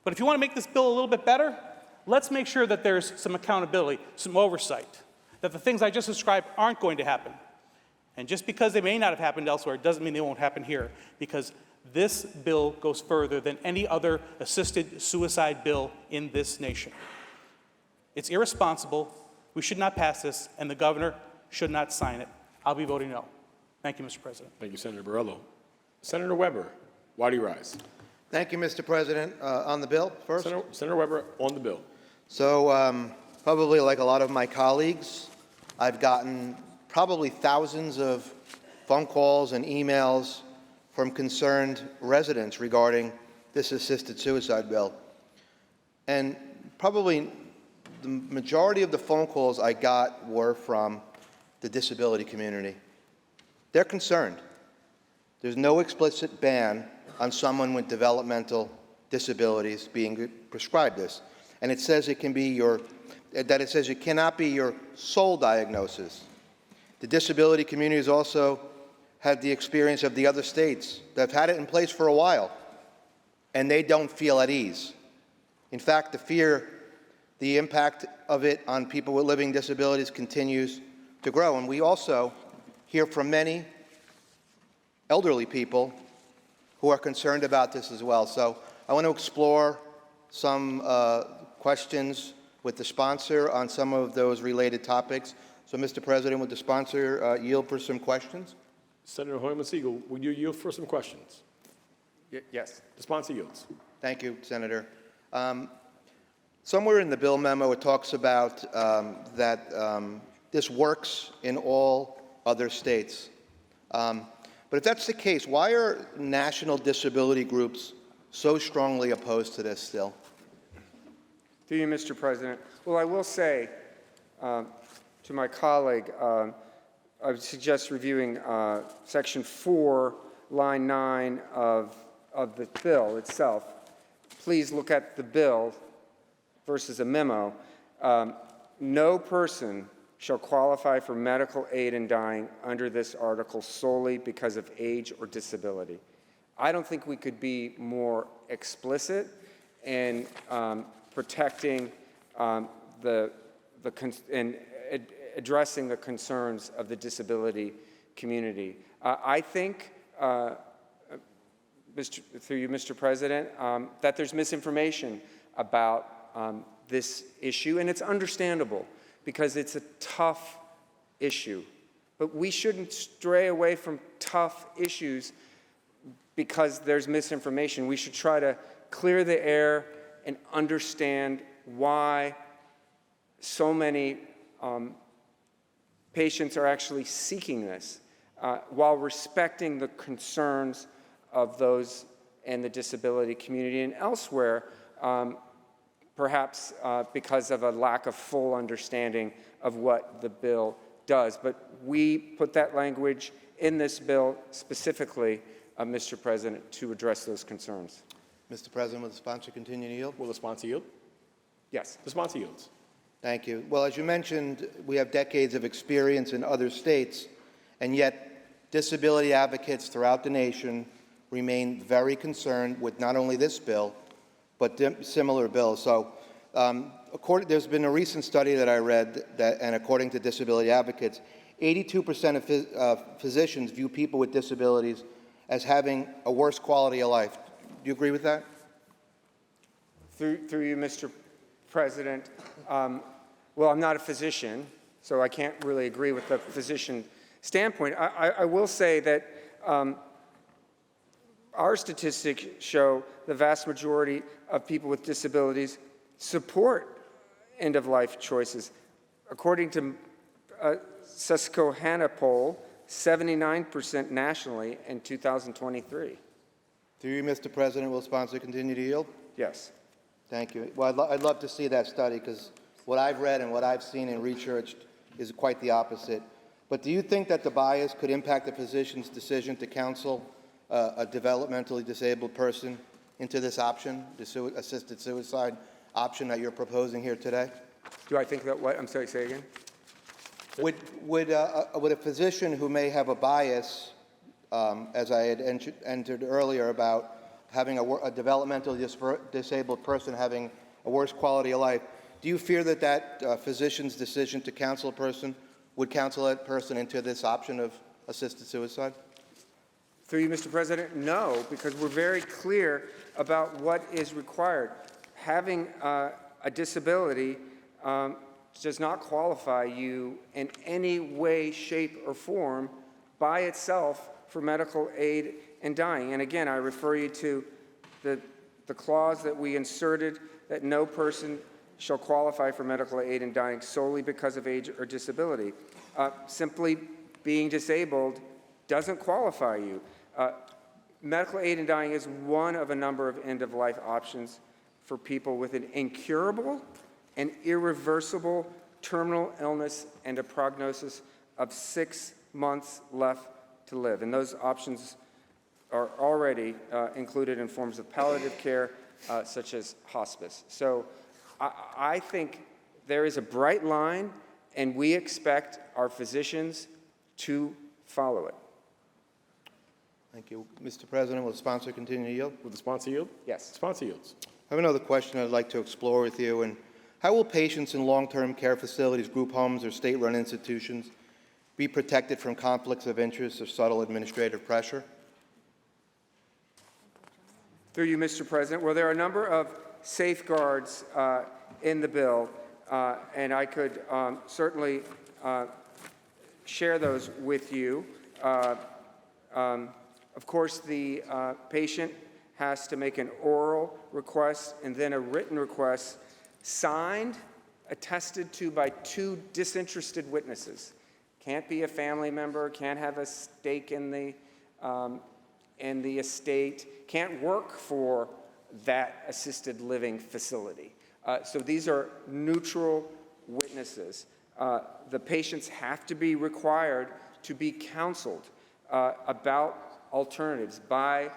But if you want to make this bill a little bit better, let's make sure that there's some accountability, some oversight, that the things I just described aren't going to happen. And just because they may not have happened elsewhere doesn't mean they won't happen here, because this bill goes further than any other assisted suicide bill in this nation. It's irresponsible. We should not pass this, and the governor should not sign it. I'll be voting no. Thank you, Mr. President. Thank you, Senator Borrello. Senator Weber, why do you rise? Thank you, Mr. President. On the bill first? Senator Weber, on the bill. So probably like a lot of my colleagues, I've gotten probably thousands of phone calls and emails from concerned residents regarding this assisted suicide bill. And probably the majority of the phone calls I got were from the disability community. They're concerned. There's no explicit ban on someone with developmental disabilities being prescribed this. And it says it can be it cannot be your sole diagnosis. The disability community has also had the experience of the other states that have had it in place for a while, and they don't feel at ease. In fact, the impact of it on people with living disabilities continues to grow. And we also hear from many elderly people who are concerned about this as well. So I want to explore some questions with the sponsor on some of those related topics. So, Mr. President, would the sponsor yield for some questions? Senator Hoyman Siegel, would you yield for some questions? Yes. The sponsor yields. Thank you, Senator. Somewhere in the bill memo, it talks about that this works in all other states. But if that's the case, why are national disability groups so strongly opposed to this still? Through you, Mr. President. Well, I will say to my colleague, I would suggest reviewing Section 4, Line 9 of the bill itself. Please look at the bill versus a memo. No person shall qualify for medical aid in dying under this article solely because of age or disability. I don't think we could be more explicit in protecting and addressing the concerns of the disability community. I think, through you, Mr. President, that there's misinformation about this issue, and it's understandable because it's a tough issue. But we shouldn't stray away from tough issues because there's misinformation. We should try to clear the air and understand why so many patients are actually seeking this while respecting the concerns of those in the disability community and elsewhere. perhaps because of a lack of full understanding of what the bill does. But we put that language in this bill specifically, Mr. President, to address those concerns. Mr. President, will the sponsor continue to yield? Will the sponsor yield? Yes. The sponsor yields. Thank you. Well, as you mentioned, we have decades of experience in other states, and yet disability advocates throughout the nation remain very concerned with not only this bill, but similar bills. So there's been a recent study that I read, and according to disability advocates, 82% of physicians view people with disabilities as having a worse quality of life. Do you agree with that? Through you, Mr. President, well, I'm not a physician, so I can't really agree with the physician standpoint. I will say that our statistics show the vast majority of people with disabilities support end-of-life choices. According to a Susquehanna poll, 79% nationally in 2023. Through you, Mr. President, will the sponsor continue to yield? Yes. Thank you. Well, I'd love to see that study, because what I've read and what I've seen and researched is quite the opposite. But do you think that the bias could impact the physician's decision to counsel a developmentally disabled person into this option, the assisted suicide option that you're proposing here today? Do I think that what? I'm sorry, say again? Would a physician who may have a bias, as I had entered earlier, about having a developmentally disabled person having a worse quality of life, do you fear that that physician's decision to counsel a person would counsel that person into this option of assisted suicide? Through you, Mr. President, no, because we're very clear about what is required. Having a disability does not qualify you in any way, shape, or form by itself for medical aid in dying. And again, I refer you to the clause that we inserted, that no person shall qualify for medical aid in dying solely because of age or disability. Simply being disabled doesn't qualify you. Medical aid in dying is one of a number of end-of-life options for people with an incurable and irreversible terminal illness and a prognosis of 6 months left to live. And those options are already included in forms of palliative care, such as hospice. So I think there is a bright line, and we expect our physicians to follow it. Thank you. Mr. President, will the sponsor continue to yield? Will the sponsor yield? Yes. Sponsor yields. I have another question I'd like to explore with you. And how will patients in long-term care facilities, group homes, or state-run institutions be protected from conflicts of interest or subtle administrative pressure? Through you, Mr. President, well, there are a number of safeguards in the bill, and I could certainly share those with you. Of course, the patient has to make an oral request and then a written request signed, attested to by 2 disinterested witnesses. Can't be a family member, can't have a stake in the estate, can't work for that assisted living facility. So these are neutral witnesses. The patients have to be required to be counseled about alternatives by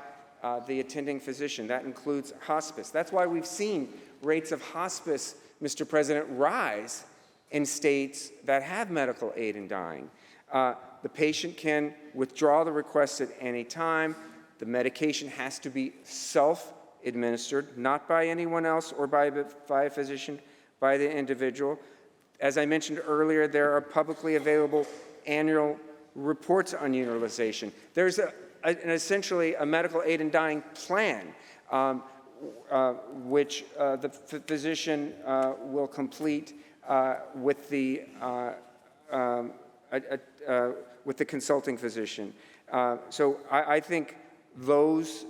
the attending physician. That includes hospice. That's why we've seen rates of hospice, Mr. President, rise in states that have medical aid in dying. The patient can withdraw the request at any time. The medication has to be self-administered, not by anyone else or by a physician, by the individual. As I mentioned earlier, there are publicly available annual reports on utilization. There's essentially a medical aid in dying plan, which the physician will complete with the consulting physician. So I think those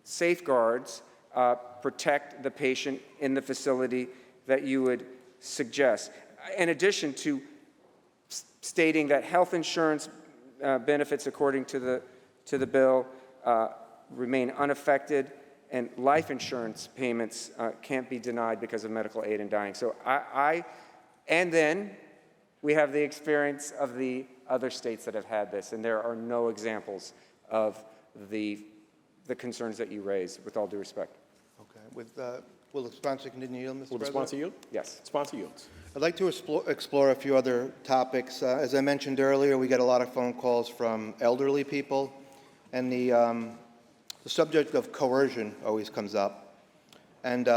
safeguards protect the patient in the facility that you would suggest. In addition to stating that health insurance benefits, according to the bill, remain unaffected, and life insurance payments can't be denied because of medical aid in dying. So and then we have the experience of the other states that have had this, and there are no examples of the concerns that you raise, with all due respect. Okay. Will the sponsor continue to yield, Mr. President? Will the sponsor yield? Yes. Sponsor yields. I'd like to explore a few other topics. As I mentioned earlier, we get a lot of phone calls from elderly people, and the subject of coercion always comes up. And,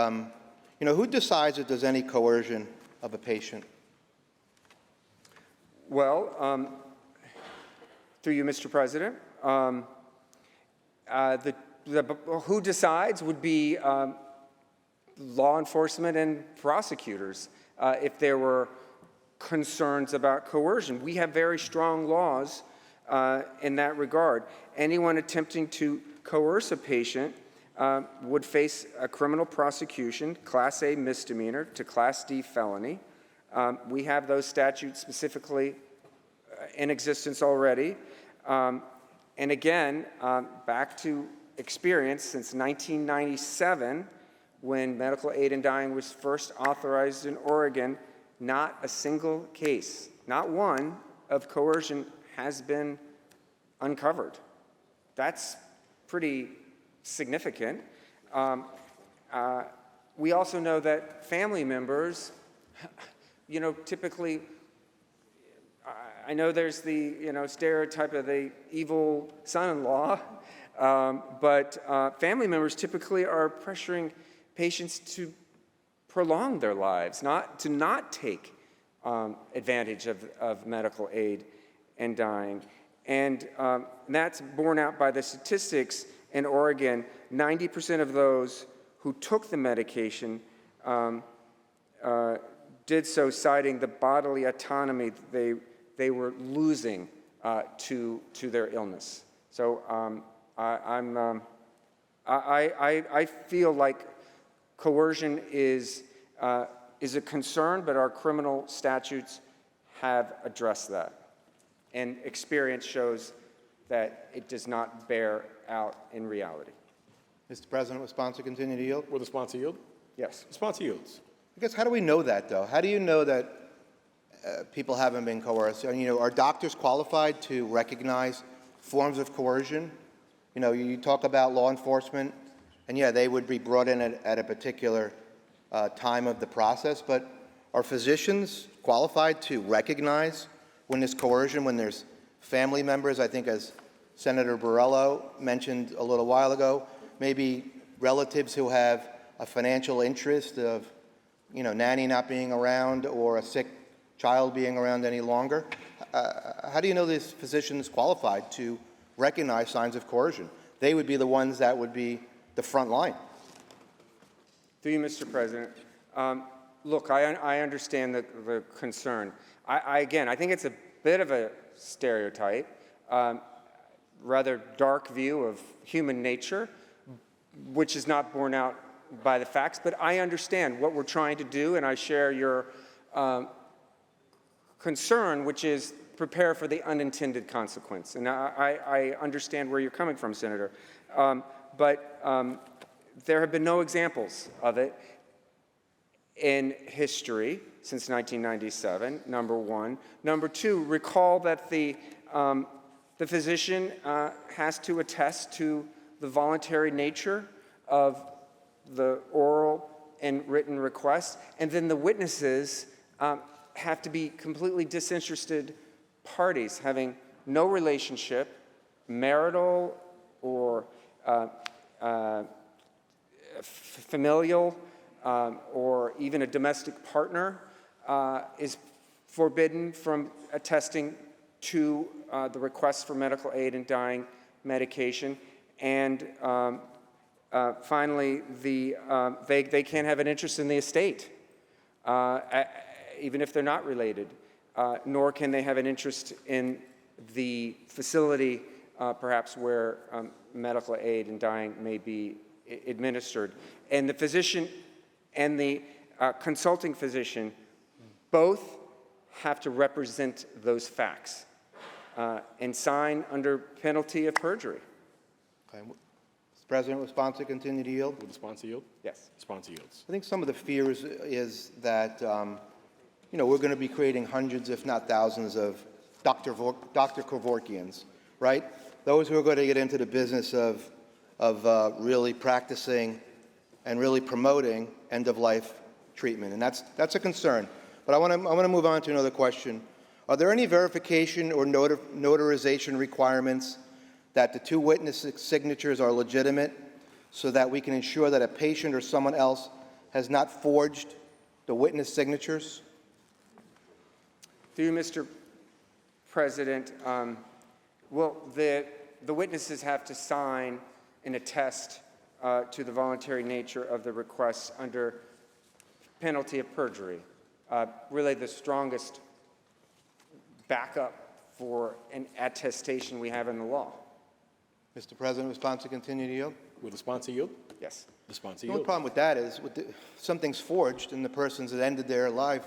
who decides if there's any coercion of a patient? Well, through you, Mr. President, who decides would be law enforcement and prosecutors if there were concerns about coercion. We have very strong laws in that regard. Anyone attempting to coerce a patient would face a criminal prosecution, Class A misdemeanor to Class D felony. We have those statutes specifically in existence already. And again, back to experience, since 1997, when medical aid in dying was first authorized in Oregon, not a single case, not one, of coercion has been uncovered. That's pretty significant. We also know that family members, typically, I know there's the, stereotype of the evil son-in-law, but family members typically are pressuring patients to prolong their lives, not take advantage of medical aid in dying. And that's borne out by the statistics in Oregon. 90% of those who took the medication did so citing the bodily autonomy they were losing to their illness. So I feel like coercion is a concern, but our criminal statutes have addressed that. And experience shows that it does not bear out in reality. Mr. President, will the sponsor continue to yield? Will the sponsor yield? Yes. The sponsor yields. I guess, how do we know that, though? How do you know that people haven't been coerced? And, are doctors qualified to recognize forms of coercion? You talk about law enforcement, and yeah, they would be brought in at a particular time of the process, but are physicians qualified to recognize when there's coercion, when there's family members? I think, as Senator Borrello mentioned a little while ago, maybe relatives who have a financial interest of, nanny not being around or a sick child being around any longer. How do you know these physicians qualified to recognize signs of coercion? They would be the ones that would be the front line. Through you, Mr. President. Look, I understand the concern. Again, I think it's a bit of a stereotype, rather dark view of human nature, which is not borne out by the facts, but I understand what we're trying to do, and I share your concern, which is prepare for the unintended consequence. And I understand where you're coming from, Senator. But there have been no examples of it in history since 1997, number one. Number two, recall that the physician has to attest to the voluntary nature of the oral and written request, and then the witnesses have to be completely disinterested parties having no relationship, marital or familial or even a domestic partner is forbidden from attesting to the request for medical aid in dying medication. And finally, they can't have an interest in the estate, even if they're not related, nor can they have an interest in the facility, perhaps where medical aid in dying may be administered. And the physician and the consulting physician both have to represent those facts and sign under penalty of perjury. Okay. President, will sponsor continue to yield? Will the sponsor yield? Yes. Sponsor yields. I think some of the fears is that, we're going to be creating hundreds, if not thousands, of Dr. Kevorkians, right? Those who are going to get into the business of really practicing and really promoting end-of-life treatment, and that's a concern. But I want to move on to another question. Are there any verification or notarization requirements that the two witness signatures are legitimate so that we can ensure that a patient or someone else has not forged the witness signatures? Through you, Mr. President, well, the witnesses have to sign and attest to the voluntary nature of the requests under penalty of perjury. Really the strongest backup for an attestation we have in the law. Mr. President, will sponsor continue to yield? Will the sponsor yield? Yes. The sponsor The only yield. problem with that is something's forged and the person's ended their life,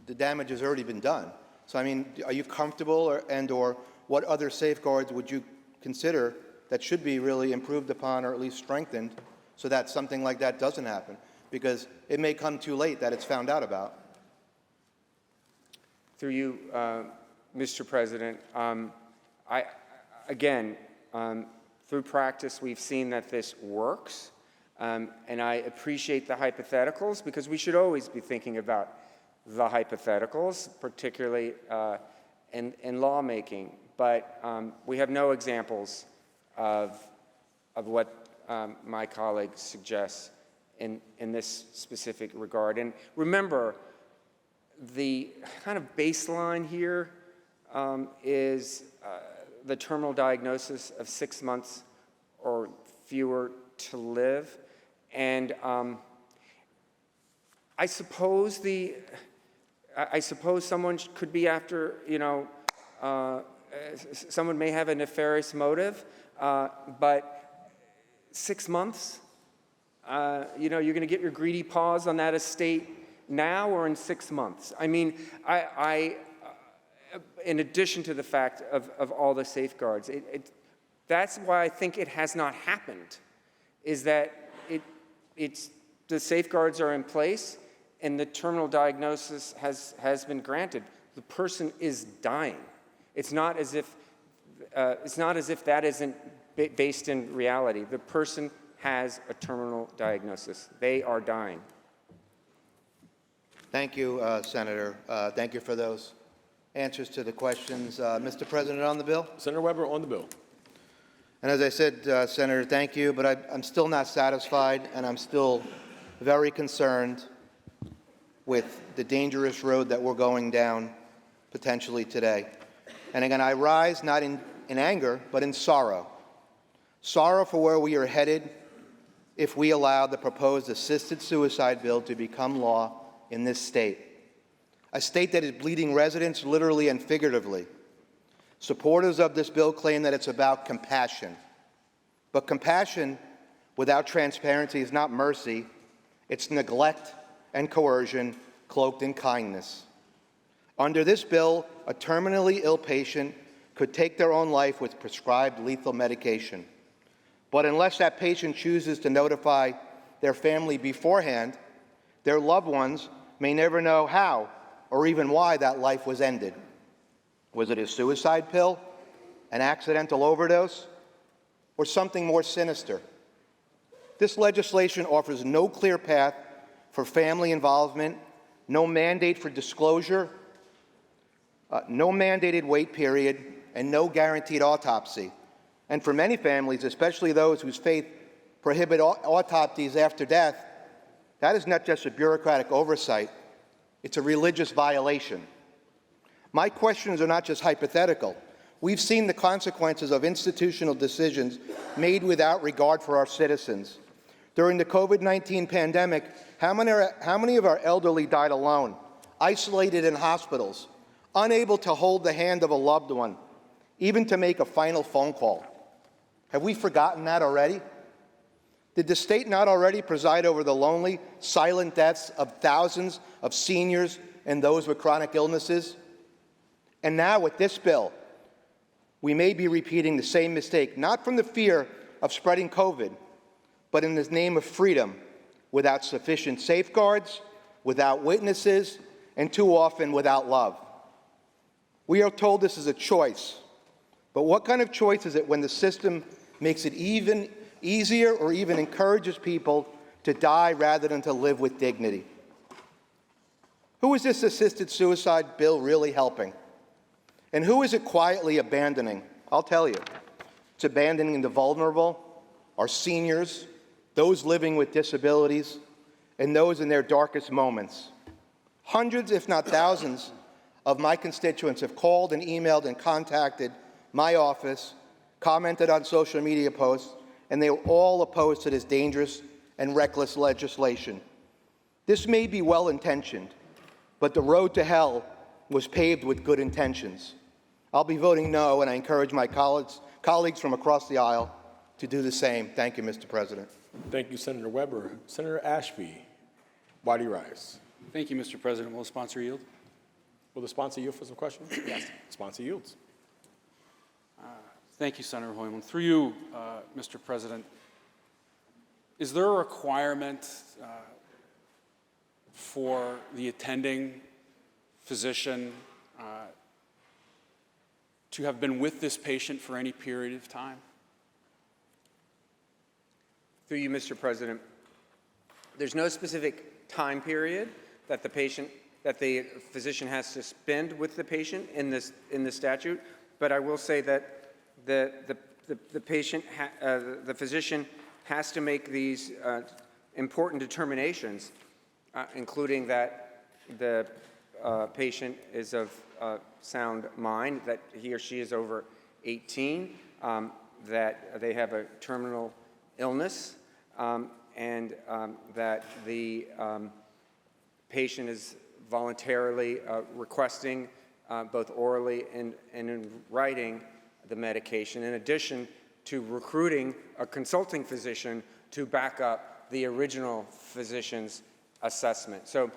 the damage has already been done. So, I mean, are you comfortable or what other safeguards would you consider that should be really improved upon or at least strengthened so that something like that doesn't happen? Because it may come too late that it's found out about. Through you, Mr. President, through practice, we've seen that this works, and I appreciate the hypotheticals because we should always be thinking about the hypotheticals, particularly in lawmaking. But we have no examples of what my colleague suggests in this specific regard. And remember, the kind of baseline here is the terminal diagnosis of 6 months or fewer to live. And I suppose someone could be after, someone may have a nefarious motive, but 6 months, you're going to get your greedy paws on that estate now or in 6 months. I mean, in addition to the fact of all the safeguards, that's why I think it has not happened, is that the safeguards are in place and the terminal diagnosis has been granted. The person is dying. It's not as if that isn't based in reality. The person has a terminal diagnosis. They are dying. Thank you, Senator. Thank you for those answers to the questions. Mr. President, on the bill? Senator Weber, on the bill. And as I said, Senator, thank you, but I'm still not satisfied, and I'm still very concerned with the dangerous road that we're going down potentially today. And again, I rise not in anger, but in sorrow. Sorrow for where we are headed if we allow the proposed assisted suicide bill to become law in this state, a state that is bleeding residents literally and figuratively. Supporters of this bill claim that it's about compassion. But compassion without transparency is not mercy. It's neglect and coercion cloaked in kindness. Under this bill, a terminally ill patient could take their own life with prescribed lethal medication. But unless that patient chooses to notify their family beforehand, their loved ones may never know how or even why that life was ended. Was it a suicide pill, an accidental overdose, or something more sinister? This legislation offers no clear path for family involvement, no mandate for disclosure, no mandated wait period, and no guaranteed autopsy. And for many families, especially those whose faith prohibit autopsies after death, that is not just a bureaucratic oversight, it's a religious violation. My questions are not just hypothetical. We've seen the consequences of institutional decisions made without regard for our citizens. During the COVID-19 pandemic, how many of our elderly died alone, isolated in hospitals, unable to hold the hand of a loved one, even to make a final phone call? Have we forgotten that already? Did the state not already preside over the lonely, silent deaths of thousands of seniors and those with chronic illnesses? And now with this bill, we may be repeating the same mistake, not from the fear of spreading COVID, but in the name of freedom, without sufficient safeguards, without witnesses, and too often without love. We are told this is a choice, but what kind of choice is it when the system makes it even easier or even encourages people to die rather than to live with dignity? Who is this assisted suicide bill really helping? And who is it quietly abandoning? I'll tell you. It's abandoning the vulnerable, our seniors, those living with disabilities, and those in their darkest moments. Hundreds, if not thousands, of my constituents have called and emailed and contacted my office, commented on social media posts, and they are all opposed to this dangerous and reckless legislation. This may be well-intentioned, but the road to hell was paved with good intentions. I'll be voting no, and I encourage my colleagues from across the aisle to do the same. Thank you, Mr. President. Thank you, Senator Weber. Senator Ashby, why do you rise? Thank you, Mr. President. Will the sponsor yield? Will the sponsor yield for some questions? Yes. Sponsor yields. Thank you, Senator Hoyman. Through you, Mr. President, is there a requirement for the attending physician to have been with this patient for any period of time? Through you, Mr. President, there's no specific time period that the physician has to spend with the patient in the statute, but I will say that the physician has to make these important determinations, including that the patient is of sound mind, that he or she is over 18, that they have a terminal illness, and that the patient is voluntarily requesting both orally and in writing the medication, in addition to recruiting a consulting physician to back up the original physician's assessment. So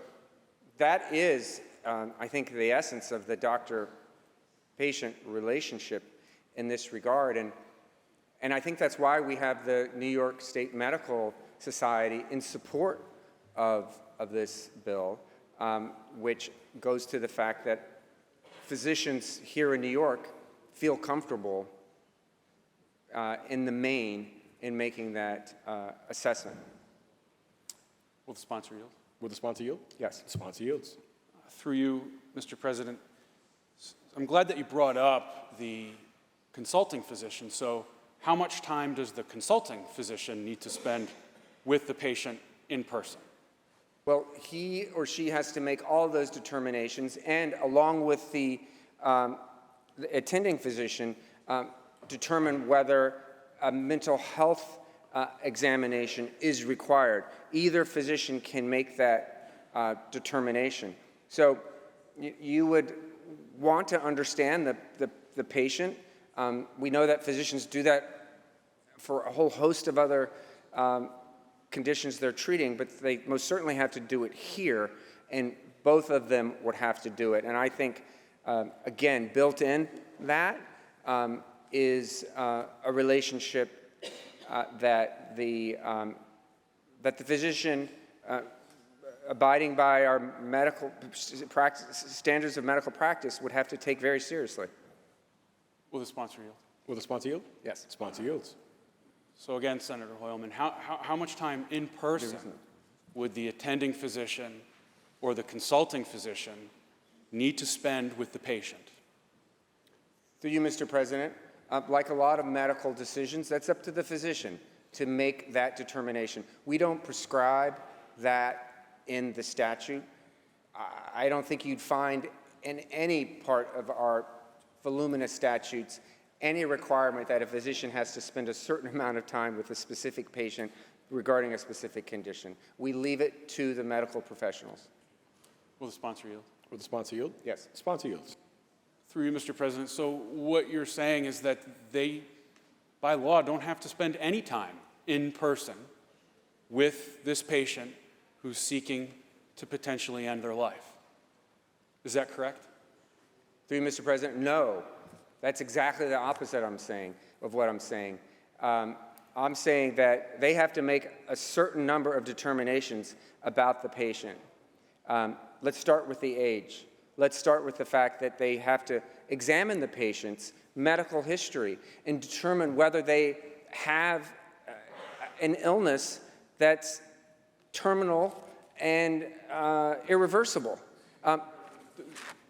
that is, I think, the essence of the doctor-patient relationship in this regard. And I think that's why we have the New York State Medical Society in support of this bill, which goes to the fact that physicians here in New York feel comfortable in the main in making that assessment. Will the sponsor yield? Will the sponsor yield? Yes. The sponsor yields. Through you, Mr. President, I'm glad that you brought up the consulting physician. So how much time does the consulting physician need to spend with the patient in person? Well, he or she has to make all those determinations, and along with the attending physician, determine whether a mental health examination is required. Either physician can make that determination. So you would want to understand the patient. We know that physicians do that for a whole host of other conditions they're treating, but they most certainly have to do it here, and both of them would have to do it. And I think, again, built in that is a relationship that the physician, abiding by our medical standards of medical practice, would have to take very seriously. Will the sponsor yield? Will the sponsor yield? Yes. Sponsor yields. So again, Senator Hoylman, how much time in person would the attending physician or the consulting physician need to spend with the patient? Through you, Mr. President, like a lot of medical decisions, that's up to the physician to make that determination. We don't prescribe that in the statute. I don't think you'd find in any part of our voluminous statutes any requirement that a physician has to spend a certain amount of time with a specific patient regarding a specific condition. We leave it to the medical professionals. Will the sponsor yield? Will the sponsor yield? Yes. Sponsor yields. Through you, Mr. President, so what you're saying is that they, by law, don't have to spend any time in person with this patient who's seeking to potentially end their life. Is that correct? Through you, Mr. President, no. That's exactly the opposite of what I'm saying. I'm saying that they have to make a certain number of determinations about the patient. Let's start with the age. Let's start with the fact that they have to examine the patient's medical history and determine whether they have an illness that's terminal and irreversible.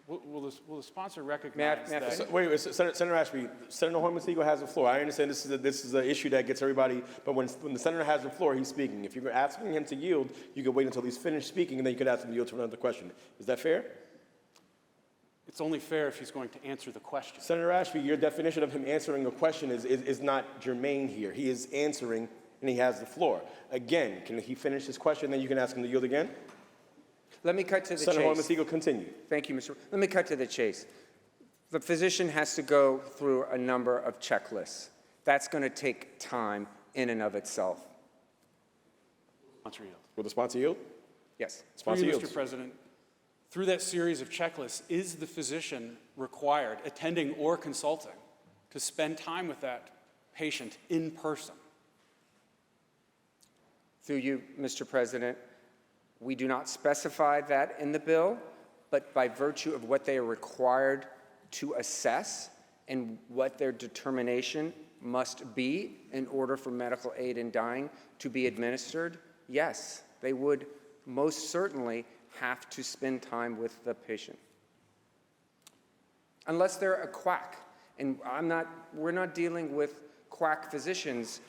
Will the sponsor recognize that? Wait, Senator Ashby, Senator Horman-Siegel has the floor. I understand this is an issue that gets everybody, but when the senator has the floor, he's speaking. If you're asking him to yield, you can wait until he's finished speaking, and then you can ask him to yield to another question. Is that fair? It's only fair if he's going to answer the question. Senator Ashby, your definition of him answering a question is not germane here. He is answering, and he has the floor. Again, can he finish his question, then you can ask him to yield again? Let me cut to the Senator chase. Horman-Siegel, continue. Thank you, Mr. Let me cut to the chase. The physician has to go through a number of checklists. That's going to take time in and of itself. Sponsor yield. Will the sponsor yield? Yes. Sponsor Through you, yields. Mr. President, through that series of checklists, is the physician required, attending or consulting, to spend time with that patient in person? Through you, Mr. President, we do not specify that in the bill, but by virtue of what they are required to assess and what their determination must be in order for medical aid in dying to be administered, yes, they would most certainly have to spend time with the patient. Unless they're a quack. And we're not dealing with quack physicians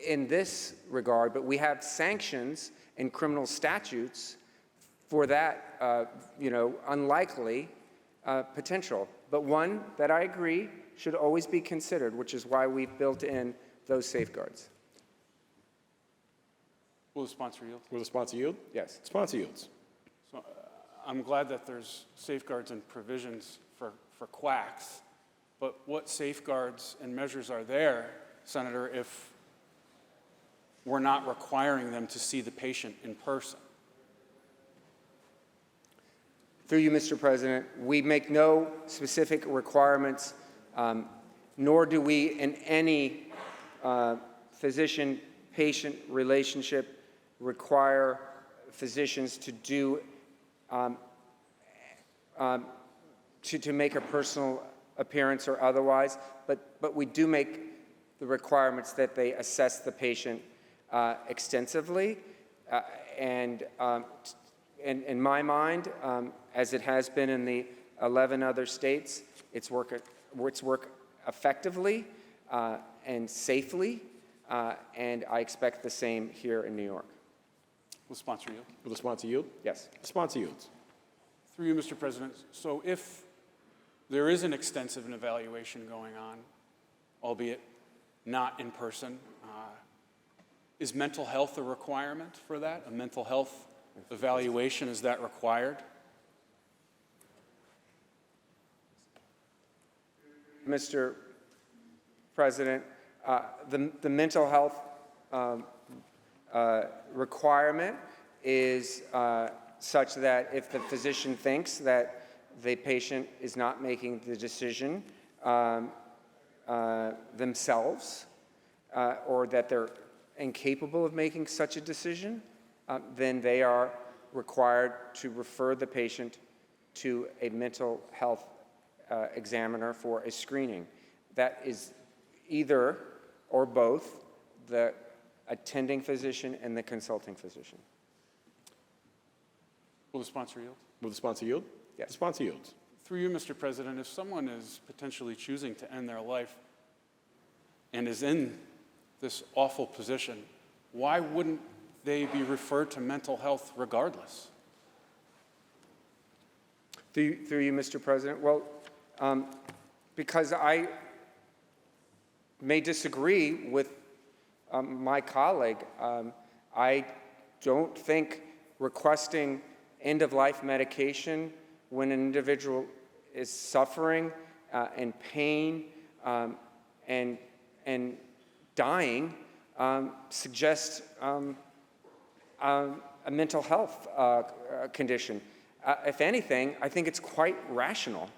in this regard, but we have sanctions and criminal statutes for that, unlikely potential. But one that I agree should always be considered, which is why we've built in those safeguards. Will the sponsor yield? Will the sponsor yield? Yes. Sponsor yields. So I'm glad that there's safeguards and provisions for quacks, but what safeguards and measures are there, Senator, if we're not requiring them to see the patient in person? Through you, Mr. President, we make no specific requirements, nor do we in any physician-patient relationship require physicians to do to make a personal appearance or otherwise, but we do make the requirements that they assess the patient extensively, and in my mind, as it has been in the 11 other states, it's work effectively and safely, and I expect the same here in New York. Will the sponsor yield? Will the sponsor yield? Yes. Sponsor yields. Through you, Mr. President, so if there is an extensive evaluation going on, albeit not in person, is mental health a requirement for that? A mental health evaluation, is that required? Mr. President, the mental health requirement is such that if the physician thinks that the patient is not making the decision themselves, or that they're incapable of making such a decision, then they are required to refer the patient to a mental health examiner for a screening. That is either or both the attending physician and the consulting physician. Will the sponsor yield? Will the sponsor yield? Yes. The sponsor yields. Through you, Mr. President, if someone is potentially choosing to end their life and is in this awful position, why wouldn't they be referred to mental health regardless? Through you, Mr. President, well, because I may disagree with my colleague, I don't think requesting end-of-life medication when an individual is suffering and pain and dying suggests a mental health condition. If anything, I think it's quite rational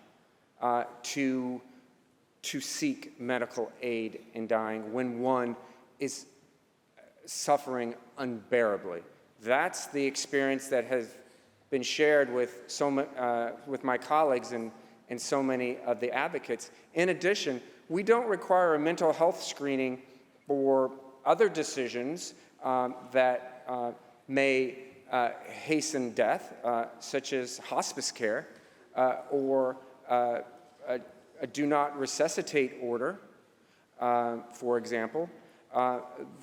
to seek medical aid in dying when one is suffering unbearably. That's the experience that has been shared with with my colleagues and so many of the advocates. In addition, we don't require a mental health screening for other decisions that may hasten death, such as hospice care or a do not resuscitate order, for example.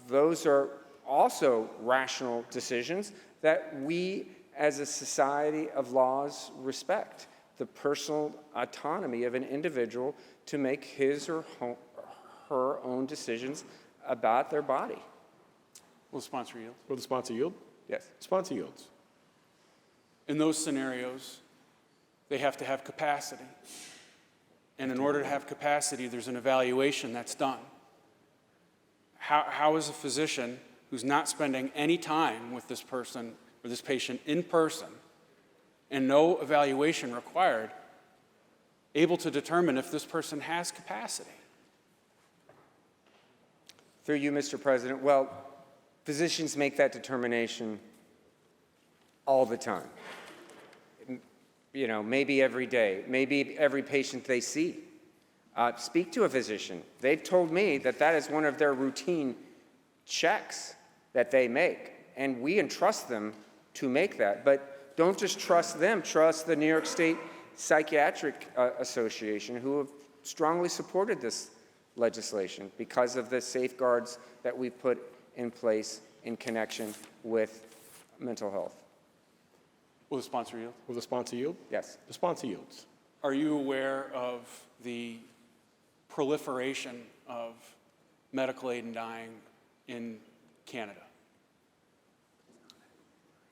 Those are also rational decisions that we as a society of laws respect. The personal autonomy of an individual to make his or her own decisions about their body. Will the sponsor yield? Will the sponsor yield? Yes. Sponsor yields. In those scenarios, they have to have capacity. And in order to have capacity, there's an evaluation that's done. How is a physician who's not spending any time with this person or this patient in person and no evaluation required, able to determine if this person has capacity? Through you, Mr. President, well, physicians make that determination all the time. You know, maybe every day, maybe every patient they see. Speak to a physician. They've told me that that is one of their routine checks that they make, and we entrust them to make that. But don't just trust them, trust the New York State Psychiatric Association, who have strongly supported this legislation because of the safeguards that we put in place in connection with mental health. Will the sponsor yield? Will the sponsor yield? Yes. The sponsor yields. Are you aware of the proliferation of medical aid in dying in Canada?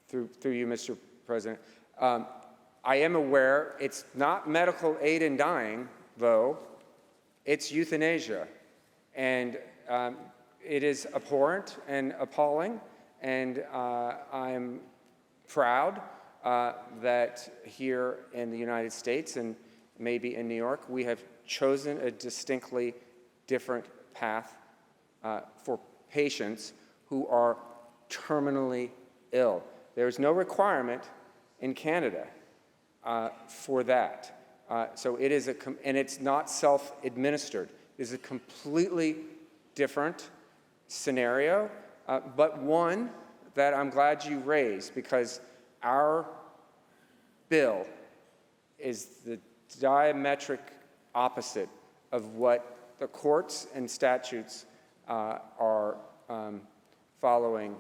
Through you, Mr. President. I am aware it's not medical aid in dying, though. It's euthanasia. And it is abhorrent and appalling. And I'm proud that here in the United States and maybe in New York, we have chosen a distinctly different path for patients who are terminally ill. There's no requirement in Canada for that. So it is and it's not self-administered. It is a completely different scenario, but one that I'm glad you raised, because our bill is the diametric opposite of what the courts and statutes are following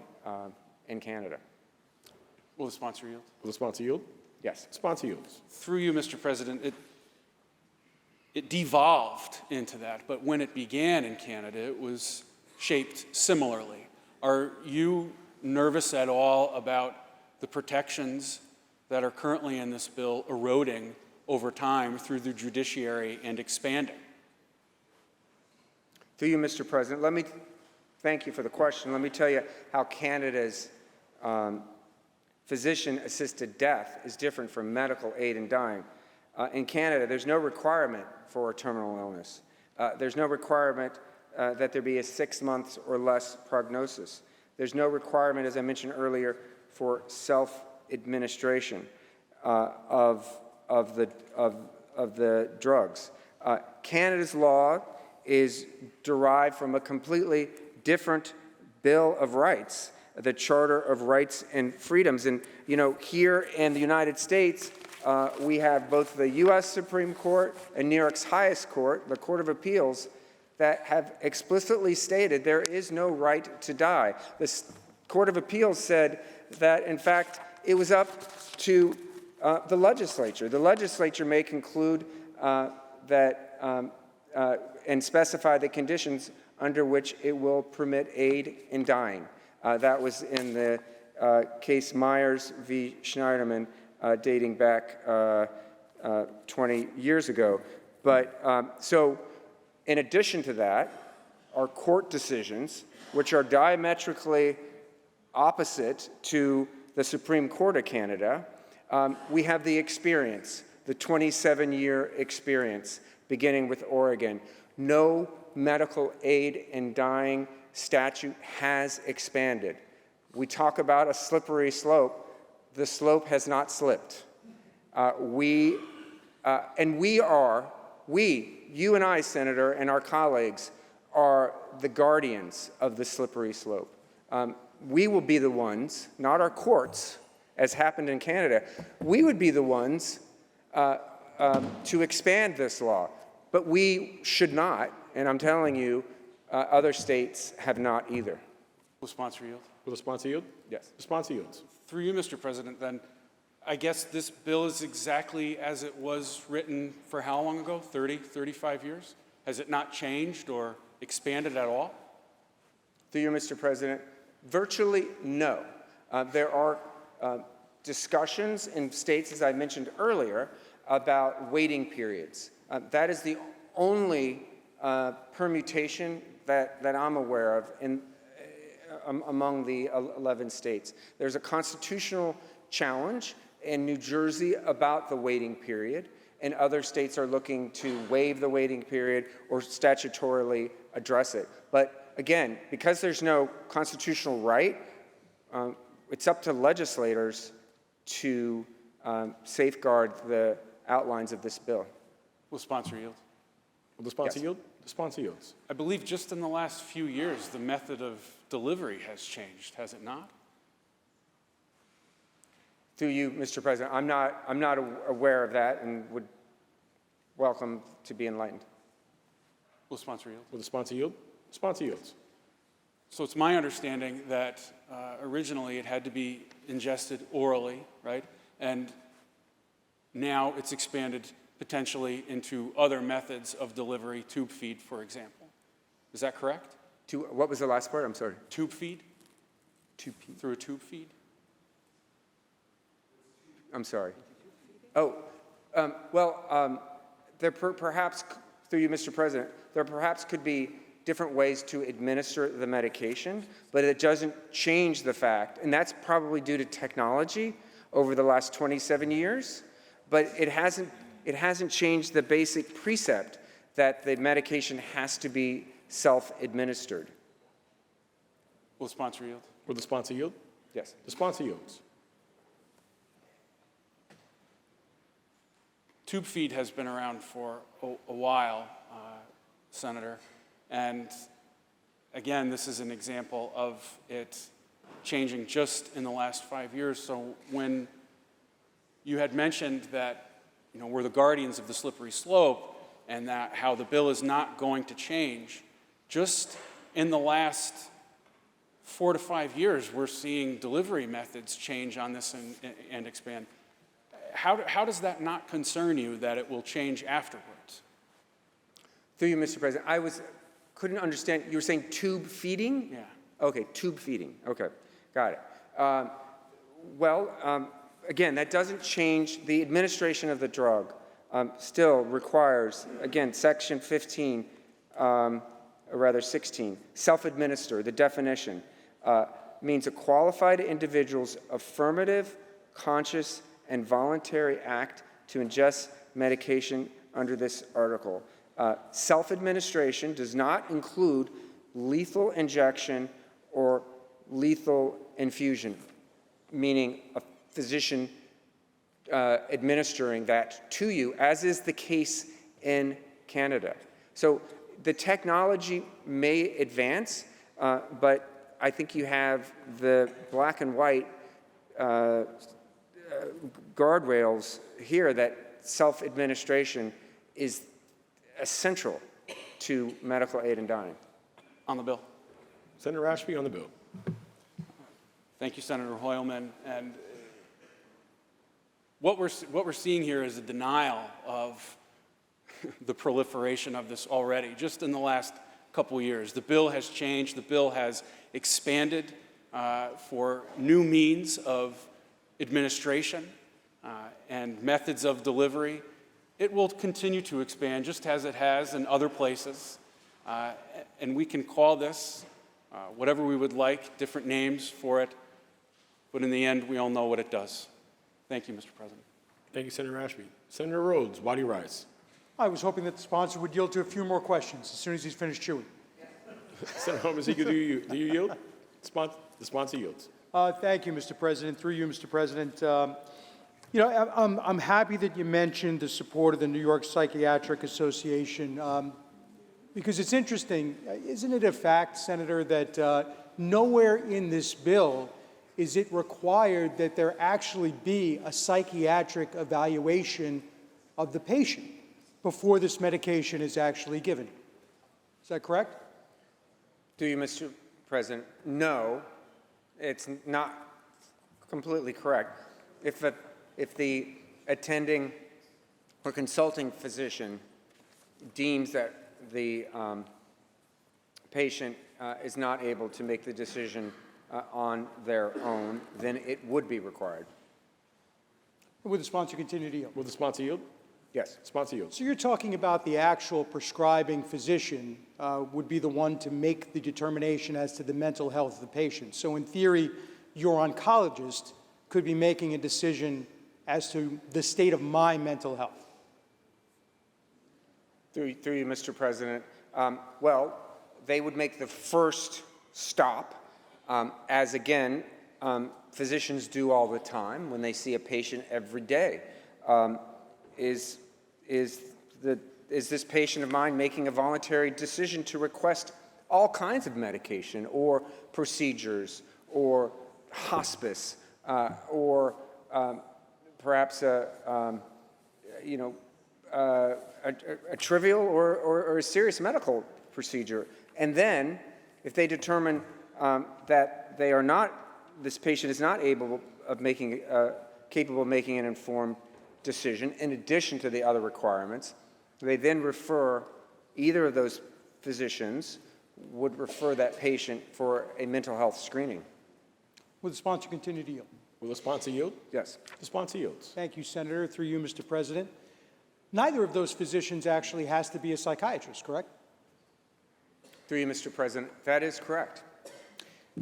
in Canada. Will the sponsor yield? Will the sponsor yield? Yes. Sponsor yields. Through you, Mr. President, it devolved into that, but when it began in Canada, it was shaped similarly. Are you nervous at all about the protections that are currently in this bill eroding over time through the judiciary and expanding? Through you, Mr. President, let me thank you for the question. Let me tell you how Canada's physician-assisted death is different from medical aid in dying. In Canada, there's no requirement for a terminal illness. There's no requirement that there be a 6 months or less prognosis. There's no requirement, as I mentioned earlier, for self-administration of the drugs. Canada's law is derived from a completely different Bill of Rights, the Charter of Rights and Freedoms. And, you know, here in the United States, we have both the U.S. Supreme Court and New York's highest court, the Court of Appeals, that have explicitly stated there is no right to die. The Court of Appeals said that, in fact, it was up to the legislature. The legislature may conclude that and specify the conditions under which it will permit aid in dying. That was in the case Myers v. Schneiderman, dating back 20 years ago. But so in addition to that, our court decisions, which are diametrically opposite to the Supreme Court of Canada, we have the experience, the 27-year experience, beginning with Oregon. No medical aid in dying statute has expanded. We talk about a slippery slope. The slope has not slipped. You and I, Senator, and our colleagues are the guardians of the slippery slope. We will be the ones, not our courts, as happened in Canada. We would be the ones to expand this law, but we should not, and I'm telling you, other states have not either. Will the sponsor yield? Will the sponsor yield? Yes. The sponsor yields. Through you, Mr. President, then, I guess this bill is exactly as it was written for how long ago? 30, 35 years? Has it not changed or expanded at all? Through you, Mr. President, virtually no. There are discussions in states, as I mentioned earlier, about waiting periods. That is the only permutation that I'm aware of among the 11 states. There's a constitutional challenge in New Jersey about the waiting period, and other states are looking to waive the waiting period or statutorily address it. But again, because there's no constitutional right, it's up to legislators to safeguard the outlines of this bill. Will the sponsor yield? Will the sponsor Yes. yield? The sponsor yields. I believe just in the last few years, the method of delivery has changed, has it not? Through you, Mr. President, I'm not aware of that and would welcome to be enlightened. Will the sponsor yield? Will the sponsor yield? The sponsor yields. So it's my understanding that originally it had to be ingested orally, right? And now it's expanded potentially into other methods of delivery, tube feed, for example. Is that correct? What was the last part? I'm sorry. Tube feed? Tube feed. Through a tube feed? I'm sorry. There perhaps, through you, Mr. President, there perhaps could be different ways to administer the medication, but it doesn't change the fact, and that's probably due to technology over the last 27 years, but it hasn't changed the basic precept that the medication has to be self-administered. Will the sponsor yield? Will the sponsor yield? Yes. The sponsor yields. Tube feed has been around for a while, Senator, and again, this is an example of it changing just in the last 5 years. So when you had mentioned that, we're the guardians of the slippery slope and that how the bill is not going to change, just in the last 4 to 5 years, we're seeing delivery methods change on this and expand. How does that not concern you that it will change afterwards? Through you, Mr. President, couldn't understand, you were saying tube feeding? Yeah. Okay, tube feeding, okay, got it. Again, that doesn't change, the administration of the drug still requires, again, section 15, or rather 16, self-administer, the definition, means a qualified individual's affirmative, conscious, and voluntary act to ingest medication under this article. Self-administration does not include lethal injection or lethal infusion, meaning a physician administering that to you, as is the case in Canada. So the technology may advance, but I think you have the black and white guardrails here that self-administration is essential to medical aid and dying. On the bill. Senator Ashby on the bill. Thank you, Senator Hoylman. And what we're seeing here is a denial of the proliferation of this already, just in the last couple years. The bill has changed. The bill has expanded for new means of administration and methods of delivery. It will continue to expand just as it has in other places. And we can call this whatever we would like, different names for it. But in the end, we all know what it does. Thank you, Mr. President. Thank you, Senator Ashby. Senator Rhodes, why do you rise? I was hoping that the sponsor would yield to a few more questions as soon as he's finished chewing. Senator Holman Siegel, do you yield? The sponsor yields. Thank you, Mr. President. Through you, Mr. President. You know, I'm happy that you mentioned the support of the New York Psychiatric Association because it's interesting. Isn't it a fact, Senator, that nowhere in this bill is it required that there actually be a psychiatric evaluation of the patient before this medication is actually given? Is that correct? Do you, Mr. President? No, it's not completely correct. If the attending or consulting physician deems that the patient is not able to make the decision on their own, then it would be required. Would the sponsor continue to yield? Will the sponsor yield? Yes. Sponsor yields. So you're talking about the actual prescribing physician would be the one to make the determination as to the mental health of the patient. So in theory, your oncologist could be making a decision as to the state of my mental health. Through you, Mr. President. Well, they would make the first stop, as again, physicians do all the time when they see a patient every day. Is this patient of mine making a voluntary decision to request all kinds of medication or procedures or hospice or perhaps a trivial or a serious medical procedure? And then, if they determine that they are not, this patient is not capable of making an informed decision, in addition to the other requirements, they then refer, either of those physicians would refer that patient for a mental health screening. Will the sponsor continue to yield? Will the sponsor yield? Yes. The sponsor yields. Thank you, Senator. Through you, Mr. President. Neither of those physicians actually has to be a psychiatrist, correct? Through you, Mr. President, that is correct.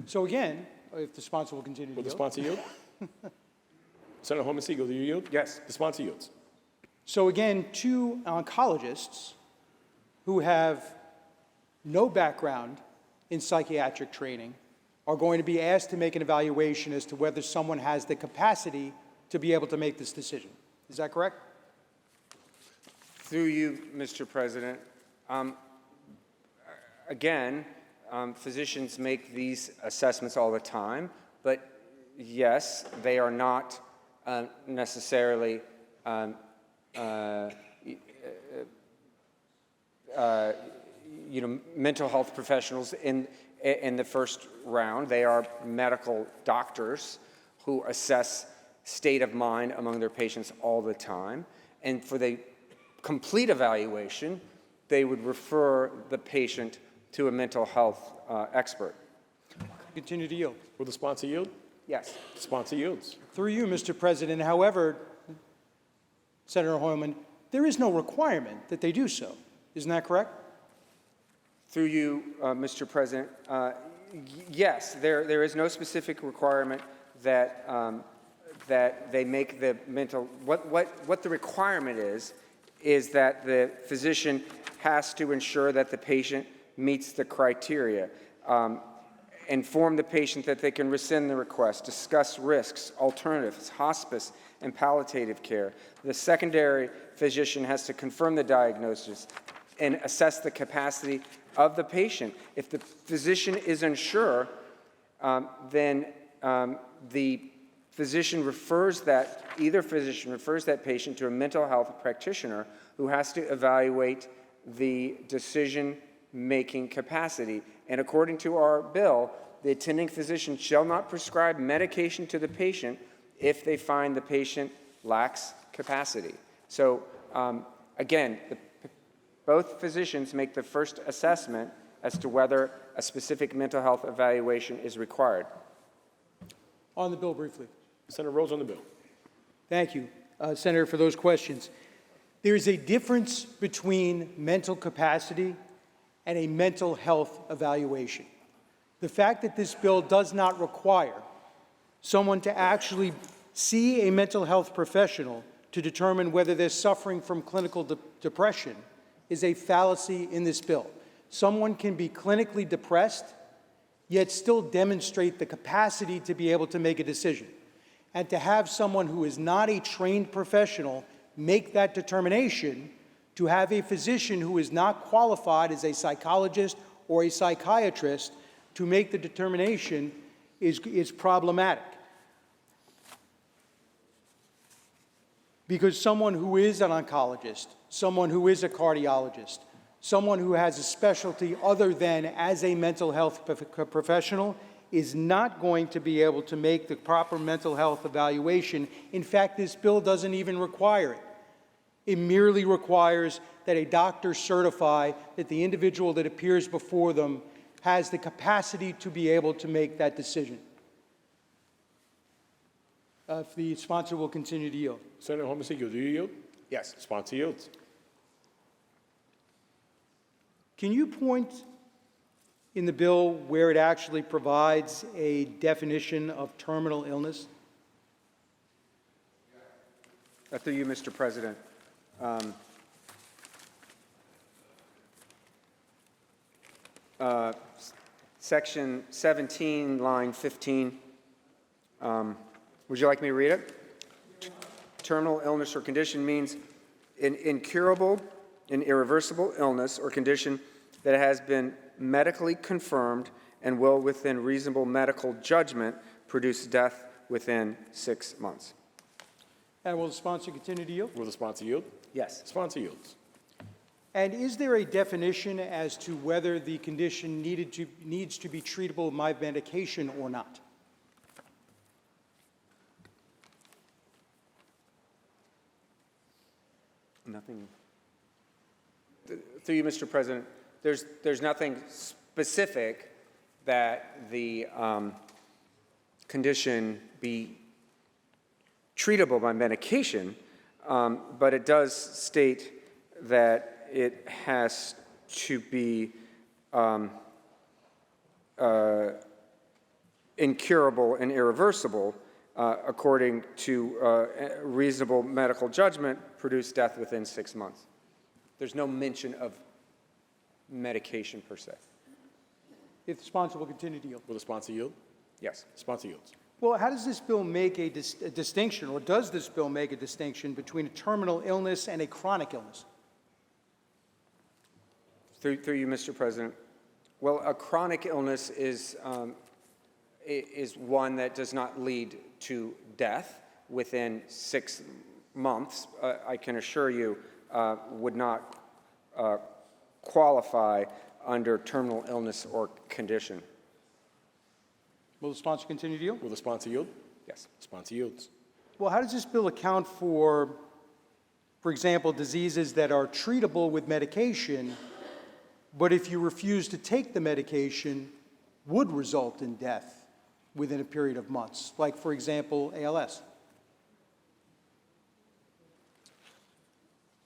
So again, if the sponsor will continue to Will the yield. sponsor yield? Senator Holman Siegel, do you yield? Yes. The sponsor yields. So again, two oncologists who have no background in psychiatric training are going to be asked to make an evaluation as to whether someone has the capacity to be able to make this decision. Is that correct? Through you, Mr. President, again, physicians make these assessments all the time, but yes, they are not necessarily mental health professionals in the first round. They are medical doctors who assess state of mind among their patients all the time. And for the complete evaluation, they would refer the patient to a mental health expert. Continue to yield. Will the sponsor yield? Yes. The sponsor yields. Through you, Mr. President. However, Senator Hoyman, there is no requirement that they do so. Isn't that correct? Through you, Mr. President, yes, there is no specific requirement that that they make the mental. What the requirement is that the physician has to ensure that the patient meets the criteria. Inform the patient that they can rescind the request, discuss risks, alternatives, hospice, and palliative care. The secondary physician has to confirm the diagnosis and assess the capacity of the patient. If the physician is unsure, then the physician refers that, either physician refers that patient to a mental health practitioner who has to evaluate the decision-making capacity. And according to our bill, the attending physician shall not prescribe medication to the patient if they find the patient lacks capacity. So again, both physicians make the first assessment as to whether a specific mental health evaluation is required. On the bill briefly. Senator Rose on the bill. Thank you, Senator, for those questions. There is a difference between mental capacity and a mental health evaluation. The fact that this bill does not require someone to actually see a mental health professional to determine whether they're suffering from clinical depression is a fallacy in this bill. Someone can be clinically depressed, yet still demonstrate the capacity to be able to make a decision. And to have someone who is not a trained professional make that determination, to have a physician who is not qualified as a psychologist or a psychiatrist to make the determination is problematic. Because someone who is an oncologist, someone who is a cardiologist, someone who has a specialty other than as a mental health professional is not going to be able to make the proper mental health evaluation. In fact, this bill doesn't even require it. It merely requires that a doctor certify that the individual that appears before them has the capacity to be able to make that decision. If the sponsor will continue to yield. Senator Homicidio, do you yield? Yes. Sponsor yields. Can you point in the bill where it actually provides a definition of terminal illness? Through you, Mr. President. Section 17, line 15. Would you like me to read it? Terminal illness or condition means an incurable and irreversible illness or condition that has been medically confirmed and will, within reasonable medical judgment, produce death within 6 months. And will the sponsor continue to yield? Will the sponsor yield? Yes. Sponsor yields. And is there a definition as to whether the condition needs to be treatable by medication or not? Nothing. Through you, Mr. President, there's nothing specific that the condition be treatable by medication, but it does state that it has to be incurable and irreversible, according to reasonable medical judgment, produce death within 6 months. There's no mention of medication per se. If the sponsor will continue to yield. Will the sponsor yield? Yes. Sponsor yields. Well, how does this bill make a distinction, or does this bill make a distinction between a terminal illness and a chronic illness? Through you, Mr. President. Well, a chronic illness is one that does not lead to death within 6 months. I can assure you would not qualify under terminal illness or condition. Will the sponsor continue to yield? Will the sponsor yield? Yes. Sponsor yields. Well, how does this bill account for example, diseases that are treatable with medication, but if you refuse to take the medication, would result in death within a period of months, like, for example, ALS?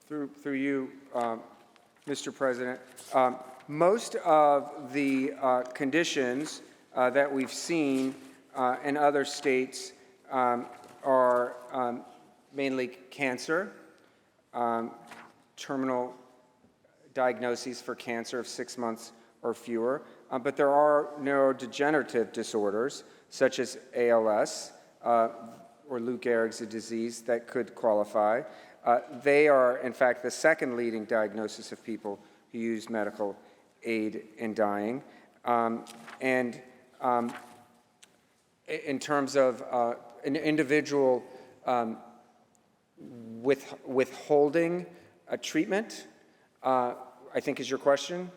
Through you, Mr. President, most of the conditions that we've seen in other states are mainly cancer, terminal diagnoses for cancer of 6 months or fewer, but there are neurodegenerative disorders such as ALS or Lou Gehrig's disease that could qualify. They are, in fact, the second leading diagnosis of people who use medical aid in dying. In terms of an individual withholding a treatment, I think is your question.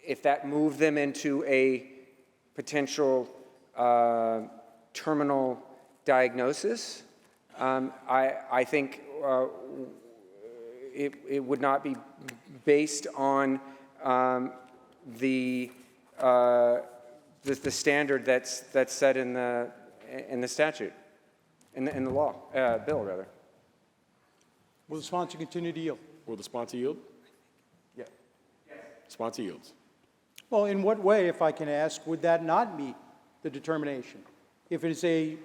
If that moved them into a potential terminal diagnosis, I think it would not be based on the standard that's set in the statute, in the law, bill rather. Will the sponsor continue to yield? Will the sponsor yield? Yeah. Sponsor yields. Well, in what way, if I can ask, would that not meet the determination? If it is an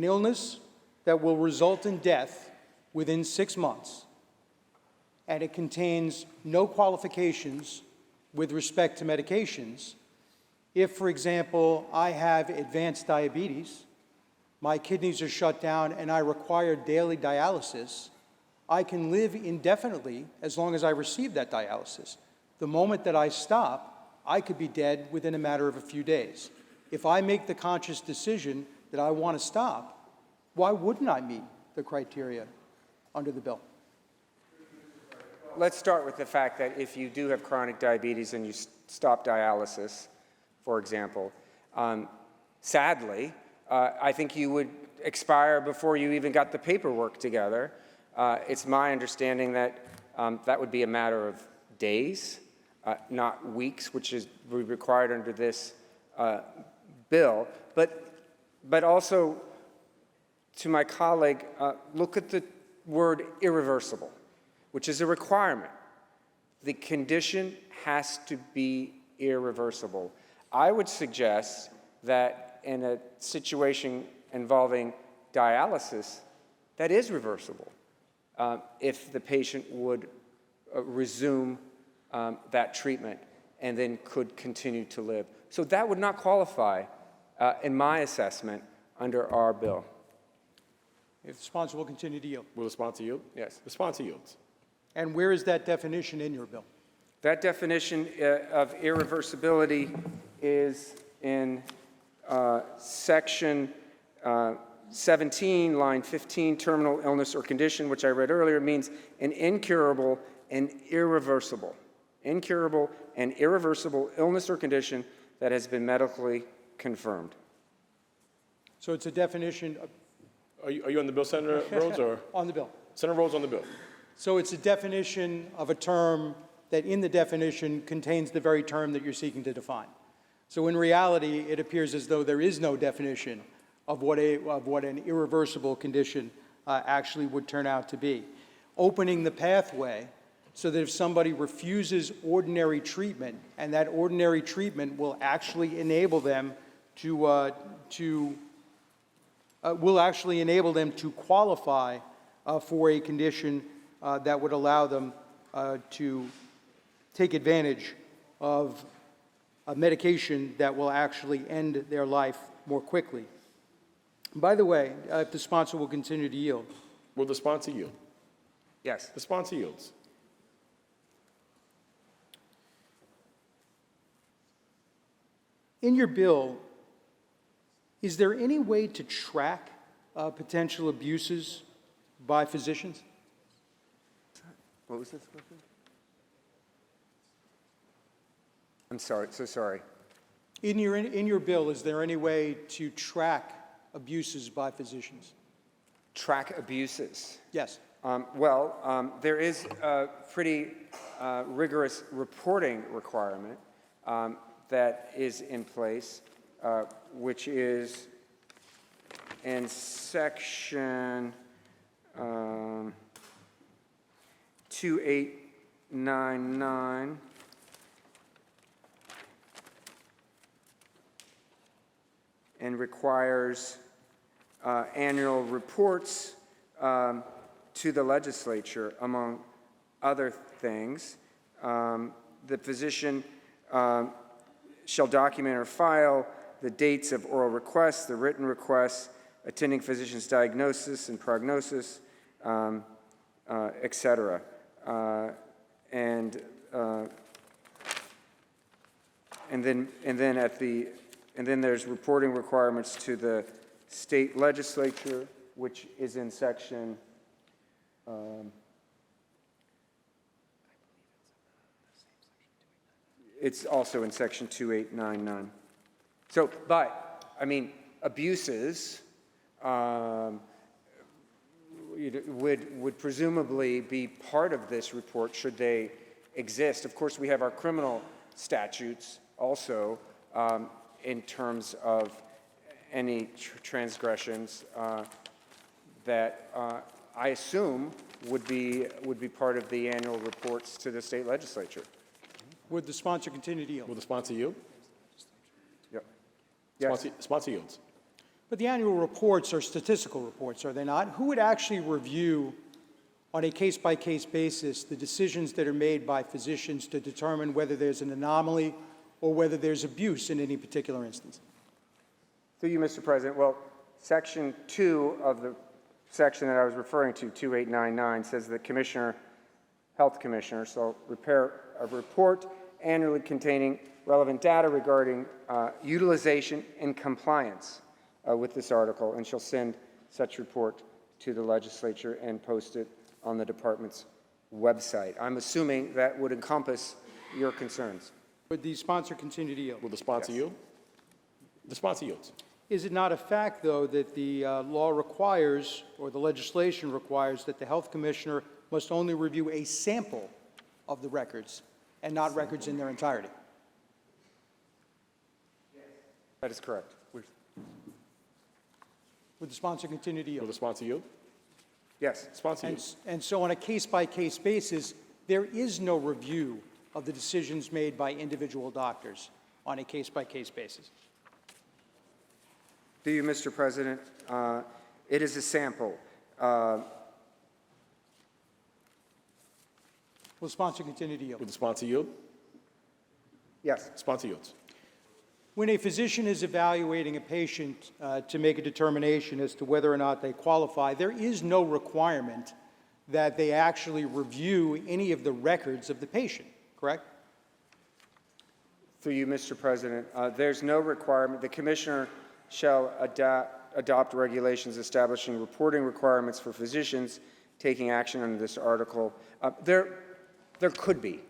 illness that will result in death within 6 months, and it contains no qualifications with respect to medications, if, for example, I have advanced diabetes, my kidneys are shut down, and I require daily dialysis, I can live indefinitely as long as I receive that dialysis. The moment that I stop, I could be dead within a matter of a few days. If I make the conscious decision that I want to stop, why wouldn't I meet the criteria under the bill? Let's start with the fact that if you do have chronic diabetes and you stop dialysis, for example, sadly, I think you would expire before you even got the paperwork together. It's my understanding that that would be a matter of days, not weeks, which is required under this bill. But also, to my colleague, look at the word irreversible, which is a requirement. The condition has to be irreversible. I would suggest that in a situation involving dialysis, that is reversible if the patient would resume that treatment and then could continue to live. So that would not qualify, in my assessment, under our bill. If the sponsor will continue to yield. Will the sponsor yield? Yes. The sponsor yields. And where is that definition in your bill? That definition of irreversibility is in section 17, line 15, terminal illness or condition, which I read earlier, means an incurable and irreversible. Incurable and irreversible illness or condition that has been medically confirmed. So it's a definition of, Are you on the bill, Senator Rhodes, or? on the bill. Senator Rhodes on the bill. So it's a definition of a term that in the definition contains the very term that you're seeking to define. So in reality, it appears as though there is no definition of what an irreversible condition actually would turn out to be. Opening the pathway so that if somebody refuses ordinary treatment, and that ordinary treatment will actually enable them to qualify for a condition that would allow them to take advantage of a medication that will actually end their life more quickly. By the way, if the sponsor will continue to yield. Will the sponsor yield? Yes. The sponsor yields. In your bill, is there any way to track potential abuses by physicians? What was this question? I'm sorry, so sorry. In your bill, is there any way to track abuses by physicians? Track abuses? Yes. There is a pretty rigorous reporting requirement that is in place, which is in section 2899. And requires annual reports to the legislature, among other things. The physician shall document or file the dates of oral requests, the written requests, attending physician's diagnosis and prognosis, et cetera. And then there's reporting requirements to the state legislature, which is in section it's also in section 2899. So, but, I mean, abuses would presumably be part of this report should they exist. Of course, we have our criminal statutes also in terms of any transgressions that I assume would be part of the annual reports to the state legislature. Would the sponsor continue to yield? Will the sponsor yield? Yep. Yes. Sponsor yields. But the annual reports are statistical reports, are they not? Who would actually review on a case-by-case basis, the decisions that are made by physicians to determine whether there's an anomaly or whether there's abuse in any particular instance? Through you, Mr. President, well, Section 2 of the section that I was referring to, 2899, says the health commissioner shall prepare a report annually containing relevant data regarding utilization and compliance with this article, and shall send such report to the legislature and post it on the department's website. I'm assuming that would encompass your concerns. Would the sponsor continue to yield? Will the sponsor yield? The sponsor yields. Is it not a fact, though, that the law requires, or the legislation requires, that the health commissioner must only review a sample of the records and not records in their entirety? That is correct. Would the sponsor continue to yield? Will the sponsor yield? Yes. Sponsor yields. And so on a case-by-case basis, there is no review of the decisions made by individual doctors on a case-by-case basis. Do you, Mr. President? It is a sample. Will the sponsor continue to yield? Will the sponsor yield? Yes. Sponsor yields. When a physician is evaluating a patient to make a determination as to whether or not they qualify, there is no requirement that they actually review any of the records of the patient, correct? Through you, Mr. President, there's no requirement. The commissioner shall adopt regulations establishing reporting requirements for physicians taking action under this article. There could be,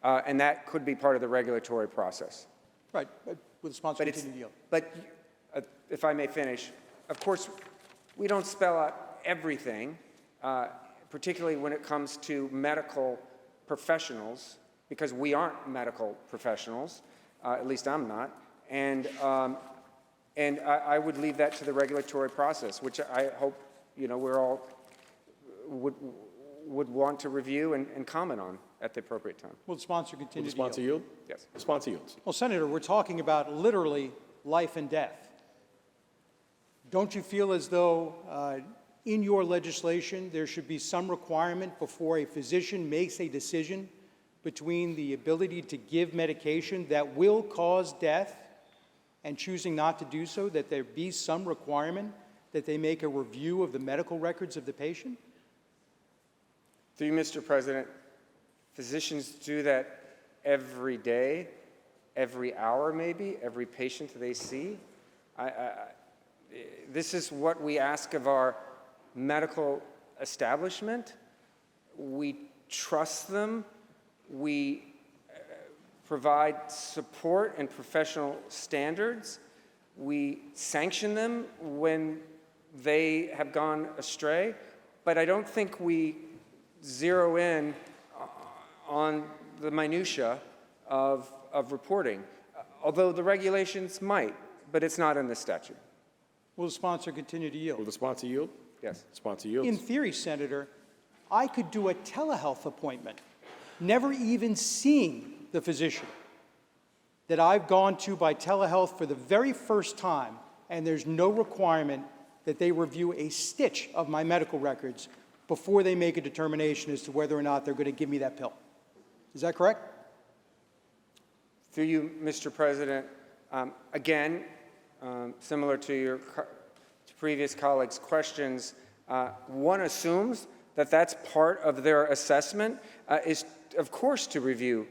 and that could be part of the regulatory process. Right. Will the sponsor continue to yield? But if I may finish, of course, we don't spell out everything, particularly when it comes to medical professionals, because we aren't medical professionals, at least I'm not, and I would leave that to the regulatory process, which I hope, we're all would want to review and comment on at the appropriate time. Will the sponsor Will continue the sponsor yield? Yes. The sponsor yields. Well, Senator, we're talking about literally life and death. Don't you feel as though in your legislation there should be some requirement before a physician makes a decision between the ability to give medication that will cause death and choosing not to do so, that there be some requirement that they make a review of the medical records of the patient? Through you, Mr. President, physicians do that every day, every hour maybe, every patient they see. This is what we ask of our medical establishment. We trust them. We provide support and professional standards. We sanction them when they have gone astray. But I don't think we zero in on the minutia of reporting, although the regulations might, but it's not in the statute. Will the sponsor continue to yield? Will the sponsor yield? Yes. Sponsor yields. In theory, Senator, I could do a telehealth appointment, never even seeing the physician, that I've gone to by telehealth for the very first time, and there's no requirement that they review a stitch of my medical records before they make a determination as to whether or not they're going to give me that pill. Is that correct? Through you, Mr. President, again, similar to your previous colleagues' questions, one assumes that that's part of their assessment is, of course, to review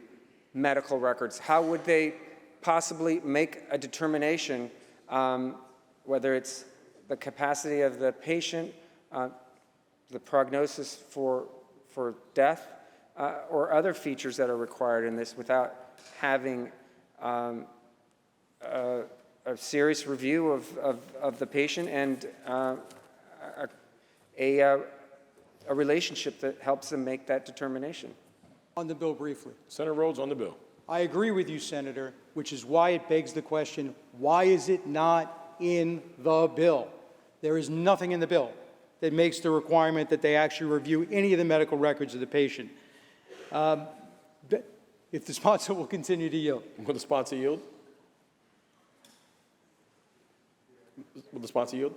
medical records. How would they possibly make a determination, whether it's the capacity of the patient, the prognosis for death, or other features that are required in this without having a serious review of the patient and a relationship that helps them make that determination? On the bill briefly. Senator Rhodes on the bill. I agree with you, Senator, which is why it begs the question, why is it not in the bill? There is nothing in the bill that makes the requirement that they actually review any of the medical records of the patient. If the sponsor will continue to yield. Will the sponsor yield? Will the sponsor yield?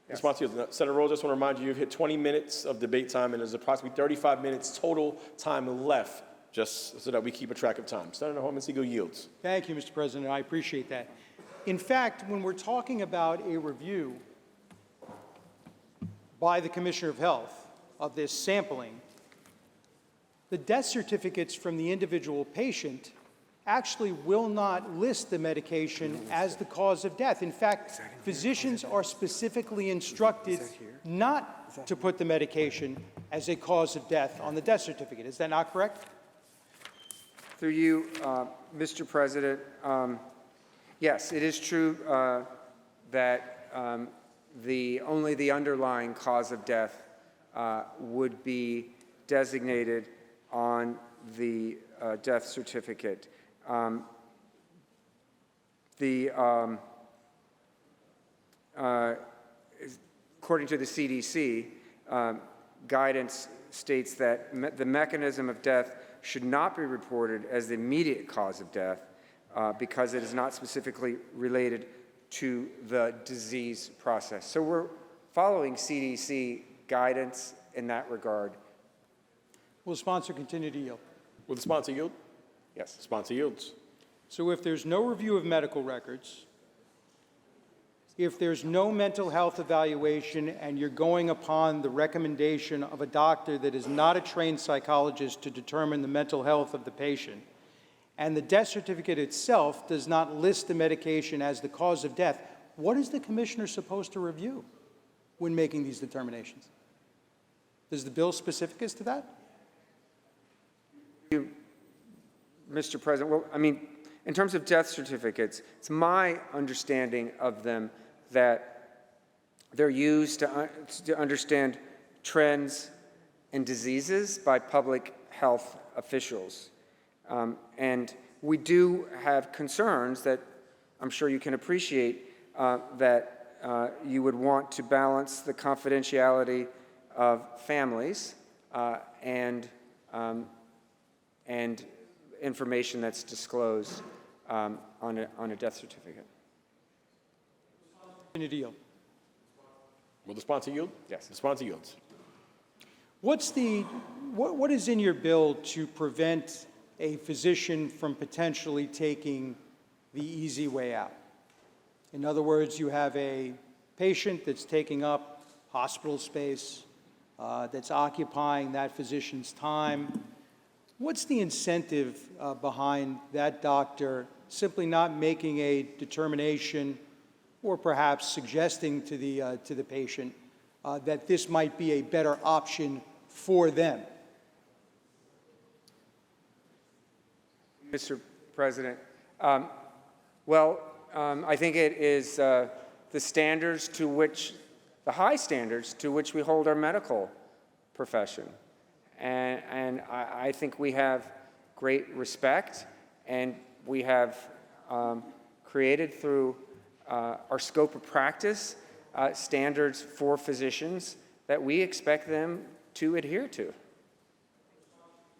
Response yields. Senator Rose, I just want to remind you, you've hit 20 minutes of debate time, and there's approximately 35 minutes total time left, just so that we keep a track of time. Senator Holman Siegel yields. Thank you, Mr. President. I appreciate that. In fact, when we're talking about a review by the Commissioner of Health of this sampling, the death certificates from the individual patient actually will not list the medication as the cause of death. In fact, physicians are specifically instructed not to put the medication as a cause of death on the death certificate. Is that not correct? Through you, Mr. President, yes, it is true that only the underlying cause of death would be designated on the death certificate. According to the CDC, guidance states that the mechanism of death should not be reported as the immediate cause of death because it is not specifically related to the disease process. So we're following CDC guidance in that regard. Will the sponsor continue to yield? Will the sponsor yield? Yes. Sponsor yields. So if there's no review of medical records, if there's no mental health evaluation, and you're going upon the recommendation of a doctor that is not a trained psychologist to determine the mental health of the patient, and the death certificate itself does not list the medication as the cause of death, what is the commissioner supposed to review when making these determinations? Does the bill specific as to that? Mr. President, well, I mean, in terms of death certificates, it's my understanding of them that they're used to understand trends and diseases by public health officials. And we do have concerns that I'm sure you can appreciate that you would want to balance the confidentiality of families and information that's disclosed on a death certificate. Will the sponsor yield? Yes. The sponsor yields. What is in your bill to prevent a physician from potentially taking the easy way out? In other words, you have a patient that's taking up hospital space, that's occupying that physician's time. What's the incentive behind that doctor simply not making a determination or perhaps suggesting to the patient that this might be a better option for them? Mr. President, I think it is the high standards to which we hold our medical profession. And I think we have great respect, and we have created through our scope of practice standards for physicians that we expect them to adhere to.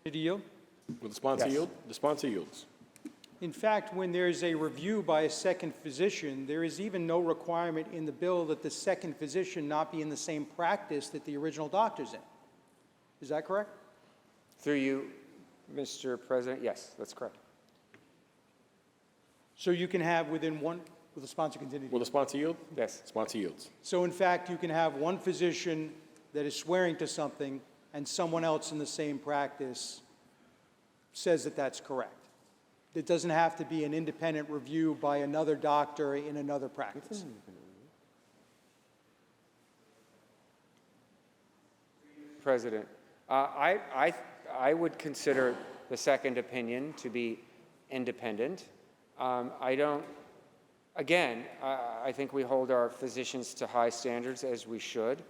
Will the sponsor Yes. yield? The sponsor yields. In fact, when there's a review by a second physician, there is even no requirement in the bill that the second physician not be in the same practice that the original doctor's in. Is that correct? Through you, Mr. President, yes, that's correct. So you can have within one, will the sponsor continue? Will the sponsor yield? Yes. Sponsor yields. So in fact, you can have one physician that is swearing to something and someone else in the same practice says that that's correct. It doesn't have to be an independent review by another doctor in another practice. President, I would consider the second opinion to be independent. I think we hold our physicians to high standards, as we should.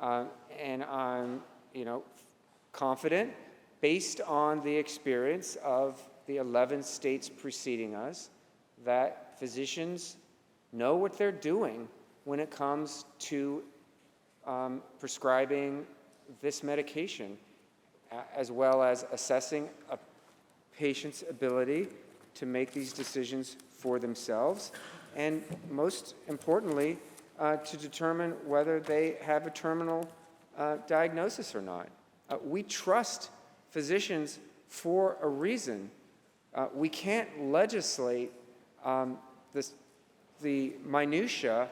And I'm, confident, based on the experience of the 11 states preceding us, that physicians know what they're doing when it comes to prescribing this medication, as well as assessing a patient's ability to make these decisions for themselves, and most importantly, to determine whether they have a terminal diagnosis or not. We trust physicians for a reason. We can't legislate the minutia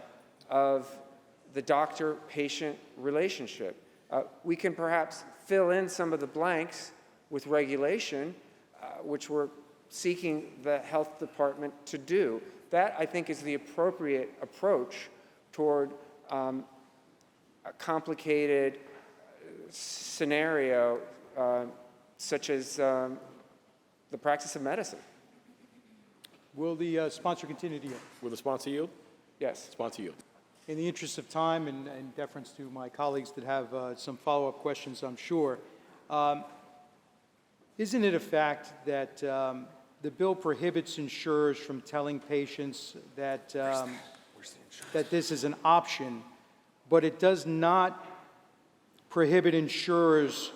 of the doctor-patient relationship. We can perhaps fill in some of the blanks with regulation, which we're seeking the health department to do. That, I think, is the appropriate approach toward a complicated scenario such as the practice of medicine. Will the sponsor continue to yield? Will the sponsor yield? Yes. Sponsor yield. In the interest of time and deference to my colleagues that have some follow-up questions, I'm sure, isn't it a fact that the bill prohibits insurers from telling patients that, that this is an option, but it does not prohibit insurers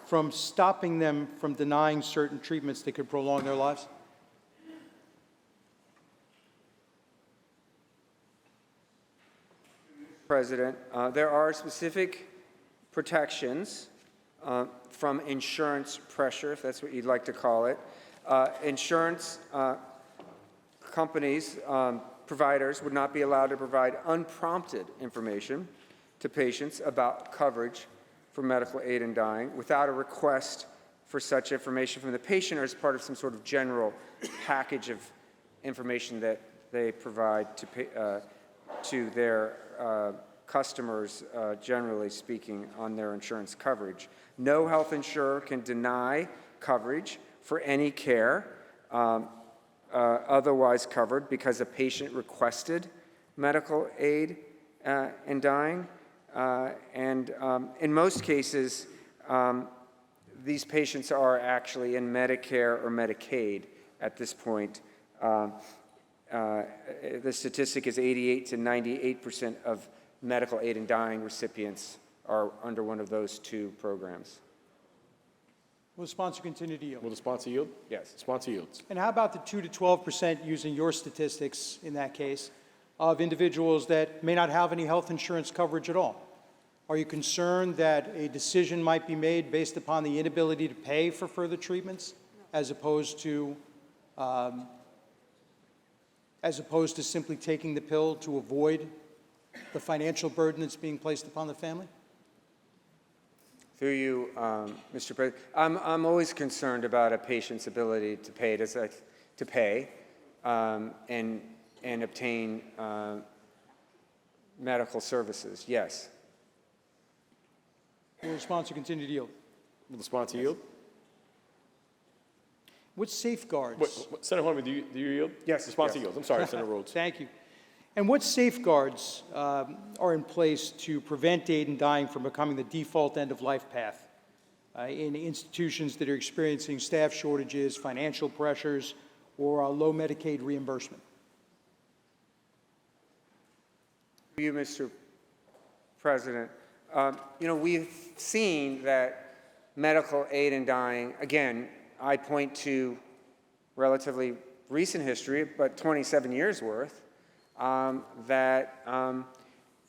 from stopping them from denying certain treatments that could prolong their lives? President, there are specific protections from insurance pressure, if that's what you'd like to call it. Insurance companies, providers, would not be allowed to provide unprompted information to patients about coverage for medical aid in dying without a request for such information from the patient or as part of some sort of general package of information that they provide to their customers, generally speaking, on their insurance coverage. No health insurer can deny coverage for any care otherwise covered because a patient requested medical aid in dying. In most cases, these patients are actually in Medicare or Medicaid at this point. The statistic is 88 to 98% of medical aid in dying recipients are under one of those two programs. Will the sponsor continue to yield? Will the sponsor yield? Yes. Sponsor yields. And how about the 2 to 12%, using your statistics in that case, of individuals that may not have any health insurance coverage at all? Are you concerned that a decision might be made based upon the inability to pay for further treatments, as opposed to simply taking the pill to avoid the financial burden that's being placed upon the family? Through you, Mr. President, I'm always concerned about a patient's ability to pay, and obtain medical services. Yes. Will the sponsor continue to yield? Will the sponsor yield? What safeguards? Wait, Senator Horman, do you yield? Yes. The sponsor yes. yields. I'm sorry, Senator Rhodes. Thank you. And what safeguards are in place to prevent aid in dying from becoming the default end-of-life path in institutions that are experiencing staff shortages, financial pressures, or low Medicaid reimbursement? You, Mr. President, we've seen that medical aid in dying, again, I point to relatively recent history, but 27 years worth, that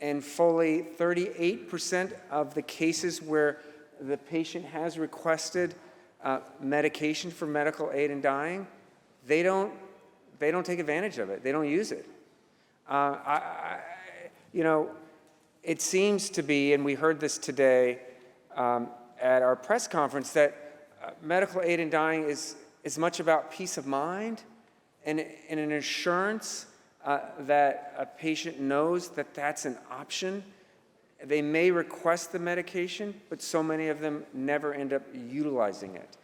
in fully 38% of the cases where the patient has requested medication for medical aid in dying, they don't take advantage of it. They don't use it. It seems to be, and we heard this today at our press conference, that medical aid in dying is much about peace of mind and an assurance that a patient knows that that's an option. They may request the medication, but so many of them never end up utilizing it.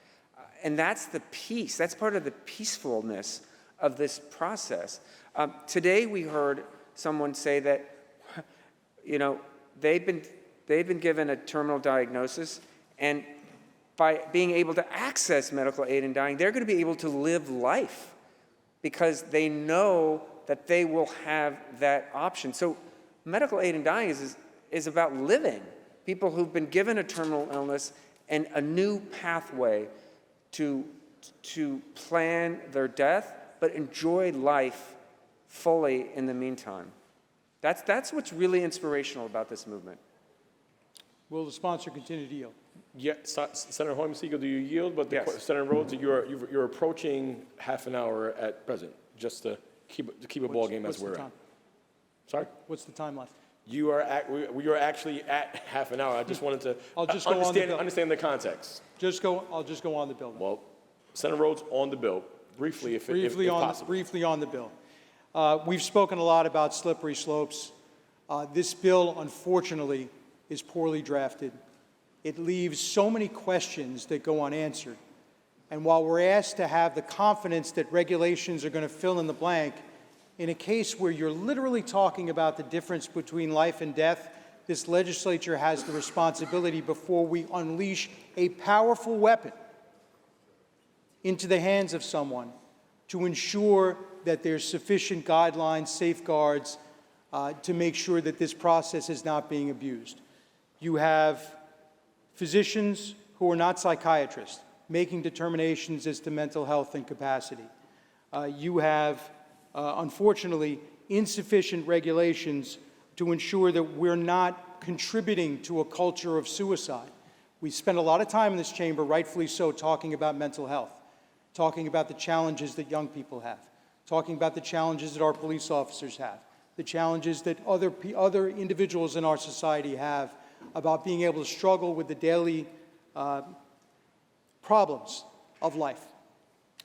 And that's the peace. That's part of the peacefulness of this process. Today we heard someone say that, they've been given a terminal diagnosis, and by being able to access medical aid in dying, they're going to be able to live life because they know that they will have that option. So medical aid in dying is about living. People who've been given a terminal illness and a new pathway to plan their death, but enjoy life fully in the meantime. That's what's really inspirational about this movement. Will the sponsor continue to yield? Yeah, Senator Holman Siegel, do you yield? But Yes. Senator Rhodes, you're approaching half an hour at present, just to keep a ball game as What's the we're time? at. Sorry? What's the time left? We are actually at half an hour. I just wanted to I'll just go on the bill. understand the context. I'll just go on the bill. Well, Senator Rhodes, on the bill, briefly, if possible. Briefly on the bill. We've spoken a lot about slippery slopes. This bill, unfortunately, is poorly drafted. It leaves so many questions that go unanswered. And while we're asked to have the confidence that regulations are going to fill in the blank, in a case where you're literally talking about the difference between life and death, this legislature has the responsibility, before we unleash a powerful weapon into the hands of someone, to ensure that there's sufficient guidelines, safeguards, to make sure that this process is not being abused. You have physicians who are not psychiatrists making determinations as to mental health and capacity. You have, unfortunately, insufficient regulations to ensure that we're not contributing to a culture of suicide. We spend a lot of time in this chamber, rightfully so, talking about mental health, talking about the challenges that young people have, talking about the challenges that our police officers have, the challenges that other individuals in our society have about being able to struggle with the daily problems of life.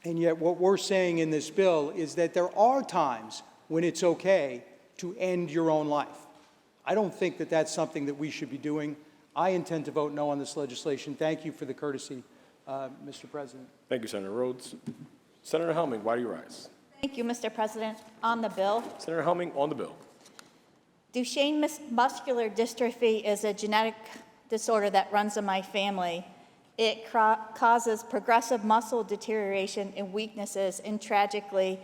And yet what we're saying in this bill is that there are times when it's okay to end your own life. I don't think that that's something that we should be doing. I intend to vote no on this legislation. Thank you for the courtesy, Mr. President. Thank you, Senator Rhodes. Senator Helming, why do you rise? Thank you, Mr. President. On the bill, Senator Helming, on the bill. Duchenne muscular dystrophy is a genetic disorder that runs in my family. It causes progressive muscle deterioration and weaknesses, and tragically,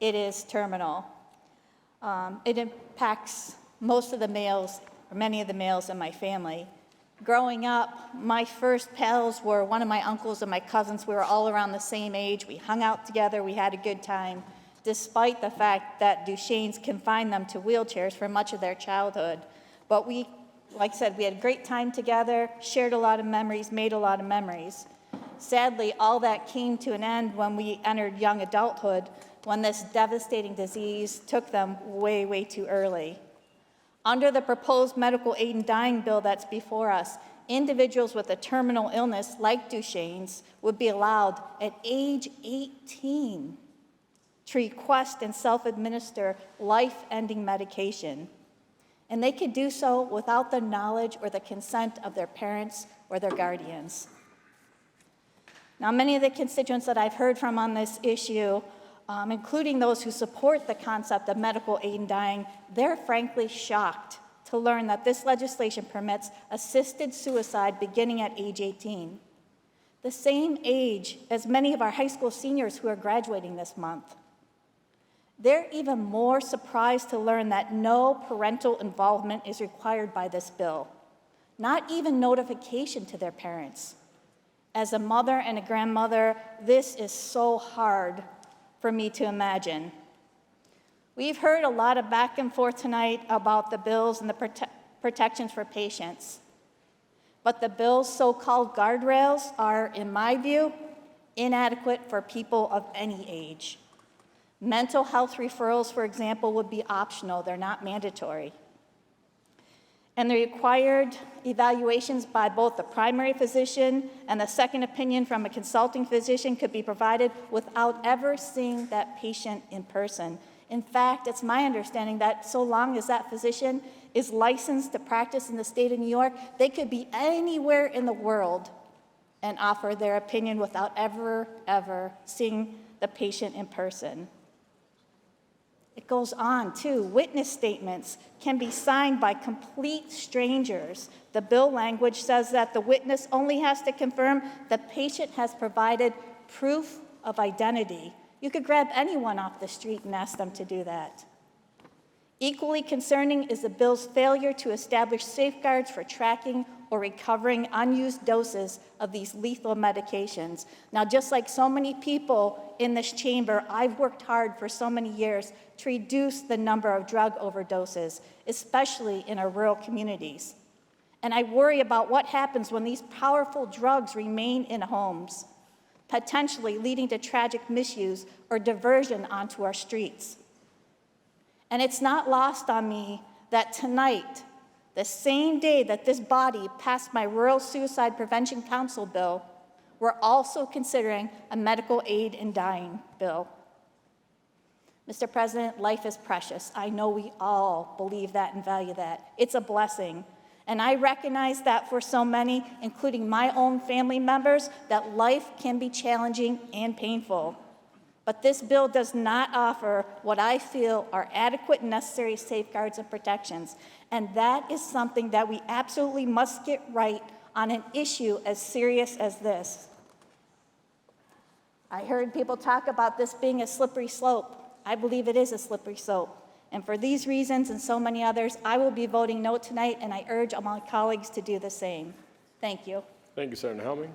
it is terminal. It impacts most of the males, or many of the males in my family. Growing up, my first pals were one of my uncles and my cousins. We were all around the same age. We hung out together. We had a good time, despite the fact that Duchenne's confined them to wheelchairs for much of their childhood. But we, like I said, we had a great time together, shared a lot of memories, made a lot of memories. Sadly, all that came to an end when we entered young adulthood, when this devastating disease took them way, way too early. Under the proposed medical aid in dying bill that's before us, individuals with a terminal illness like Duchenne's would be allowed at age 18 to request and self-administer life-ending medication. And they could do so without the knowledge or the consent of their parents or their guardians. Now, many of the constituents that I've heard from on this issue, including those who support the concept of medical aid in dying, they're frankly shocked to learn that this legislation permits assisted suicide beginning at age 18, the same age as many of our high school seniors who are graduating this month. They're even more surprised to learn that no parental involvement is required by this bill, not even notification to their parents. As a mother and a grandmother, this is so hard for me to imagine. We've heard a lot of back and forth tonight about the bills and the protections for patients. But the bill's so-called guardrails are, in my view, inadequate for people of any age. Mental health referrals, for example, would be optional. They're not mandatory. And the required evaluations by both the primary physician and the second opinion from a consulting physician could be provided without ever seeing that patient in person. In fact, it's my understanding that so long as that physician is licensed to practice in the state of New York, they could be anywhere in the world and offer their opinion without ever seeing the patient in person. It goes on, too. Witness statements can be signed by complete strangers. The bill language says that the witness only has to confirm the patient has provided proof of identity. You could grab anyone off the street and ask them to do that. Equally concerning is the bill's failure to establish safeguards for tracking or recovering unused doses of these lethal medications. Now, just like so many people in this chamber, I've worked hard for so many years to reduce the number of drug overdoses, especially in our rural communities. And I worry about what happens when these powerful drugs remain in homes, potentially leading to tragic misuse or diversion onto our streets. And it's not lost on me that tonight, the same day that this body passed my Rural Suicide Prevention Council bill, we're also considering a medical aid in dying bill. Mr. President, life is precious. I know we all believe that and value that. It's a blessing. And I recognize that for so many, including my own family members, that life can be challenging and painful. But this bill does not offer what I feel are adequate and necessary safeguards and protections. And that is something that we absolutely must get right on an issue as serious as this. I heard people talk about this being a slippery slope. I believe it is a slippery slope. And for these reasons and so many others, I will be voting no tonight, and I urge all my colleagues to do the same. Thank you. Thank you, Senator Helming.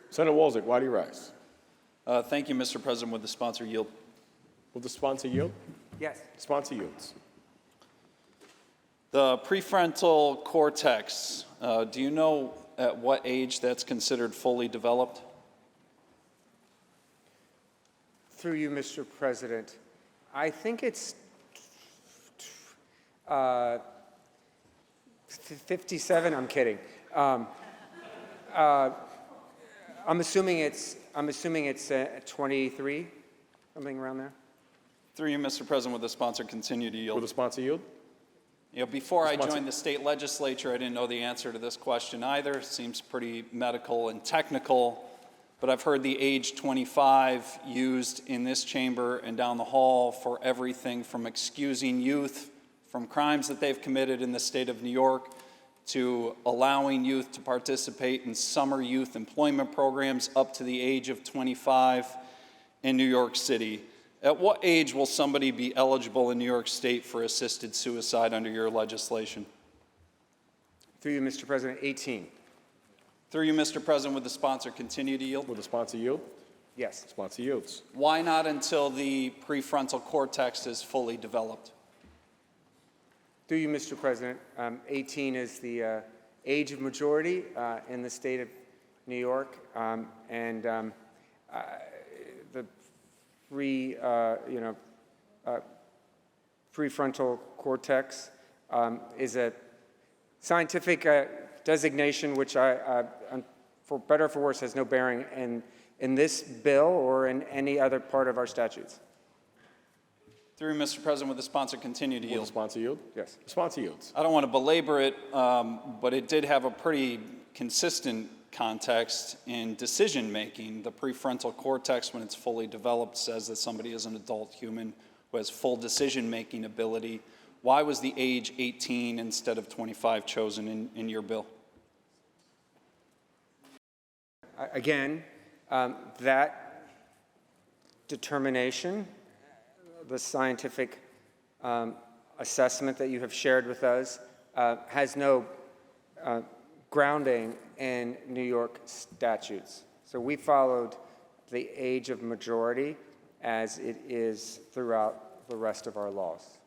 Senator Walczak, why do you rise? Thank you, Mr. President. Would the sponsor yield? Will the sponsor yield? Yes. Sponsor yields. The prefrontal cortex, do you know at what age that's considered fully developed? Through you, Mr. President, I think it's 57. I'm kidding. I'm assuming it's 23, something around there. Through you, Mr. President, would the sponsor continue to yield? Will the sponsor yield? You know, before I joined the state legislature, I didn't know the answer to this question either. It seems pretty medical and technical, but I've heard the age 25 used in this chamber and down the hall for everything from excusing youth from crimes that they've committed in the state of New York to allowing youth to participate in summer youth employment programs up to the age of 25 in New York City. At what age will somebody be eligible in New York State for assisted suicide under your legislation? Through you, Mr. President, 18. Through you, Mr. President, would the sponsor continue to yield? Will the sponsor yield? Yes. Sponsor yields. Why not until the prefrontal cortex is fully developed? Through you, Mr. President, 18 is the age of majority in the state of New York, and the prefrontal cortex is a scientific designation which for better or for worse, has no bearing in this bill or in any other part of our statutes. Through Mr. President, would the sponsor continue to yield? Will the sponsor yield? Yes. Sponsor yields. I don't want to belabor it, but it did have a pretty consistent context in decision-making. The prefrontal cortex, when it's fully developed, says that somebody is an adult human who has full decision-making ability. Why was the age 18 instead of 25 chosen in your bill? Again, that determination, the scientific assessment that you have shared with us, has no grounding in New York statutes. So we followed the age of majority as it is throughout the rest of our laws.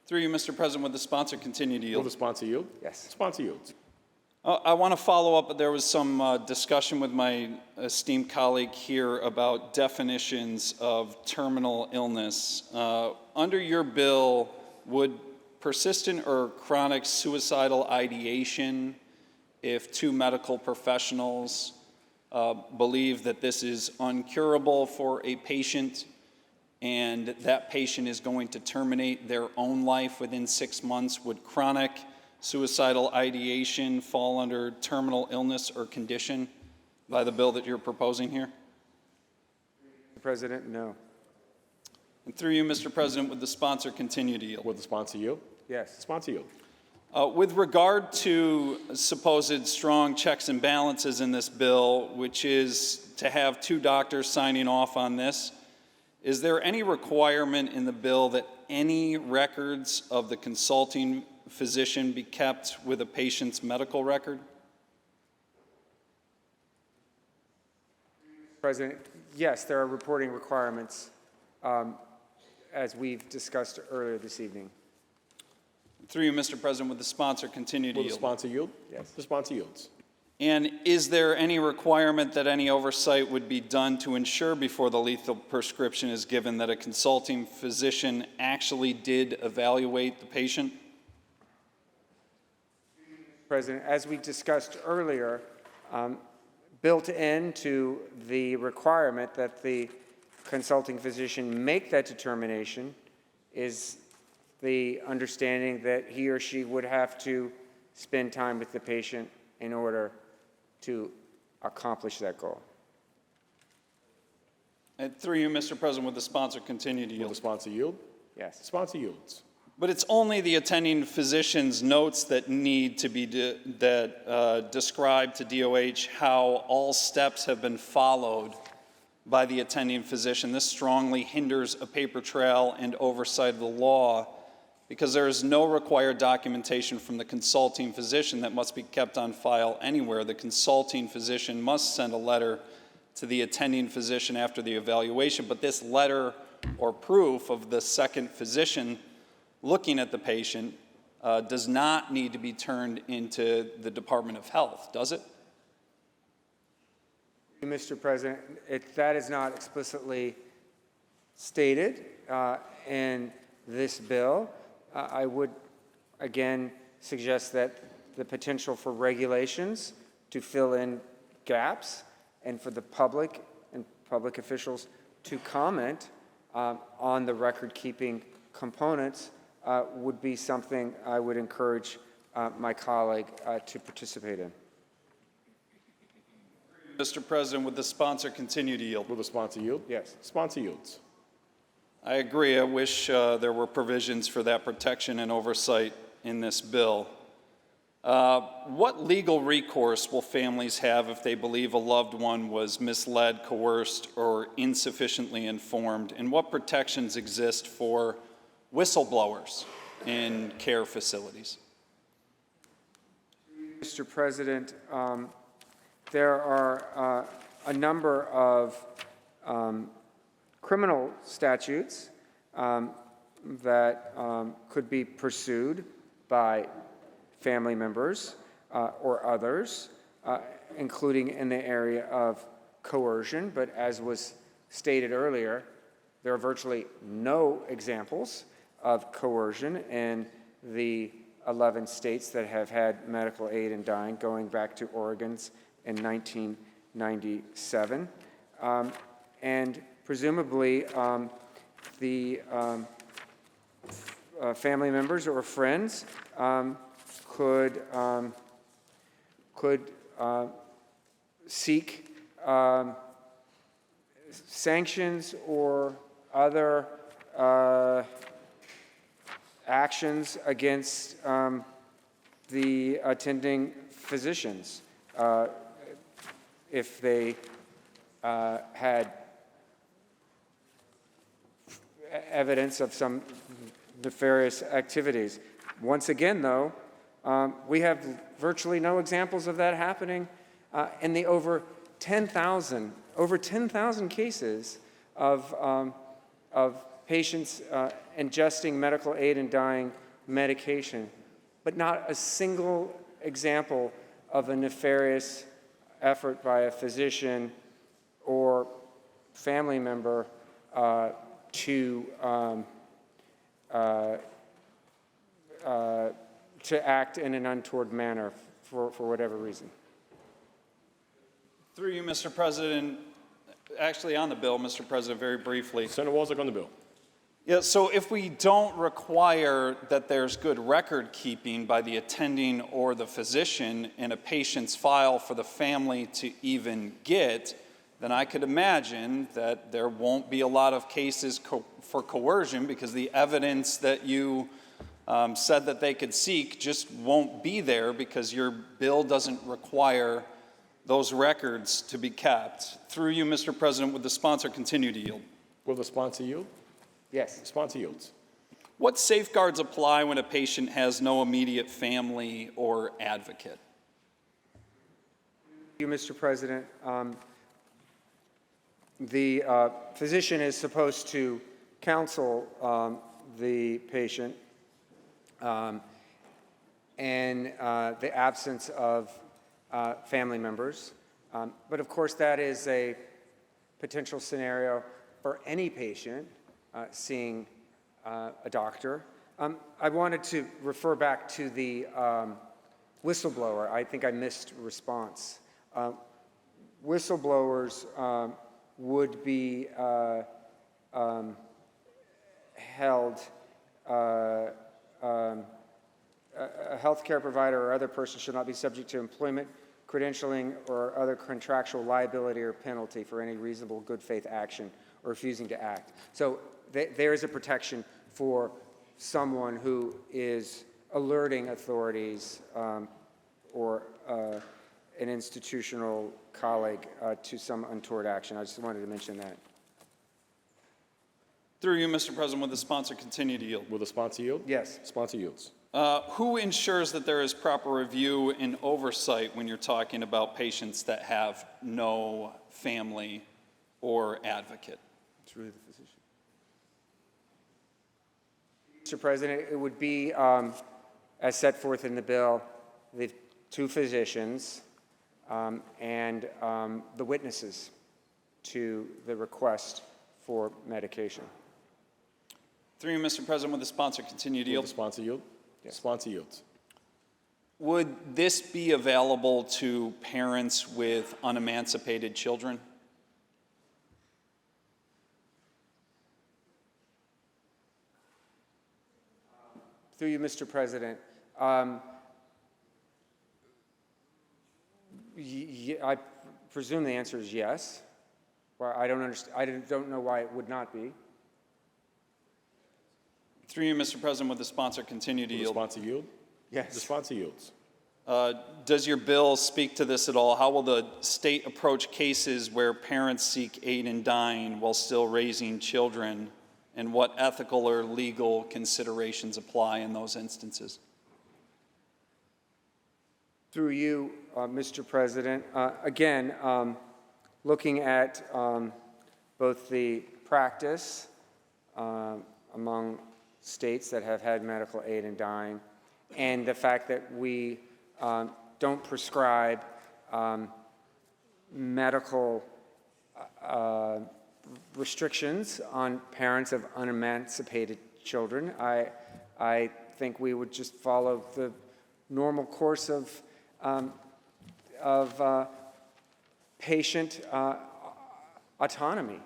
Through you, Mr. President, would the sponsor continue to yield? Will the sponsor yield? Yes. Sponsor yields. I want to follow up. There was some discussion with my esteemed colleague here about definitions of terminal illness. Under your bill, would persistent or chronic suicidal ideation, if two medical professionals believe that this is uncurable for a patient and that patient is going to terminate their own life within 6 months, would chronic suicidal ideation fall under terminal illness or condition by the bill that you're proposing here? Mr. President, no. And through you, Mr. President, would the sponsor continue to yield? Will the sponsor yield? Yes. Sponsor yield. With regard to supposed strong checks and balances in this bill, which is to have two doctors signing off on this, Is there any requirement in the bill that any records of the consulting physician be kept with a patient's medical record? President, yes, there are reporting requirements, as we've discussed earlier this evening. Through you, Mr. President, would the sponsor continue to Will the yield? sponsor yield? Yes. The sponsor yields. And is there any requirement that any oversight would be done to ensure before the lethal prescription is given that a consulting physician actually did evaluate the patient? President, as we discussed earlier, built into the requirement that the consulting physician make that determination is the understanding that he or she would have to spend time with the patient in order to accomplish that goal. And through you, Mr. President, would the sponsor continue to Will yield? the sponsor yield? Yes. The sponsor yields. But it's only the attending physician's notes that need to be described to DOH how all steps have been followed by the attending physician. This strongly hinders a paper trail and oversight of the law because there is no required documentation from the consulting physician that must be kept on file anywhere. The consulting physician must send a letter to the attending physician after the evaluation, but this letter or proof of the second physician looking at the patient does not need to be turned into the Department of Health, does it? Mr. President, that is not explicitly stated in this bill. I would, again, suggest that the potential for regulations to fill in gaps and for the public and public officials to comment on the record-keeping components would be something I would encourage my colleague to participate in. Mr. President, would the sponsor continue to yield? Will the sponsor yield? Yes. Sponsor yields. I agree. I wish there were provisions for that protection and oversight in this bill. What legal recourse will families have if they believe a loved one was misled, coerced, or insufficiently informed? And what protections exist for whistleblowers in care facilities? Mr. President, there are a number of criminal statutes that could be pursued by family members or others, including in the area of coercion. But as was stated earlier, there are virtually no examples of coercion in the 11 states that have had medical aid in dying, going back to Oregon's in 1997. And presumably, the family members or friends could seek sanctions or other actions against the attending physicians if they had evidence of some nefarious activities. Once again, though, we have virtually no examples of that happening in the over 10,000 cases of patients ingesting medical aid and dying medication, but not a single example of a nefarious effort by a physician or family member to act in an untoward manner for whatever reason. Through you, Mr. President, actually on the bill, Mr. President, very briefly. Senator Walczak on the bill. Yeah, so if we don't require that there's good record keeping by the attending or the physician in a patient's file for the family to even get, then I could imagine that there won't be a lot of cases for coercion because the evidence that you said that they could seek just won't be there because your bill doesn't require those records to be kept. Through you, Mr. President, would the sponsor continue to yield? Will the sponsor yield? Yes. The sponsor yields. What safeguards apply when a patient has no immediate family or advocate? Thank you, Mr. President. The physician is supposed to counsel the patient in the absence of family members. But of course, that is a potential scenario for any patient seeing a doctor. I wanted to refer back to the whistleblower. I think I missed response. Whistleblowers would be held, a healthcare provider or other person should not be subject to employment, credentialing, or other contractual liability or penalty for any reasonable good faith action or refusing to act. So there is a protection for someone who is alerting authorities or an institutional colleague to some untoward action. I just wanted to mention that. Through you, Mr. President, will the sponsor continue to yield? Will the sponsor yield? Yes. Sponsor yields. Who ensures that there is proper review and oversight when you're talking about patients that have no family or advocate? It's really the physician. Mr. President, it would be, as set forth in the bill, the two physicians and the witnesses to the request for medication. Through you, Mr. President, will the sponsor continue to Will yield? the sponsor yield? Yes. Sponsor yields. Would this be available to parents with unemancipated children? Through you, Mr. President, I presume the answer is yes. Well, I don't understand. I don't know why it would not be. Through you, Mr. President, will the sponsor continue to Will the yield? sponsor yield? Yes. The sponsor yields. Does your bill speak to this at all? How will the state approach cases where parents seek aid in dying while still raising children? And what ethical or legal considerations apply in those instances? Through you, Mr. President, again, looking at both the practice among states that have had medical aid in dying and the fact that we don't prescribe medical restrictions on parents of unemancipated children. I think we would just follow the normal course of patient autonomy,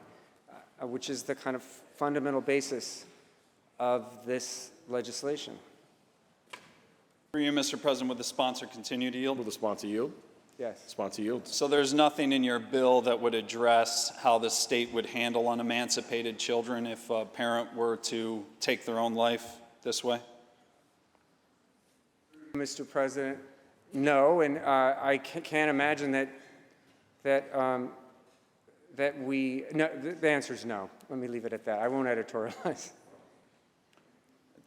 which is the kind of fundamental basis of this legislation. Through you, Mr. President, will the sponsor continue to yield? Will the sponsor yield? Yes. Sponsor yields. So there's nothing in your bill that would address how the state would handle unemancipated children if a parent were to take their own life this way? Mr. President, no, and I can't imagine that we. No, the answer is no. Let me leave it at that. I won't editorialize.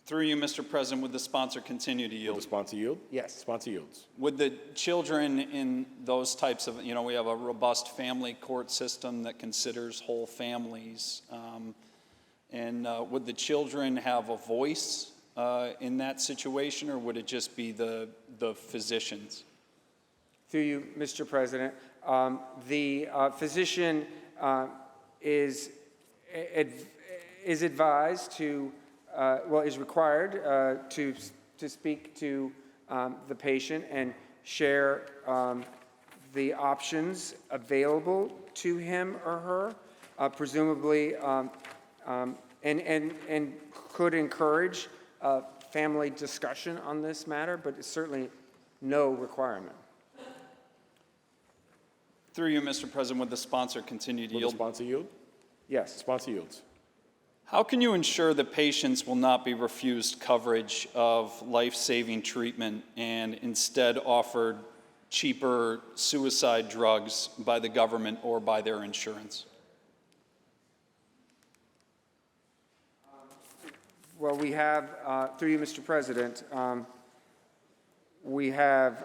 Through you, Mr. President, would the sponsor continue to Will yield? the sponsor yield? Yes. Sponsor yields. Would the children in those types of, we have a robust family court system that considers whole families. And would the children have a voice in that situation, or would it just be the physicians? Through you, Mr. President, the physician is advised to, is required to speak to the patient and share the options available to him or her, presumably, and could encourage family discussion on this matter, but it's certainly no requirement. Through you, Mr. President, would the sponsor continue to Will the yield? sponsor yield? Yes. Sponsor yields. How can you ensure that patients will not be refused coverage of life-saving treatment and instead offered cheaper suicide drugs by the government or by their insurance? Well, we have, through you, Mr. President, we have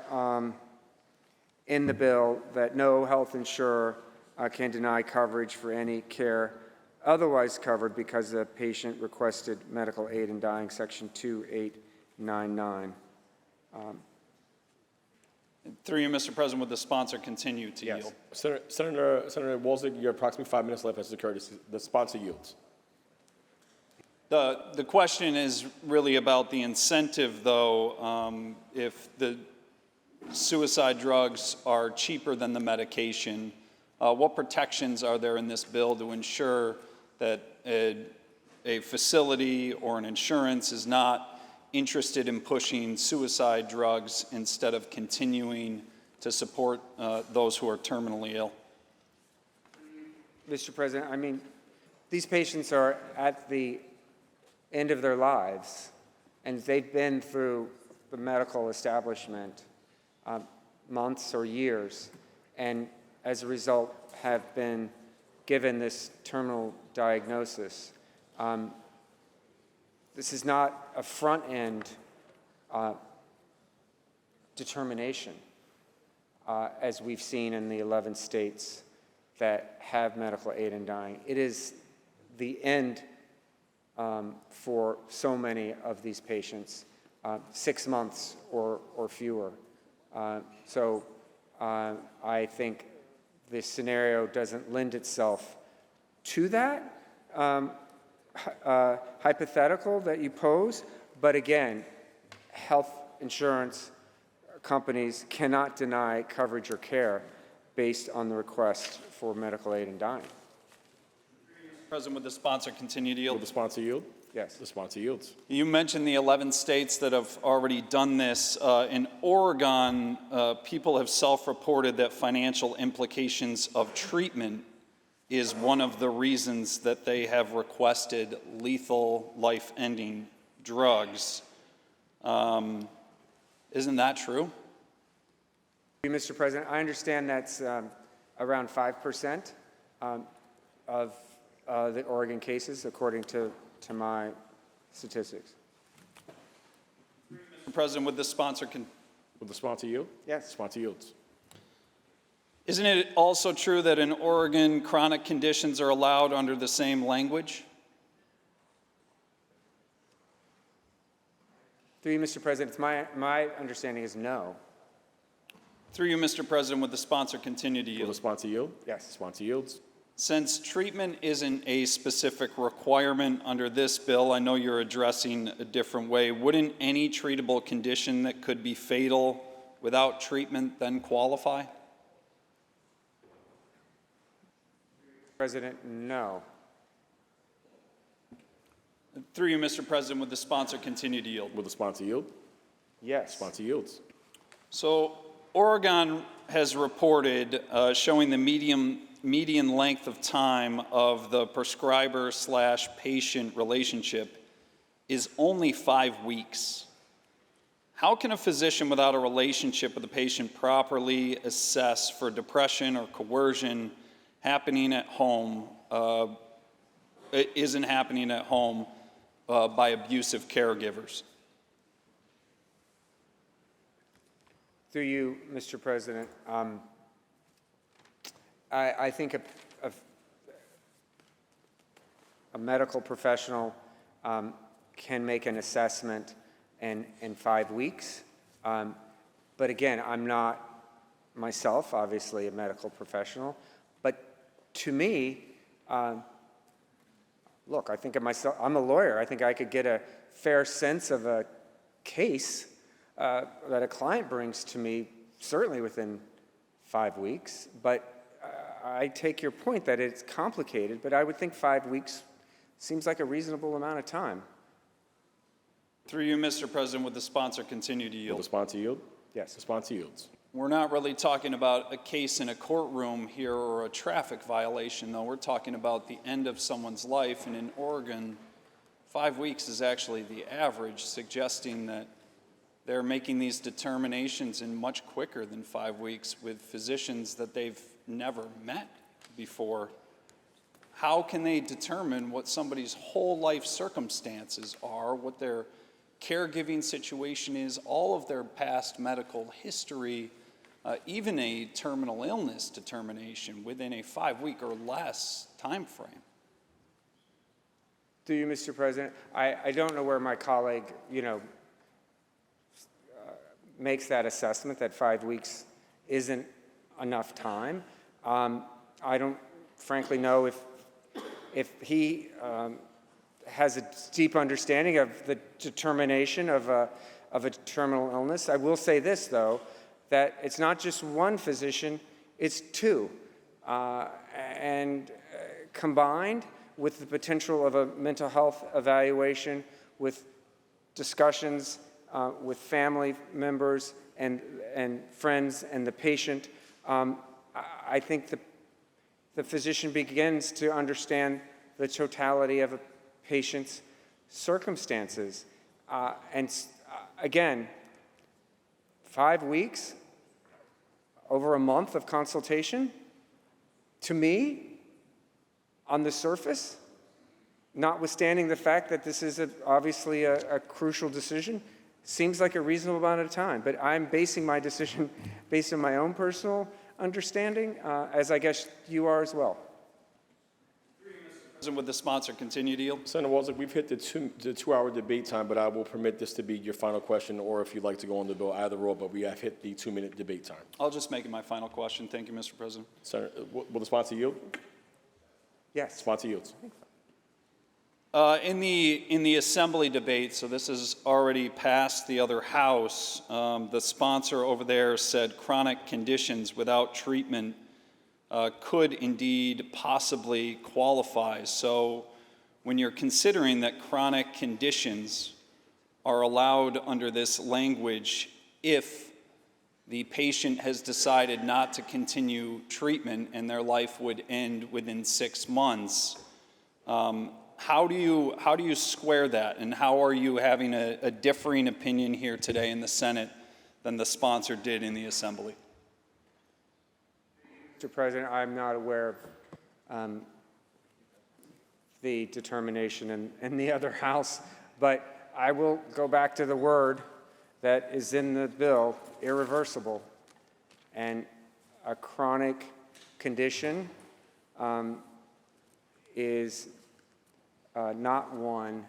in the bill that no health insurer can deny coverage for any care otherwise covered because the patient requested medical aid in dying, Section 2899. Through you, Mr. President, would the sponsor continue to yield? Senator Walzig, you're approximately 5 minutes left as the courtesy. The sponsor yields. The question is really about the incentive, though. If the suicide drugs are cheaper than the medication, what protections are there in this bill to ensure that a facility or an insurance is not interested in pushing suicide drugs instead of continuing to support those who are terminally ill? Mr. President, I mean, these patients are at the end of their lives, and they've been through the medical establishment months or years, and as a result have been given this terminal diagnosis. This is not a front-end determination, as we've seen in the 11 states that have medical aid in dying. It is the end for so many of these patients, 6 months or fewer. So I think this scenario doesn't lend itself to that hypothetical that you pose. But again, health insurance companies cannot deny coverage or care based on the request for medical aid in dying. President, would the sponsor continue to yield? Will the sponsor yield? Yes. The sponsor yields. You mentioned the 11 states that have already done this. In Oregon, people have self-reported that financial implications of treatment is one of the reasons that they have requested lethal, life-ending drugs. Isn't that true? Mr. President, I understand that's around 5% of the Oregon cases, according to my statistics. Mr. President, would the sponsor Will the sponsor yield? Yes. Sponsor yields. Isn't it also true that in Oregon, chronic conditions are allowed under the same language? Through you, Mr. President, it's my understanding is no. Through you, Mr. President, would the sponsor continue to Will yield? the sponsor yield? Yes. Sponsor yields. Since treatment isn't a specific requirement under this bill, I know you're addressing a different way. Wouldn't any treatable condition that could be fatal without treatment then qualify? President, no. Through you, Mr. President, would the sponsor continue to yield? Will the sponsor yield? Yes. Sponsor yields. So Oregon has reported showing the median length of time of the prescriber/patient relationship is only 5 weeks. How can a physician without a relationship with the patient properly assess for depression or coercion happening at home, isn't happening at home by abusive caregivers? Through you, Mr. President, I think a medical professional can make an assessment in 5 weeks. But again, I'm not myself, obviously, a medical professional. But to me, look, I think of myself, I'm a lawyer. I think I could get a fair sense of a case that a client brings to me, certainly within 5 weeks. But I take your point that it's complicated, but I would think 5 weeks seems like a reasonable amount of time. Through you, Mr. President, would the sponsor continue to yield? Will the sponsor yield? Yes. The sponsor yields. We're not really talking about a case in a courtroom here or a traffic violation, though. We're talking about the end of someone's life, and in Oregon, 5 weeks is actually the average, suggesting that they're making these determinations in much quicker than 5 weeks with physicians that they've never met before. how can they determine what somebody's whole life circumstances are, what their caregiving situation is, all of their past medical history, even a terminal illness determination within a 5-week or less time frame? Do you, Mr. President? I don't know where my colleague, makes that assessment that 5 weeks isn't enough time. I don't frankly know if he has a deep understanding of the determination of a terminal illness. I will say this, though, that it's not just one physician, it's two. And combined with the potential of a mental health evaluation, with discussions with family members and friends and the patient, I think the physician begins to understand the totality of a patient's circumstances. Again, 5 weeks, over a month of consultation, to me, on the surface, notwithstanding the fact that this is obviously a crucial decision, seems like a reasonable amount of time. But I'm basing my decision based on my own personal understanding, as I guess you are as well. Would the sponsor continue to yield? Senator Walzak, we've hit the 2-hour debate time, but I will permit this to be your final question, or if you'd like to go on the bill, either or, but we have hit the 2-minute debate time. I'll just make it my final question. Thank you, Mr. President. Senator, will the sponsor yield? Yes. Sponsor yields. In the Assembly debate, so this is already past the other House, the sponsor over there said chronic conditions without treatment could indeed possibly qualify. So when you're considering that chronic conditions are allowed under this language if the patient has decided not to continue treatment and their life would end within 6 months, how do you square that, and how are you having a differing opinion here today in the Senate than the sponsor did in the Assembly? Mr. President, I'm not aware of the determination in the other House, but I will go back to the word that is in the bill, irreversible. And a chronic condition is not one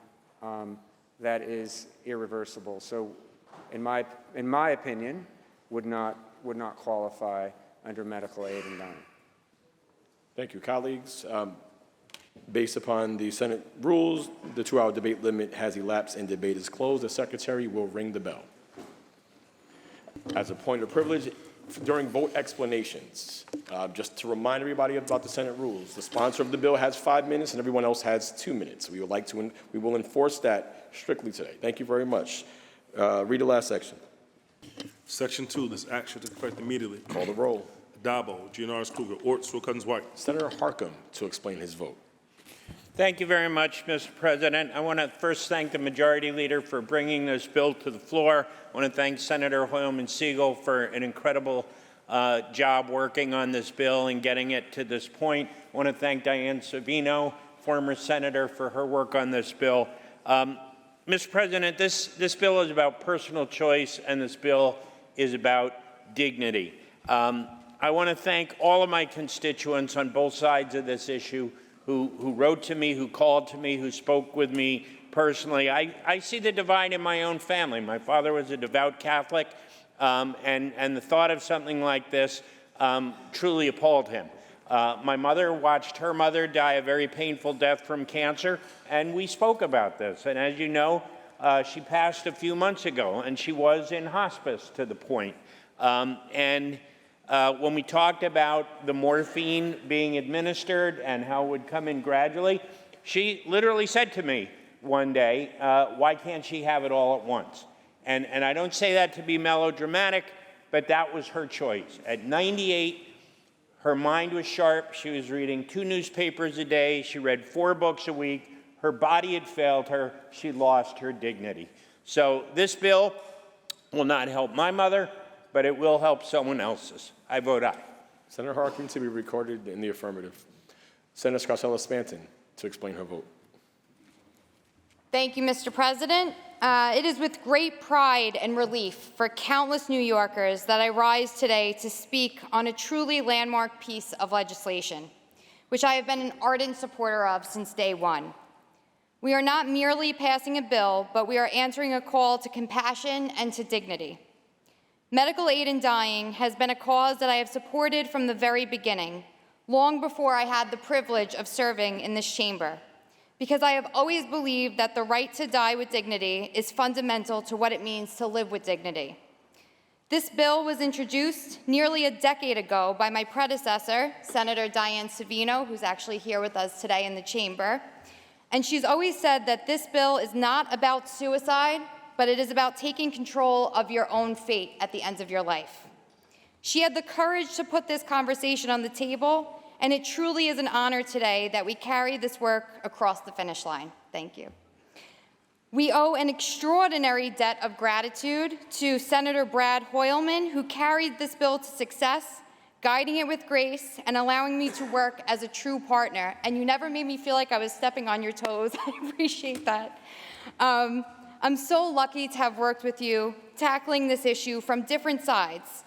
that is irreversible. So in my opinion, would not qualify under medical aid and dying. Thank you, colleagues. Based upon the Senate rules, the 2-hour debate limit has elapsed and debate is closed. The secretary will ring the bell. As a point of privilege, during vote explanations, just to remind everybody about the Senate rules, the sponsor of the bill has 5 minutes and everyone else has 2 minutes. We will enforce that strictly today. Thank you very much. Read the last section. Section 2, this action to effect immediately. Call the roll. Addabbo, Gianaris Kruger, Orts, Wilkins-White. Senator Harkin to explain his vote. Thank you very much, Mr. President. I want to first thank the Majority Leader for bringing this bill to the floor. I want to thank Senator Hoylman-Sigal for an incredible job working on this bill and getting it to this point. I want to thank Diane Savino, former senator, for her work on this bill. Mr. President, this bill is about personal choice, and this bill is about dignity. I want to thank all of my constituents on both sides of this issue who wrote to me, who called to me, who spoke with me personally. I see the divide in my own family. My father was a devout Catholic, and the thought of something like this truly appalled him. My mother watched her mother die a very painful death from cancer, and we spoke about this. And as you know, she passed a few months ago, and she was in hospice to the point. When we talked about the morphine being administered and how it would come in gradually, she literally said to me one day, why can't she have it all at once? And I don't say that to be melodramatic, but that was her choice. At 98, her mind was sharp. She was reading 2 newspapers a day. She read 4 books a week. Her body had failed her. She lost her dignity. So this bill will not help my mother, but it will help someone else's. I vote aye. Senator Harkin to be recorded in the affirmative. Senator Scarcella-Spanton to explain her vote. Thank you, Mr. President. It is with great pride and relief for countless New Yorkers that I rise today to speak on a truly landmark piece of legislation, which I have been an ardent supporter of since day one. We are not merely passing a bill, but we are answering a call to compassion and to dignity. Medical aid in dying has been a cause that I have supported from the very beginning, long before I had the privilege of serving in this chamber, because I have always believed that the right to die with dignity is fundamental to what it means to live with dignity. This bill was introduced nearly a decade ago by my predecessor, Senator Diane Savino, who's actually here with us today in the chamber. And she's always said that this bill is not about suicide, but it is about taking control of your own fate at the end of your life. She had the courage to put this conversation on the table, and it truly is an honor today that we carry this work across the finish line. Thank you. We owe an extraordinary debt of gratitude to Senator Brad Hoylman, who carried this bill to success, guiding it with grace and allowing me to work as a true partner. And you never made me feel like I was stepping on your toes. I appreciate that. I'm so lucky to have worked with you, tackling this issue from different sides.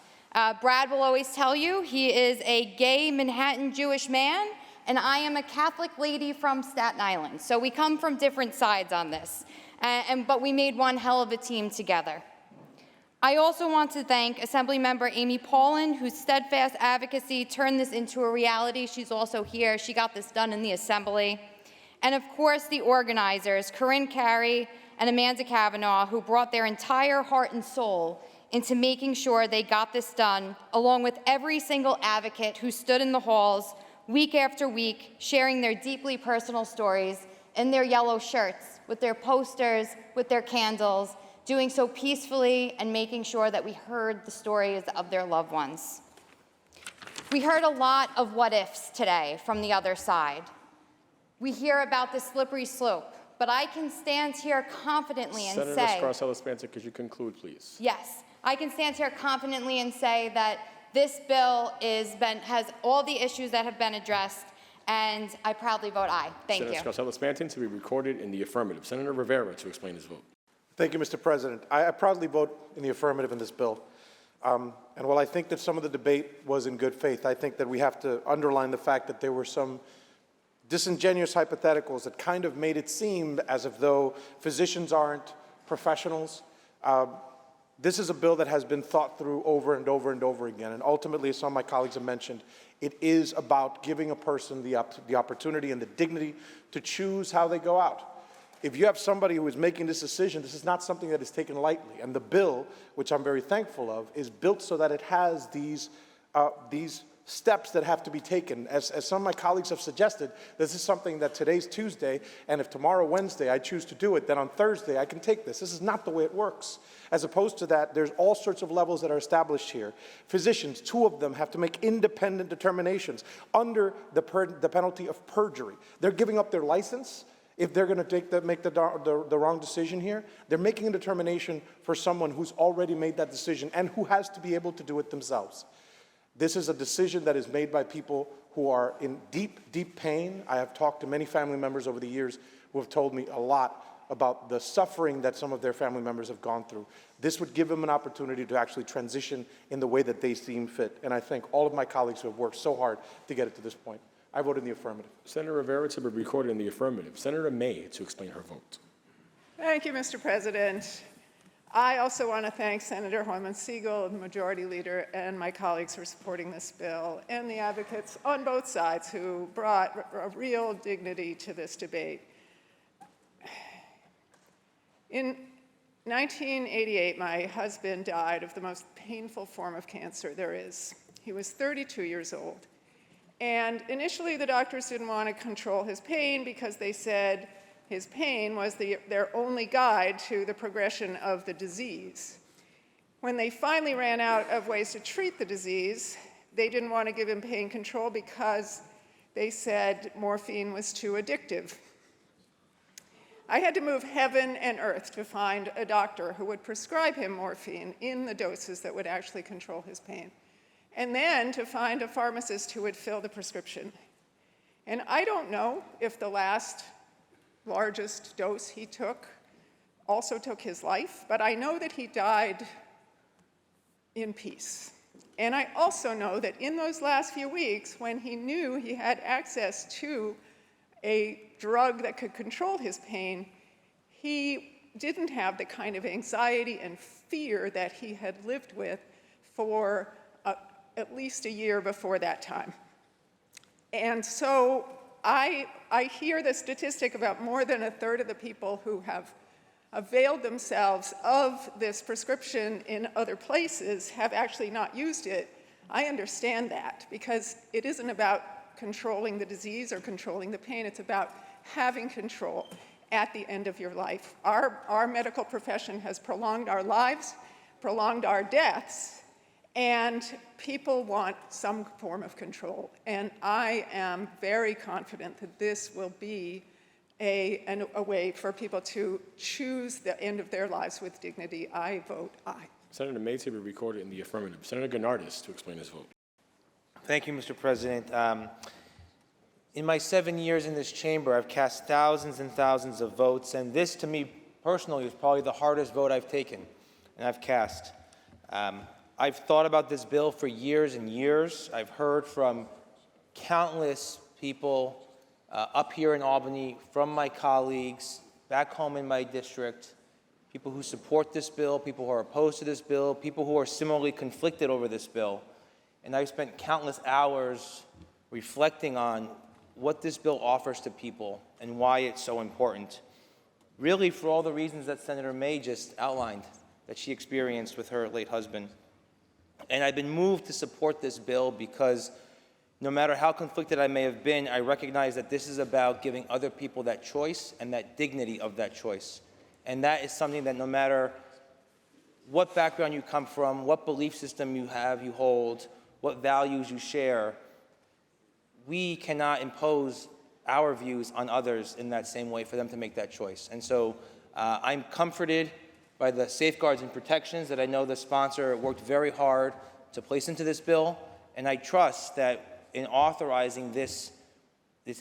Brad will always tell you he is a gay Manhattan Jewish man, and I am a Catholic lady from Staten Island. So we come from different sides on this, but we made one hell of a team together. I also want to thank Assemblymember Amy Paulin, whose steadfast advocacy turned this into a reality. She's also here. She got this done in the Assembly. And of course, the organizers, Corinne Carey and Amanda Kavanaugh, who brought their entire heart and soul into making sure they got this done, along with every single advocate who stood in the halls week after week, sharing their deeply personal stories in their yellow shirts, with their posters, with their candles, doing so peacefully and making sure that we heard the stories of their loved ones. We heard a lot of what ifs today from the other side. We hear about the slippery slope, but I can stand here confidently and Senator say— Scarcella-Spanton, could you conclude, please? Yes, I can stand here confidently and say that this bill has all the issues that have been addressed, and I proudly vote aye. Thank you. Senator Scarcella-Spanton to be recorded in the affirmative. Senator Rivera to explain his vote. Thank you, Mr. President. I proudly vote in the affirmative in this bill. And while I think that some of the debate was in good faith, I think that we have to underline the fact that there were some disingenuous hypotheticals that kind of made it seem as if though physicians aren't professionals. This is a bill that has been thought through over and over and over again. And ultimately, as some of my colleagues have mentioned, it is about giving a person the opportunity and the dignity to choose how they go out. If you have somebody who is making this decision, this is not something that is taken lightly. And the bill, which I'm very thankful of, is built so that it has these steps that have to be taken. As some of my colleagues have suggested, this is something that today's Tuesday, and if tomorrow, Wednesday, I choose to do it, then on Thursday I can take this. This is not the way it works. As opposed to that, there's all sorts of levels that are established here. Physicians, 2 of them, have to make independent determinations under the penalty of perjury. They're giving up their license. If they're going to make the wrong decision here, they're making a determination for someone who's already made that decision and who has to be able to do it themselves. This is a decision that is made by people who are in deep, deep pain. I have talked to many family members over the years who have told me a lot about the suffering that some of their family members have gone through. This would give them an opportunity to actually transition in the way that they seem fit. And I thank all of my colleagues who have worked so hard to get it to this point. I vote in the affirmative. Senator Rivera to be recorded in the affirmative. Senator May to explain her vote. Thank you, Mr. President. I also want to thank Senator Hoylman-Sigal, the Majority Leader, and my colleagues for supporting this bill, and the advocates on both sides who brought a real dignity to this debate. In 1988, my husband died of the most painful form of cancer there is. He was 32 years old. And initially, the doctors didn't want to control his pain because they said his pain was their only guide to the progression of the disease. When they finally ran out of ways to treat the disease, they didn't want to give him pain control because they said morphine was too addictive. I had to move heaven and earth to find a doctor who would prescribe him morphine in the doses that would actually control his pain, and then to find a pharmacist who would fill the prescription. And I don't know if the last largest dose he took also took his life, but I know that he died in peace. And I also know that in those last few weeks, when he knew he had access to a drug that could control his pain, he didn't have the kind of anxiety and fear that he had lived with for at least a year before that time. And so I hear the statistic about more than a third of the people who have availed themselves of this prescription in other places have actually not used it. I understand that, because it isn't about controlling the disease or controlling the pain. It's about having control at the end of your life. Our medical profession has prolonged our lives, prolonged our deaths, and people want some form of control. And I am very confident that this will be a way for people to choose the end of their lives with dignity. I vote aye. Senator May to be recorded in the affirmative. Senator Gennardis to explain his vote. Thank you, Mr. President. In my 7 years in this chamber, I've cast thousands and thousands of votes, and this, to me personally, is probably the hardest vote I've taken and I've cast. I've thought about this bill for years and years. I've heard from countless people up here in Albany, from my colleagues, back home in my district, people who support this bill, people who are opposed to this bill, people who are similarly conflicted over this bill. And I've spent countless hours reflecting on what this bill offers to people and why it's so important. Really, for all the reasons that Senator May just outlined, that she experienced with her late husband. And I've been moved to support this bill because no matter how conflicted I may have been, I recognize that this is about giving other people that choice and that dignity of that choice. And that is something that no matter what background you come from, what belief system you have, you hold, what values you share, we cannot impose our views on others in that same way for them to make that choice. And so I'm comforted by the safeguards and protections that I know the sponsor worked very hard to place into this bill, and I trust that in authorizing this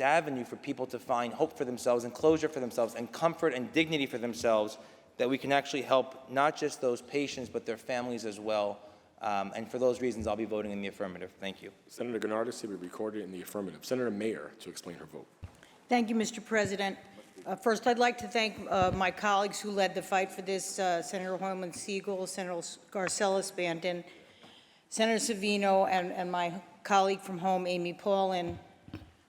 avenue for people to find hope for themselves and closure for themselves and comfort and dignity for themselves, that we can actually help not just those patients but their families as well. And for those reasons, I'll be voting in the affirmative. Thank you. Senator Gennardis to be recorded in the affirmative. Senator Mayer to explain her vote. Thank you, Mr. President. First, I'd like to thank my colleagues who led the fight for this, Senator Hoylman Siegel, Senator Garcelas Banton, Senator Savino, and my colleague from home, Amy Paulin,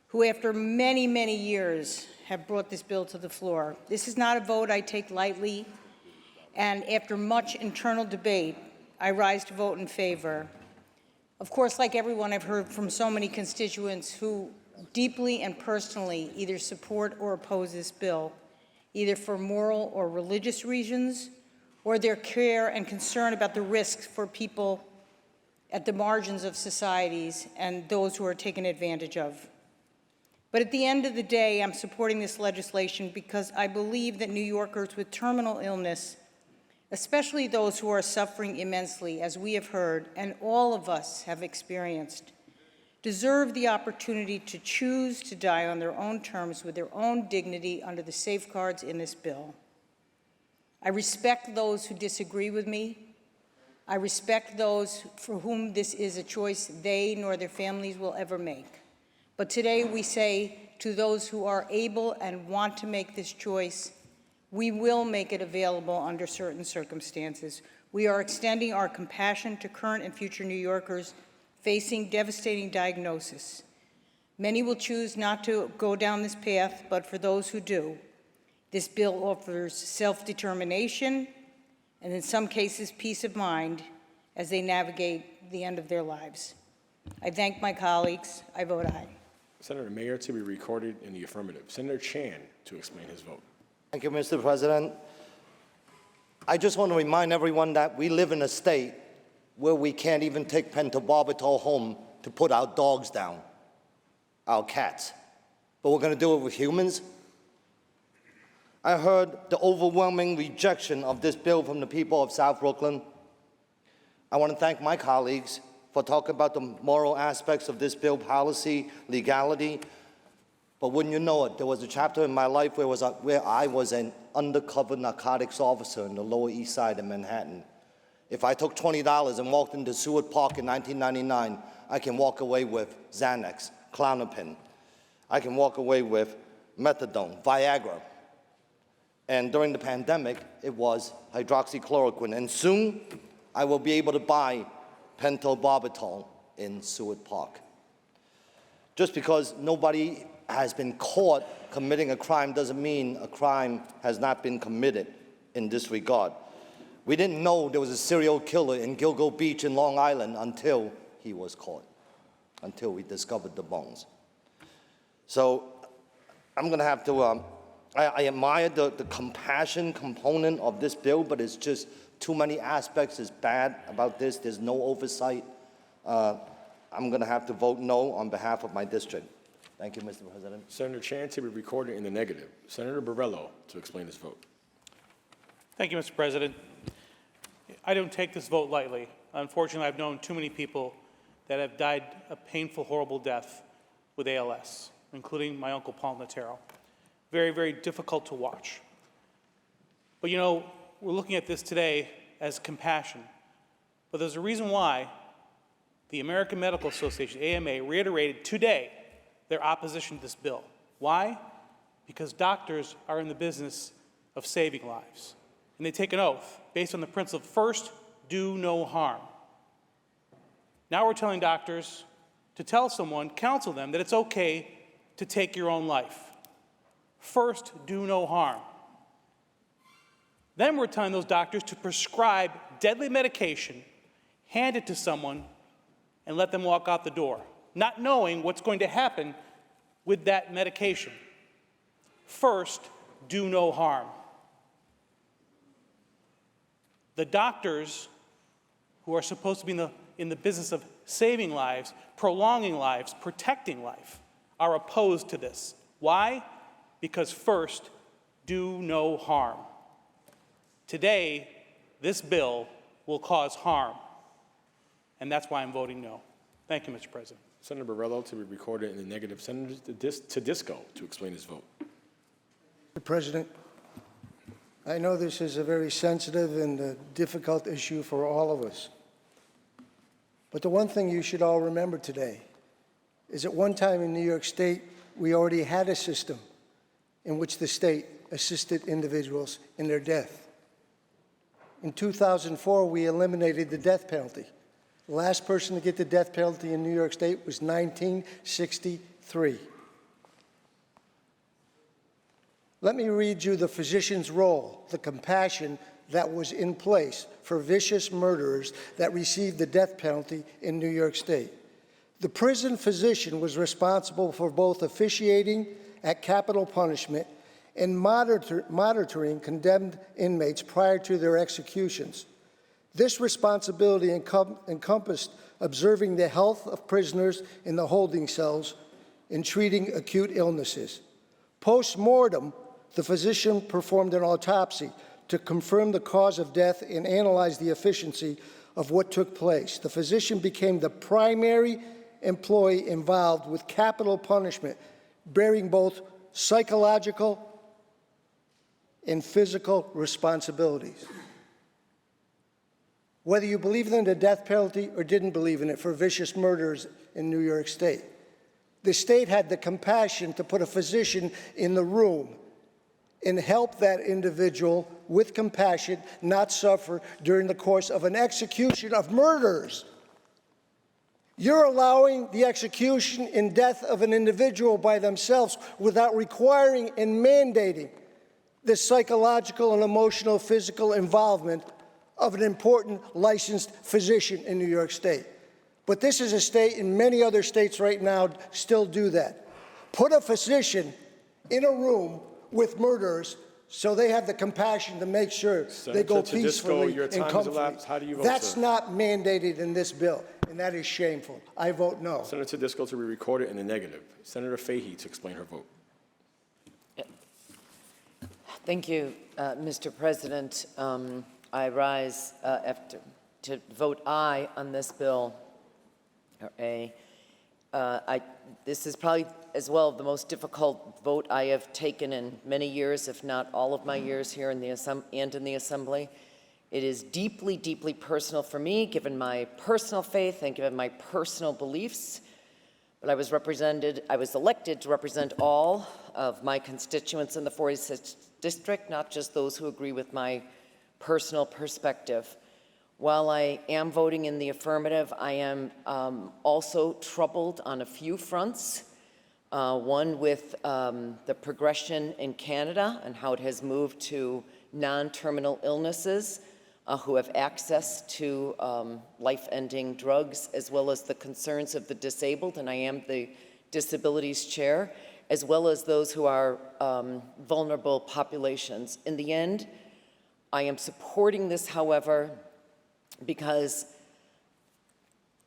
who after many, many years have brought this bill to the floor. This is not a vote I take lightly, and after much internal debate, I rise to vote in favor. Of course, like everyone, I've heard from so many constituents who deeply and personally either support or oppose this bill, either for moral or religious reasons, or their care and concern about the risks for people at the margins of societies and those who are taken advantage of. But at the end of the day, I'm supporting this legislation because I believe that New Yorkers with terminal illness, especially those who are suffering immensely, as we have heard, and all of us have experienced, deserve the opportunity to choose to die on their own terms with their own dignity under the safeguards in this bill. I respect those who disagree with me. I respect those for whom this is a choice they nor their families will ever make. But today we say to those who are able and want to make this choice, we will make it available under certain circumstances. We are extending our compassion to current and future New Yorkers facing devastating diagnosis. Many will choose not to go down this path, but for those who do, this bill offers self-determination and in some cases peace of mind as they navigate the end of their lives. I thank my colleagues. I vote aye. Senator Mayer to be recorded in the affirmative. Senator Chan to explain his vote. Thank you, Mr. President. I just want to remind everyone that we live in a state where we can't even take pentobarbital home to put our dogs down, our cats. But we're going to do it with humans? I heard the overwhelming rejection of this bill from the people of South Brooklyn. I want to thank my colleagues for talking about the moral aspects of this bill, policy, legality. But wouldn't you know it, there was a chapter in my life where I was an undercover narcotics officer in the Lower East Side of Manhattan. If I took $20 and walked into Seward Park in 1999, I can walk away with Xanax, Klonopin. I can walk away with methadone, Viagra. And during the pandemic, it was hydroxychloroquine. And soon, I will be able to buy pentobarbital in Seward Park. Just because nobody has been caught committing a crime doesn't mean a crime has not been committed in this regard. We didn't know there was a serial killer in Gilgo Beach in Long Island until he was caught, until we discovered the bones. So I'm going to have to, I admire the compassion component of this bill, but it's just too many aspects is bad about this. There's no oversight. I'm going to have to vote no on behalf of my district. Thank you, Mr. President. Senator Chan to be recorded in the negative. Senator Borrello to explain his vote. Thank you, Mr. President. I don't take this vote lightly. Unfortunately, I've known too many people that have died a painful, horrible death with ALS, including my uncle Paul Natero. Very, very difficult to watch. But you know, we're looking at this today as compassion. But there's a reason why the American Medical Association, AMA, reiterated today their opposition to this bill. Why? Because doctors are in the business of saving lives. And they take an oath based on the principle of first, do no harm. Now we're telling doctors to tell someone, counsel them, that it's okay to take your own life. First, do no harm. Then we're telling those doctors to prescribe deadly medication, hand it to someone, and let them walk out the door, not knowing what's going to happen with that medication. First, do no harm. The doctors who are supposed to be in the business of saving lives, prolonging lives, protecting life, are opposed to this. Why? Because first, do no harm. Today, this bill will cause harm, and that's why I'm voting no. Thank you, Mr. President. Senator Borrello to be recorded in the negative. Senator Tedisco to explain his vote. Mr. President, I know this is a very sensitive and difficult issue for all of us. But the one thing you should all remember today is at one time in New York State, we already had a system in which the state assisted individuals in their death. In 2004, we eliminated the death penalty. The last person to get the death penalty in New York State was 1963. Let me read you the physician's role, the compassion that was in place for vicious murderers that received the death penalty in New York State. The prison physician was responsible for both officiating at capital punishment and monitoring condemned inmates prior to their executions. This responsibility encompassed observing the health of prisoners in the holding cells and treating acute illnesses. Post-mortem, the physician performed an autopsy to confirm the cause of death and analyze the efficiency of what took place. The physician became the primary employee involved with capital punishment, bearing both psychological and physical responsibilities. Whether you believed in the death penalty or didn't believe in it for vicious murderers in New York State, the state had the compassion to put a physician in the room and help that individual with compassion not suffer during the course of an execution of murderers. You're allowing the execution and death of an individual by themselves without requiring and mandating the psychological and emotional physical involvement of an important licensed physician in New York State. But this is a state, and many other states right now still do that. Put a physician in a room with murderers so they have the compassion to make sure they go peacefully and comfortably. How do you vote, That's sir? not mandated in this bill, and that is shameful. I vote no. Senator Tedisco to be recorded in the negative. Senator Fahey to explain her vote. Thank you, Mr. President. I rise to vote aye on this bill, or A. This is probably as well the most difficult vote I have taken in many years, if not all of my years here in the Assembly. It is deeply, deeply personal for me, given my personal faith and given my personal beliefs. But I was elected to represent all of my constituents in the 46th district, not just those who agree with my personal perspective. While I am voting in the affirmative, I am also troubled on a few fronts. One with the progression in Canada and how it has moved to non-terminal illnesses who have access to life-ending drugs, as well as the concerns of the disabled, and I am the disabilities chair, as well as those who are vulnerable populations. In the end, I am supporting this, however, because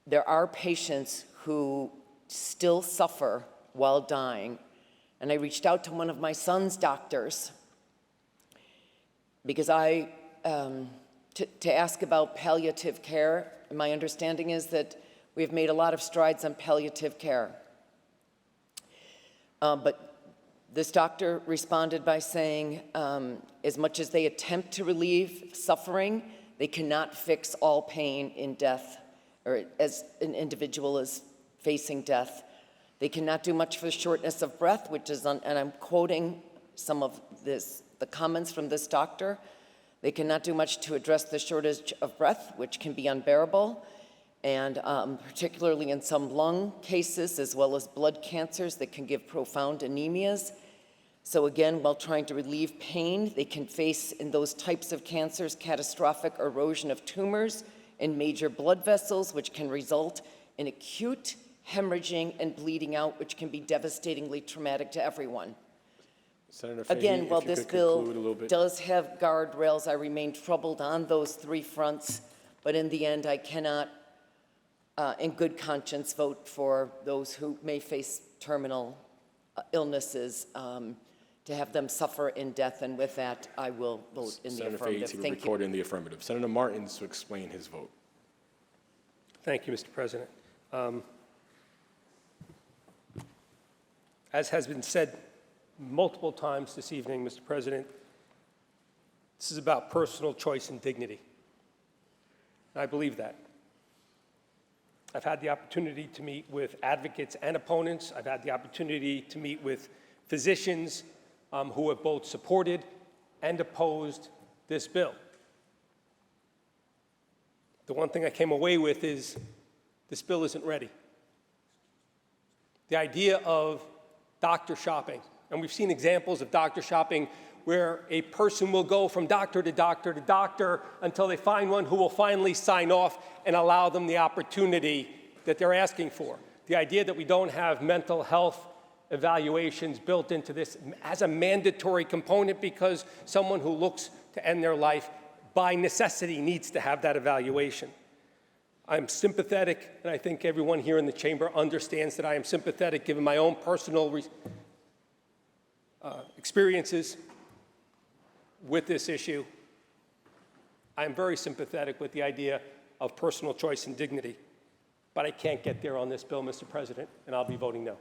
there are patients who still suffer while dying. And I reached out to one of my son's doctors because to ask about palliative care. My understanding is that we've made a lot of strides on palliative care. But this doctor responded by saying, as much as they attempt to relieve suffering, they cannot fix all pain in death, or as an individual is facing death. They cannot do much for the shortness of breath, which is, and I'm quoting some of the comments from this doctor. They cannot do much to address the shortage of breath, which can be unbearable, and particularly in some lung cases, as well as blood cancers that can give profound anemias. So again, while trying to relieve pain, they can face, in those types of cancers, catastrophic erosion of tumors in major blood vessels, which can result in acute hemorrhaging and bleeding out, which can be devastatingly traumatic to everyone. Senator Fahey, Again, while if you this could conclude a bill little bit. does have guardrails, I remain troubled on those three fronts, but in the end, I cannot, in good conscience, vote for those who may face terminal illnesses, to have them suffer in death, and with that, I will vote in the Senator affirmative. Fahey to Thank you. record in the affirmative. Senator Martins to explain his vote. Thank you, Mr. President. As has been said multiple times this evening, Mr. President, this is about personal choice and dignity. I believe that. I've had the opportunity to meet with advocates and opponents. I've had the opportunity to meet with physicians who have both supported and opposed this bill. The one thing I came away with is this bill isn't ready. The idea of doctor shopping, and we've seen examples of doctor shopping where a person will go from doctor to doctor to doctor until they find one who will finally sign off and allow them the opportunity that they're asking for. The idea that we don't have mental health evaluations built into this as a mandatory component because someone who looks to end their life by necessity needs to have that evaluation. I'm sympathetic, and I think everyone here in the chamber understands that I am sympathetic given my own personal experiences with this issue. I am very sympathetic with the idea of personal choice and dignity, but I can't get there on this bill, Mr. President, and I'll be voting no.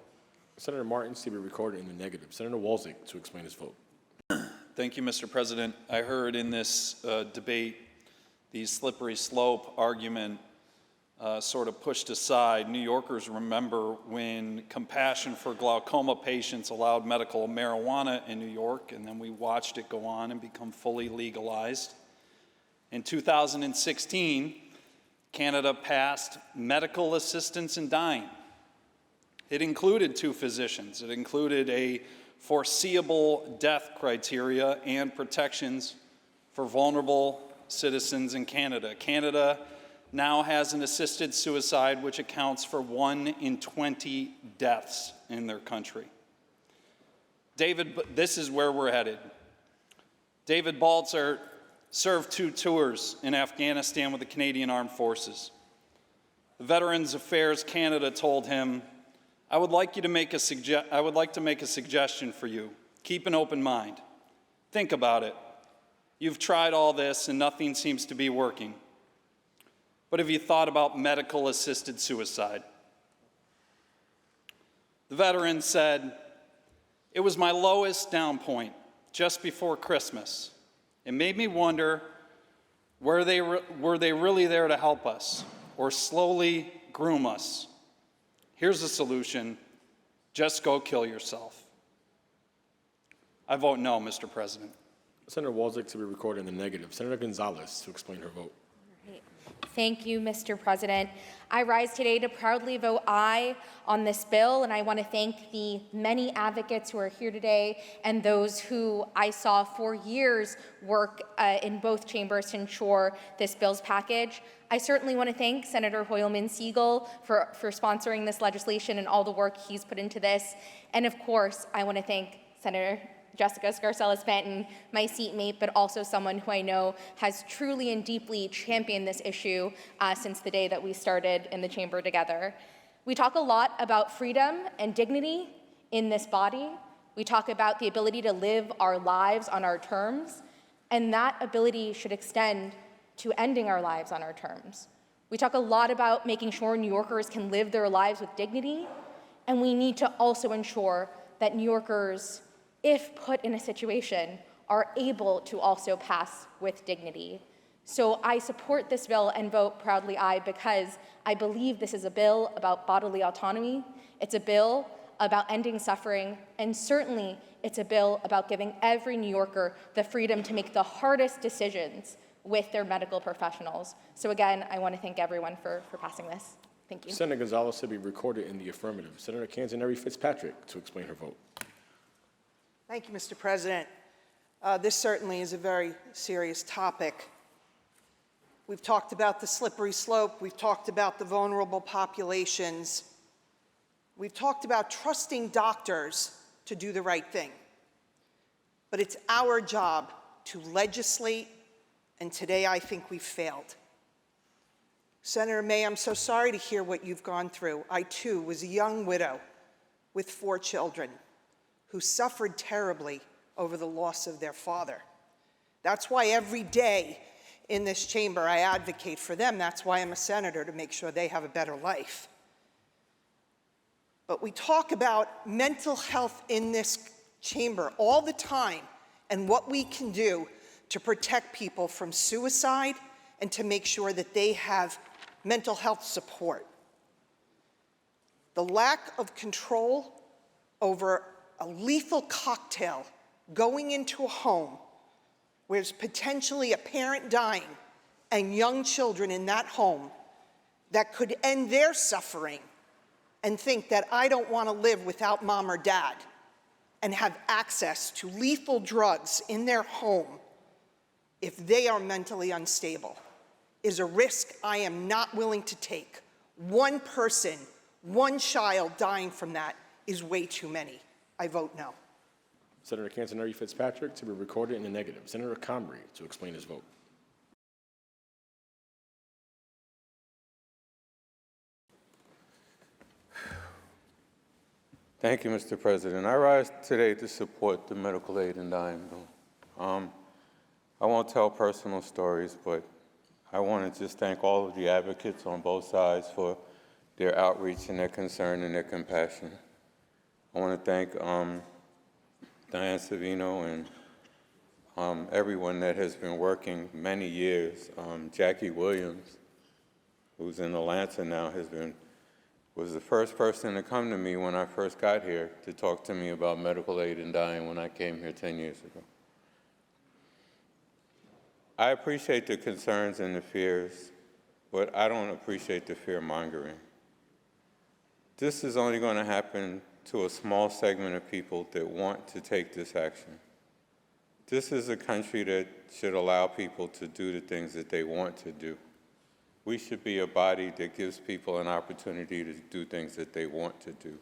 Senator Martins to be recorded in the negative. Senator Walczak to explain his vote. Thank you, Mr. President. I heard in this debate the slippery slope argument sort of pushed aside. New Yorkers remember when Compassion for Glaucoma patients allowed medical marijuana in New York, and then we watched it go on and become fully legalized. In 2016, Canada passed medical assistance in dying. It included 2 physicians. It included a foreseeable death criteria and protections for vulnerable citizens in Canada. Canada now has an assisted suicide which accounts for 1 in 20 deaths in their country. This is where we're headed. David Balzer served 2 tours in Afghanistan with the Canadian Armed Forces. The Veterans Affairs Canada told him, I would like to make a suggestion for you. Keep an open mind. Think about it. You've tried all this and nothing seems to be working. But have you thought about medical-assisted suicide? The veteran said, "It was my lowest down point just before Christmas. It made me wonder, were they really there to help us or slowly groom us? Here's the solution. Just go kill yourself." I vote no, Mr. President. Senator Walczak to be recorded in the negative. Senator Gonzalez to explain her vote. Thank you, Mr. President. I rise today to proudly vote aye on this bill, and I want to thank the many advocates who are here today and those who I saw for years work in both chambers to ensure this bill's package. I certainly want to thank Senator Hoylman Siegel for sponsoring this legislation and all the work he's put into this. And of course, I want to thank Senator Jessica Scarcella-Stanton, my seatmate, but also someone who I know has truly and deeply championed this issue since the day that we started in the chamber together. We talk a lot about freedom and dignity in this body. We talk about the ability to live our lives on our terms, and that ability should extend to ending our lives on our terms. We talk a lot about making sure New Yorkers can live their lives with dignity, and we need to also ensure that New Yorkers, if put in a situation, are able to also pass with dignity. So I support this bill and vote proudly aye because I believe this is a bill about bodily autonomy. It's a bill about ending suffering, and certainly it's a bill about giving every New Yorker the freedom to make the hardest decisions with their medical professionals. So again, I want to thank everyone for passing this. Thank you. Senator Gonzalez to be recorded in the affirmative. Senator Canzoneri Fitzpatrick to explain her vote. Thank you, Mr. President. This certainly is a very serious topic. We've talked about the slippery slope. We've talked about the vulnerable populations. We've talked about trusting doctors to do the right thing. But it's our job to legislate, and today I think we've failed. Senator May, I'm so sorry to hear what you've gone through. I, too, was a young widow with 4 children who suffered terribly over the loss of their father. That's why every day in this chamber I advocate for them. That's why I'm a senator, to make sure they have a better life. But we talk about mental health in this chamber all the time and what we can do to protect people from suicide and to make sure that they have mental health support. The lack of control over a lethal cocktail going into a home where there's potentially a parent dying and young children in that home that could end their suffering and think that I don't want to live without mom or dad and have access to lethal drugs in their home if they are mentally unstable is a risk I am not willing to take. One person, one child dying from that is way too many. I vote no. Senator Canzoneri Fitzpatrick to be recorded in the negative. Senator Comrie to explain his vote. Thank you, Mr. President. I rise today to support the medical aid and dying bill. I won't tell personal stories, but I want to just thank all of the advocates on both sides for their outreach and their concern and their compassion. I want to thank Diane Savino and everyone that has been working many years. Jackie Williams, who's in Atlanta now, was the first person to come to me when I first got here to talk to me about medical aid and dying when I came here 10 years ago. I appreciate the concerns and the fears, but I don't appreciate the fear-mongering. This is only going to happen to a small segment of people that want to take this action. This is a country that should allow people to do the things that they want to do. We should be a body that gives people an opportunity to do things that they want to do.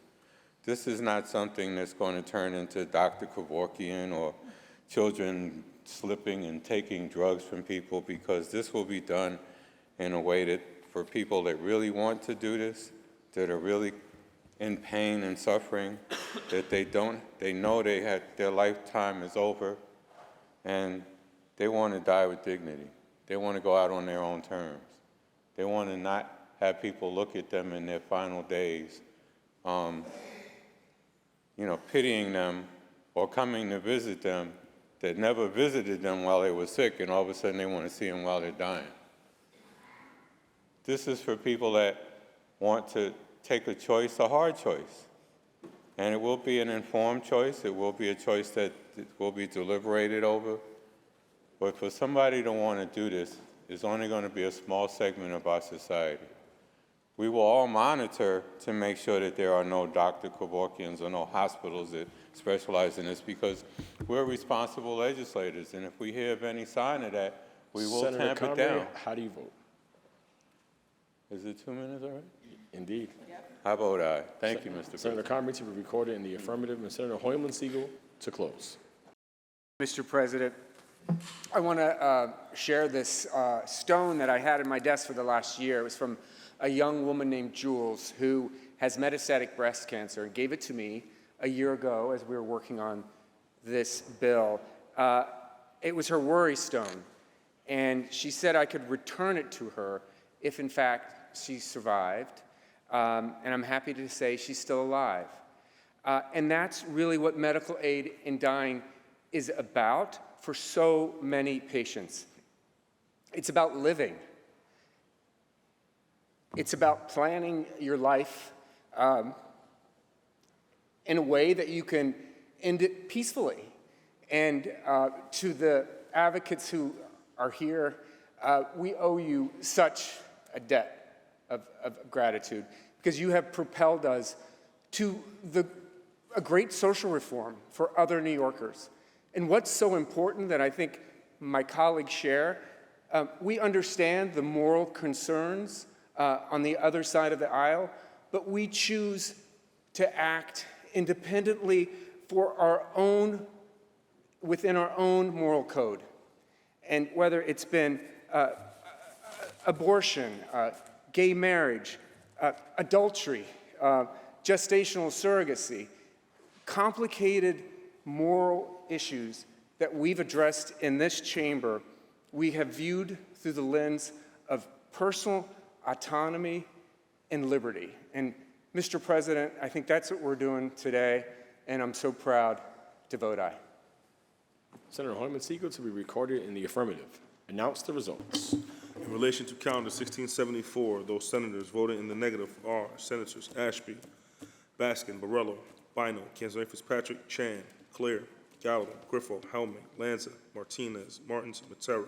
This is not something that's going to turn into Dr. Kevorkian or children slipping and taking drugs from people, because this will be done in a way that for people that really want to do this, that are really in pain and suffering, that they know their lifetime is over, and they want to die with dignity. They want to go out on their own terms. They want to not have people look at them in their final days pitying them or coming to visit them that never visited them while they were sick, and all of a sudden they want to see them while they're dying. This is for people that want to take a choice, a hard choice. And it will be an informed choice. It will be a choice that will be deliberated over. But for somebody to want to do this, it's only going to be a small segment of our society. We will all monitor to make sure that there are no Dr. Kevorkians or no hospitals that specialize in this, because we're responsible legislators, and if we hear of any sign of that, we will Senator tamp it Conway, down. how do you vote? Is it 2 minutes already? Indeed. I vote aye. Thank you, Mr. President. Senator Conway to be recorded in the affirmative, and Senator Hoyman Siegel to close. Mr. President, I want to share this stone that I had in my desk for the last year. It was from a young woman named Jules who has metastatic breast cancer and gave it to me a year ago as we were working on this bill. It was her worry stone, and she said I could return it to her if, in fact, she survived. And I'm happy to say she's still alive. And that's really what medical aid in dying is about for so many patients. It's about living. It's about planning your life in a way that you can end it peacefully. And to the advocates who are here, we owe you such a debt of gratitude, because you have propelled us to a great social reform for other New Yorkers. And what's so important that I think my colleagues share, we understand the moral concerns on the other side of the aisle, but we choose to act independently for our own, within our own moral code. And whether it's been abortion, gay marriage, adultery, gestational surrogacy, complicated moral issues that we've addressed in this chamber, we have viewed through the lens of personal autonomy and liberty. And Mr. President, I think that's what we're doing today, and I'm so proud to vote aye. Senator Hoyman Siegel to be recorded in the affirmative. Announce the results. In relation to calendar 1674, those senators voting in the negative are Senators Ashby, Baskin, Borrello, Bino, Kanzler, Fitzpatrick, Chan, Claire, Gallivan, Griffo, Helming, Lanza, Martinez, Martins, Matera,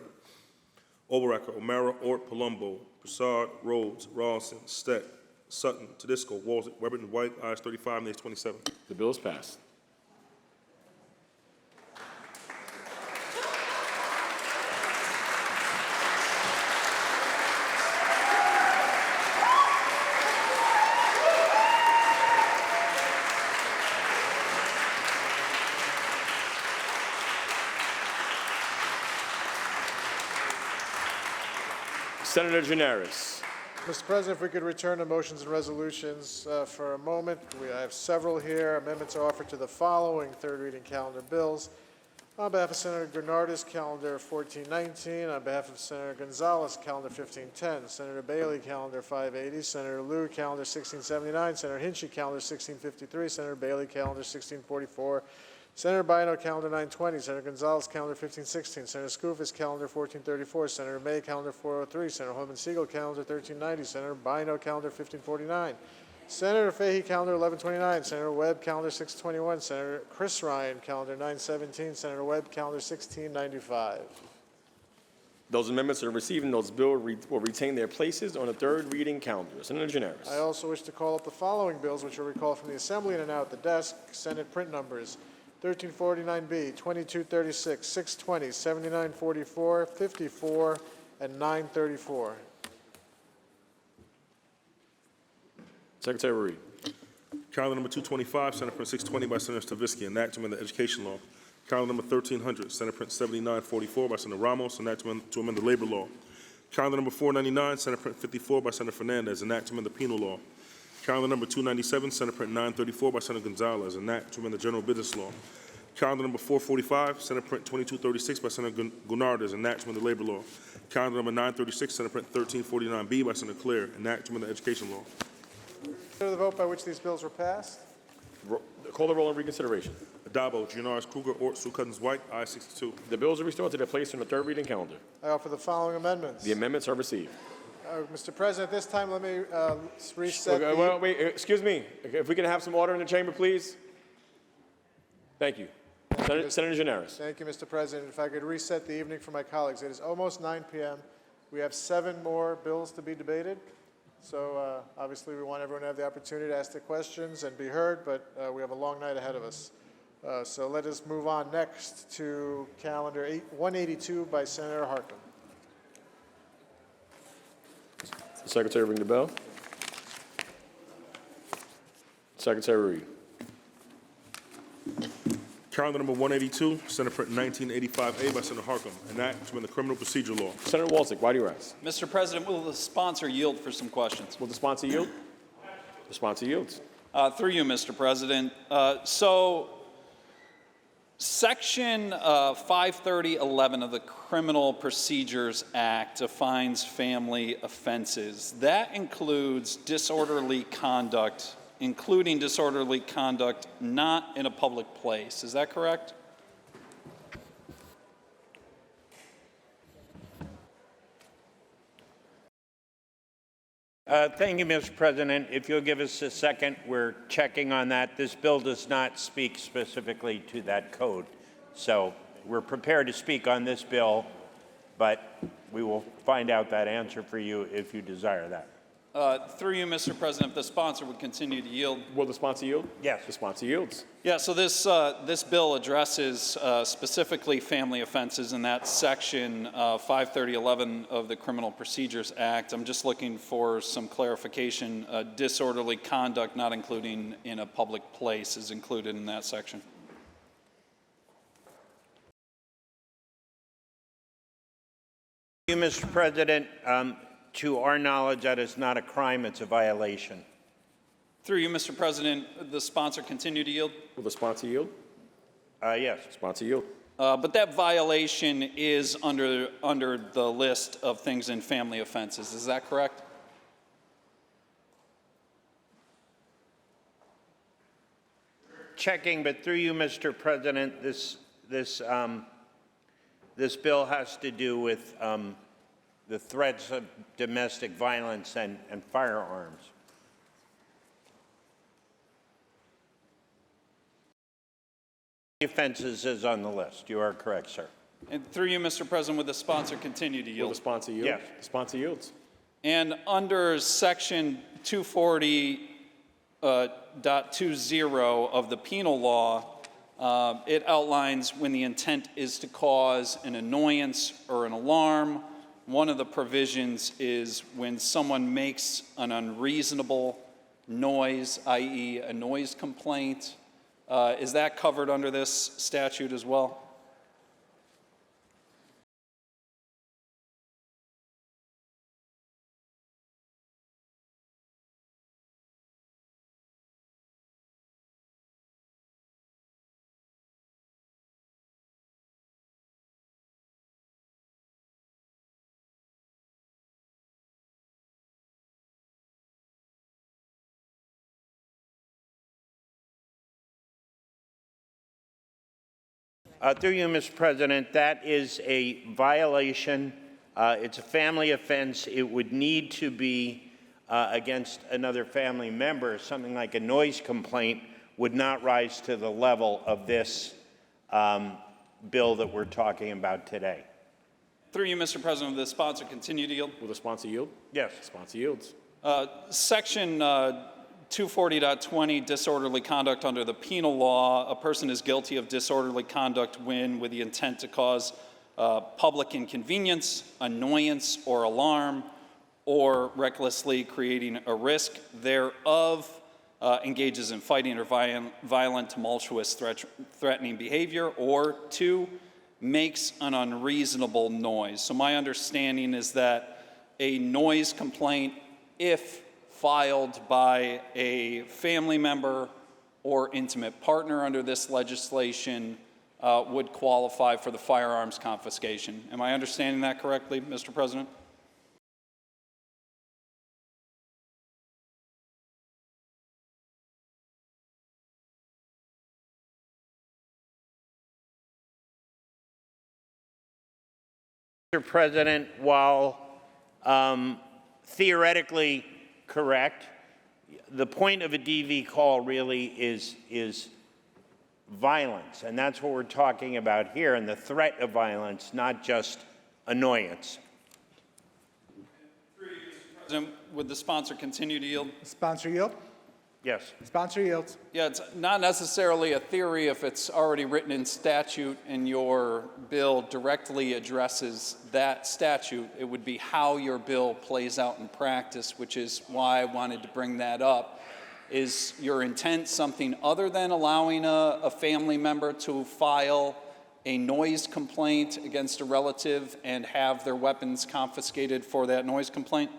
Oberacker, O'Mara, Ort, Palumbo, Broussard, Rhodes, Rawson, Steck, Sutton, Tedisco, Walzett, Weber, and White, ayes 35, nays 27. The bill is passed. Senator Gianaris. Mr. President, if we could return to motions and resolutions for a moment. I have several here. Amendments are offered to the following third reading calendar bills. On behalf of Senator Gurnardis, calendar 1419. On behalf of Senator Gonzalez, calendar 1510. Senator Bailey, calendar 580. Senator Liu, calendar 1679. Senator Hinchey, calendar 1653. Senator Bailey, calendar 1644. Senator Bino, calendar 920. Senator Gonzalez, calendar 1516. Senator Skoufis, calendar 1434. Senator May, calendar 403. Senator Hoyman Siegel, calendar 1390. Senator Bino, calendar 1549. Senator Fahey, calendar 1129. Senator Webb, calendar 621. Senator Chris Ryan, calendar 917. Senator Webb, calendar 1695. Those amendments are received and those bills will retain their places on the third reading calendar. Senator Gianaris. I also wish to call up the following bills, which are recalled from the Assembly and are now at the desk. Senate print numbers 1349B, 2236, 620, 7944, 54, and 934. Secretary Reed. Calendar number 225, Senate Print 620 by Senator Stavisky, an act to amend the education law. Calendar number 1300, Senate Print 7944 by Senator Ramos, an act to amend the labor law. Calendar number 499, Senate Print 54 by Senator Fernandez, an act to amend the penal law. Calendar number 297, Senate Print 934 by Senator Gonzalez, an act to amend the general business law. Calendar number 445, Senate Print 2236 by Senator Gurnardis, an act to amend the labor law. Calendar number 936, Senate Print 1349B by Senator Claire, an act to amend the education law. Consider the vote by which these bills were passed. Call the roll on reconsideration. Addabbo, Gianaris, Kruger, Ort, Sue Cousins White, I-62. The bills are restored to their place on the third reading calendar. I offer the following amendments. The amendments are received. Mr. President, at this time, let me reset Okay, well, wait, excuse me. If we can have some order in the chamber, please. Thank you. Senator Gianaris. Thank you, Mr. President. If I could reset the evening for my colleagues. It is almost 9 p.m. We have 7 more bills to be debated. So obviously, we want everyone to have the opportunity to ask their questions and be heard, but we have a long night ahead of us. So let us move on next to calendar 182 by Senator Harkin. Secretary, ring the bell. Secretary Reed. Calendar number 182, Senate Print 1985A by Senator Harkin, an act to amend the criminal procedure law. Senator Walczyk, why do you rise? Mr. President, will the sponsor yield for some questions? Will the sponsor yield? The sponsor yields. Through you, Mr. President. Section 530.11 of the Criminal Procedures Act defines family offenses. That includes disorderly conduct, including disorderly conduct not in a public place. Is that correct? Thank you, Mr. President. If you'll give us a second, we're checking on that. This bill does not speak specifically to that code. So we're prepared to speak on this bill, but we will find out that answer for you if you desire that. Through you, Mr. President, if the sponsor would continue to yield. Will the sponsor yield? Yes. The sponsor yields. Yeah, so this bill addresses specifically family offenses in that section 530.11 of the Criminal Procedures Act. I'm just looking for some clarification. Disorderly conduct not including in a public place is included in that section. Thank you, Mr. President. To our knowledge, that is not a crime, it's a violation. Through you, Mr. President, the sponsor continue to yield? Will the sponsor yield? Yes. Sponsor yield. But that violation is under the list of things in family offenses. Is that correct? Checking, but through you, Mr. President, this bill has to do with the threats of domestic violence and firearms. Offenses is on the list. You are correct, sir. And through you, Mr. President, would the sponsor continue to yield? Will the sponsor yield? Yes. The sponsor yields. And under section 240.20 of the penal law, it outlines when the intent is to cause an annoyance or an alarm. One of the provisions is when someone makes an unreasonable noise, i.e. a noise complaint. Is that covered under this statute as well? Through you, Mr. President, that is a violation. It's a family offense. It would need to be against another family member. Something like a noise complaint would not rise to the level of this bill that we're talking about today. Through you, Mr. President, will the sponsor continue to yield? Will the sponsor yield? Yes. The sponsor yields. Section 240.20, disorderly conduct under the penal law. A person is guilty of disorderly conduct when with the intent to cause public inconvenience, annoyance, or alarm, or recklessly creating a risk thereof, engages in fighting or violent, tumultuous, threatening behavior, or 2, makes an unreasonable noise. So my understanding is that a noise complaint, if filed by a family member or intimate partner under this legislation, would qualify for the firearms confiscation. Am I understanding that correctly, Mr. President? Mr. President, while theoretically correct, the point of a DV call really is violence, and that's what we're talking about here, and the threat of violence, not just annoyance. President, would the sponsor continue to yield? Sponsor yield? Yes. Sponsor yields. Yeah, it's not necessarily a theory if it's already written in statute and your bill directly addresses that statute. It would be how your bill plays out in practice, which is why I wanted to bring that up. Is your intent something other than allowing a family member to file a noise complaint against a relative and have their weapons confiscated for that noise complaint?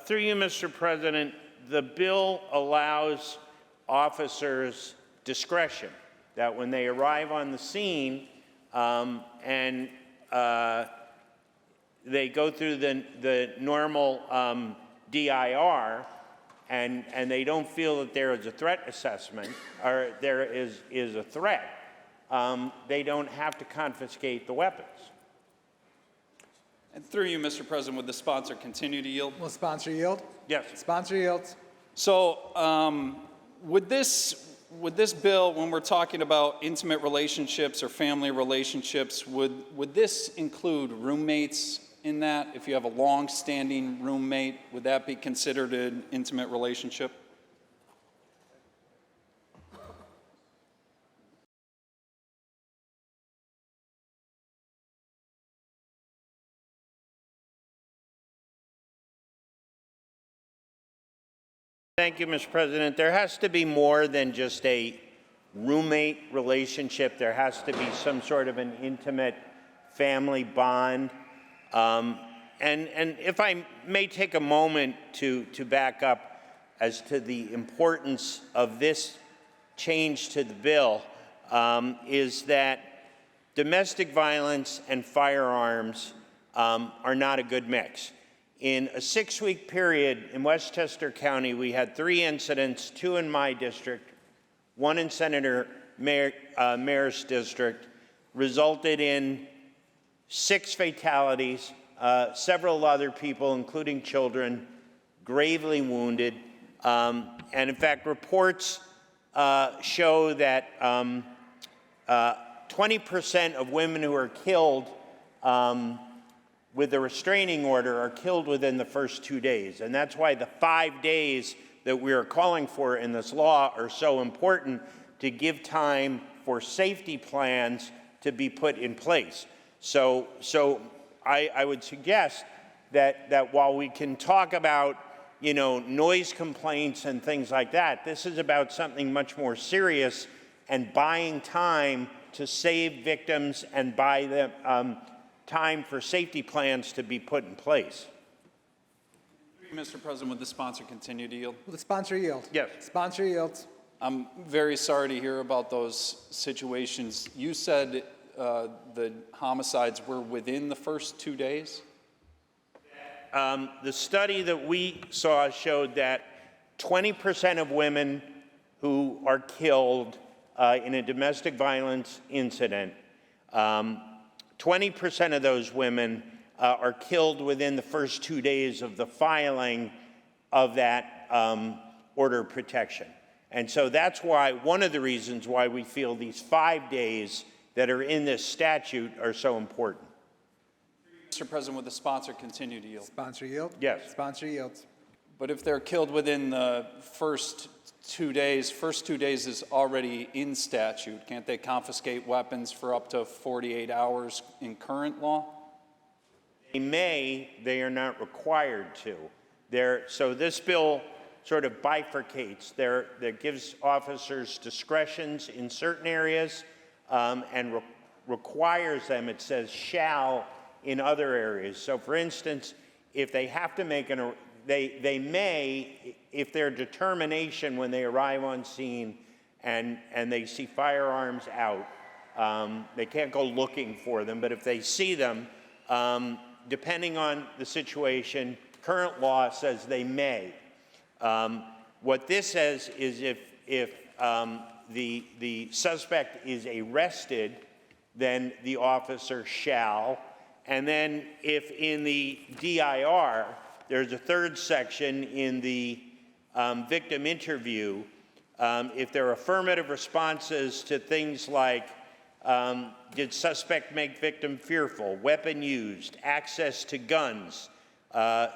Through you, Mr. President, the bill allows officers discretion, that when they arrive on the scene and they go through the normal DIR and they don't feel that there is a threat assessment or there is a threat, they don't have to confiscate the weapons. And through you, Mr. President, would the sponsor continue to yield? Will sponsor yield? Yes. Sponsor yields. So would this bill, when we're talking about intimate relationships or family relationships, would this include roommates in that? If you have a long-standing roommate, would that be considered an intimate relationship? Thank you, Mr. President. There has to be more than just a roommate relationship. There has to be some sort of an intimate family bond. And if I may take a moment to back up as to the importance of this change to the bill, is that domestic violence and firearms are not a good mix. In a 6-week period in Westchester County, we had 3 incidents, 2 in my district, 1 in Senator Mayor's district, resulted in 6 fatalities, several other people, including children, gravely wounded. And in fact, reports show that 20% of women who are killed with a restraining order are killed within the first 2 days. And that's why the 5 days that we are calling for in this law are so important, to give time for safety plans to be put in place. So I would suggest that while we can talk about, noise complaints and things like that, this is about something much more serious and buying time to save victims and buy them time for safety plans to be put in place. Mr. President, would the sponsor continue to yield? Will the sponsor yield? Yes. Sponsor yields. I'm very sorry to hear about those situations. You said the homicides were within the first 2 days? The study that we saw showed that 20% of women who are killed in a domestic violence incident, 20% of those women are killed within the first 2 days of the filing of that order of protection. And so that's why, one of the reasons why we feel these 5 days that are in this statute are so important. Mr. President, would the sponsor continue to yield? Sponsor yield? Yes. Sponsor yields. But if they're killed within the first 2 days is already in statute. Can't they confiscate weapons for up to 48 hours in current law? They may, they are not required to. So this bill sort of bifurcates. That gives officers discretions in certain areas and requires them, it says shall, in other areas. So for instance, if they have to make they may, if their determination when they arrive on scene and they see firearms out, they can't go looking for them, but if they see them, depending on the situation, current law says they may. What this says is if the suspect is arrested, then the officer shall, And then if in the DIR, there's a third section in the victim interview, if there are affirmative responses to things like, did suspect make victim fearful, weapon used, access to guns,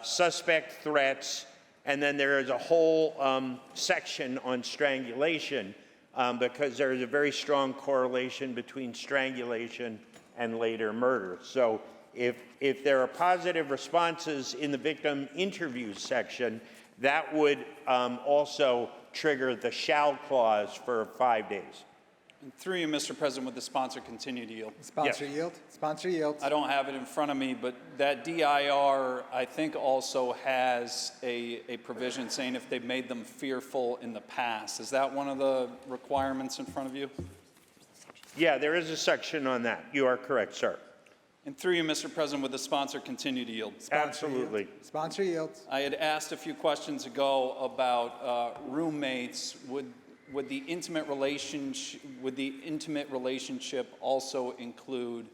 suspect threats, and then there is a whole section on strangulation because there is a very strong correlation between strangulation and later murder. So if there are positive responses in the victim interview section, that would also trigger the shall clause for 5 days. And through you, Mr. President, would the sponsor continue to yield? Sponsor yield. Sponsor yields. I don't have it in front of me, but that DIR, I think, also has a provision saying if they've made them fearful in the past. Is that one of the requirements in front of you? Yeah, there is a section on that. You are correct, sir. And through you, Mr. President, would the sponsor continue to yield? Absolutely. Sponsor yields. I had asked a few questions ago about roommates. Would the intimate relationship also include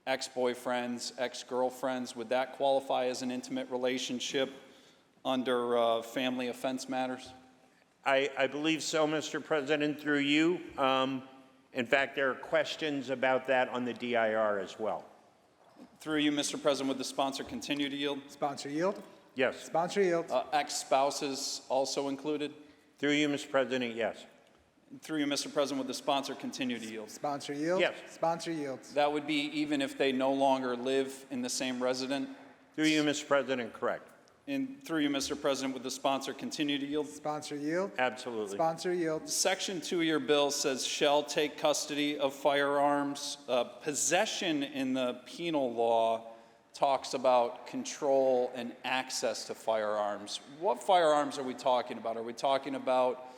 ex-boyfriends, ex-girlfriends? Would that qualify as an intimate relationship under family offense matters? I believe so, Mr. President, through you. In fact, there are questions about that on the DIR as well. Through you, Mr. President, would the sponsor continue to yield? Sponsor yield. Yes. Sponsor yields. Ex-spouses also included? Through you, Mr. President, yes. Through you, Mr. President, would the sponsor continue to yield? Sponsor yields. Yes. Sponsor yields. That would be even if they no longer live in the same residence? Through you, Mr. President, correct. And through you, Mr. President, would the sponsor continue to yield? Sponsor yield. Absolutely. Sponsor yields. Section 2 of your bill says shall take custody of firearms. Possession in the penal law talks about control and access to firearms. What firearms are we talking about? Are we talking about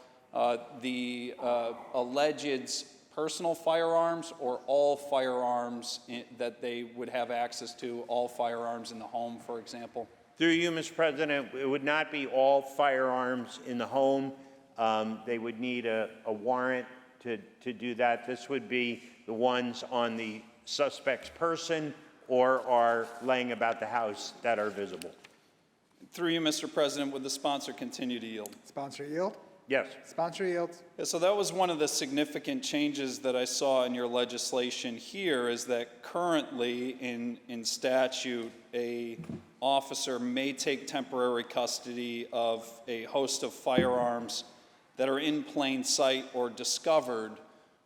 the alleged personal firearms or all firearms that they would have access to, all firearms in the home, for example? Through you, Mr. President, it would not be all firearms in the home. They would need a warrant to do that. This would be the ones on the suspect's person or are laying about the house that are visible. Through you, Mr. President, would the sponsor continue to yield? Sponsor yield. Yes. Sponsor yields. Yeah, so that was one of the significant changes that I saw in your legislation here is that currently in statute, a officer may take temporary custody of a host of firearms that are in plain sight or discovered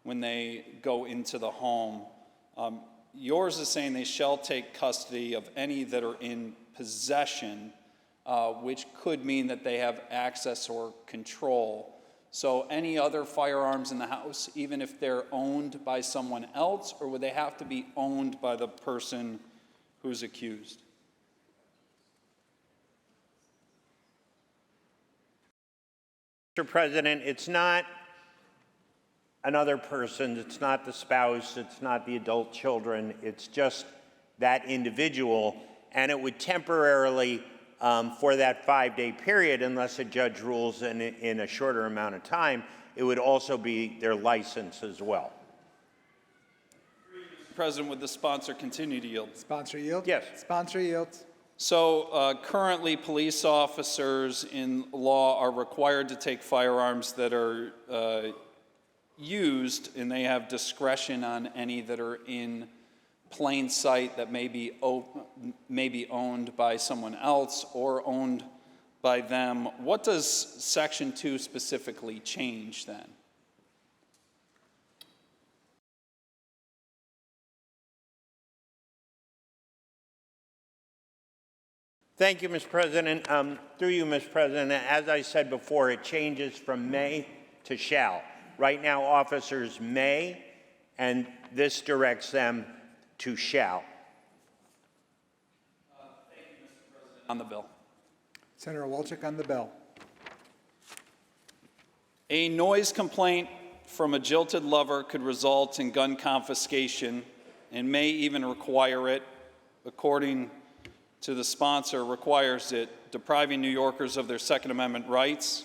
when they go into the home. Yours is saying they shall take custody of any that are in possession, which could mean that they have access or control. So any other firearms in the house, even if they're owned by someone else, or would they have to be owned by the person who's accused? Mr. President, it's not another person, it's not the spouse, it's not the adult children, it's just that individual, and it would temporarily, for that 5-day period, unless a judge rules in a shorter amount of time, it would also be their license as well. President, would the sponsor continue to yield? Sponsor yield. Yes. Sponsor yields. So currently, police officers in law are required to take firearms that are used, and they have discretion on any that are in plain sight that may be owned by someone else or owned by them. What does Section 2 specifically change then? Thank you, Mr. President. Through you, Mr. President, as I said before, it changes from may to shall. Right now, officers may, and this directs them to shall. Thank you, Mr. President. On the bill. Senator Walczyk on the bill. A noise complaint from a jilted lover could result in gun confiscation and may even require it, according to the sponsor, requires it, depriving New Yorkers of their Second Amendment rights.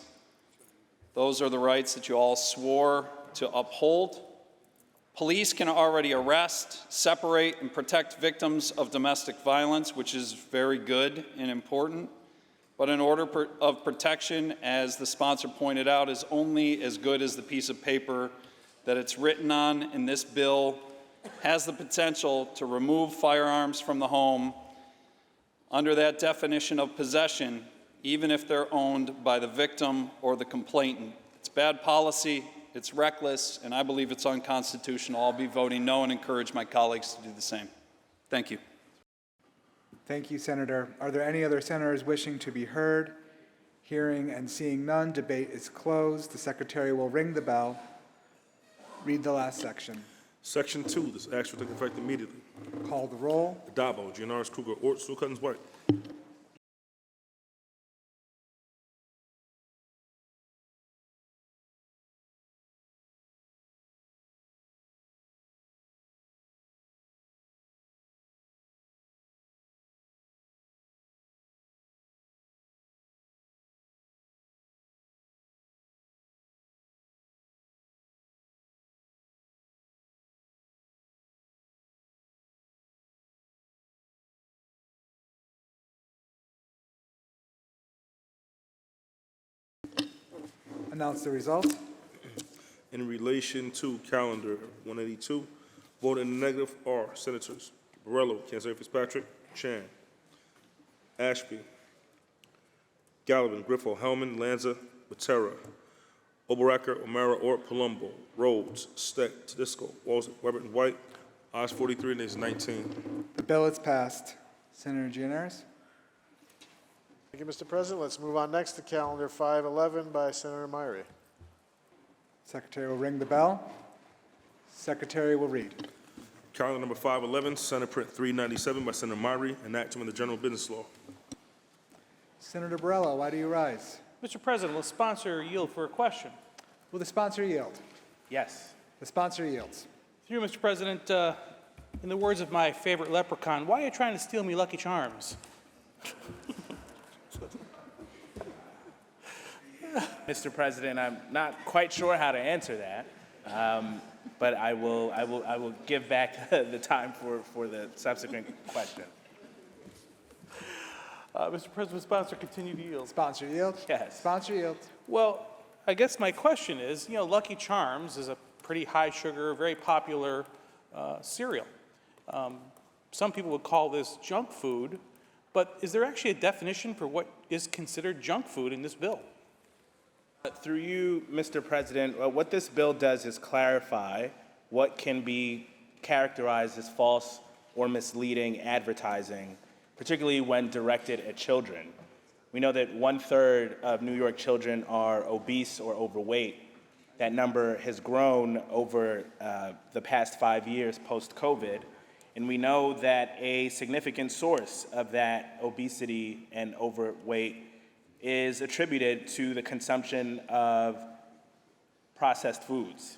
Those are the rights that you all swore to uphold. Police can already arrest, separate, and protect victims of domestic violence, which is very good and important. But an order of protection, as the sponsor pointed out, is only as good as the piece of paper that it's written on, and this bill has the potential to remove firearms from the home under that definition of possession, even if they're owned by the victim or the complainant. It's bad policy. It's reckless, and I believe it's unconstitutional. I'll be voting no and encourage my colleagues to do the same. Thank you. Thank you, Senator. Are there any other senators wishing to be heard? Hearing and seeing none, debate is closed. The Secretary will ring the bell. Read the last section. Section 2, this act will take effect immediately. Call the roll. Adabo, Gianaris, Kruger, Ort, Sue Cuttins, White. Announce the result. In relation to calendar 182, vote in the negative are Senators Borrello, Cancer Fitzpatrick, Chan, Ashby, Gallivan, Griffo, Hellman, Lanza, Matera, Oberacker, O'Mara, Ort, Palumbo, Rhodes, Steck, Tedisco, Walls, Weber, and White. Ayes 43 and nays 19. The bill is passed. Senator Gianaris. Thank you, Mr. President. Let's move on next to calendar 511 by Senator Myrie. Secretary will ring the bell. Secretary will read. Calendar number 511, Senate Print 397 by Senator Myrie, enactment of the General Business Law. Senator Borrello, why do you rise? Mr. President, will the sponsor yield for a question? Will the sponsor yield? Yes. The sponsor yields. Through you, Mr. President, in the words of my favorite leprechaun, why are you trying to steal me Lucky Charms? Mr. President, I'm not quite sure how to answer that, but I will give back the time for the subsequent question. Mr. President, sponsor continue to yield. Sponsor yield? Yes. Sponsor yields. Well, I guess my question is, Lucky Charms is a pretty high sugar, very popular cereal. Some people would call this junk food, but is there actually a definition for what is considered junk food in this bill? Through you, Mr. President, what this bill does is clarify what can be characterized as false or misleading advertising, particularly when directed at children. We know that 1/3 of New York children are obese or overweight. That number has grown over the past 5 years post-COVID, and we know that a significant source of that obesity and overweight is attributed to the consumption of processed foods.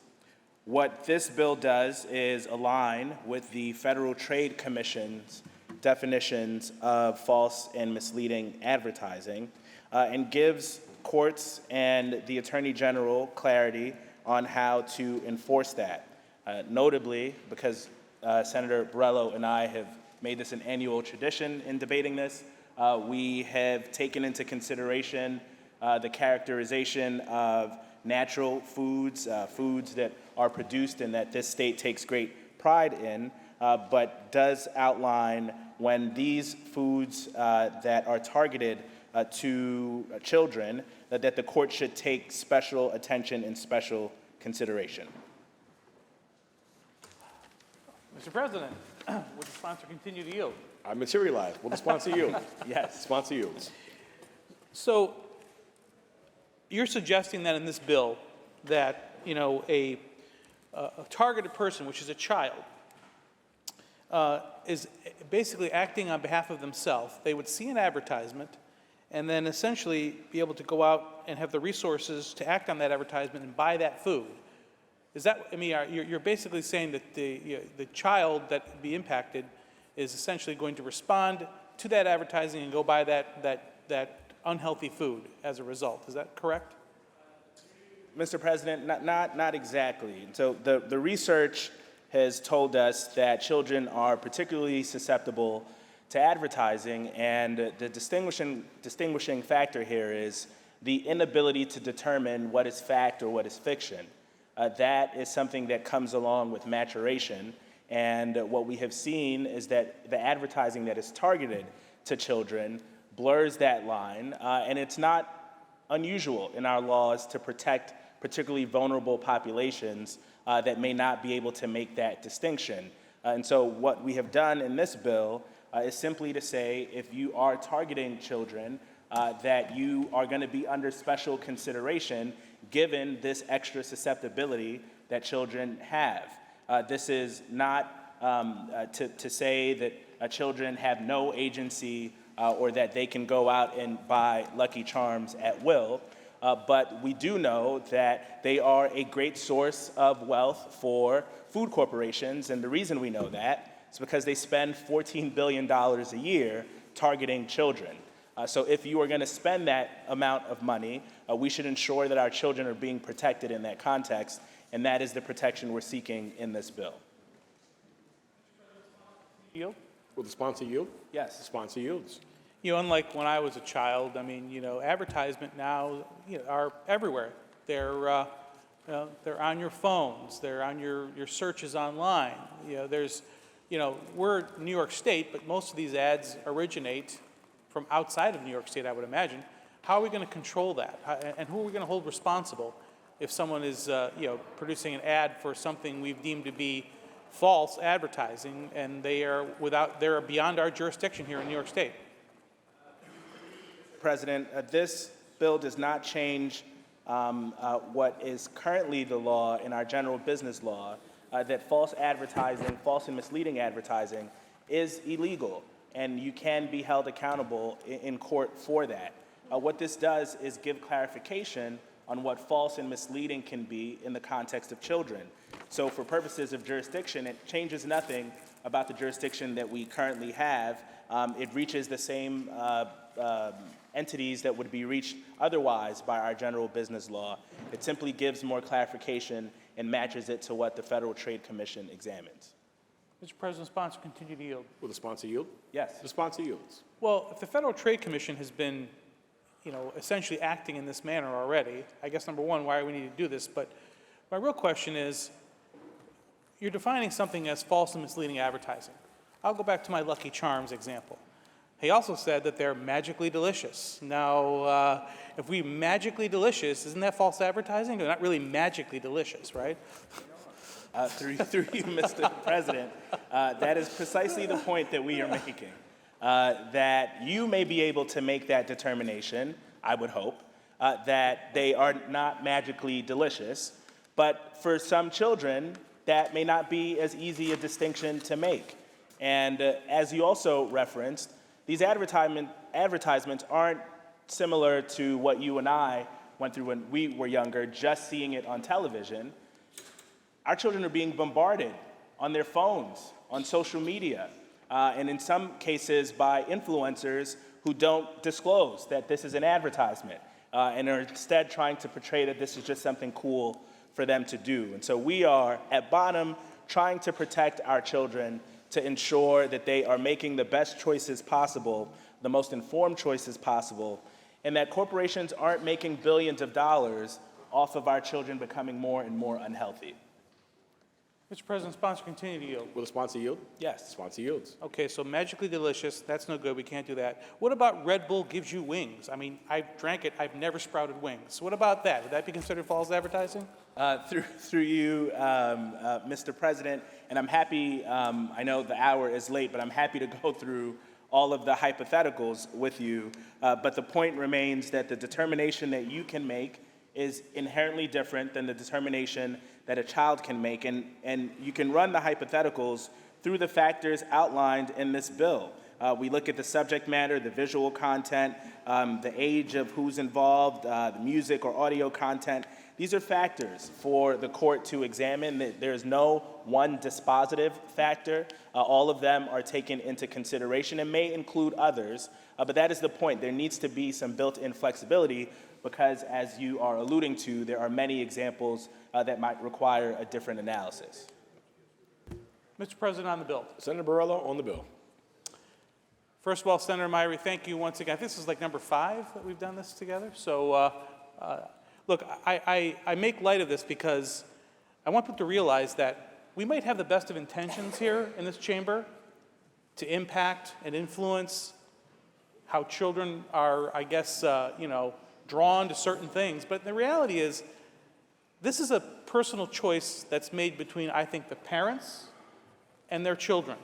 What this bill does is align with the Federal Trade Commission's definitions of false and misleading advertising and gives courts and the Attorney General clarity on how to enforce that. Notably, because Senator Borrello and I have made this an annual tradition in debating this, we have taken into consideration the characterization of natural foods, foods that are produced and that this state takes great pride in, but does outline when these foods that are targeted to children, that the court should take special attention and special consideration. Mr. President, would the sponsor continue to yield? I materialize. Will the sponsor yield? Yes. Sponsor yields. So you're suggesting that in this bill that, a targeted person, which is a child, is basically acting on behalf of themselves. They would see an advertisement and then essentially be able to go out and have the resources to act on that advertisement and buy that food. Is that, you're basically saying that the child that would be impacted is essentially going to respond to that advertising and go buy that unhealthy food as a result. Is that correct? Mr. President, not exactly. So the research has told us that children are particularly susceptible to advertising, and the distinguishing factor here is the inability to determine what is fact or what is fiction. That is something that comes along with maturation, and what we have seen is that the advertising that is targeted to children blurs that line, and it's not unusual in our laws to protect particularly vulnerable populations that may not be able to make that distinction. And so what we have done in this bill is simply to say if you are targeting children, that you are going to be under special consideration given this extra susceptibility that children have. This is not to say that children have no agency or that they can go out and buy Lucky Charms at will. But we do know that they are a great source of wealth for food corporations, and the reason we know that is because they spend $14 billion a year targeting children. So if you are going to spend that amount of money, we should ensure that our children are being protected in that context, and that is the protection we're seeking in this bill. Yield? Will the sponsor yield? Yes. The sponsor yields. You know, unlike when I was a child, I mean, you know, advertisement now, you know, are everywhere. They're on your phones. They're on your searches online. You know, there's, you know, we're New York State, but most of these ads originate from outside of New York State, I would imagine. How are we going to control that? And who are we going to hold responsible if someone is, you know, producing an ad for something we've deemed to be false advertising, and they're beyond our jurisdiction here in New York State? President, this bill does not change what is currently the law in our general business law, that false advertising, false and misleading advertising is illegal, and you can be held accountable in court for that. What this does is give clarification on what false and misleading can be in the context of children. So for purposes of jurisdiction, it changes nothing about the jurisdiction that we currently have. It reaches the same entities that would be reached otherwise by our general business law. It simply gives more clarification and matches it to what the Federal Trade Commission examines. Mr. President, sponsor continue to yield. Will the sponsor yield? Yes. The sponsor yields. Well, if the Federal Trade Commission has been, you know, essentially acting in this manner already, I guess number one, why do we need to do this? But my real question is, you're defining something as false and misleading advertising. I'll go back to my Lucky Charms example. He also said that they're magically delicious. Now, if we magically delicious, isn't that false advertising? They're not really magically delicious, right? Through you, Mr. President, that is precisely the point that we are making. That you may be able to make that determination, I would hope, that they are not magically delicious, but for some children, that may not be as easy a distinction to make. And as you also referenced, these advertisements aren't similar to what you and I went through when we were younger, just seeing it on television. Our children are being bombarded on their phones, on social media, and in some cases by influencers who don't disclose that this is an advertisement and are instead trying to portray that this is just something cool for them to do. And so we are, at bottom, trying to protect our children to ensure that they are making the best choices possible, the most informed choices possible, and that corporations aren't making billions of dollars off of our children becoming more and more unhealthy. Mr. President, sponsor continue to yield. Will the sponsor yield? Yes. Sponsor yields. Okay, so magically delicious, that's no good, we can't do that. What about Red Bull gives you wings? I mean, I've drank it, I've never sprouted wings. What about that? Would that be considered false advertising? Through you, Mr. President, and I'm happy, I know the hour is late, but I'm happy to go through all of the hypotheticals with you. But the point remains that the determination that you can make is inherently different than the determination that a child can make. And you can run the hypotheticals through the factors outlined in this bill. We look at the subject matter, the visual content, the age of who's involved, the music or audio content. These are factors for the court to examine. There's no one dispositive factor. All of them are taken into consideration and may include others. But that is the point. There needs to be some built-in flexibility because, as you are alluding to, there are many examples that might require a different analysis. Mr. President, on the bill. Senator Borrello on the bill. First of all, Senator Myrie, thank you once again. I think this is like number 5 that we've done this together. So, look, I make light of this because I want people to realize that we might have the best of intentions here in this chamber to impact and influence how children are, I guess, drawn to certain things. But the reality is, this is a personal choice that's made between, I think, the parents and their children.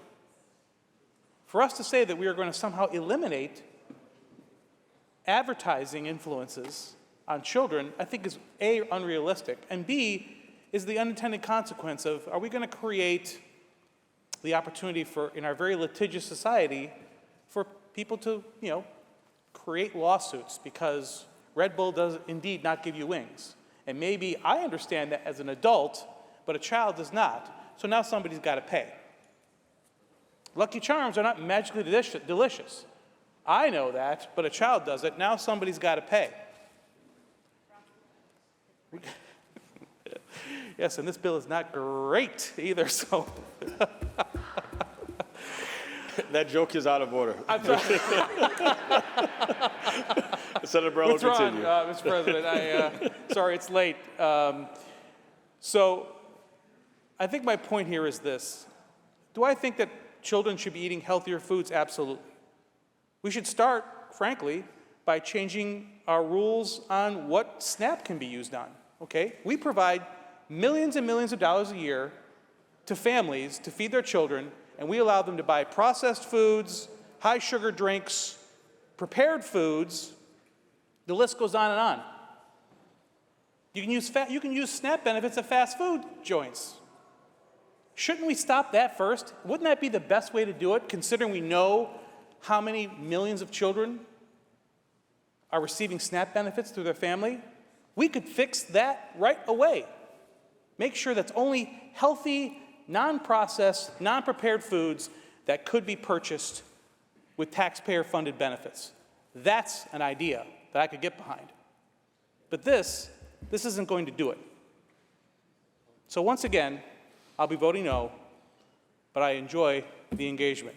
For us to say that we are going to somehow eliminate advertising influences on children, I think is A, unrealistic, and B, is the unintended consequence of, are we going to create the opportunity for, in our very litigious society, for people to, create lawsuits because Red Bull does indeed not give you wings. And maybe I understand that as an adult, but a child does not. So now somebody's got to pay. Lucky Charms are not magically delicious. I know that, but a child does it. Now somebody's got to pay. Yes, and this bill is not great either, so. That joke is out of order. I'm sorry. Senator Borrello, Withdrawn, continue. Mr. President. Sorry, it's late. So I think my point here is this. Do I think that children should be eating healthier foods? Absolutely. We should start, frankly, by changing our rules on what SNAP can be used on, okay? We provide millions and millions of dollars a year to families to feed their children, and we allow them to buy processed foods, high sugar drinks, prepared foods. The list goes on and on. You can use SNAP benefits at fast food joints. Shouldn't we stop that first? Wouldn't that be the best way to do it, considering we know how many millions of children are receiving SNAP benefits through their family? We could fix that right away. Make sure that's only healthy, non-processed, non-prepared foods that could be purchased with taxpayer-funded benefits. That's an idea that I could get behind. But this isn't going to do it. So once again, I'll be voting no, but I enjoy the engagement.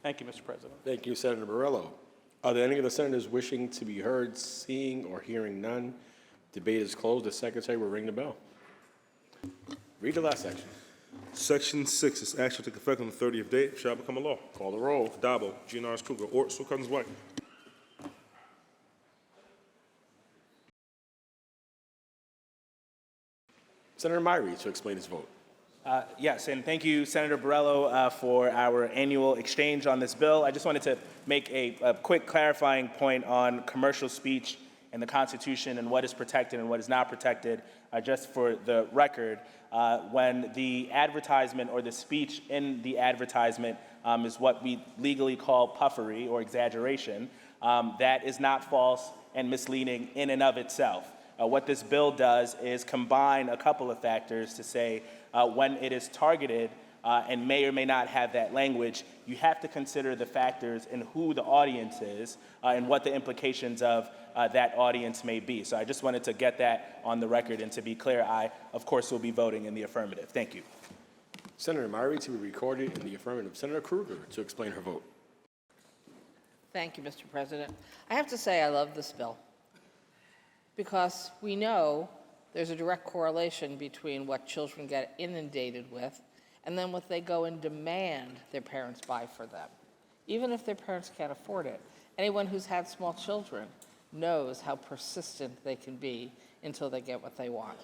Thank you, Mr. President. Thank you, Senator Borrello. Are there any of the senators wishing to be heard? Seeing or hearing none, debate is closed. The secretary will ring the bell. Read the last section. Section 6, this action will take effect on the 30th day. Shall become a law. Call the roll. Dabo, GNR's Kruger, Ort, Sue Cousins White. Senator Myrie to explain his vote. Yes, and thank you, Senator Borrello, for our annual exchange on this bill. I just wanted to make a quick clarifying point on commercial speech and the Constitution and what is protected and what is not protected. Just for the record, when the advertisement or the speech in the advertisement is what we legally call puffery or exaggeration, that is not false and misleading in and of itself. What this bill does is combine a couple of factors to say when it is targeted and may or may not have that language, you have to consider the factors and who the audience is and what the implications of that audience may be. So I just wanted to get that on the record, and to be clear, I, of course, will be voting in the affirmative. Thank you. Senator Myrie to be recorded in the affirmative. Senator Kruger to explain her vote. Thank you, Mr. President. I have to say I love this bill because we know there's a direct correlation between what children get inundated with and then what they go and demand their parents buy for them, even if their parents can't afford it. Anyone who's had small children knows how persistent they can be until they get what they want.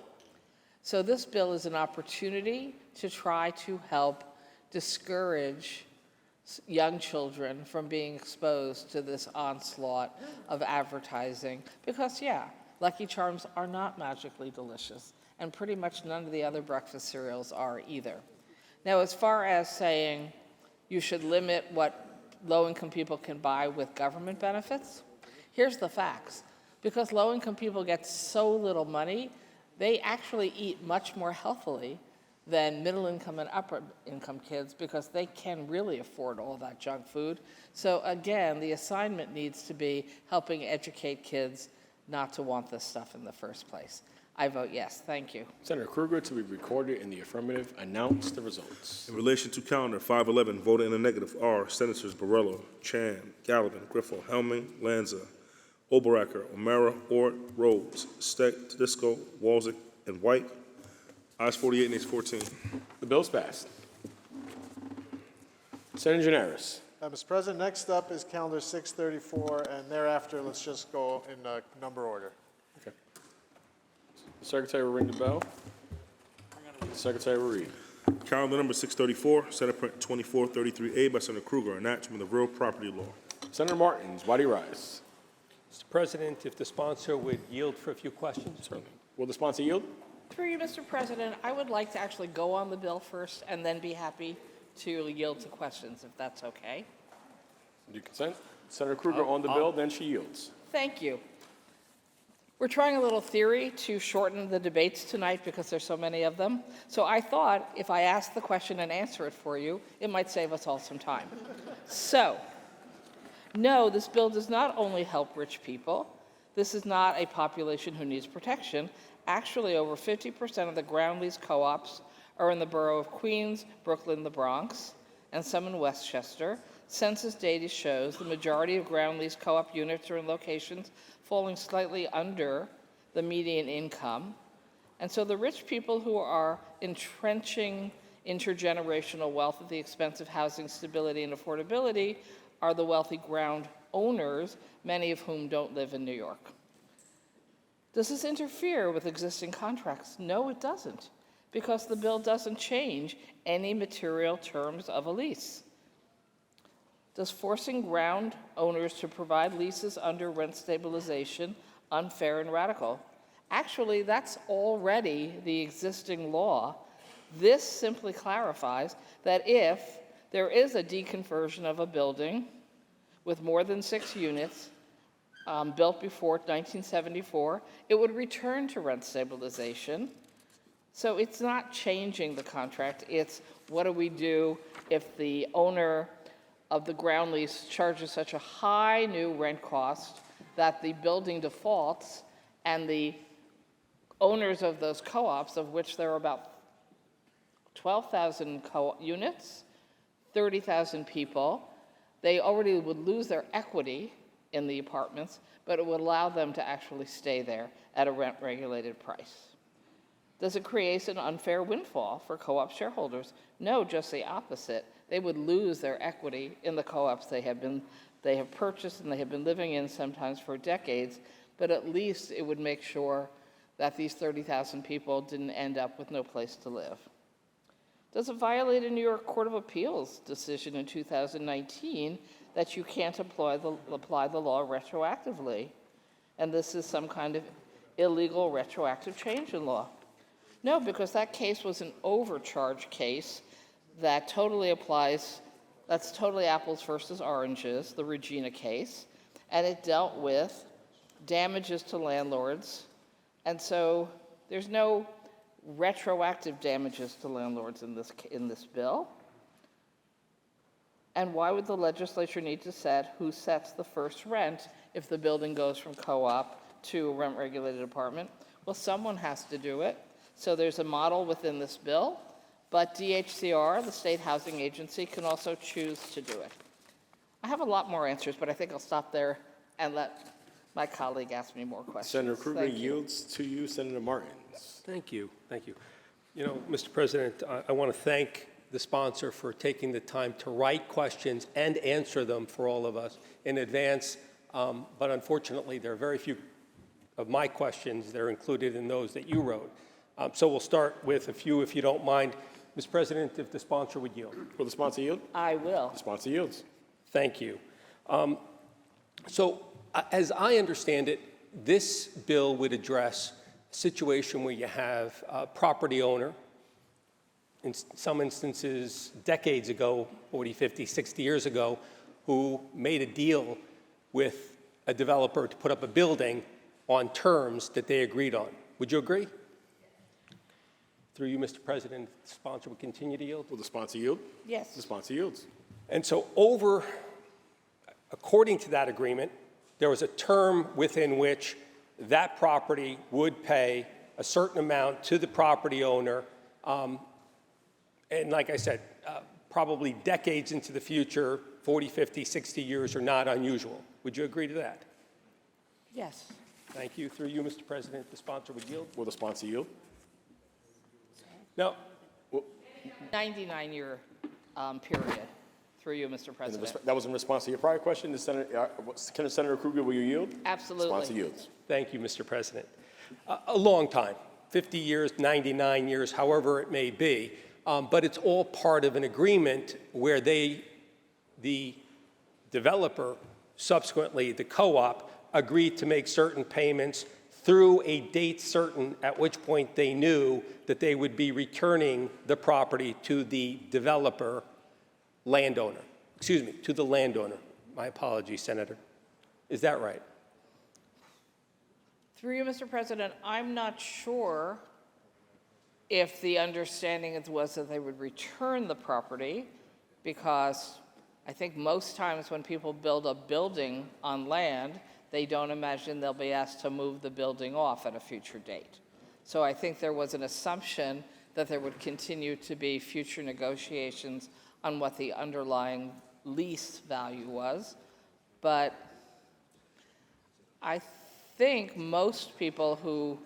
So this bill is an opportunity to try to help discourage young children from being exposed to this onslaught of advertising because, yeah, Lucky Charms are not magically delicious, and pretty much none of the other breakfast cereals are either. Now, as far as saying you should limit what low-income people can buy with government benefits, here's the facts. Because low-income people get so little money, they actually eat much more healthily than middle-income and upper-income kids because they can really afford all that junk food. So again, the assignment needs to be helping educate kids not to want this stuff in the first place. I vote yes. Thank you. Senator Krueger, to be recorded in the affirmative, announce the results. In relation to calendar 511, voted in the negative are Senators Borrello, Chan, Gallivan, Griffo, Helming, Lanza, Oberacker, O'Mara, Ort, Rhodes, Steck, Tedisco, Walzek, and White. Ayes 48, nays 14. The bill's passed. Senator Janaris. Mr. President, next up is calendar 634, and thereafter, let's just go in number order. Okay. The Secretary will ring the bell. The Secretary will read. Calendar number 634, Senate Print 2433A by Senator Krueger, enactment of real property law. Senator Martins, why do you rise? Mr. President, if the sponsor would yield for a few questions. Certainly. Will the sponsor yield? Through you, Mr. President, I would like to actually go on the bill first and then be happy to yield to questions, if that's okay. Do you consent? Senator Krueger on the bill, then she yields. Thank you. We're trying a little theory to shorten the debates tonight because there's so many of them. So I thought if I asked the question and answer it for you, it might save us all some time. So, no, this bill does not only help rich people. This is not a population who needs protection. Actually, over 50% of the ground lease co-ops are in the borough of Queens, Brooklyn, the Bronx, and some in Westchester. Census data shows the majority of ground lease co-op units are in locations falling slightly under the median income. And so the rich people who are entrenching intergenerational wealth at the expense of housing stability and affordability are the wealthy ground owners, many of whom don't live in New York. Does this interfere with existing contracts? No, it doesn't, because the bill doesn't change any material terms of a lease. Does forcing ground owners to provide leases under rent stabilization unfair and radical? Actually, that's already the existing law. This simply clarifies that if there is a deconversion of a building with more than 6 units built before 1974, it would return to rent stabilization. So it's not changing the contract. It's what do we do if the owner of the ground lease charges such a high new rent cost that the building defaults and the owners of those co-ops, of which there are about 12,000 units, 30,000 people, they already would lose their equity in the apartments, but it would allow them to actually stay there at a rent-regulated price. Does it create an unfair windfall for co-op shareholders? No, just the opposite. They would lose their equity in the co-ops they have purchased and they have been living in sometimes for decades, but at least it would make sure that these 30,000 people didn't end up with no place to live. Does it violate a New York Court of Appeals decision in 2019 that you can't apply the law retroactively? And this is some kind of illegal retroactive change in law? No, because that case was an overcharge case that totally applies, that's totally apples versus oranges, the Regina case, and it dealt with damages to landlords, and so there's no retroactive damages to landlords in this bill. And why would the legislature need to set who sets the first rent if the building goes from co-op to a rent-regulated apartment? Well, someone has to do it. So there's a model within this bill, but DHCR, the state housing agency, can also choose to do it. I have a lot more answers, but I think I'll stop there and let my colleague ask me more questions. Senator Krueger Thank you. yields to you, Senator Martins. Thank you. Thank you. You know, Mr. President, I want to thank the sponsor for taking the time to write questions and answer them for all of us in advance. But unfortunately, there are very few of my questions that are included in those that you wrote. So we'll start with a few, if you don't mind. Mr. President, if the sponsor would yield. Will the sponsor yield? I will. The sponsor yields. Thank you. As I understand it, this bill would address a situation where you have a property owner, in some instances decades ago, 40, 50, 60 years ago, who made a deal with a developer to put up a building on terms that they agreed on. Would you agree? Through you, Mr. President, the sponsor would continue to yield? Will the sponsor yield? Yes. The sponsor yields. And so according to that agreement, there was a term within which that property would pay a certain amount to the property owner. And like I said, probably decades into the future, 40, 50, 60 years are not unusual. Would you agree to that? Yes. Thank you. Through you, Mr. President, the sponsor would yield. Will the sponsor yield? No. 99-year period. Through you, Mr. President. That was in response to your prior question. Senator Krueger, will you yield? Absolutely. Sponsor yields. Thank you, Mr. President. A long time, 50 years, 99 years, however it may be, but it's all part of an agreement where the developer, subsequently the co-op, agreed to make certain payments through a date certain, at which point they knew that they would be returning the property to the developer landowner. Excuse me, to the landowner. My apologies, Senator. Is that right? Through you, Mr. President, I'm not sure if the understanding was that they would return the property, because I think most times when people build a building on land, they don't imagine they'll be asked to move the building off at a future date. So I think there was an assumption that there would continue to be future negotiations on what the underlying lease value was. But I think most people who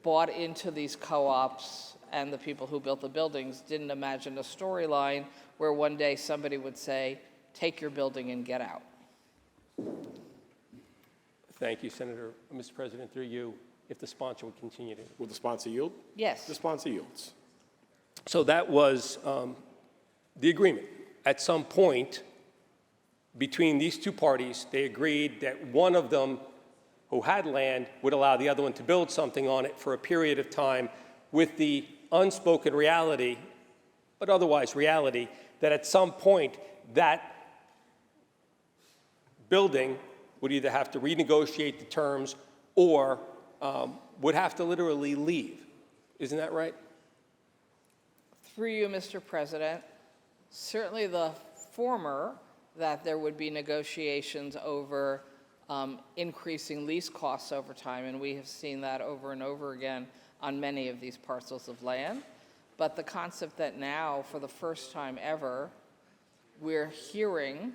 bought into these co-ops and the people who built the buildings didn't imagine a storyline where one day somebody would say, take your building and get out. Thank you, Senator. Mr. President, through you, if the sponsor would continue to. Will the sponsor yield? Yes. The sponsor yields. So that was the agreement. At some point between these two parties, they agreed that one of them who had land would allow the other one to build something on it for a period of time, with the unspoken reality, but otherwise reality, that at some point that building would either have to renegotiate the terms or would have to literally leave. Isn't that right? Through you, Mr. President, certainly the former, that there would be negotiations over increasing lease costs over time, and we have seen that over and over again on many of these parcels of land. But the concept that now, for the first time ever, we're hearing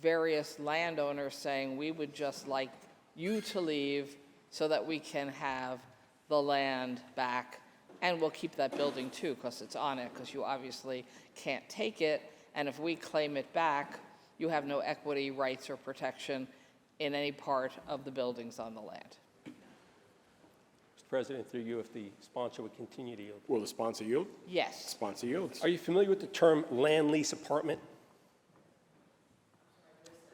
various landowners saying, we would just like you to leave so that we can have the land back, and we'll keep that building too, because it's on it, because you obviously can't take it, and if we claim it back, you have no equity, rights, or protection in any part of the buildings on the land. Mr. President, through you, if the sponsor would continue to yield. Will the sponsor yield? Yes. Sponsor yields. Are you familiar with the term land lease apartment?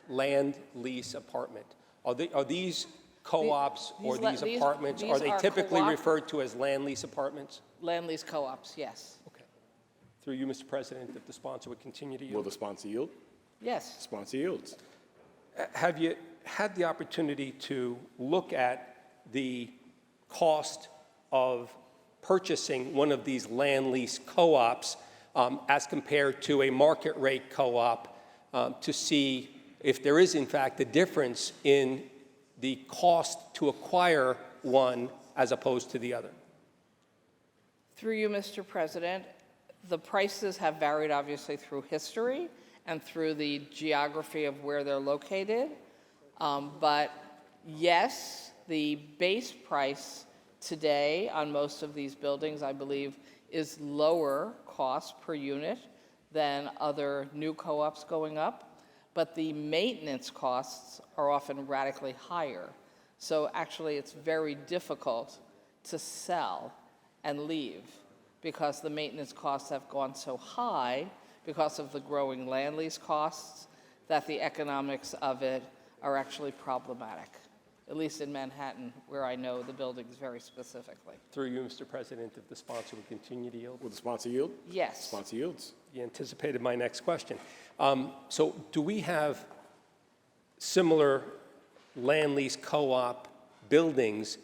Land lease apartment. Are these co-ops or these apartments, are they typically referred to as land lease apartments? Land lease co-ops, yes. Okay. Through you, Mr. President, if the sponsor would continue to yield. Will the sponsor yield? Yes. Sponsor yields. Have you had the opportunity to look at the cost of purchasing one of these land lease co-ops as compared to a market rate co-op to see if there is in fact a difference in the cost to acquire one as opposed to the other? Through you, Mr. President, the prices have varied obviously through history and through the geography of where they're located. But yes, the base price today on most of these buildings, I believe, is lower cost per unit than other new co-ops going up, but the maintenance costs are often radically higher. So actually it's very difficult to sell and leave because the maintenance costs have gone so high because of the growing land lease costs that the economics of it are actually problematic, at least in Manhattan, where I know the buildings very specifically. Through you, Mr. President, if the sponsor would continue to yield. Will the sponsor yield? Yes. Sponsor yields. You anticipated my next question. So do we have similar land lease co-op buildings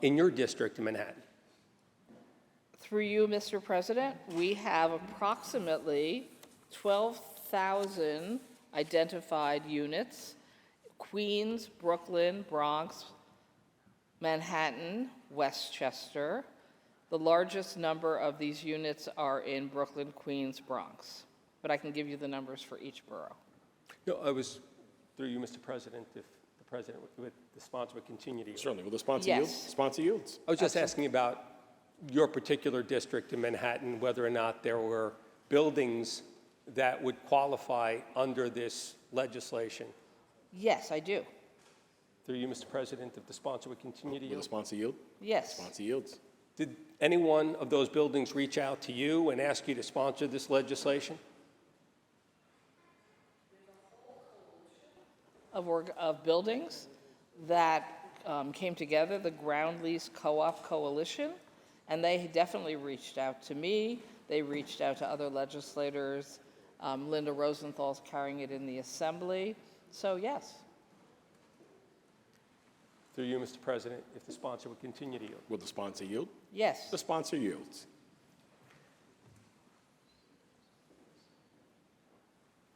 in your district in Manhattan? Through you, Mr. President, we have approximately 12,000 identified units, Queens, Brooklyn, Bronx, Manhattan, Westchester. The largest number of these units are in Brooklyn, Queens, Bronx. But I can give you the numbers for each borough. No, I was, through you, Mr. President, if the President, the sponsor would continue to yield. Certainly. Will the sponsor Yes. yield? Sponsor yields. I was just asking about your particular district in Manhattan, whether or not there were buildings that would qualify under this legislation. Yes, I do. Through you, Mr. President, if the sponsor would continue to Will the yield. sponsor yield? Yes. Sponsor yields. Did any one of those buildings reach out to you and ask you to sponsor this legislation? Of buildings that came together, the Ground Lease Co-op Coalition, and they definitely reached out to me. They reached out to other legislators. Linda Rosenthal's carrying it in the Assembly. So yes. Through you, Mr. President, if the sponsor would continue to yield. Will the sponsor yield? Yes. The sponsor yields.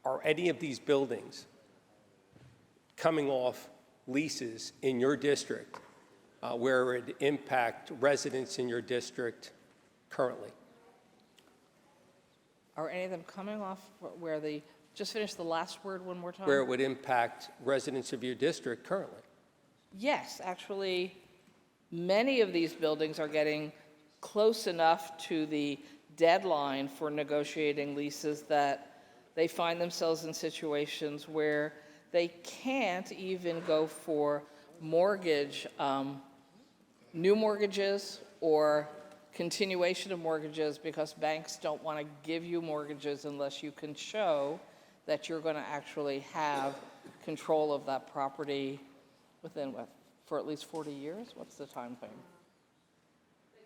Are any of these buildings coming off leases in your district where it would impact residents in your district currently? Are any of them coming off where the, just finish the last word one more time? Where it would impact residents of your district currently? Yes, actually, many of these buildings are getting close enough to the deadline for negotiating leases that they find themselves in situations where they can't even go for mortgage, new mortgages or continuation of mortgages because banks don't want to give you mortgages unless you can show that you're going to actually have control of that property within, what, for at least 40 years? What's the time frame?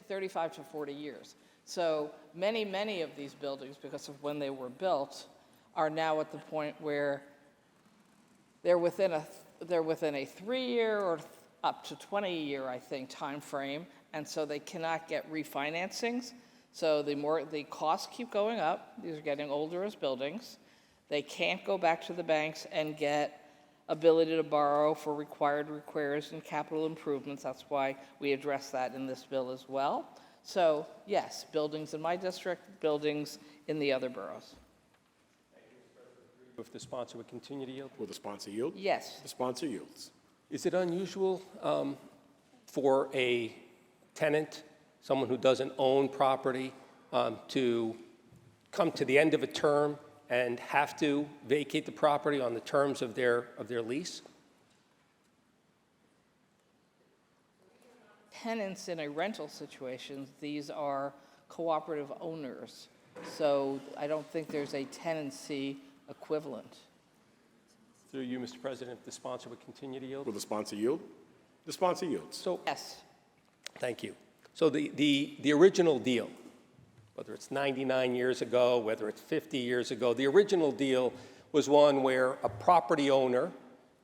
35 to 40 years. So many, many of these buildings, because of when they were built, are now at the point where they're within a 3-year or up to 20-year, I think, time frame, and so they cannot get refinancings. So the costs keep going up. These are getting older as buildings. They can't go back to the banks and get ability to borrow for required repairs and capital improvements. That's why we address that in this bill as well. So yes, buildings in my district, buildings in the other boroughs. If the sponsor would continue to yield? Will the sponsor yield? Yes. The sponsor yields. Is it unusual for a tenant, someone who doesn't own property, to come to the end of a term and have to vacate the property on the terms of their lease? Tenants in a rental situation, these are cooperative owners. So I don't think there's a tenancy equivalent. Through you, Mr. President, if the sponsor would continue to yield? Will the sponsor yield? The sponsor yields. So, yes. Thank you. So the original deal, whether it's 99 years ago, whether it's 50 years ago, the original deal was one where a property owner,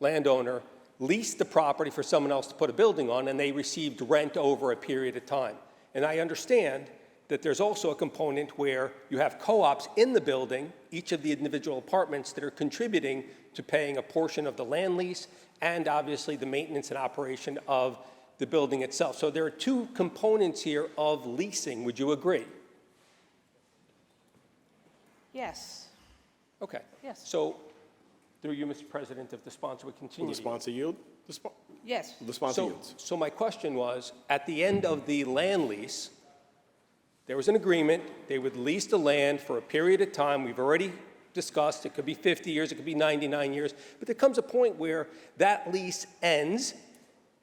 landowner, leased the property for someone else to put a building on, and they received rent over a period of time. And I understand that there's also a component where you have co-ops in the building, each of the individual apartments that are contributing to paying a portion of the land lease and obviously the maintenance and operation of the building itself. So there are two components here of leasing. Would you agree? Yes. Okay. Yes. So through you, Mr. President, if the sponsor would continue. Will the sponsor yield? Yes. The sponsor yields. So my question was, at the end of the land lease, there was an agreement. They would lease the land for a period of time. We've already discussed it could be 50 years, it could be 99 years. But there comes a point where that lease ends,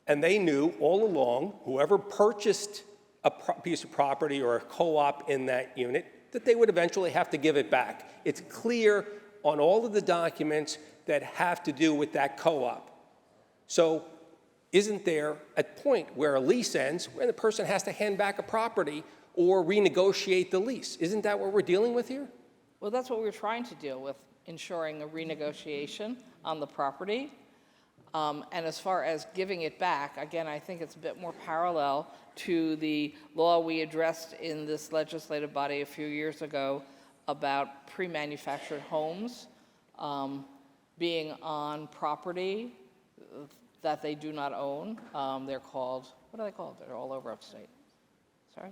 and they knew all along, whoever purchased a piece of property or a co-op in that unit, that they would eventually have to give it back. It's clear on all of the documents that have to do with that co-op. So isn't there a point where a lease ends when the person has to hand back a property or renegotiate the lease? Isn't that what we're dealing with here? Well, that's what we're trying to deal with, ensuring a renegotiation on the property. And as far as giving it back, again, I think it's a bit more parallel to the law we addressed in this legislative body a few years ago about pre-manufactured homes being on property that they do not own. They're called, What are they called? They're all over upstate. Sorry.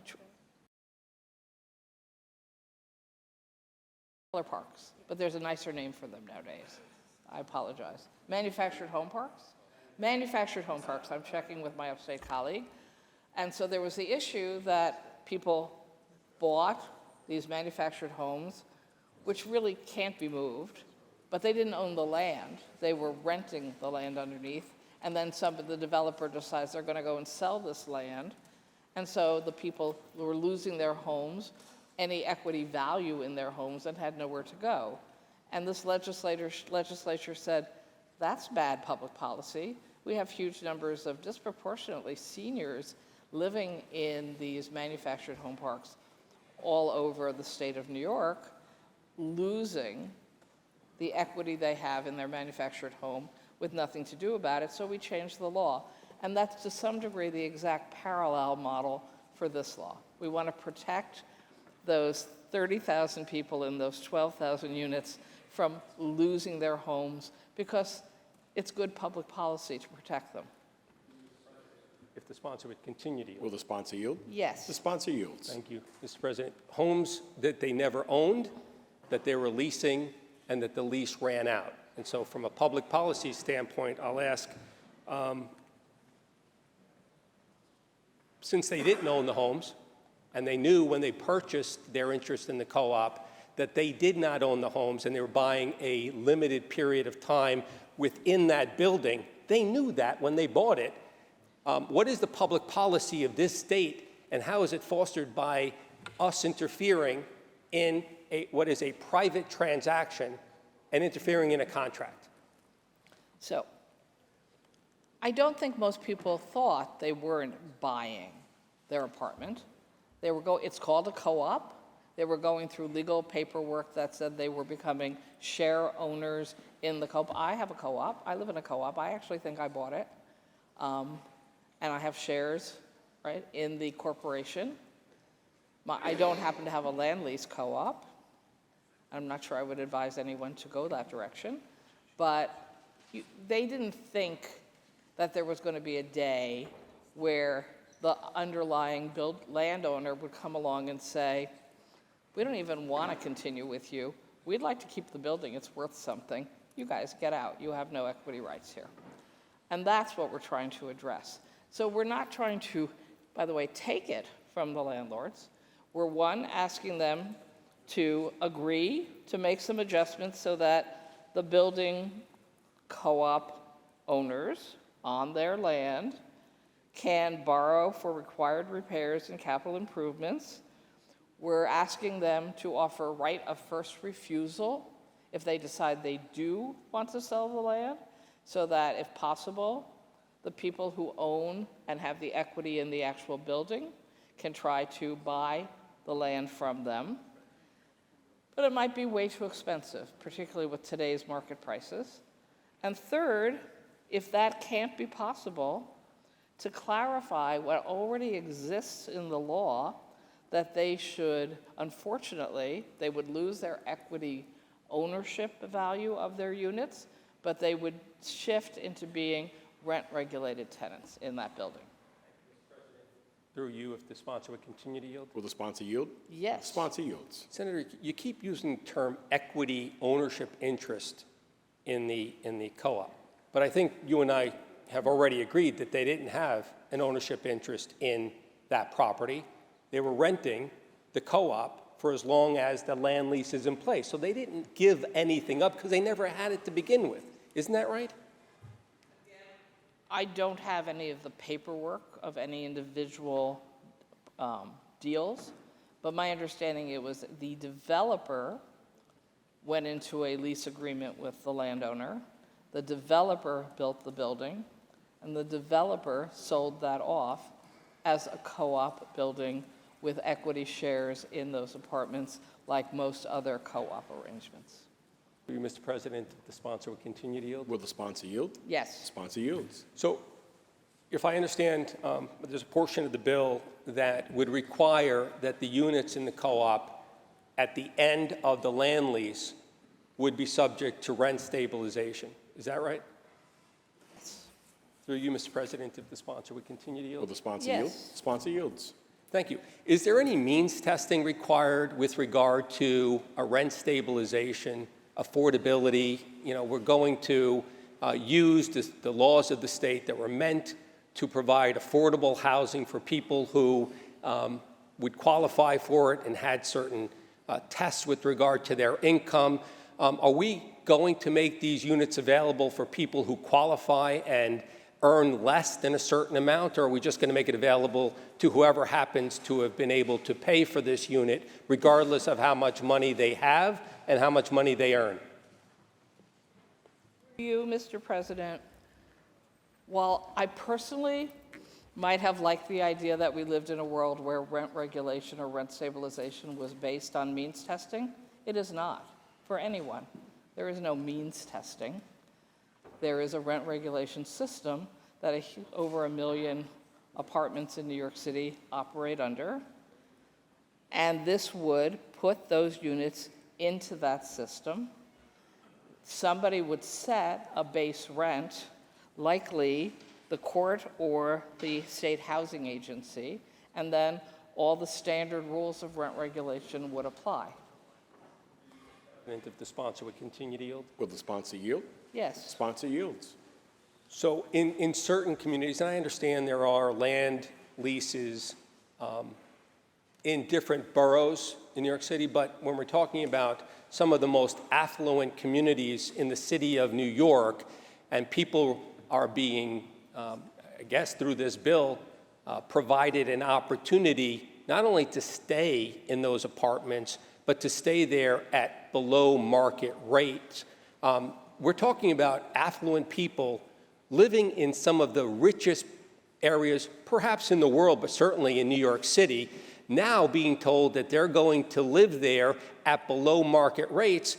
Trailer parks, but there's a nicer name for them nowadays. I apologize. Manufactured home parks? Manufactured home parks. I'm checking with my upstate colleague. And so there was the issue that people bought these manufactured homes, which really can't be moved, but they didn't own the land. They were renting the land underneath, and then the developer decides they're going to go and sell this land, and so the people were losing their homes, any equity value in their homes, and had nowhere to go. And this legislature said, that's bad public policy. We have huge numbers of disproportionately seniors living in these manufactured home parks all over the state of New York, losing the equity they have in their manufactured home with nothing to do about it, so we changed the law. And that's to some degree the exact parallel model for this law. We want to protect those 30,000 people in those 12,000 units from losing their homes because it's good public policy to protect them. If the sponsor would continue to yield. Will the sponsor yield? Yes. The sponsor yields. Thank you, Mr. President. Homes that they never owned, that they were leasing, and that the lease ran out. And so from a public policy standpoint, I'll ask, since they didn't own the homes, and they knew when they purchased their interest in the co-op that they did not own the homes and they were buying a limited period of time within that building, they knew that when they bought it. What is the public policy of this state, and how is it fostered by us interfering in what is a private transaction and interfering in a contract? So, I don't think most people thought they weren't buying their apartment. It's called a co-op. They were going through legal paperwork that said they were becoming share owners in the co-op. I have a co-op. I live in a co-op. I actually think I bought it. And I have shares, right, in the corporation. I don't happen to have a land lease co-op. I'm not sure I would advise anyone to go that direction. But they didn't think that there was going to be a day where the underlying landowner would come along and say, we don't even want to continue with you. We'd like to keep the building. It's worth something. You guys get out. You have no equity rights here. And that's what we're trying to address. So we're not trying to, by the way, take it from the landlords. We're, one, asking them to agree to make some adjustments so that the building co-op owners on their land can borrow for required repairs and capital improvements. We're asking them to offer right of first refusal if they decide they do want to sell the land, so that if possible, the people who own and have the equity in the actual building can try to buy the land from them. But it might be way too expensive, particularly with today's market prices. And third, if that can't be possible, to clarify what already exists in the law, that they should, unfortunately, they would lose their equity ownership value of their units, but they would shift into being rent-regulated tenants in that building. Through you, if the sponsor would continue to yield. Will the sponsor yield? Yes. The sponsor yields. Senator, you keep using the term equity ownership interest in the co-op, but I think you and I have already agreed that they didn't have an ownership interest in that property. They were renting the co-op for as long as the land lease is in place. So they didn't give anything up because they never had it to begin with. Isn't that right? I don't have any of the paperwork of any individual deals, but my understanding it was the developer went into a lease agreement with the landowner, the developer built the building, and the developer sold that off as a co-op building with equity shares in those apartments like most other co-op arrangements. Through you, Mr. President, if the sponsor would continue to yield. Will the sponsor yield? Yes. The sponsor yields. So if I understand, there's a portion of the bill that would require that the units in the co-op at the end of the land lease would be subject to rent stabilization. Is that right? Through you, Mr. President, if the sponsor would continue to yield. Will the sponsor Yes. yield? Sponsor yields. Thank you. Is there any means testing required with regard to a rent stabilization, affordability? We're going to use the laws of the state that were meant to provide affordable housing for people who would qualify for it and had certain tests with regard to their income. Are we going to make these units available for people who qualify and earn less than a certain amount, or are we just going to make it available to whoever happens to have been able to pay for this unit, regardless of how much money they have and how much money they earn? You, Mr. President, while I personally might have liked the idea that we lived in a world where rent regulation or rent stabilization was based on means testing, it is not for anyone. There is no means testing. There is a rent regulation system that over 1 million apartments in New York City operate under, and this would put those units into that system. Somebody would set a base rent, likely the court or the state housing agency, and then all the standard rules of rent regulation would apply. And if the sponsor would continue to yield. Will the sponsor yield? Yes. Sponsor yields. So in certain communities, and I understand there are land leases in different boroughs in New York City, but when we're talking about some of the most affluent communities in the city of New York, and people are being, I guess through this bill, provided an opportunity not only to stay in those apartments, but to stay there at below market rates. We're talking about affluent people living in some of the richest areas, perhaps in the world, but certainly in New York City, now being told that they're going to live there at below market rates,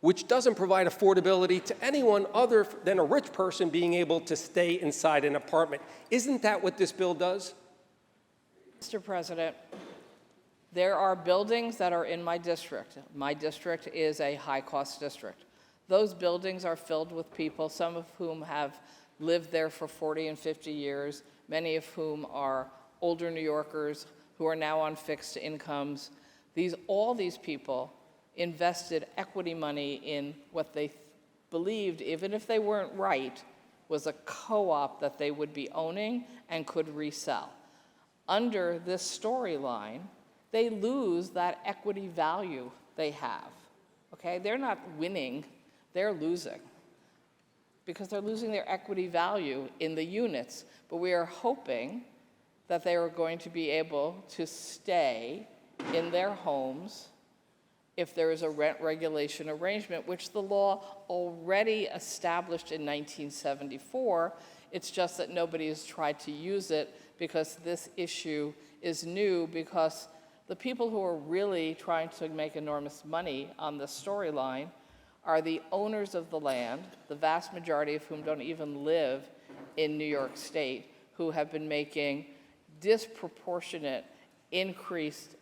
which doesn't provide affordability to anyone other than a rich person being able to stay inside an apartment. Isn't that what this bill does? Mr. President, there are buildings that are in my district. My district is a high-cost district. Those buildings are filled with people, some of whom have lived there for 40 and 50 years, many of whom are older New Yorkers who are now on fixed incomes. All these people invested equity money in what they believed, even if they weren't right, was a co-op that they would be owning and could resell. Under this storyline, they lose that equity value they have, okay? They're not winning, they're losing, because they're losing their equity value in the units. But we are hoping that they are going to be able to stay in their homes if there is a rent regulation arrangement, which the law already established in 1974. It's just that nobody has tried to use it because this issue is new, because the people who are really trying to make enormous money on this storyline are the owners of the land, the vast majority of whom don't even live in New York State, who have been making disproportionate increased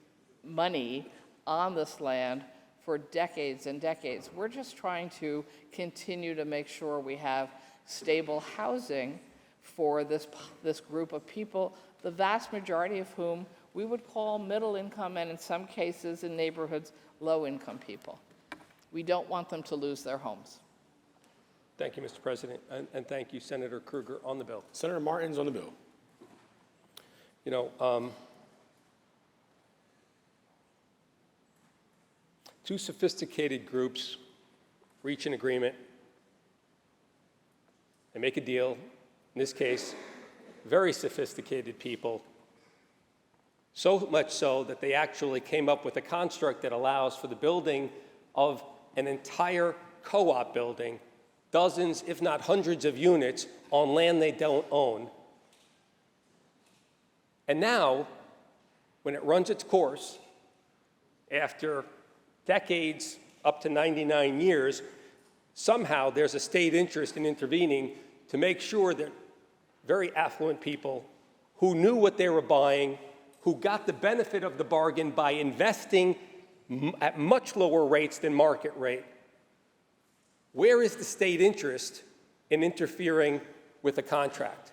money on this land for decades and decades. We're just trying to continue to make sure we have stable housing for this group of people, the vast majority of whom we would call middle income, and in some cases in neighborhoods, low income people. We don't want them to lose their homes. Thank you, Mr. President, and thank you, Senator Krueger, on the bill. Senator Martins on the bill. You know, two sophisticated groups reach an agreement. They make a deal. In this case, very sophisticated people, so much so that they actually came up with a construct that allows for the building of an entire co-op building, dozens, if not hundreds of units on land they don't own. And now, when it runs its course, after decades, up to 99 years, somehow there's a state interest in intervening to make sure that very affluent people who knew what they were buying, who got the benefit of the bargain by investing at much lower rates than market rate. Where is the state interest in interfering with a contract.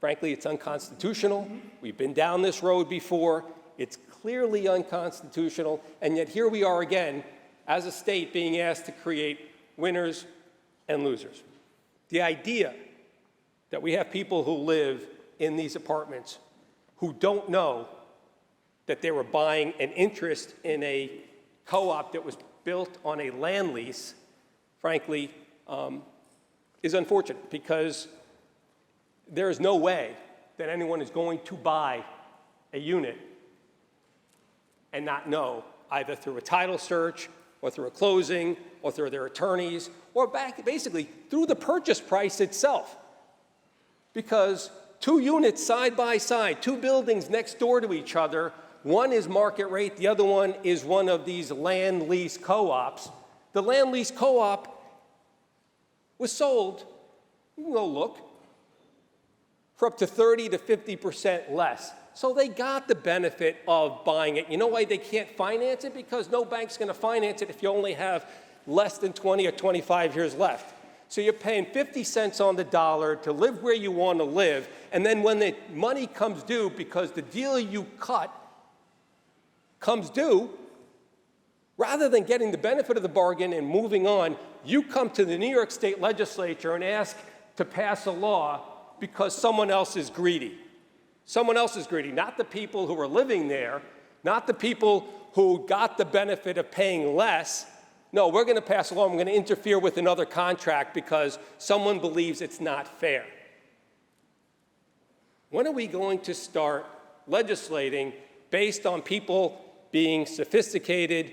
Frankly, it's unconstitutional. We've been down this road before. It's clearly unconstitutional, and yet here we are again as a state being asked to create winners and losers. The idea that we have people who live in these apartments who don't know that they were buying an interest in a co-op that was built on a land lease, frankly, is unfortunate, because there is no way that anyone is going to buy a unit and not know, either through a title search or through a closing or through their attorneys or basically through the purchase price itself. Because 2 units side by side, 2 buildings next door to each other, one is market rate, the other one is one of these land lease co-ops. The land lease co-op was sold, you can go look, for up to 30 to 50% less. So they got the benefit of buying it. You know why they can't finance it? Because no bank's going to finance it if you only have less than 20 or 25 years left. So you're paying 50 cents on the dollar to live where you want to live, and then when the money comes due, because the deal you cut comes due, rather than getting the benefit of the bargain and moving on, you come to the New York State Legislature and ask to pass a law because someone else is greedy. Someone else is greedy, not the people who are living there, not the people who got the benefit of paying less. No, we're going to pass a law, we're going to interfere with another contract because someone believes it's not fair. When are we going to start legislating based on people being sophisticated,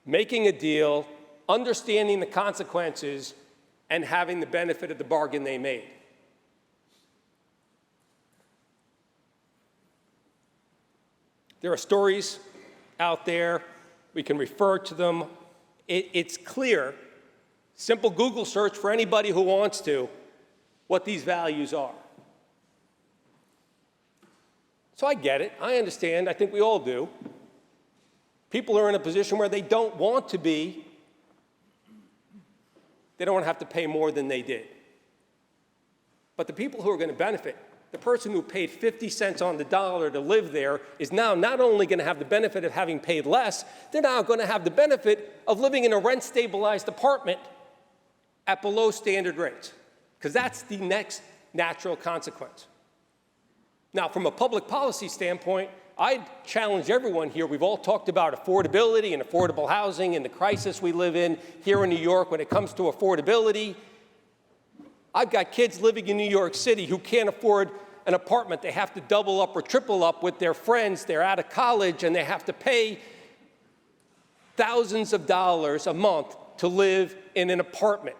making a deal, understanding the consequences, and having the benefit of the bargain they made? There are stories out there. We can refer to them. It's clear, simple Google search for anybody who wants to, what these values are. So I get it. I understand. I think we all do. People are in a position where they don't want to be. They don't want to have to pay more than they did. But the people who are going to benefit, the person who paid 50 cents on the dollar to live there, is now not only going to have the benefit of having paid less, they're now going to have the benefit of living in a rent-stabilized apartment at below standard rates, because that's the next natural consequence. Now, from a public policy standpoint, I challenge everyone here. We've all talked about affordability and affordable housing and the crisis we live in here in New York when it comes to affordability. I've got kids living in New York City who can't afford an apartment. They have to double up or triple up with their friends. They're out of college and they have to pay thousands of dollars a month to live in an apartment.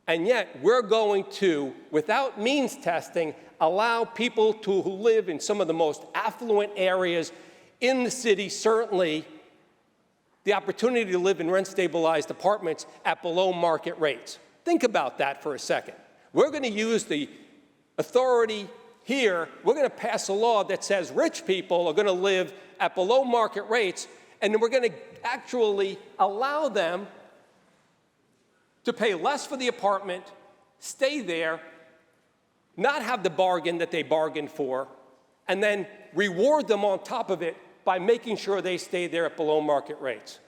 And yet we're going to, without means testing, allow people who live in some of the most affluent areas in the city, certainly, the opportunity to live in rent-stabilized apartments at below market rates. Think about that for a second. We're going to use the authority here. We're going to pass a law that says rich people are going to live at below market rates, and then we're going to actually allow them to pay less for the apartment, stay there, not have the bargain that they bargained for, and then reward them on top of it by making sure they stay there at below market rates.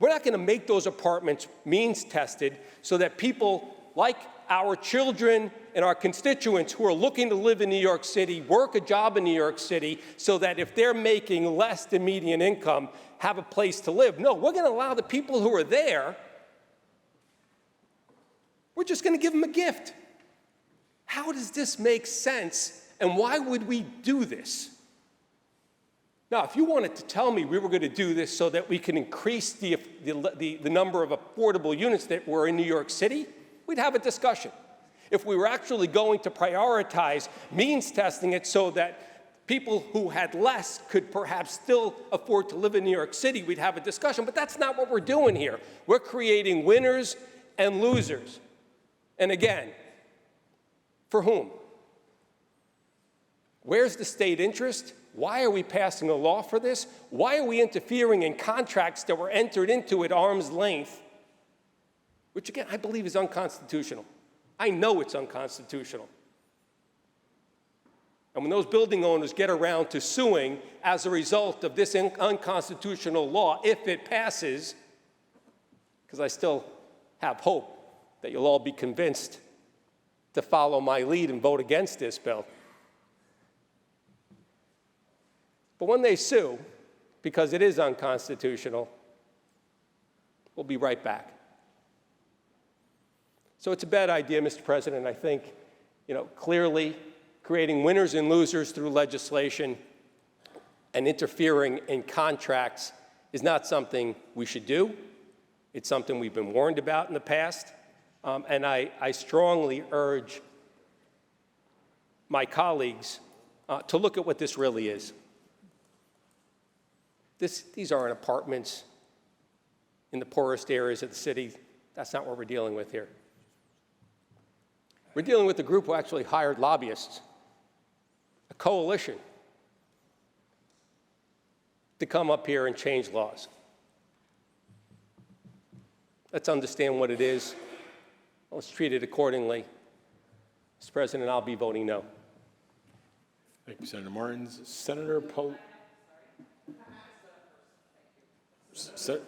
We're not going to make those apartments means tested so that people like our children and our constituents who are looking to live in New York City, work a job in New York City, so that if they're making less than median income, have a place to live. No, we're going to allow the people who are there, we're just going to give them a gift. How does this make sense, and why would we do this? Now, if you wanted to tell me we were going to do this so that we can increase the number of affordable units that were in New York City, we'd have a discussion. If we were actually going to prioritize means testing it so that people who had less could perhaps still afford to live in New York City, we'd have a discussion. But that's not what we're doing here. We're creating winners and losers. And again, for whom? Where's the state interest? Why are we passing a law for this? Why are we interfering in contracts that were entered into at arm's length, which again, I believe is unconstitutional. I know it's unconstitutional. And when those building owners get around to suing as a result of this unconstitutional law, if it passes, because I still have hope that you'll all be convinced to follow my lead and vote against this bill. But when they sue, because it is unconstitutional, we'll be right back. So it's a bad idea, Mr. President. I think, clearly creating winners and losers through legislation and interfering in contracts is not something we should do. It's something we've been warned about in the past. And I strongly urge my colleagues to look at what this really is. These aren't apartments in the poorest areas of the city. That's not what we're dealing with here. We're dealing with a group who actually hired lobbyists, a coalition, to come up here and change laws. Let's understand what it is. Let's treat it accordingly. Mr. President, I'll be voting no. Thank you, Senator Martins. Senator Poe. Sir?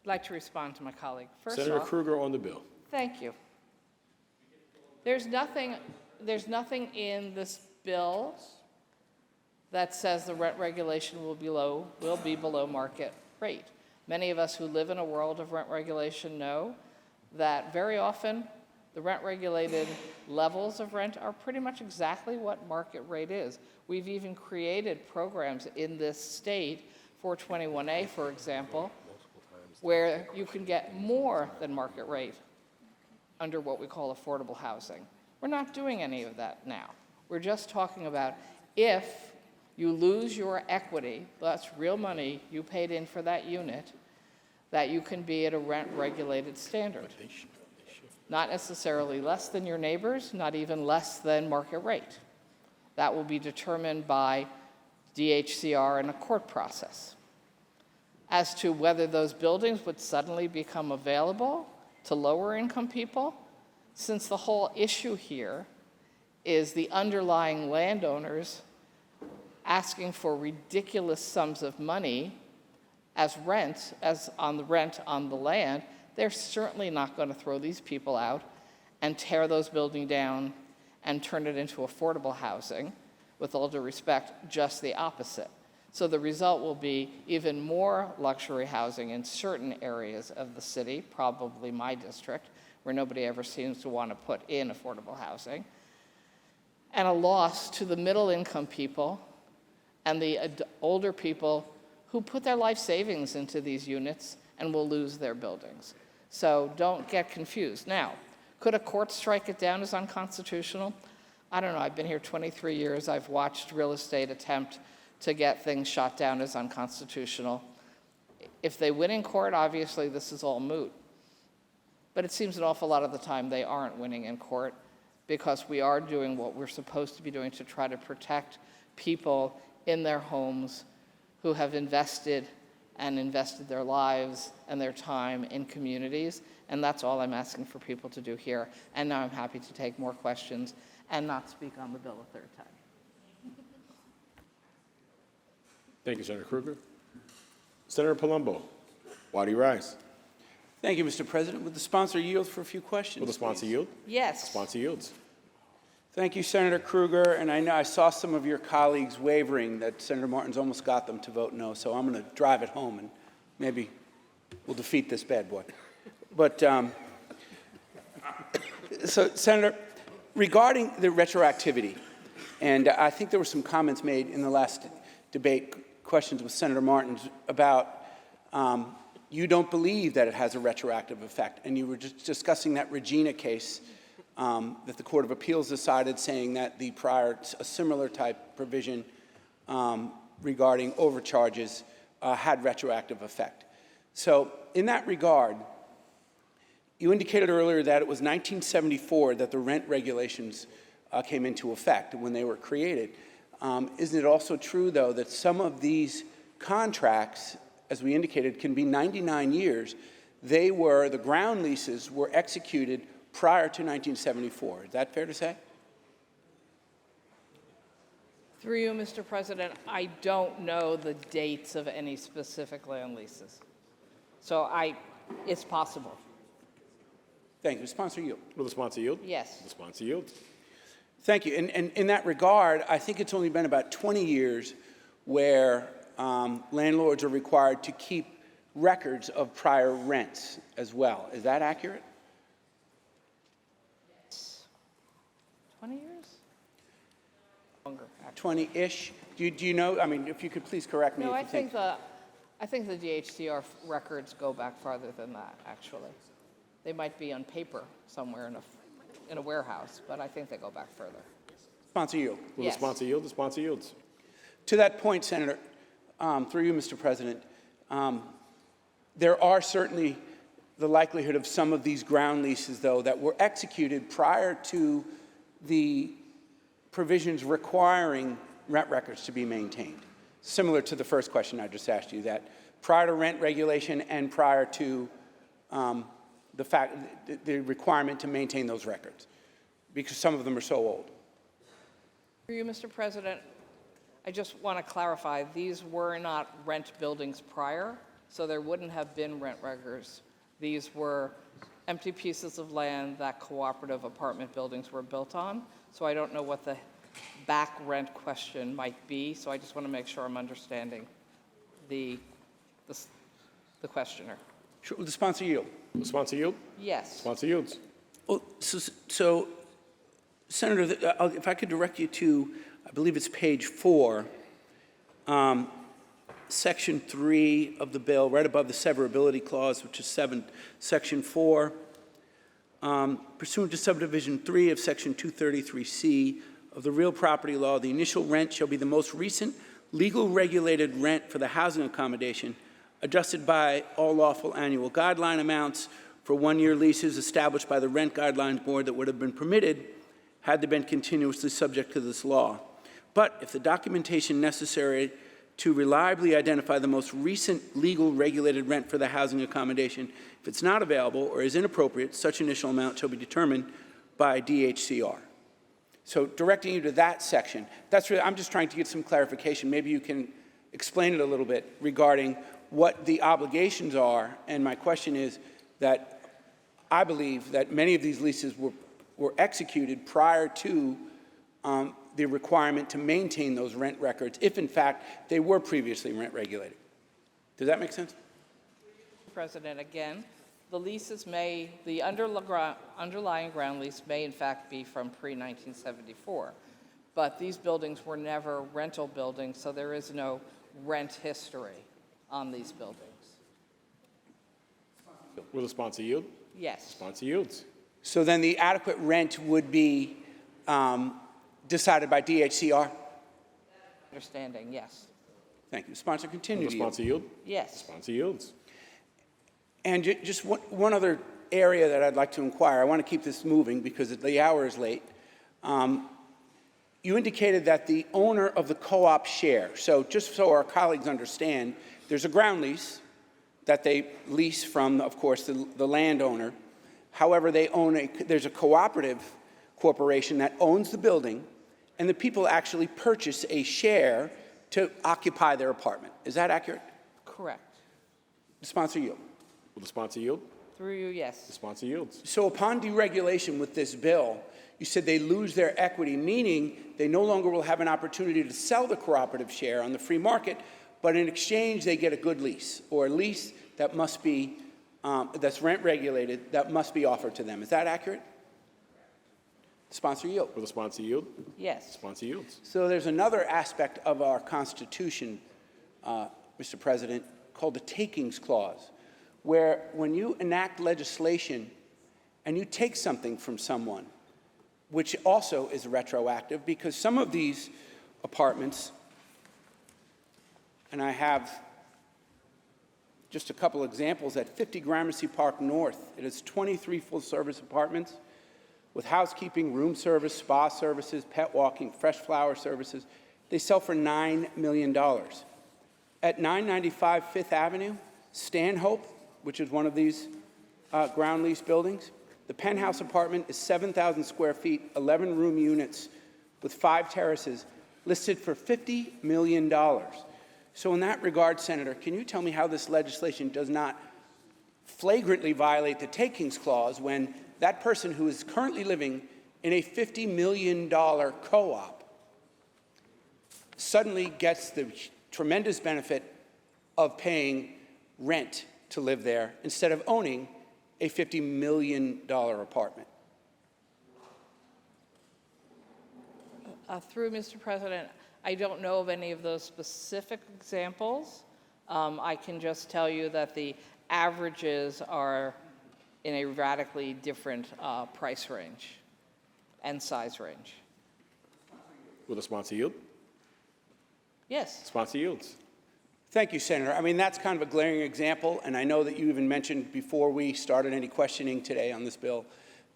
I'd like to respond to my colleague. First Senator off, Krueger on the bill. thank you. There's nothing in this bill that says the rent regulation will be below market rate. Many of us who live in a world of rent regulation know that very often the rent-regulated levels of rent are pretty much exactly what market rate is. We've even created programs in this state, 421A, for example, where you can get more than market rate under what we call affordable housing. We're not doing any of that now. We're just talking about if you lose your equity, that's real money you paid in for that unit, that you can be at a rent-regulated standard. Not necessarily less than your neighbors, not even less than market rate. That will be determined by DHCR in a court process. As to whether those buildings would suddenly become available to lower income people, since the whole issue here is the underlying landowners asking for ridiculous sums of money as rent, as on the rent on the land, they're certainly not going to throw these people out and tear those buildings down and turn it into affordable housing. With all due respect, just the opposite. So the result will be even more luxury housing in certain areas of the city, probably my district, where nobody ever seems to want to put in affordable housing, and a loss to the middle income people and the older people who put their life savings into these units and will lose their buildings. So don't get confused. Now, could a court strike it down as unconstitutional? I don't know. I've been here 23 years. I've watched real estate attempt to get things shot down as unconstitutional. If they win in court, obviously this is all moot. But it seems an awful lot of the time they aren't winning in court because we are doing what we're supposed to be doing to try to protect people in their homes who have invested their lives and their time in communities. And that's all I'm asking for people to do here. And now I'm happy to take more questions and not speak on the bill a third time. Thank you, Senator Krueger. Senator Palumbo, why do you rise? Thank you, Mr. President. Would the sponsor yield for a few questions? Will the sponsor please? yield? Yes. The sponsor yields. Thank you, Senator Krueger. And I know I saw some of your colleagues wavering that Senator Martins almost got them to vote no. So I'm going to drive it home and maybe we'll defeat this bad boy. But so, Senator, regarding the retroactivity, and I think there were some comments made in the last debate, questions with Senator Martins about you don't believe that it has a retroactive effect. And you were just discussing that Regina case that the Court of Appeals decided, saying that the prior, a similar type provision regarding overcharges had retroactive effect. So in that regard, you indicated earlier that it was 1974 that the rent regulations came into effect when they were created. Isn't it also true, though, that some of these contracts, as we indicated, can be 99 years? The ground leases were executed prior to 1974. Is that fair to say? Through you, Mr. President, I don't know the dates of any specific land leases. So it's possible. Thank you. Sponsor yield. Will the sponsor yield? Yes. The sponsor yields. Thank you. And in that regard, I think it's only been about 20 years where landlords are required to keep records of prior rents as well. Is that accurate? 20 years? Longer, actually. 20-ish? Do you know? I mean, if you could please correct me No, if you I think the DHCR records go back farther than that, actually. They might be on paper somewhere in a warehouse, but I think they go back further. Sponsor yield. Will Yes. the sponsor yield? The sponsor yields. To that point, Senator, through you, Mr. President, there are certainly the likelihood of some of these ground leases, though, that were executed prior to the provisions requiring rent records to be maintained. Similar to the first question I just asked you, that prior to rent regulation and prior to the requirement to maintain those records, because some of them are so old. Through you, Mr. President, I just want to clarify, these were not rent buildings prior, so there wouldn't have been rent records. These were empty pieces of land that cooperative apartment buildings were built on, so I don't know what the back rent question might be, so I just want to make sure I'm understanding the questioner. Sure. Will the sponsor yield? Will the sponsor yield? Yes. Sponsor yields. Well, so Senator, if I could direct you to, I believe it's page 4, Section 3 of the bill, right above the severability clause, which is Section 4. Pursuant to subdivision 3 of Section 233C of the real property law, the initial rent shall be the most recent legal regulated rent for the housing accommodation, adjusted by all lawful annual guideline amounts for one-year leases established by the Rent Guidelines Board that would have been permitted had they been continuously subject to this law. But if the documentation necessary to reliably identify the most recent legal regulated rent for the housing accommodation, if it's not available or is inappropriate, such initial amount shall be determined by DHCR. So directing you to that section, that's really, I'm just trying to get some clarification. Maybe you can explain it a little bit regarding what the obligations are. And my question is that I believe that many of these leases were executed prior to the requirement to maintain those rent records, if in fact they were previously rent regulated. Does that make sense? President, again, the leases the underlying ground lease may in fact be from pre-1974, but these buildings were never rental buildings, so there is no rent history on these buildings. Will the sponsor yield? Yes. Sponsor yields. So then the adequate rent would be decided by DHCR? Understanding, yes. Thank you. Sponsor, continue Will the to yield. sponsor yield? Yes. Sponsor yields. And just one other area that I'd like to inquire. I want to keep this moving because the hour is late. You indicated that the owner of the co-op share, so just so our colleagues understand, there's a ground lease that they lease from, of course, the landowner. However, there's a cooperative corporation that owns the building, and the people actually purchase a share to occupy their apartment. Is that accurate? Correct. The sponsor yield. Will the sponsor yield? Through you, yes. The sponsor yields. So upon deregulation with this bill, you said they lose their equity, meaning they no longer will have an opportunity to sell the cooperative share on the free market, but in exchange they get a good lease, or a lease that must be, that's rent regulated, that must be offered to them. Is that accurate? Sponsor yield. Will the sponsor yield? Yes. Sponsor yields. So there's another aspect of our Constitution, Mr. President, called the Takings Clause, where when you enact legislation and you take something from someone, which also is retroactive, because some of these apartments, and I have just a couple examples at 50 Gramercy Park North. It is 23 full-service apartments with housekeeping, room service, spa services, pet walking, fresh flower services, They sell for $9 million. At 995 Fifth Avenue, Stanhope, which is one of these ground lease buildings, the penthouse apartment is 7,000 square feet, 11-room units with 5 terraces, listed for $50 million. So in that regard, Senator, can you tell me how this legislation does not flagrantly violate the takings clause when that person who is currently living in a $50 million co-op suddenly gets the tremendous benefit of paying rent to live there instead of owning a $50 million apartment? Through Mr. President, I don't know of any of those specific examples. I can just tell you that the averages are in a radically different price range and size range. Will the sponsor yield? Yes. Sponsor yields. Thank you, Senator. I mean, that's kind of a glaring example, and I know that you even mentioned before we started any questioning today on this bill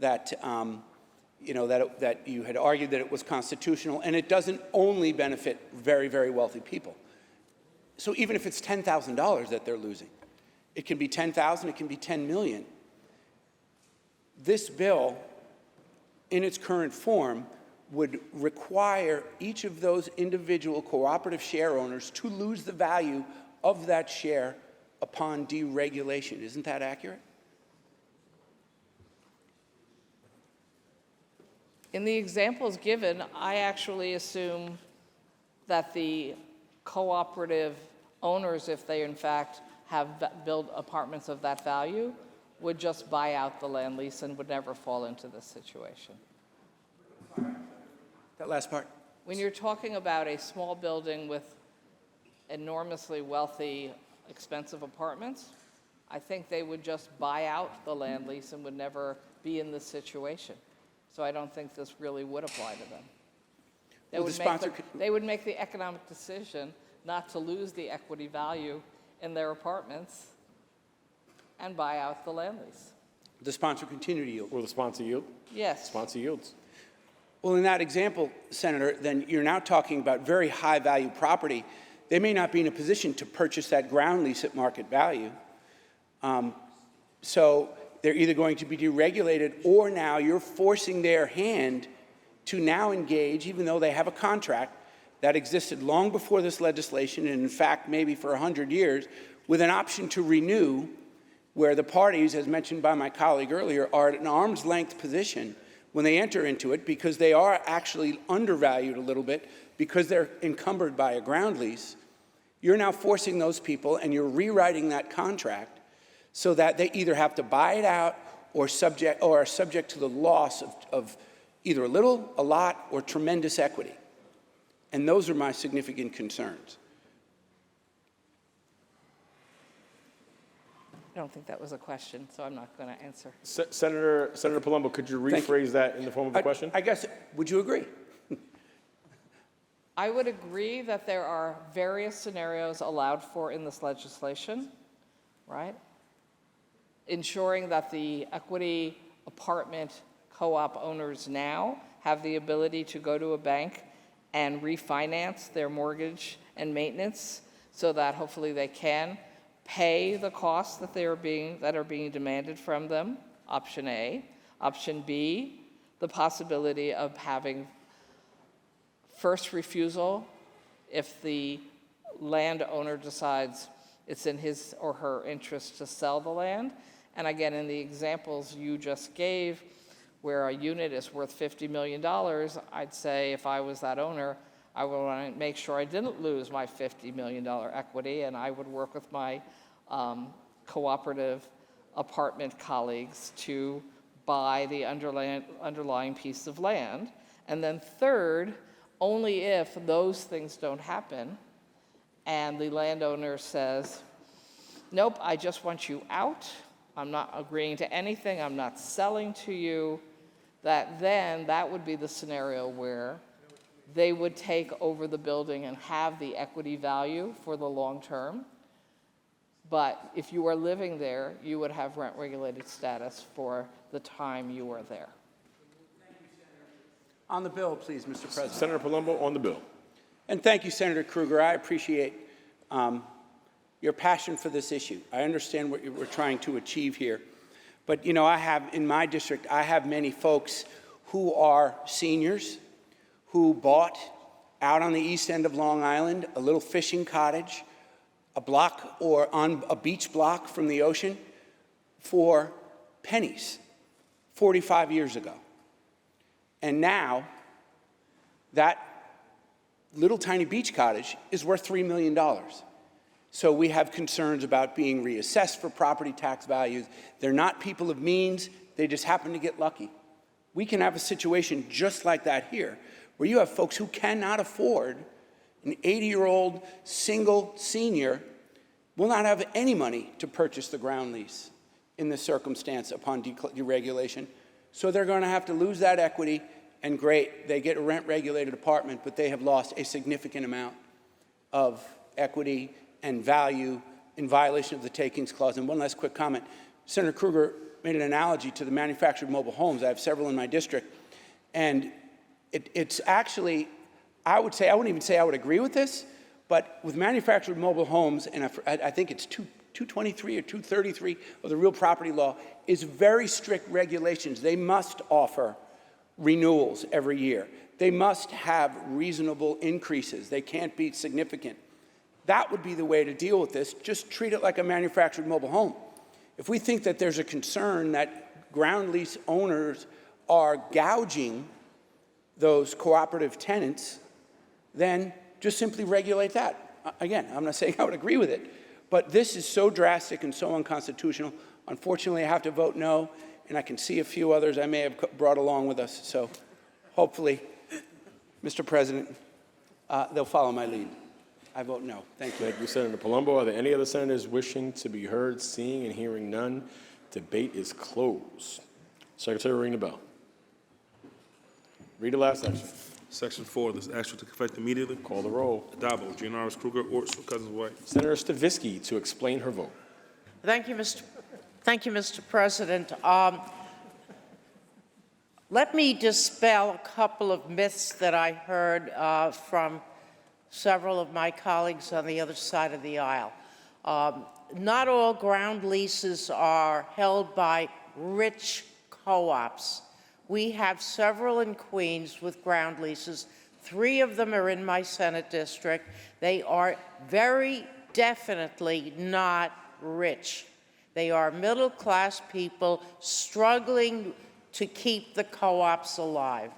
that, that you had argued that it was constitutional, and it doesn't only benefit very, very wealthy people. So even if it's $10,000 that they're losing, it can be $10,000, it can be $10 million. This bill, in its current form, would require each of those individual cooperative share owners to lose the value of that share upon deregulation. Isn't that accurate? In the examples given, I actually assume that the cooperative owners, if they in fact have built apartments of that value, would just buy out the land lease and would never fall into this situation. That last part. When you're talking about a small building with enormously wealthy, expensive apartments, I think they would just buy out the land lease and would never be in this situation. So I don't think this really would apply to them. They would make the economic decision not to lose the equity value in their apartments and buy out the land lease. The sponsor continue to yield. Will the sponsor yield? Yes. Sponsor yields. Well, in that example, Senator, then you're now talking about very high-value property. They may not be in a position to purchase that ground lease at market value. So they're either going to be deregulated or now you're forcing their hand to now engage, even though they have a contract that existed long before this legislation, and in fact, maybe for 100 years, with an option to renew, where the parties, as mentioned by my colleague earlier, are at an arm's length position when they enter into it because they are actually undervalued a little bit because they're encumbered by a ground lease. You're now forcing those people and you're rewriting that contract so that they either have to buy it out or are subject to the loss of either a little, a lot, or tremendous equity. And those are my significant concerns. I don't think that was a question, so I'm not going to answer. Senator Palumbo, could you rephrase that in the form of a question? I guess, would you agree? I would agree that there are various scenarios allowed for in this legislation, right? Ensuring that the equity apartment co-op owners now have the ability to go to a bank and refinance their mortgage and maintenance so that hopefully they can pay the costs that are being demanded from them, option A. Option B, the possibility of having first refusal if the landowner decides it's in his or her interest to sell the land. And again, in the examples you just gave, where a unit is worth $50 million, I'd say if I was that owner, I would want to make sure I didn't lose my $50 million equity, and I would work with my cooperative apartment colleagues to buy the underlying piece of land. And then third, only if those things don't happen and the landowner says, nope, I just want you out, I'm not agreeing to anything, I'm not selling to you, that would be the scenario where they would take over the building and have the equity value for the long term. But if you are living there, you would have rent-regulated status for the time you are there. On the bill, please, Mr. President. Senator Palumbo, on the bill. And thank you, Senator Krueger. I appreciate your passion for this issue. I understand what we're trying to achieve here. But, you know, I have, in my district, I have many folks who are seniors who bought out on the east end of Long Island a little fishing cottage, a block or on a beach block from the ocean for pennies 45 years ago. And now that little tiny beach cottage is worth $3 million. So we have concerns about being reassessed for property tax values. They're not people of means, they just happen to get lucky. We can have a situation just like that here, where you have folks who cannot afford, an 80-year-old single senior will not have any money to purchase the ground lease in this circumstance upon deregulation. So they're going to have to lose that equity, and great, they get a rent-regulated apartment, but they have lost a significant amount of equity and value in violation of the Takings Clause. And one last quick comment. Senator Krueger made an analogy to the manufactured mobile homes. I have several in my district. And it's actually, I wouldn't even say I would agree with this, but with manufactured mobile homes, and I think it's 223 or 233 of the real property law, is very strict regulations. They must offer renewals every year. They must have reasonable increases. They can't be significant. That would be the way to deal with this. Just treat it like a manufactured mobile home. If we think that there's a concern that ground lease owners are gouging those cooperative tenants, then just simply regulate that. Again, I'm not saying I would agree with it, but this is so drastic and so unconstitutional. Unfortunately, I have to vote no, and I can see a few others I may have brought along with us. So hopefully, Mr. President, they'll follow my lead. I vote no. Thank you. Thank you, Senator Palumbo. Are there any other senators wishing to be heard? Seeing and hearing none, debate is closed. Secretary, ring the bell. Read the last section. Section 4, this act shall take effect immediately. Call the roll. Addabbo, Gianaris, Krueger, Orts, Cousins, White. Senator Stavisky to explain her vote. Thank you, Mr. President. Let me dispel a couple of myths that I heard from several of my colleagues on the other side of the aisle. Not all ground leases are held by rich co-ops. We have several in Queens with ground leases. 3 of them are in my Senate district. They are very definitely not rich. They are middle-class people struggling to keep the co-ops alive.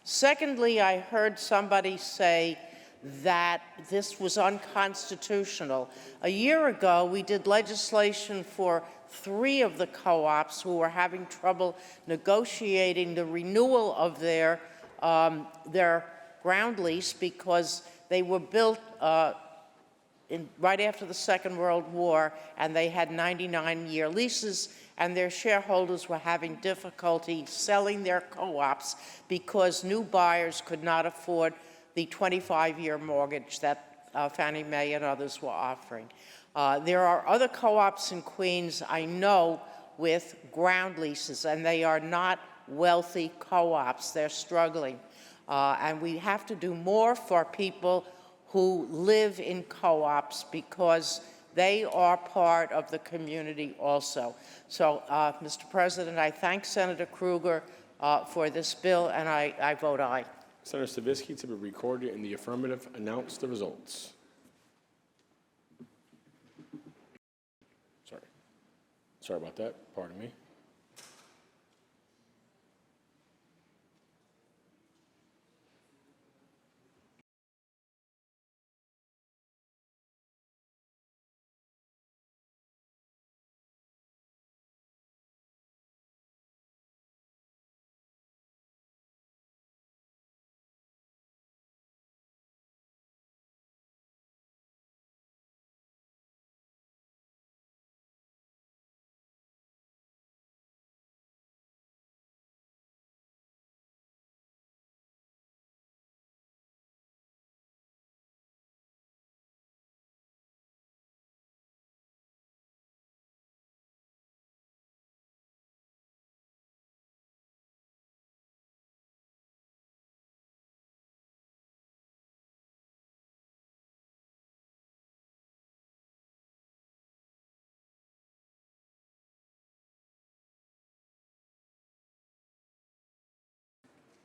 Secondly, I heard somebody say that this was unconstitutional. A year ago, we did legislation for 3 of the co-ops who were having trouble negotiating the renewal of their ground lease because they were built right after the Second World War, and they had 99-year leases, and their shareholders were having difficulty selling their co-ops because new buyers could not afford the 25-year mortgage that Fannie Mae and others were offering. There are other co-ops in Queens I know with ground leases, and they are not wealthy co-ops. They're struggling. And we have to do more for people who live in co-ops because they are part of the community also. So, Mr. President, I thank Senator Krueger for this bill, and I vote aye. Senator Stavisky to be recorded in the affirmative. Announce the results. Sorry about that. Pardon me.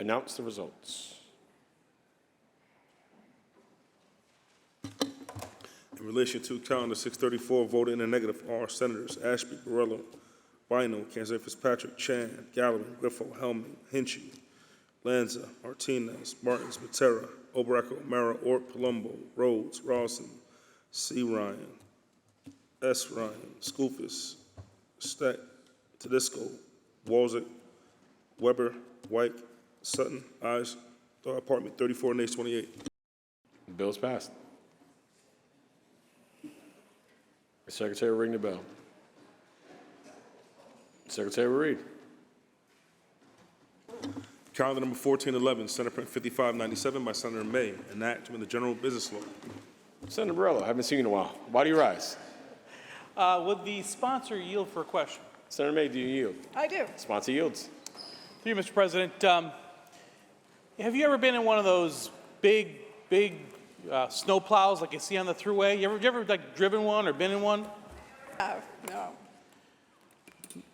Announce the results. In relation to calendar 634, voted in the negative are Senators Ashby, Borrello, Bino, Kanzer, Fitzpatrick, Chan, Gallivan, Griffo, Hellman, Hinchy, Lanza, Martinez, Martins, Matera, Obraco, Mara, Ort, Palumbo, Rhodes, Rawson, C. Ryan, S. Ryan, Skoufis, Steck, Tedisco, Walzek, Weber, White, Sutton, ayes, 34, nays 28. The bill is passed. The Secretary will ring the bell. Secretary will read. Calendar number 1411, Senate Print 5597 by Senator May, enactment of the general business law. Senator Borrello, I haven't seen you in a while. Why do you rise? Would the sponsor yield for a question? Senator May, do you yield? I do. Sponsor yields. Through you, Mr. President, have you ever been in one of those big snow plows like you see on the thruway? You ever like driven one or been in one? No,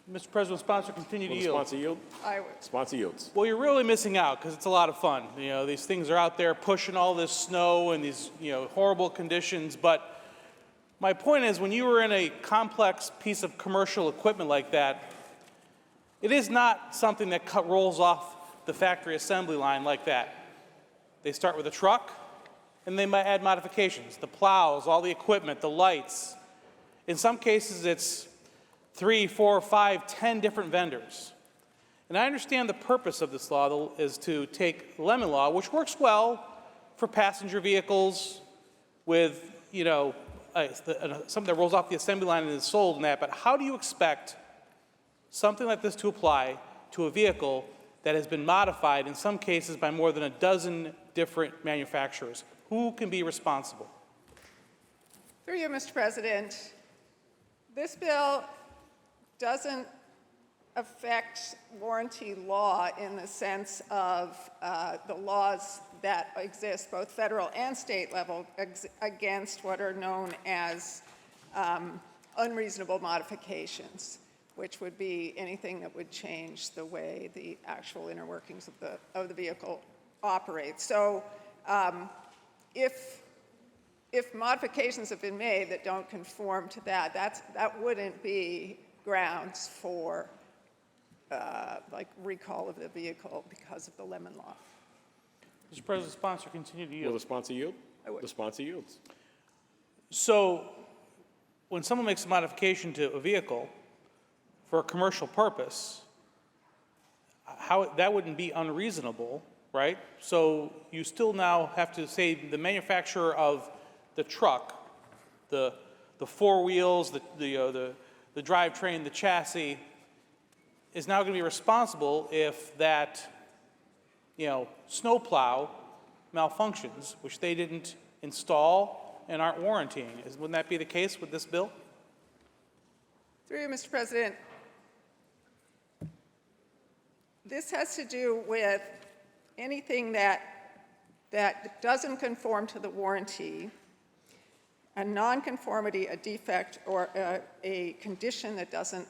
Mr. President, sponsor, continue to Will the yield. sponsor yield? I would. Sponsor yields. Well, you're really missing out because it's a lot of fun. You know, these things are out there pushing all this snow and these, horrible conditions. But my point is, when you were in a complex piece of commercial equipment like that, it is not something that rolls off the factory assembly line like that. They start with a truck, and they might add modifications. The plows, all the equipment, the lights. In some cases, it's 3, 4, 5, 10 different vendors. And I understand the purpose of this law is to take lemon law, which works well for passenger vehicles with, something that rolls off the assembly line and is sold and that, but how do you expect something like this to apply to a vehicle that has been modified in some cases by more than a dozen different manufacturers? Who can be responsible? Through you, Mr. President, this bill doesn't affect warranty law in the sense of the laws that exist, both federal and state level, against what are known as unreasonable modifications, which would be anything that would change the way the actual inner workings of the vehicle operate. So if modifications have been made that don't conform to that wouldn't be grounds for recall of the vehicle because of the lemon law. Mr. President, sponsor, continue to yield. Will the sponsor yield? I would. The sponsor yields. So when someone makes a modification to a vehicle for a commercial purpose, that wouldn't be unreasonable, right? So you still now have to say the manufacturer of the truck, the four wheels, the drivetrain, the chassis, is now going to be responsible if that, snowplow malfunctions, which they didn't install and aren't warrantying. Wouldn't that be the case with this bill? Through you, Mr. President, this has to do with anything that doesn't conform to the warranty, a nonconformity, a defect, or a condition that doesn't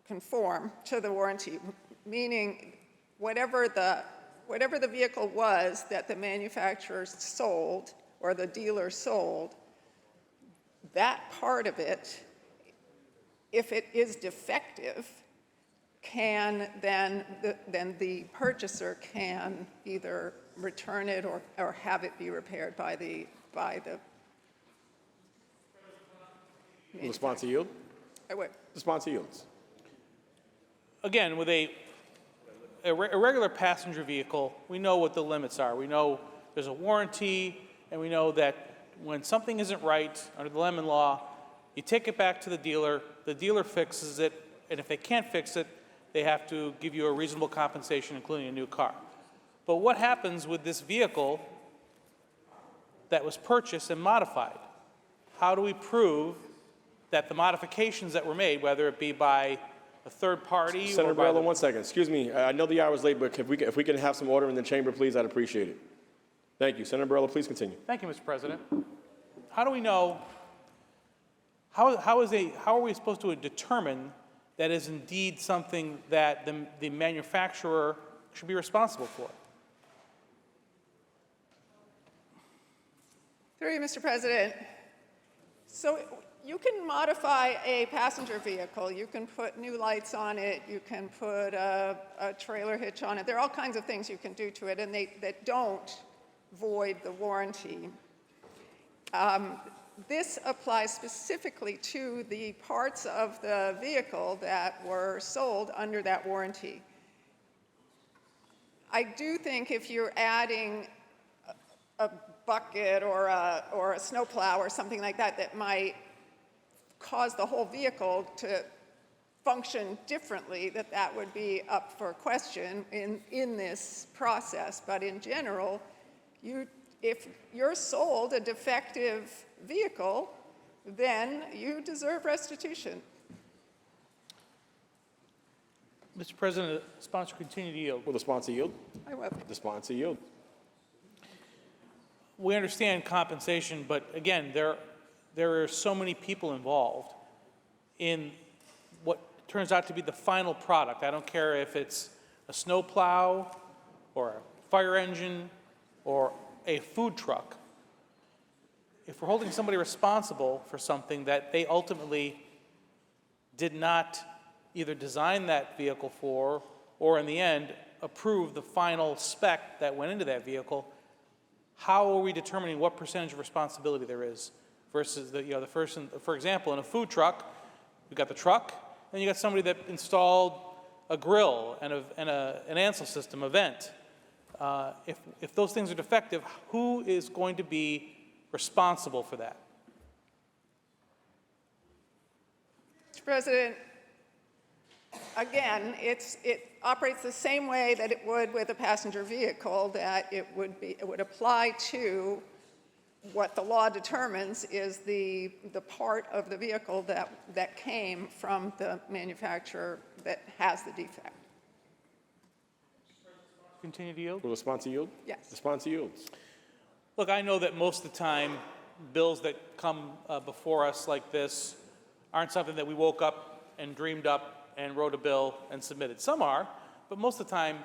conform to the warranty, meaning whatever the vehicle was that the manufacturer sold or the dealer sold, that part of it, if it is defective, can then the purchaser can either return it or have it be repaired by the Will the sponsor yield? I would. The sponsor yields. Again, with a regular passenger vehicle, we know what the limits are. We know there's a warranty, and we know that when something isn't right under the lemon law, you take it back to the dealer fixes it, and if they can't fix it, they have to give you a reasonable compensation, including a new car. But what happens with this vehicle that was purchased and modified? How do we prove that the modifications that were made, whether it be by a third party Senator or by Borrello, 1 second. Excuse me. I know the hour is late, but if we can have some order in the chamber, please, I'd appreciate it. Thank you. Senator Borrello, please continue. Thank you, Mr. President. How do we know, how are we supposed to determine that is indeed something that the manufacturer should be responsible for. Through you, Mr. President. So you can modify a passenger vehicle. You can put new lights on it. You can put a trailer hitch on it. There are all kinds of things you can do to it, and that don't void the warranty. This applies specifically to the parts of the vehicle that were sold under that warranty. I do think if you're adding a bucket or a snowplow or something like that, that might cause the whole vehicle to function differently, that would be up for question in this process. But in general, if you're sold a defective vehicle, then you deserve restitution. Mr. President, the sponsor continue to yield. Will the sponsor yield? I will. The sponsor yield. We understand compensation, but again, there are so many people involved in what turns out to be the final product. I don't care if it's a snowplow or a fire engine or a food truck. If we're holding somebody responsible for something that they ultimately did not either design that vehicle for or in the end approve the final spec that went into that vehicle, how are we determining what percentage of responsibility there is versus the person? For example, in a food truck, you've got the truck, and you got somebody that installed a grill and an Ansel system, a vent. If those things are defective, who is going to be responsible for that? Mr. President, again, it operates the same way that it would with a passenger vehicle, that it would apply to what the law determines is the part of the vehicle that came from the manufacturer that has the defect. Continue to yield? Will the sponsor yield? Yes. The sponsor yields. Look, I know that most of the time, bills that come before us like this aren't something that we woke up and dreamed up and wrote a bill and submitted. Some are, but most of the time,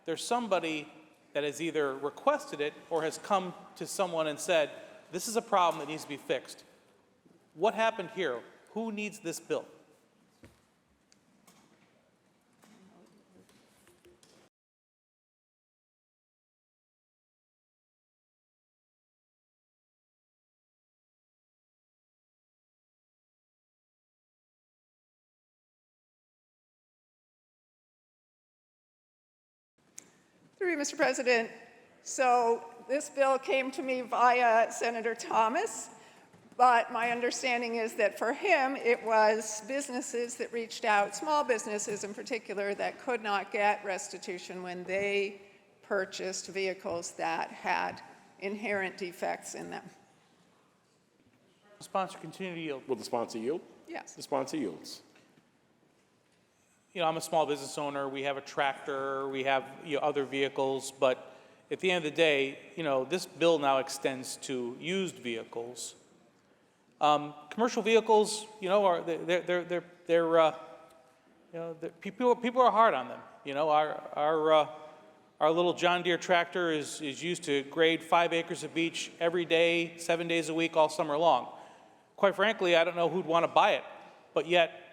there's somebody that has either requested it or has come to someone and said, this is a problem that needs to be fixed. What happened here? Who needs this bill? Through you, Mr. President. So this bill came to me via Senator Thomas, but my understanding is that for him, it was businesses that reached out, small businesses in particular, that could not get restitution when they purchased vehicles that had inherent defects in them. The sponsor continue to yield. Will the sponsor yield? Yes. The sponsor yields. You know, I'm a small business owner. We have a tractor. We have other vehicles. But at the end of the day, this bill now extends to used vehicles. Commercial vehicles, people are hard on them. Our little John Deere tractor is used to grade 5 acres of beach every day, 7 days a week, all summer long. Quite frankly, I don't know who'd want to buy it, but yet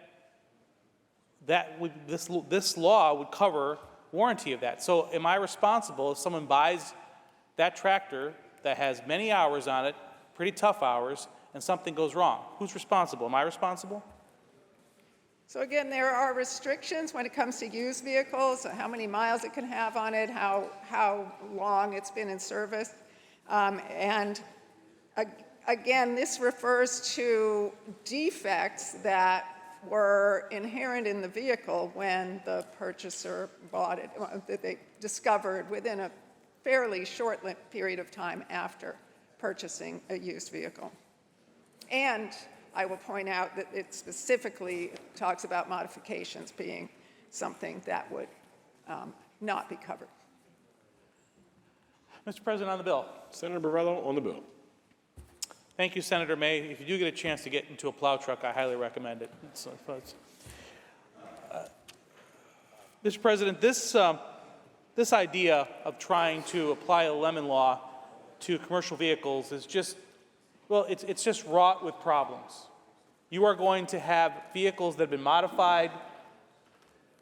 this law would cover warranty of that. So am I responsible if someone buys that tractor that has many hours on it, pretty tough hours, and something goes wrong? Who's responsible? Am I responsible? So again, there are restrictions when it comes to used vehicles, how many miles it can have on it, how long it's been in service. Again, this refers to defects that were inherent in the vehicle when the purchaser bought it, that they discovered within a fairly short period of time after purchasing a used vehicle. And I will point out that it specifically talks about modifications being something that would not be covered. Mr. President, on the bill. Senator Borrello on the bill. Thank you, Senator May. If you do get a chance to get into a plow truck, I highly recommend it. Mr. President, this idea of trying to apply a lemon law to commercial vehicles is just, well, it's just wrought with problems. You are going to have vehicles that have been modified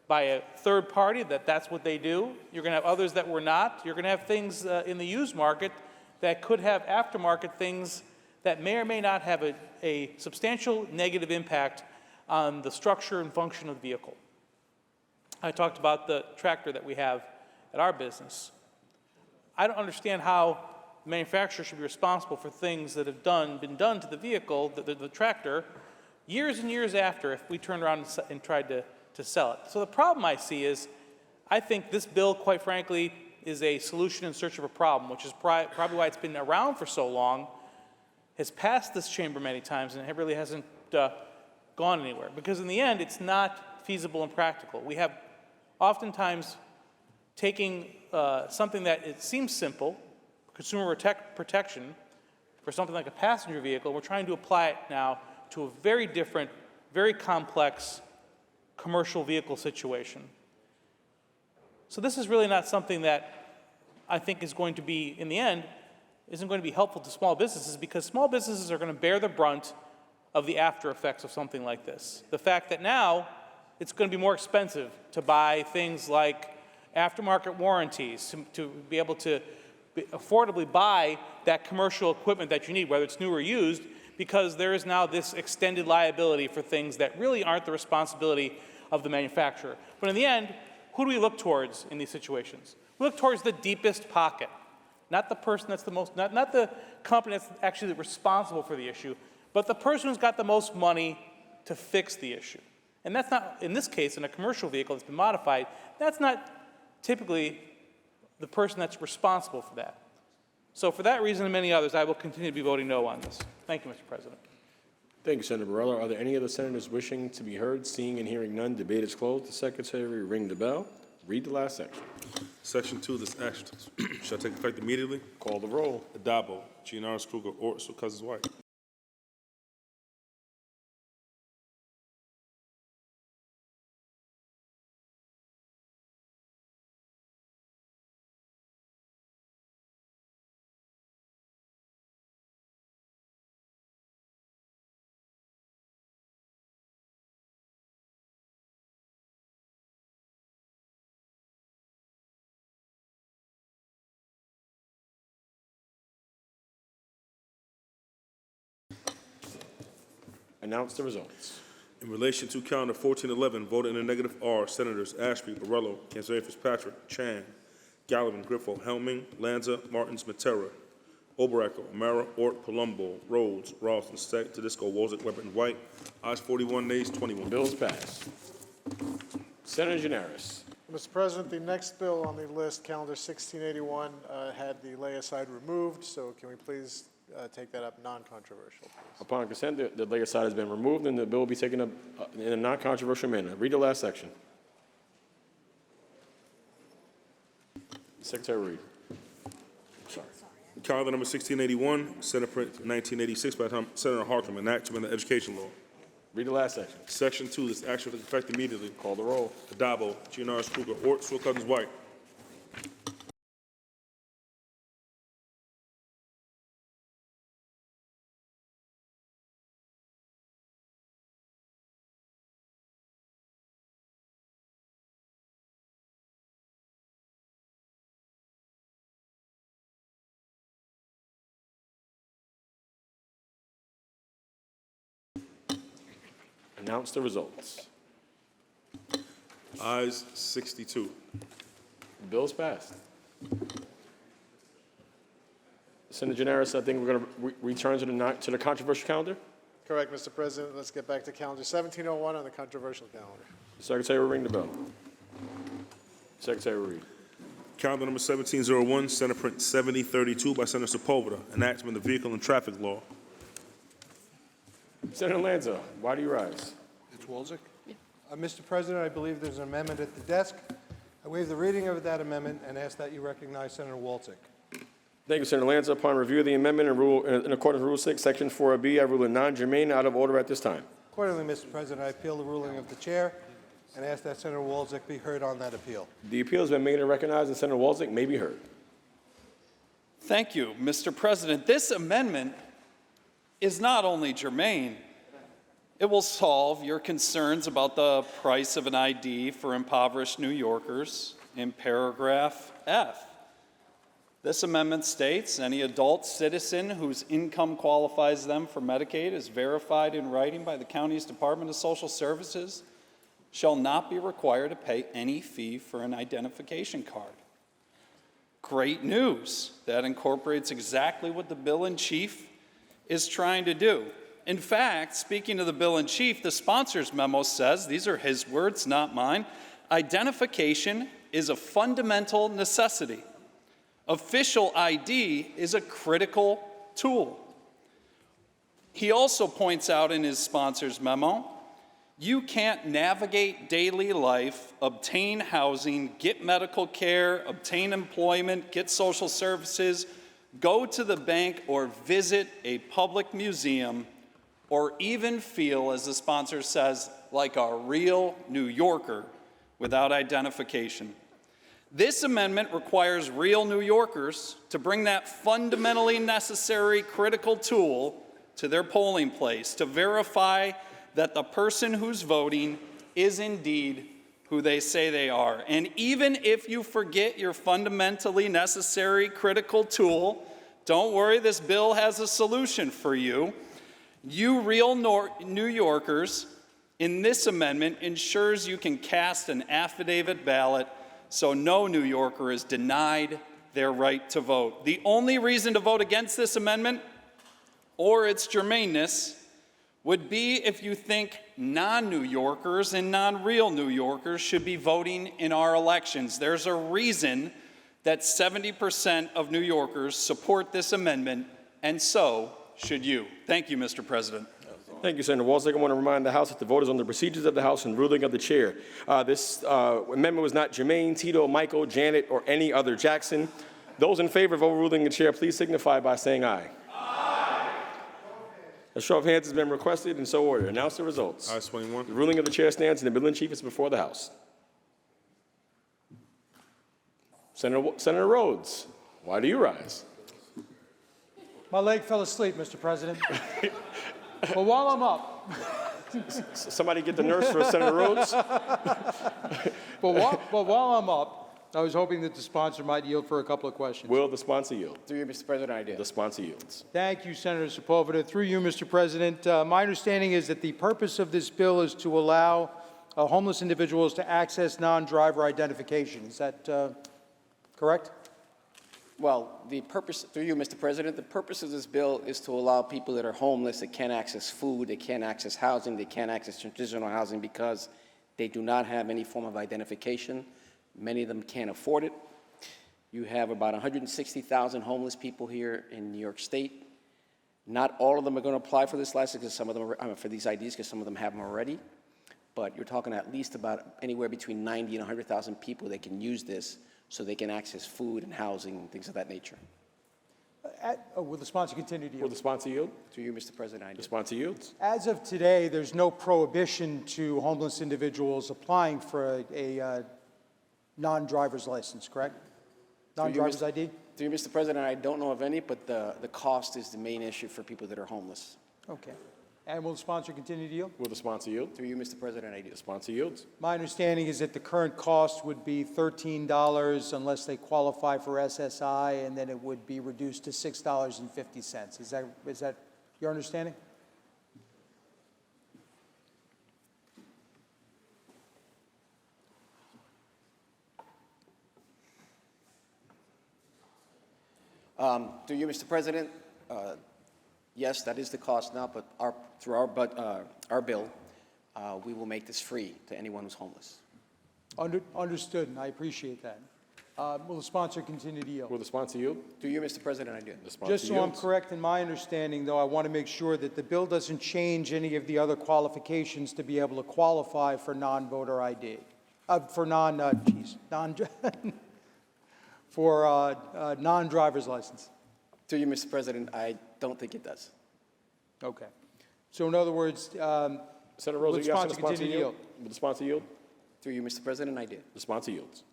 by a third party, that's what they do. You're going to have others that were not. You're going to have things in the used market that could have aftermarket things that may or may not have a substantial negative impact on the structure and function of the vehicle. I talked about the tractor that we have at our business. I don't understand how the manufacturer should be responsible for things that have been done to the vehicle, the tractor, years and years after if we turned around and tried to sell it. So the problem I see is, I think this bill, quite frankly, is a solution in search of a problem, which is probably why it's been around for so long, has passed this chamber many times, and it really hasn't gone anywhere. Because in the end, it's not feasible and practical. We have oftentimes taking something that it seems simple, consumer protection, for something like a passenger vehicle, we're trying to apply it now to a very different, very complex commercial vehicle situation. So this is really not something that I think is going to be, in the end, isn't going to be helpful to small businesses, because small businesses are going to bear the brunt of the after effects of something like this. The fact that now it's going to be more expensive to buy things like aftermarket warranties, to be able to affordably buy that commercial equipment that you need, whether it's new or used, because there is now this extended liability for things that really aren't the responsibility of the manufacturer. But in the end, who do we look towards in these situations? We look towards the deepest pocket, not the person that's the most, not the company that's actually responsible for the issue, but the person who's got the most money to fix the issue. And that's not, in this case, in a commercial vehicle that's been modified, that's not typically the person that's responsible for that. So for that reason and many others, I will continue to be voting no on this. Thank you, Mr. President. Thank you, Senator Borrello. Are there any other senators wishing to be heard? Seeing and hearing none, debate is closed. The secretary ring the bell. Read the last section. Section 2 of this action shall take effect immediately. Call the roll. Adabo, Gianaris Kruger, Orts, Cousins White. Announce the results. In relation to calendar 1411, voted in the negative are Senators Ashby, Borrello, Canzone Fitzpatrick, Chan, Gallivan, Griffo, Helming, Lanza, Martins, Matera, Oberacco, O'Mara, Ort, Palumbo, Rhodes, Ralston, Tedisco, Wozik, Weber, and White. Ayes 41, nays 21. Bills passed. Senator Gianaris. Mr. President, the next bill on the list, calendar 1681, had the lay-aside removed, so can we please take that up non-controversial, please? Upon consent, the lay-aside has been removed, and the bill will be taken up in a non-controversial manner. Read the last section. Secretary Reed. Sorry. Calendar number 1681, Senate Print 1986 by Senator Hartram, an act to amend the education law. Read the last section. Section 2, this action will take effect immediately. Call the roll. Adabo, Gianaris Kruger, Orts, Cousins White. Announce the results. Ayes 62. The bill is passed. Senator Gianaris, I think we're going to return to the controversial calendar. Correct, Mr. President. Let's get back to calendar 1701 on the controversial calendar. Secretary will ring the bell. Secretary will read. Calendar number 1701, Senate Print 7032 by Senator Sepulveda, an act to amend the vehicle and traffic law. Senator Lanza, why do you rise? It's Wolzek. Mr. President, I believe there's an amendment at the desk. I waive the reading of that amendment and ask that you recognize Senator Wolzek. Thank you, Senator Lanza. Upon review of the amendment in accordance with Rule 6, Section 4B, I rule it non-germane, out of order at this time. Accordingly, Mr. President, I appeal the ruling of the chair. and ask that Senator Walczak be heard on that appeal. The appeal has been made and recognized, and Senator Walczak may be heard. Thank you, Mr. President. This amendment is not only germane, it will solve your concerns about the price of an ID for impoverished New Yorkers in paragraph F. This amendment states any adult citizen whose income qualifies them for Medicaid is verified in writing by the county's Department of Social Services shall not be required to pay any fee for an identification card. Great news. That incorporates exactly what the bill in chief is trying to do. In fact, speaking of the bill in chief, the sponsor's memo says, these are his words, not mine, identification is a fundamental necessity. Official ID is a critical tool. He also points out in his sponsor's memo, you can't navigate daily life, obtain housing, get medical care, obtain employment, get social services, go to the bank or visit a public museum, or even feel, as the sponsor says, like a real New Yorker without identification. This amendment requires real New Yorkers to bring that fundamentally necessary critical tool to their polling place to verify that the person who's voting is indeed who they say they are. And even if you forget your fundamentally necessary critical tool, don't worry, this bill has a solution for you. You real New Yorkers, in this amendment, ensures you can cast an affidavit ballot so no New Yorker is denied their right to vote. The only reason to vote against this amendment or its germaneness would be if you think non-New Yorkers and non-real New Yorkers should be voting in our elections. There's a reason that 70% of New Yorkers support this amendment, and so should you. Thank you, Mr. President. Thank you, Senator Walczak. I want to remind the House that the vote is on the procedures of the House and ruling of the chair. This amendment was not germane, Tito, Michael, Janet, or any other Jackson. Those in favor of overruling the chair, please signify by saying aye. A show of hands has been requested, and so ordered. Announce the results. Ayes 21. The ruling of the chair stands, and the bill in chief is before the House. Senator Rhodes, why do you rise? My leg fell asleep, Mr. President. But while I'm up, Somebody get the nurse for Senator Rhodes. but while I'm up, I was hoping that the sponsor might yield for a couple of questions. Will the sponsor yield? Through you, Mr. President, I do. The sponsor yields. Thank you, Senator Sepulveda. Through you, Mr. President, my understanding is that the purpose of this bill is to allow homeless individuals to access non-driver identification. Is that correct? Well, the purpose, through you, Mr. President, the purpose of this bill is to allow people that are homeless, that can't access food, they can't access housing, they can't access transitional housing because they do not have any form of identification. Many of them can't afford it. You have about 160,000 homeless people here in New York State. Not all of them are going to apply for this license because some of them are, for these IDs because some of them have them already. But you're talking at least about anywhere between 90 and 100,000 people that can use this so they can access food and housing and things of that nature. Will the sponsor continue to yield? Will the sponsor yield? Through you, Mr. President, I do. The sponsor yields. As of today, there's no prohibition to homeless individuals applying for a non-driver's license, correct? Non-driver's ID? Through you, Mr. President, I don't know of any, but the cost is the main issue for people that are homeless. Okay. And will the sponsor continue to yield? Will the sponsor yield? Through you, Mr. President, I do. The sponsor yields. My understanding is that the current cost would be $13 unless they qualify for SSI, and then it would be reduced to $6.50. Is that your understanding? Through you, Mr. President, yes, that is the cost now, but through our bill, we will make this free to anyone who's homeless. Understood, and I appreciate that. Will the sponsor continue to yield? Will the sponsor yield? Through you, Mr. President, I do. The sponsor Just so I'm correct in my understanding, though, I want to make sure that the bill doesn't change any of the other qualifications to be able to qualify for non-voter ID, for non-driver's license. Through you, Mr. President, I don't think it does. Okay. So in other words, Senator will Rhodes, the are you asking sponsor continue to yield? Will the sponsor yield? Through you, Mr. President, I did. The sponsor yields.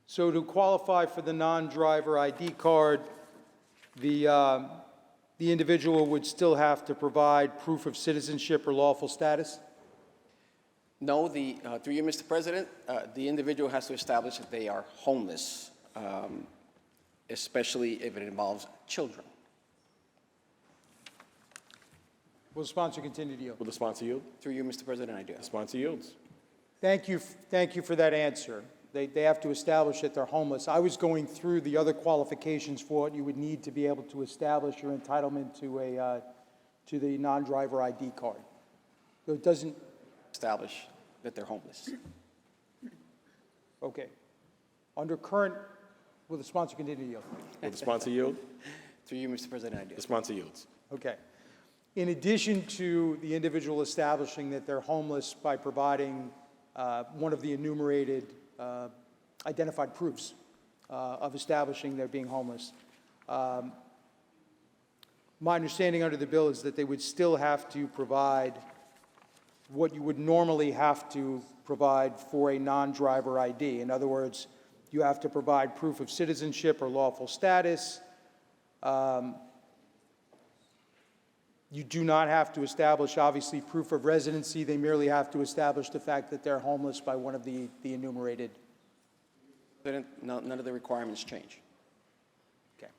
So to qualify for the non-driver ID card, the individual would still have to provide proof of citizenship or lawful status? No, through you, Mr. President, the individual has to establish that they are homeless, especially if it involves children. Will the sponsor continue to yield? Will the sponsor yield? Through you, Mr. President, I do. The sponsor yields. Thank you for that answer. They have to establish that they're homeless. I was going through the other qualifications for what you would need to be able to establish your entitlement to the non-driver ID card. So it doesn't. Establish that they're homeless. Okay. Under current, will the sponsor continue to yield? Will the sponsor yield? Through you, Mr. President, I do. The sponsor yields. Okay. In addition to the individual establishing that they're homeless by providing one of the enumerated identified proofs of establishing they're being homeless, my understanding under the bill is that they would still have to provide what you would normally have to provide for a non-driver ID. In other words, you have to provide proof of citizenship or lawful status. You do not have to establish, obviously, proof of residency. They merely have to establish the fact that they're homeless by one of the enumerated. None of the requirements change. Okay.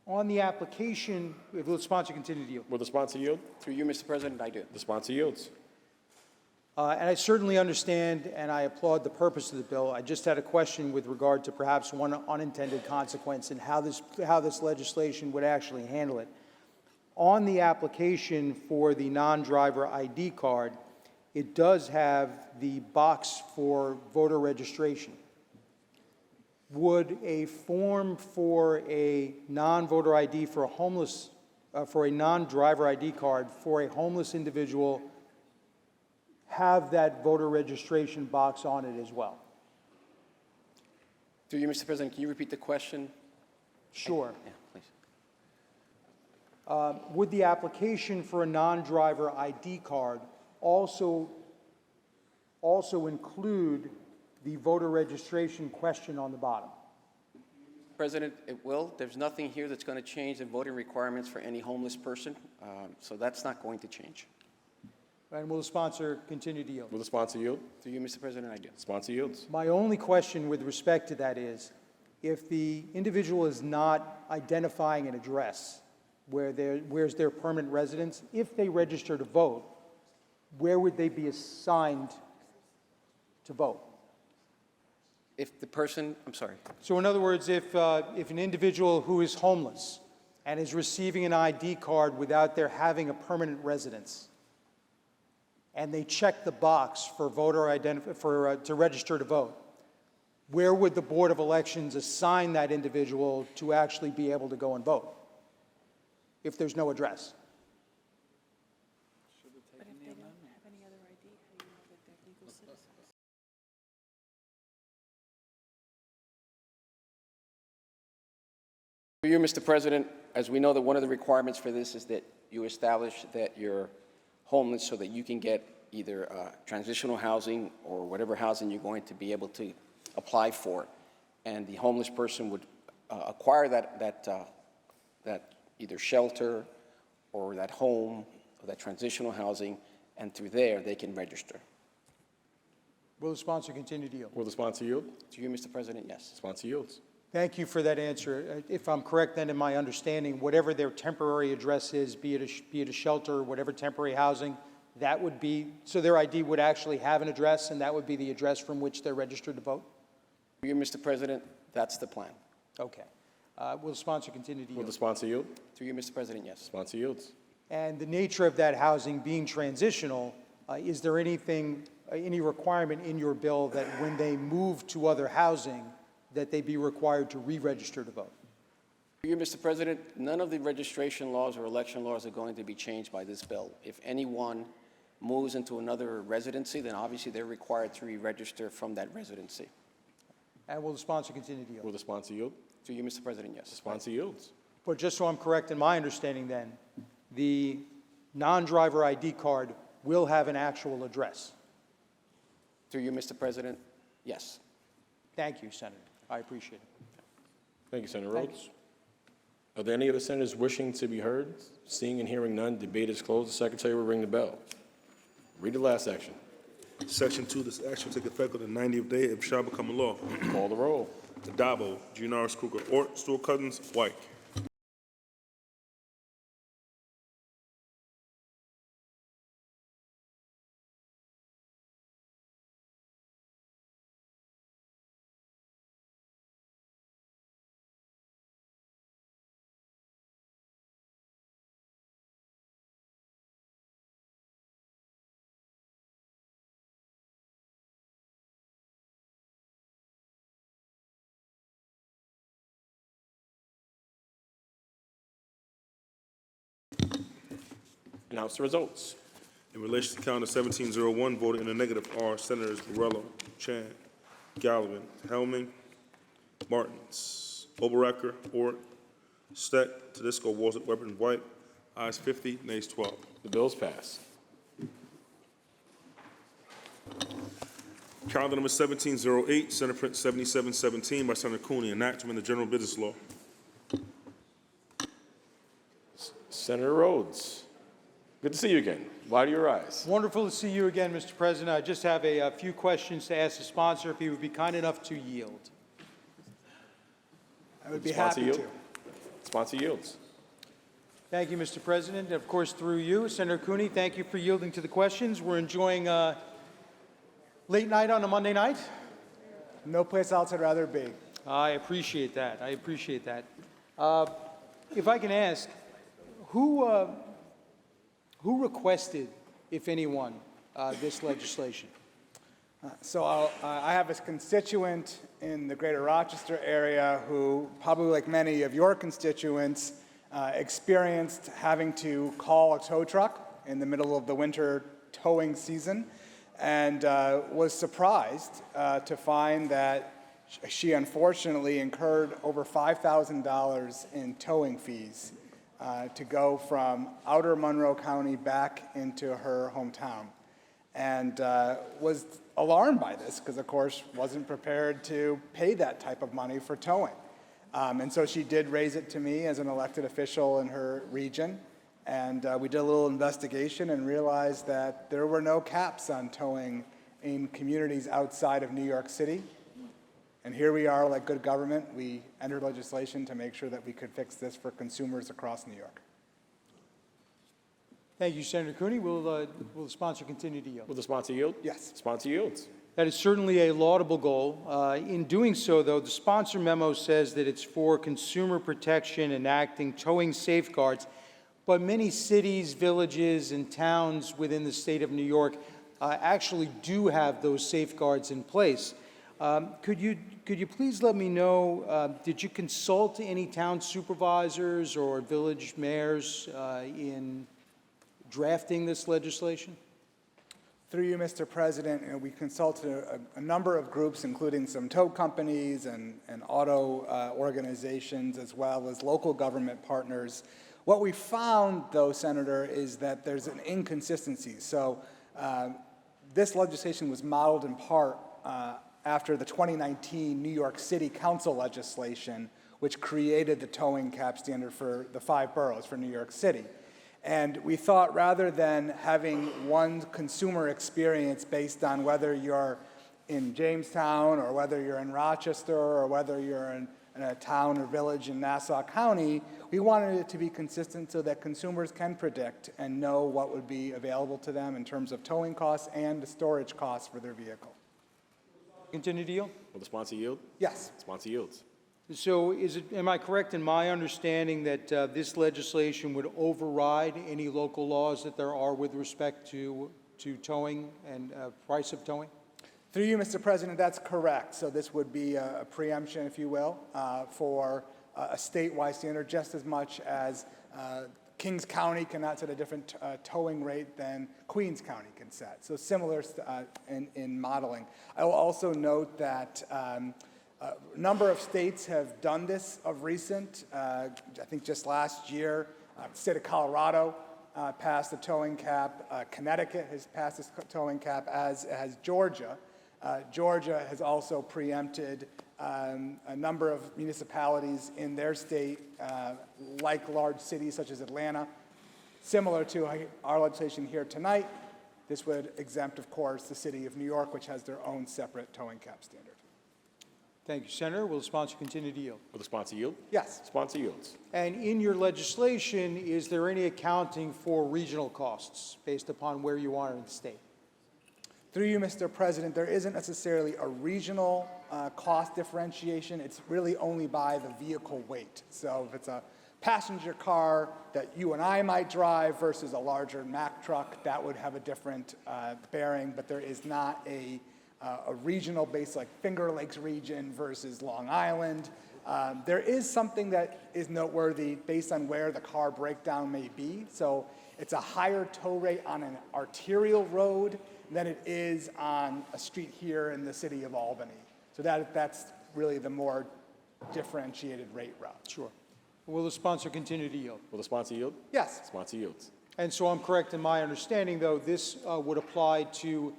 On the application, will the sponsor continue to yield? Will the sponsor yield? Through you, Mr. President, I do. The sponsor yields. And I certainly understand and I applaud the purpose of the bill. I just had a question with regard to perhaps one unintended consequence and how this legislation would actually handle it. On the application for the non-driver ID card, it does have the box for voter registration. Would a form for a non-voter ID for a homeless, for a non-driver ID card for a homeless individual have that voter registration box on it as well? Through you, Mr. President, can you repeat the question? Sure. Yeah, please. Would the application for a non-driver ID card also include the voter registration question on the bottom? President, it will. There's nothing here that's going to change the voting requirements for any homeless person, so that's not going to change. And will the sponsor continue to yield? Will the sponsor yield? Through you, Mr. President, I do. Sponsor yields. My only question with respect to that is, if the individual is not identifying an address where's their permanent residence, if they register to vote, where would they be assigned to vote? If the person, I'm sorry. So in other words, if an individual who is homeless and is receiving an ID card without their having a permanent residence, and they check the box for to register to vote, where would the Board of Elections assign that individual to actually be able to go and vote if there's no address? Through you, Mr. President, as we know that one of the requirements for this is that you establish that you're homeless so that you can get either transitional housing or whatever housing you're going to be able to apply for. And the homeless person would acquire that either shelter or that home or that transitional housing, and through there they can register. Will the sponsor continue to yield? Will the sponsor yield? To you, Mr. President, yes. Sponsor yields. Thank you for that answer. If I'm correct then in my understanding, whatever their temporary address is, be it a shelter, whatever temporary housing, that would be, so their ID would actually have an address, and that would be the address from which they're registered to vote? To you, Mr. President, that's the plan. Okay. Will the sponsor continue to yield? Will the sponsor yield? To you, Mr. President, yes. Sponsor yields. And the nature of that housing being transitional, is there any requirement in your bill that when they move to other housing, that they be required to re-register to vote? To you, Mr. President, none of the registration laws or election laws are going to be changed by this bill. If anyone moves into another residency, then obviously they're required to re-register from that residency. And will the sponsor continue to yield? Will the sponsor yield? To you, Mr. President, yes. The sponsor yields. But just so I'm correct in my understanding then, the non-driver ID card will have an actual address. Through you, Mr. President, yes. Thank you, Senator. I appreciate it. Thank you, Senator Thank Rhodes. Are there any other senators wishing to be heard? Seeing and hearing none, debate is closed. The Secretary will ring the bell. Read the last section. Section 2, this action will take effect on the 90th day and shall become a law. Call the roll. Dabo, Giannaris Kruger, Ort, Stewart Cousins, White. Announce the results. In relation to calendar 1701, voted in the negative are Senators Morello, Chan, Gallivan, Helming, Martins, Oberacker, Ort, Steck, Tedisco, Walzett, Weber, and White. Ayes 50, nays 12. The bills pass. Calendar number 1708, Senate Print 7717 by Senator Cooney, an act to amend the general business law. Senator Rhodes, good to see you again. Why do you rise? Wonderful to see you again, Mr. President. I just have a few questions to ask the sponsor, if he would be kind enough to yield. I would be Sponsor happy yield. to. Sponsor yields. Thank you, Mr. President. Of course, through you, Senator Cooney, thank you for yielding to the questions. We're enjoying late night on a Monday night. No place else I'd rather be. I appreciate that. I appreciate that. If I can ask, who requested, if anyone, this legislation? I have a constituent in the greater Rochester area who, probably like many of your constituents, experienced having to call a tow truck in the middle of the winter towing season, and was surprised to find that she unfortunately incurred over $5,000 in towing fees to go from outer Monroe County back into her hometown, and was alarmed by this because, of course, wasn't prepared to pay that type of money for towing. And so she did raise it to me as an elected official in her region, and we did a little investigation and realized that there were no caps on towing in communities outside of New York City. And here we are, like good government, we entered legislation to make sure that we could fix this for consumers across New York. Thank you, Senator Cooney. Will the sponsor continue to yield? Will the sponsor yield? Yes. Sponsor yields. That is certainly a laudable goal. In doing so, though, the sponsor memo says that it's for consumer protection, enacting towing safeguards, but many cities, villages, and towns within the state of New York actually do have those safeguards in place. Could you please let me know, did you consult any town supervisors or village mayors in drafting this legislation? Through you, Mr. President, we consulted a number of groups, including some tow companies and auto organizations, as well as local government partners. What we found, though, Senator, is that there's an inconsistency. So this legislation was modeled in part after the 2019 New York City Council legislation, which created the towing cap standard for the 5 boroughs for New York City. And we thought, rather than having one consumer experience based on whether you're in Jamestown or whether you're in Rochester or whether you're in a town or village in Nassau County, we wanted it to be consistent so that consumers can predict and know what would be available to them in terms of towing costs and the storage costs for their vehicle. Continue to yield? Will the sponsor yield? Yes. Sponsor yields. So am I correct in my understanding that this legislation would override any local laws that there are with respect to towing and price of towing? Through you, Mr. President, that's correct. So this would be a preemption, if you will, for a statewide standard, just as much as Kings County cannot set a different towing rate than Queens County can set. So similar in modeling. I will also note that a number of states have done this of recent. I think just last year, the state of Colorado passed the towing cap. Connecticut has passed this towing cap, as has Georgia. Georgia has also preempted a number of municipalities in their state, like large cities such as Atlanta. Similar to our legislation here tonight, this would exempt, of course, the city of New York, which has their own separate towing cap standard. Thank you, Senator. Will the sponsor continue to yield? Will the sponsor yield? Yes. Sponsor yields. And in your legislation, is there any accounting for regional costs based upon where you are in the state? Through you, Mr. President, there isn't necessarily a regional cost differentiation. It's really only by the vehicle weight. So if it's a passenger car that you and I might drive versus a larger Mack truck, that would have a different bearing, but there is not a regional base like Finger Lakes region versus Long Island. There is something that is noteworthy based on where the car breakdown may be. So it's a higher tow rate on an arterial road than it is on a street here in the city of Albany. So that's really the more differentiated rate route. Sure. Will the sponsor continue to yield? Will the sponsor yield? Yes. Sponsor yields. And so I'm correct in my understanding, though, this would apply to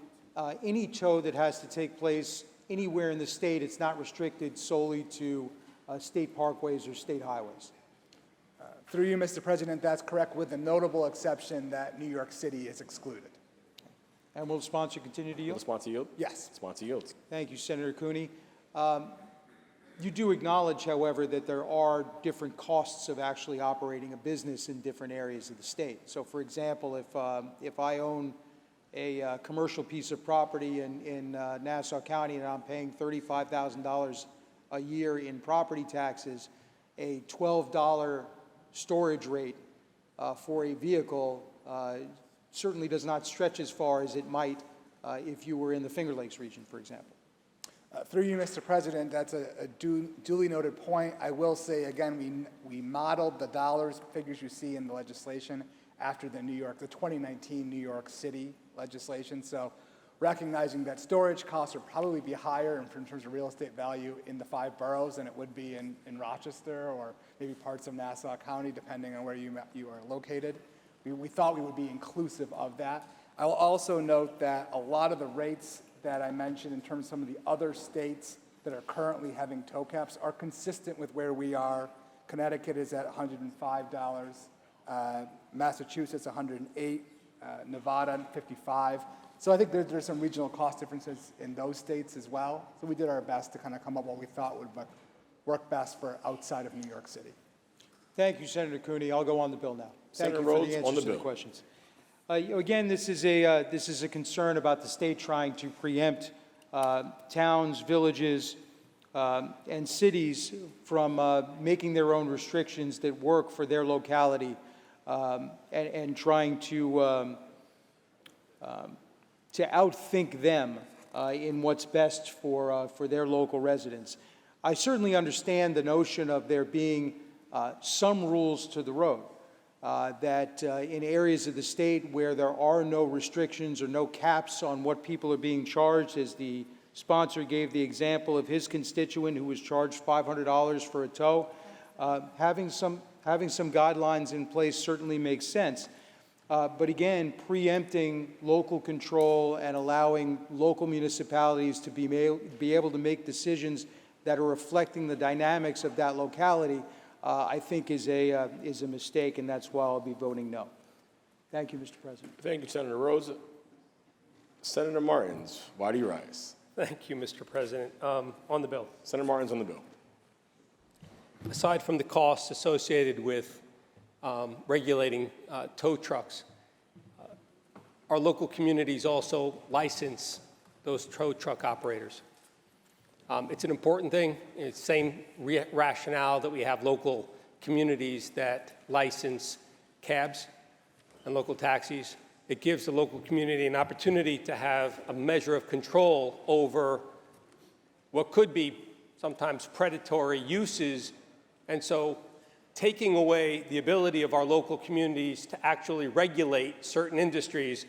any tow that has to take place anywhere in the state. It's not restricted solely to state parkways or state highways. Through you, Mr. President, that's correct, with the notable exception that New York City is excluded. And will the sponsor continue to Will yield? the sponsor yield? Yes. Sponsor yields. Thank you, Senator Cooney. You do acknowledge, however, that there are different costs of actually operating a business in different areas of the state. So, for example, if I own a commercial piece of property in Nassau County and I'm paying $35,000 a year in property taxes, a $12 storage rate for a vehicle certainly does not stretch as far as it might if you were in the Finger Lakes region, for example. Through you, Mr. President, that's a duly noted point. I will say, again, we modeled the dollars figures you see in the legislation after the 2019 New York City legislation. So recognizing that storage costs would probably be higher in terms of real estate value in the 5 boroughs than it would be in Rochester or maybe parts of Nassau County, depending on where you are located. We thought we would be inclusive of that. I will also note that a lot of the rates that I mentioned in terms of some of the other states that are currently having tow caps are consistent with where we are. Connecticut is at $105, Massachusetts $108, Nevada $55. So I think there's some regional cost differences in those states as well. So we did our best to kind of come up with what we thought would work best for outside of New York City. Thank you, Senator Cooney. I'll go on the bill now. Thank Senator you for Rhodes, the on answers the to the bill. questions. Again, this is a concern about the state trying to preempt towns, villages, and cities from making their own restrictions that work for their locality, and trying to outthink them in what's best for their local residents. I certainly understand the notion of there being some rules to the road. That in areas of the state where there are no restrictions or no caps on what people are being charged, as the sponsor gave the example of his constituent who was charged $500 for a tow, having some guidelines in place certainly makes sense. But again, preempting local control and allowing local municipalities to be able to make decisions that are reflecting the dynamics of that locality, I think is a mistake, and that's why I'll be voting no. Thank you, Mr. President. Thank you, Senator Rhodes. Senator Martins, why do you rise? Thank you, Mr. President. On the bill. Senator Martins on the bill. Aside from the costs associated with regulating tow trucks, our local communities also license those tow truck operators. It's an important thing. It's the same rationale that we have local communities that license cabs and local taxis. It gives the local community an opportunity to have a measure of control over what could be sometimes predatory uses. And so taking away the ability of our local communities to actually regulate certain industries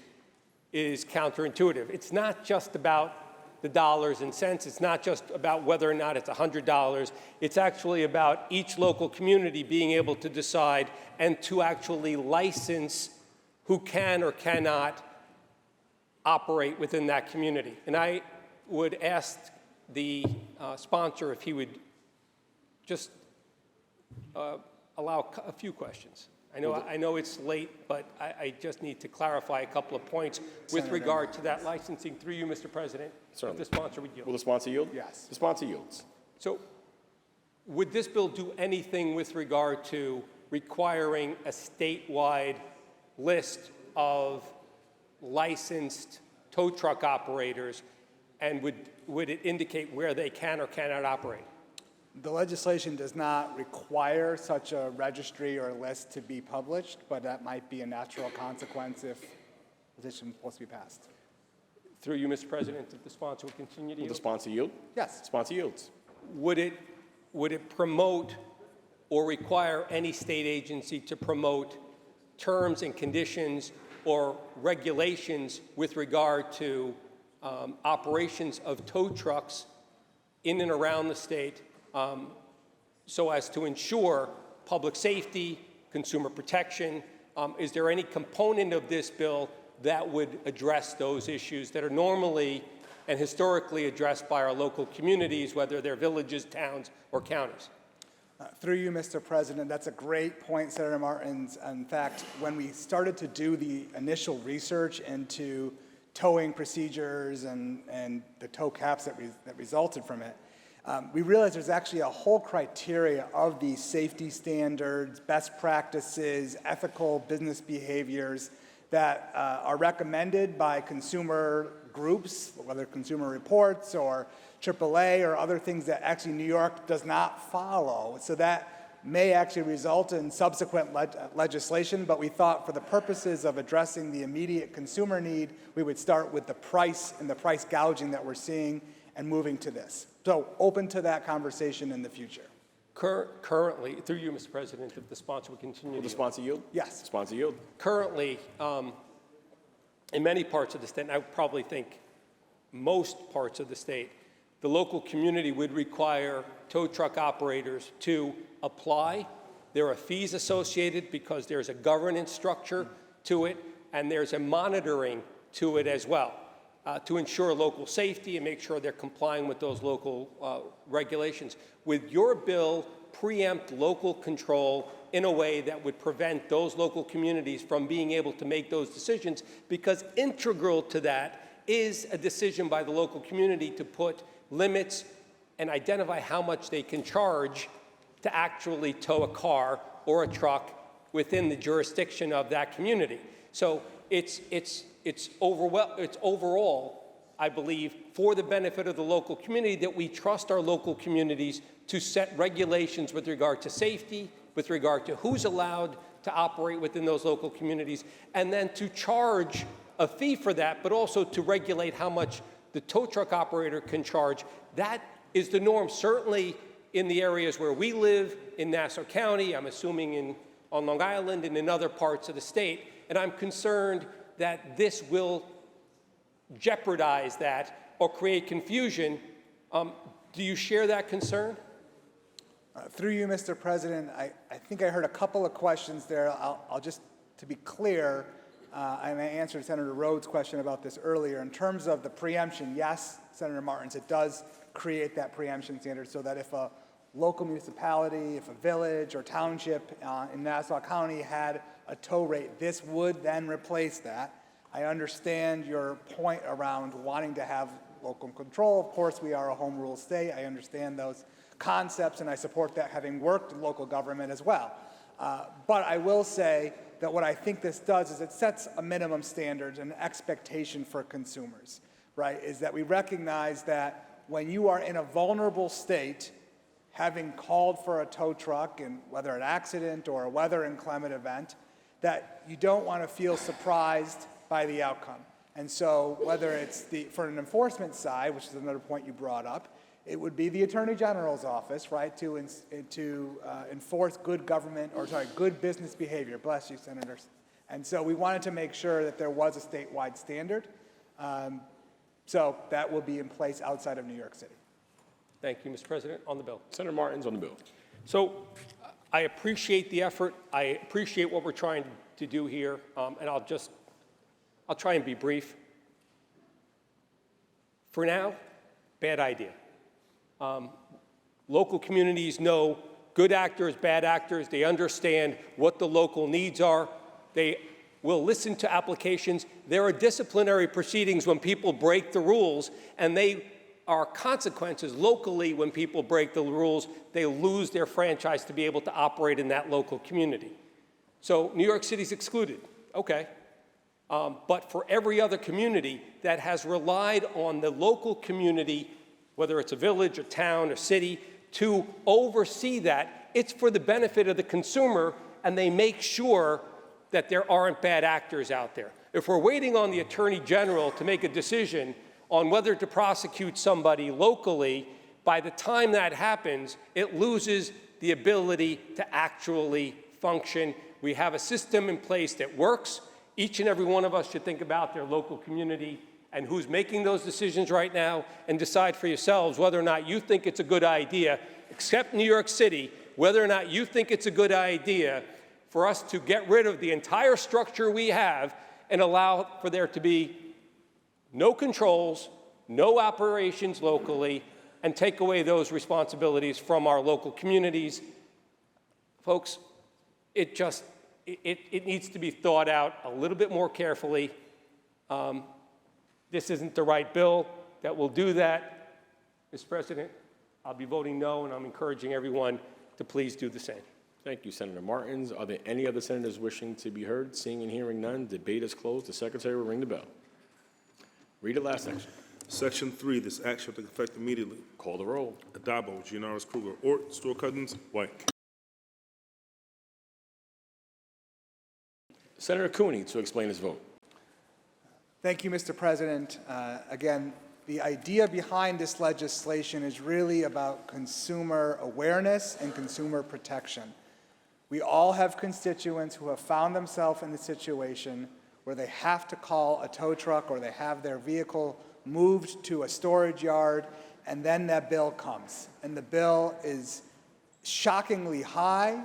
is counterintuitive. It's not just about the dollars and cents. It's not just about whether or not it's $100. It's actually about each local community being able to decide and to actually license who can or cannot operate within that community. And I would ask the sponsor if he would just allow a few questions. I know it's late, but I just need to clarify a couple of points with regard to that licensing. Through you, Mr. President, if the sponsor would yield. Will the sponsor yield? Yes. The sponsor yields. So would this bill do anything with regard to requiring a statewide list of licensed tow truck operators, and would it indicate where they can or cannot operate? The legislation does not require such a registry or list to be published, but that might be a natural consequence if the petition was to be passed. Through you, Mr. President, if the sponsor would continue to Will the yield. sponsor yield? Yes. Sponsor yields. Would it promote or require any state agency to promote terms and conditions or regulations with regard to operations of tow trucks in and around the state, so as to ensure public safety, consumer protection? Is there any component of this bill that would address those issues that are normally and historically addressed by our local communities, whether they're villages, towns, or counties? Through you, Mr. President, that's a great point, Senator Martins. In fact, when we started to do the initial research into towing procedures and the tow caps that resulted from it, we realized there's actually a whole criteria of these safety standards, best practices, ethical business behaviors that are recommended by consumer groups, whether Consumer Reports or AAA or other things that actually New York does not follow. So that may actually result in subsequent legislation, but we thought for the purposes of addressing the immediate consumer need, we would start with the price and the price gouging that we're seeing and moving to this. So open to that conversation in the future. Currently, through you, Mr. President, if the sponsor would continue Will to the sponsor yield? Yes. Sponsor yield. Currently, in many parts of the state, and I probably think most parts of the state, the local community would require tow truck operators to apply. There are fees associated because there's a governance structure to it, and there's a monitoring to it as well, to ensure local safety and make sure they're complying with those local regulations. Would your bill preempt local control in a way that would prevent those local communities from being able to make those decisions? Because integral to that is a decision by the local community to put limits and identify how much they can charge to actually tow a car or a truck within the jurisdiction of that community. So it's overall, I believe, for the benefit of the local community, that we trust our local communities to set regulations with regard to safety, with regard to who's allowed to operate within those local communities, and then to charge a fee for that, but also to regulate how much the tow truck operator can charge. That is the norm, certainly in the areas where we live, in Nassau County, I'm assuming on Long Island, and in other parts of the state. And I'm concerned that this will jeopardize that or create confusion. Do you share that concern? Through you, Mr. President, I think I heard a couple of questions there. I'll just, to be clear, I answered Senator Rhodes' question about this earlier. In terms of the preemption, yes, Senator Martins, it does create that preemption standard so that if a local municipality, if a village or township in Nassau County had a tow rate, this would then replace that. I understand your point around wanting to have local control. Of course, we are a home rule state. I understand those concepts, and I support that, having worked in local government as well. But I will say that what I think this does is it sets a minimum standard and expectation for consumers, right? Is that we recognize that when you are in a vulnerable state, having called for a tow truck, and whether an accident or a weather inclement event, that you don't want to feel surprised by the outcome. And so whether it's for an enforcement side, which is another point you brought up, it would be the Attorney General's office, right, to enforce good business behavior. Bless you, Senators. And so we wanted to make sure that there was a statewide standard. So that will be in place outside of New York City. Thank you, Mr. President. On the bill. Senator Martins on the bill. So I appreciate the effort. I appreciate what we're trying to do here, and I'll try and be brief. For now, bad idea. Local communities know good actors, bad actors. They understand what the local needs are. They will listen to applications. There are disciplinary proceedings when people break the rules, and they are consequences locally when people break the rules. They lose their franchise to be able to operate in that local community. So New York City's excluded. Okay. But for every other community that has relied on the local community, whether it's a village, a town, a city, to oversee that, it's for the benefit of the consumer, and they make sure that there aren't bad actors out there. If we're waiting on the Attorney General to make a decision on whether to prosecute somebody locally, by the time that happens, it loses the ability to actually function. We have a system in place that works. Each and every one of us should think about their local community and who's making those decisions right now, and decide for yourselves whether or not you think it's a good idea, except New York City, whether or not you think it's a good idea for us to get rid of the entire structure we have and allow for there to be no controls, no operations locally, and take away those responsibilities from our local communities. Folks, it needs to be thought out a little bit more carefully. This isn't the right bill that will do that. Mr. President, I'll be voting no, and I'm encouraging everyone to please do the same. Thank you, Senator Martins. Are there any other senators wishing to be heard? Seeing and hearing none, debate is closed. The secretary will ring the bell. Read the last section. Section 3, this act shall take effect immediately. Call the roll. Adabo, Gianaris, Kruger, Ort, Store-Cuttins, White. Senator Cooney to explain his vote. Thank you, Mr. President. Again, the idea behind this legislation is really about consumer awareness and consumer protection. We all have constituents who have found themselves in the situation where they have to call a tow truck or they have their vehicle moved to a storage yard, and then that bill comes. And the bill is shockingly high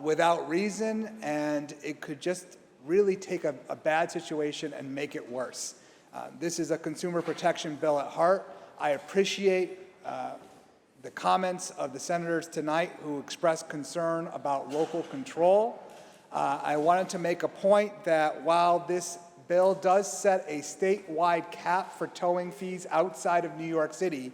without reason, and it could just really take a bad situation and make it worse. This is a consumer protection bill at heart. I appreciate the comments of the senators tonight who expressed concern about local control. I wanted to make a point that while this bill does set a statewide cap for towing fees outside of New York City,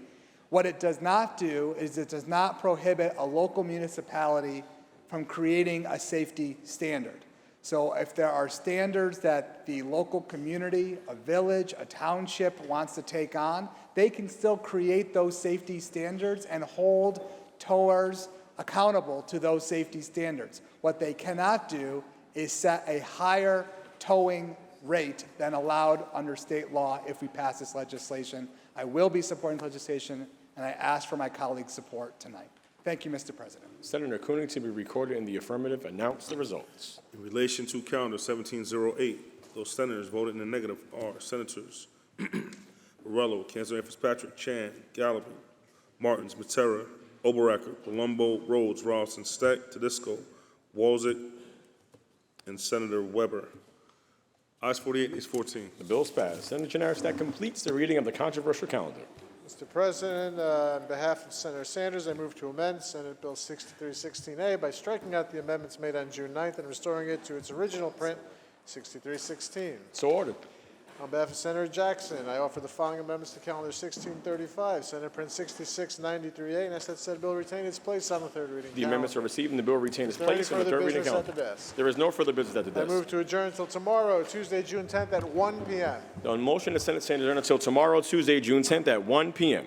what it does not do is it does not prohibit a local municipality from creating a safety standard. So if there are standards that the local community, a village, a township wants to take on, they can still create those safety standards and hold towers accountable to those safety standards. What they cannot do is set a higher towing rate than allowed under state law if we pass this legislation. I will be supporting legislation, and I ask for my colleagues' support tonight. Thank you, Mr. President. Senator Cooney to be recorded in the affirmative. Announce the results. In relation to calendar 1708, those senators voted in the negative are Senators Borrello, Kanzler, Fitzpatrick, Chan, Gallivan, Martins, Matera, Oberacker, Palumbo, Rhodes, Ralston, Steck, Tedisco, Walzek, and Senator Weber. Ayes 48, nays 14. The bill is passed. Senator Gianaris, that completes the reading of the controversial calendar. Mr. President, on behalf of Senator Sanders, I move to amend Senate Bill 6316A by striking out the amendments made on June 9th and restoring it to its original print, 6316. So ordered. On behalf of Senator Jackson, I offer the following amendments to calendar 1635, Senate Print 6693A, and ask that said bill retain its place on the third reading The calendar. amendments are received and the bill retains its Is there any place on the further third reading business at calendar. the desk? There is no further business at the I desk. move to adjourn until tomorrow, Tuesday, June 10th at 1 p.m. On motion, the Senate stands adjourned until tomorrow, Tuesday, June 10th at 1 p.m.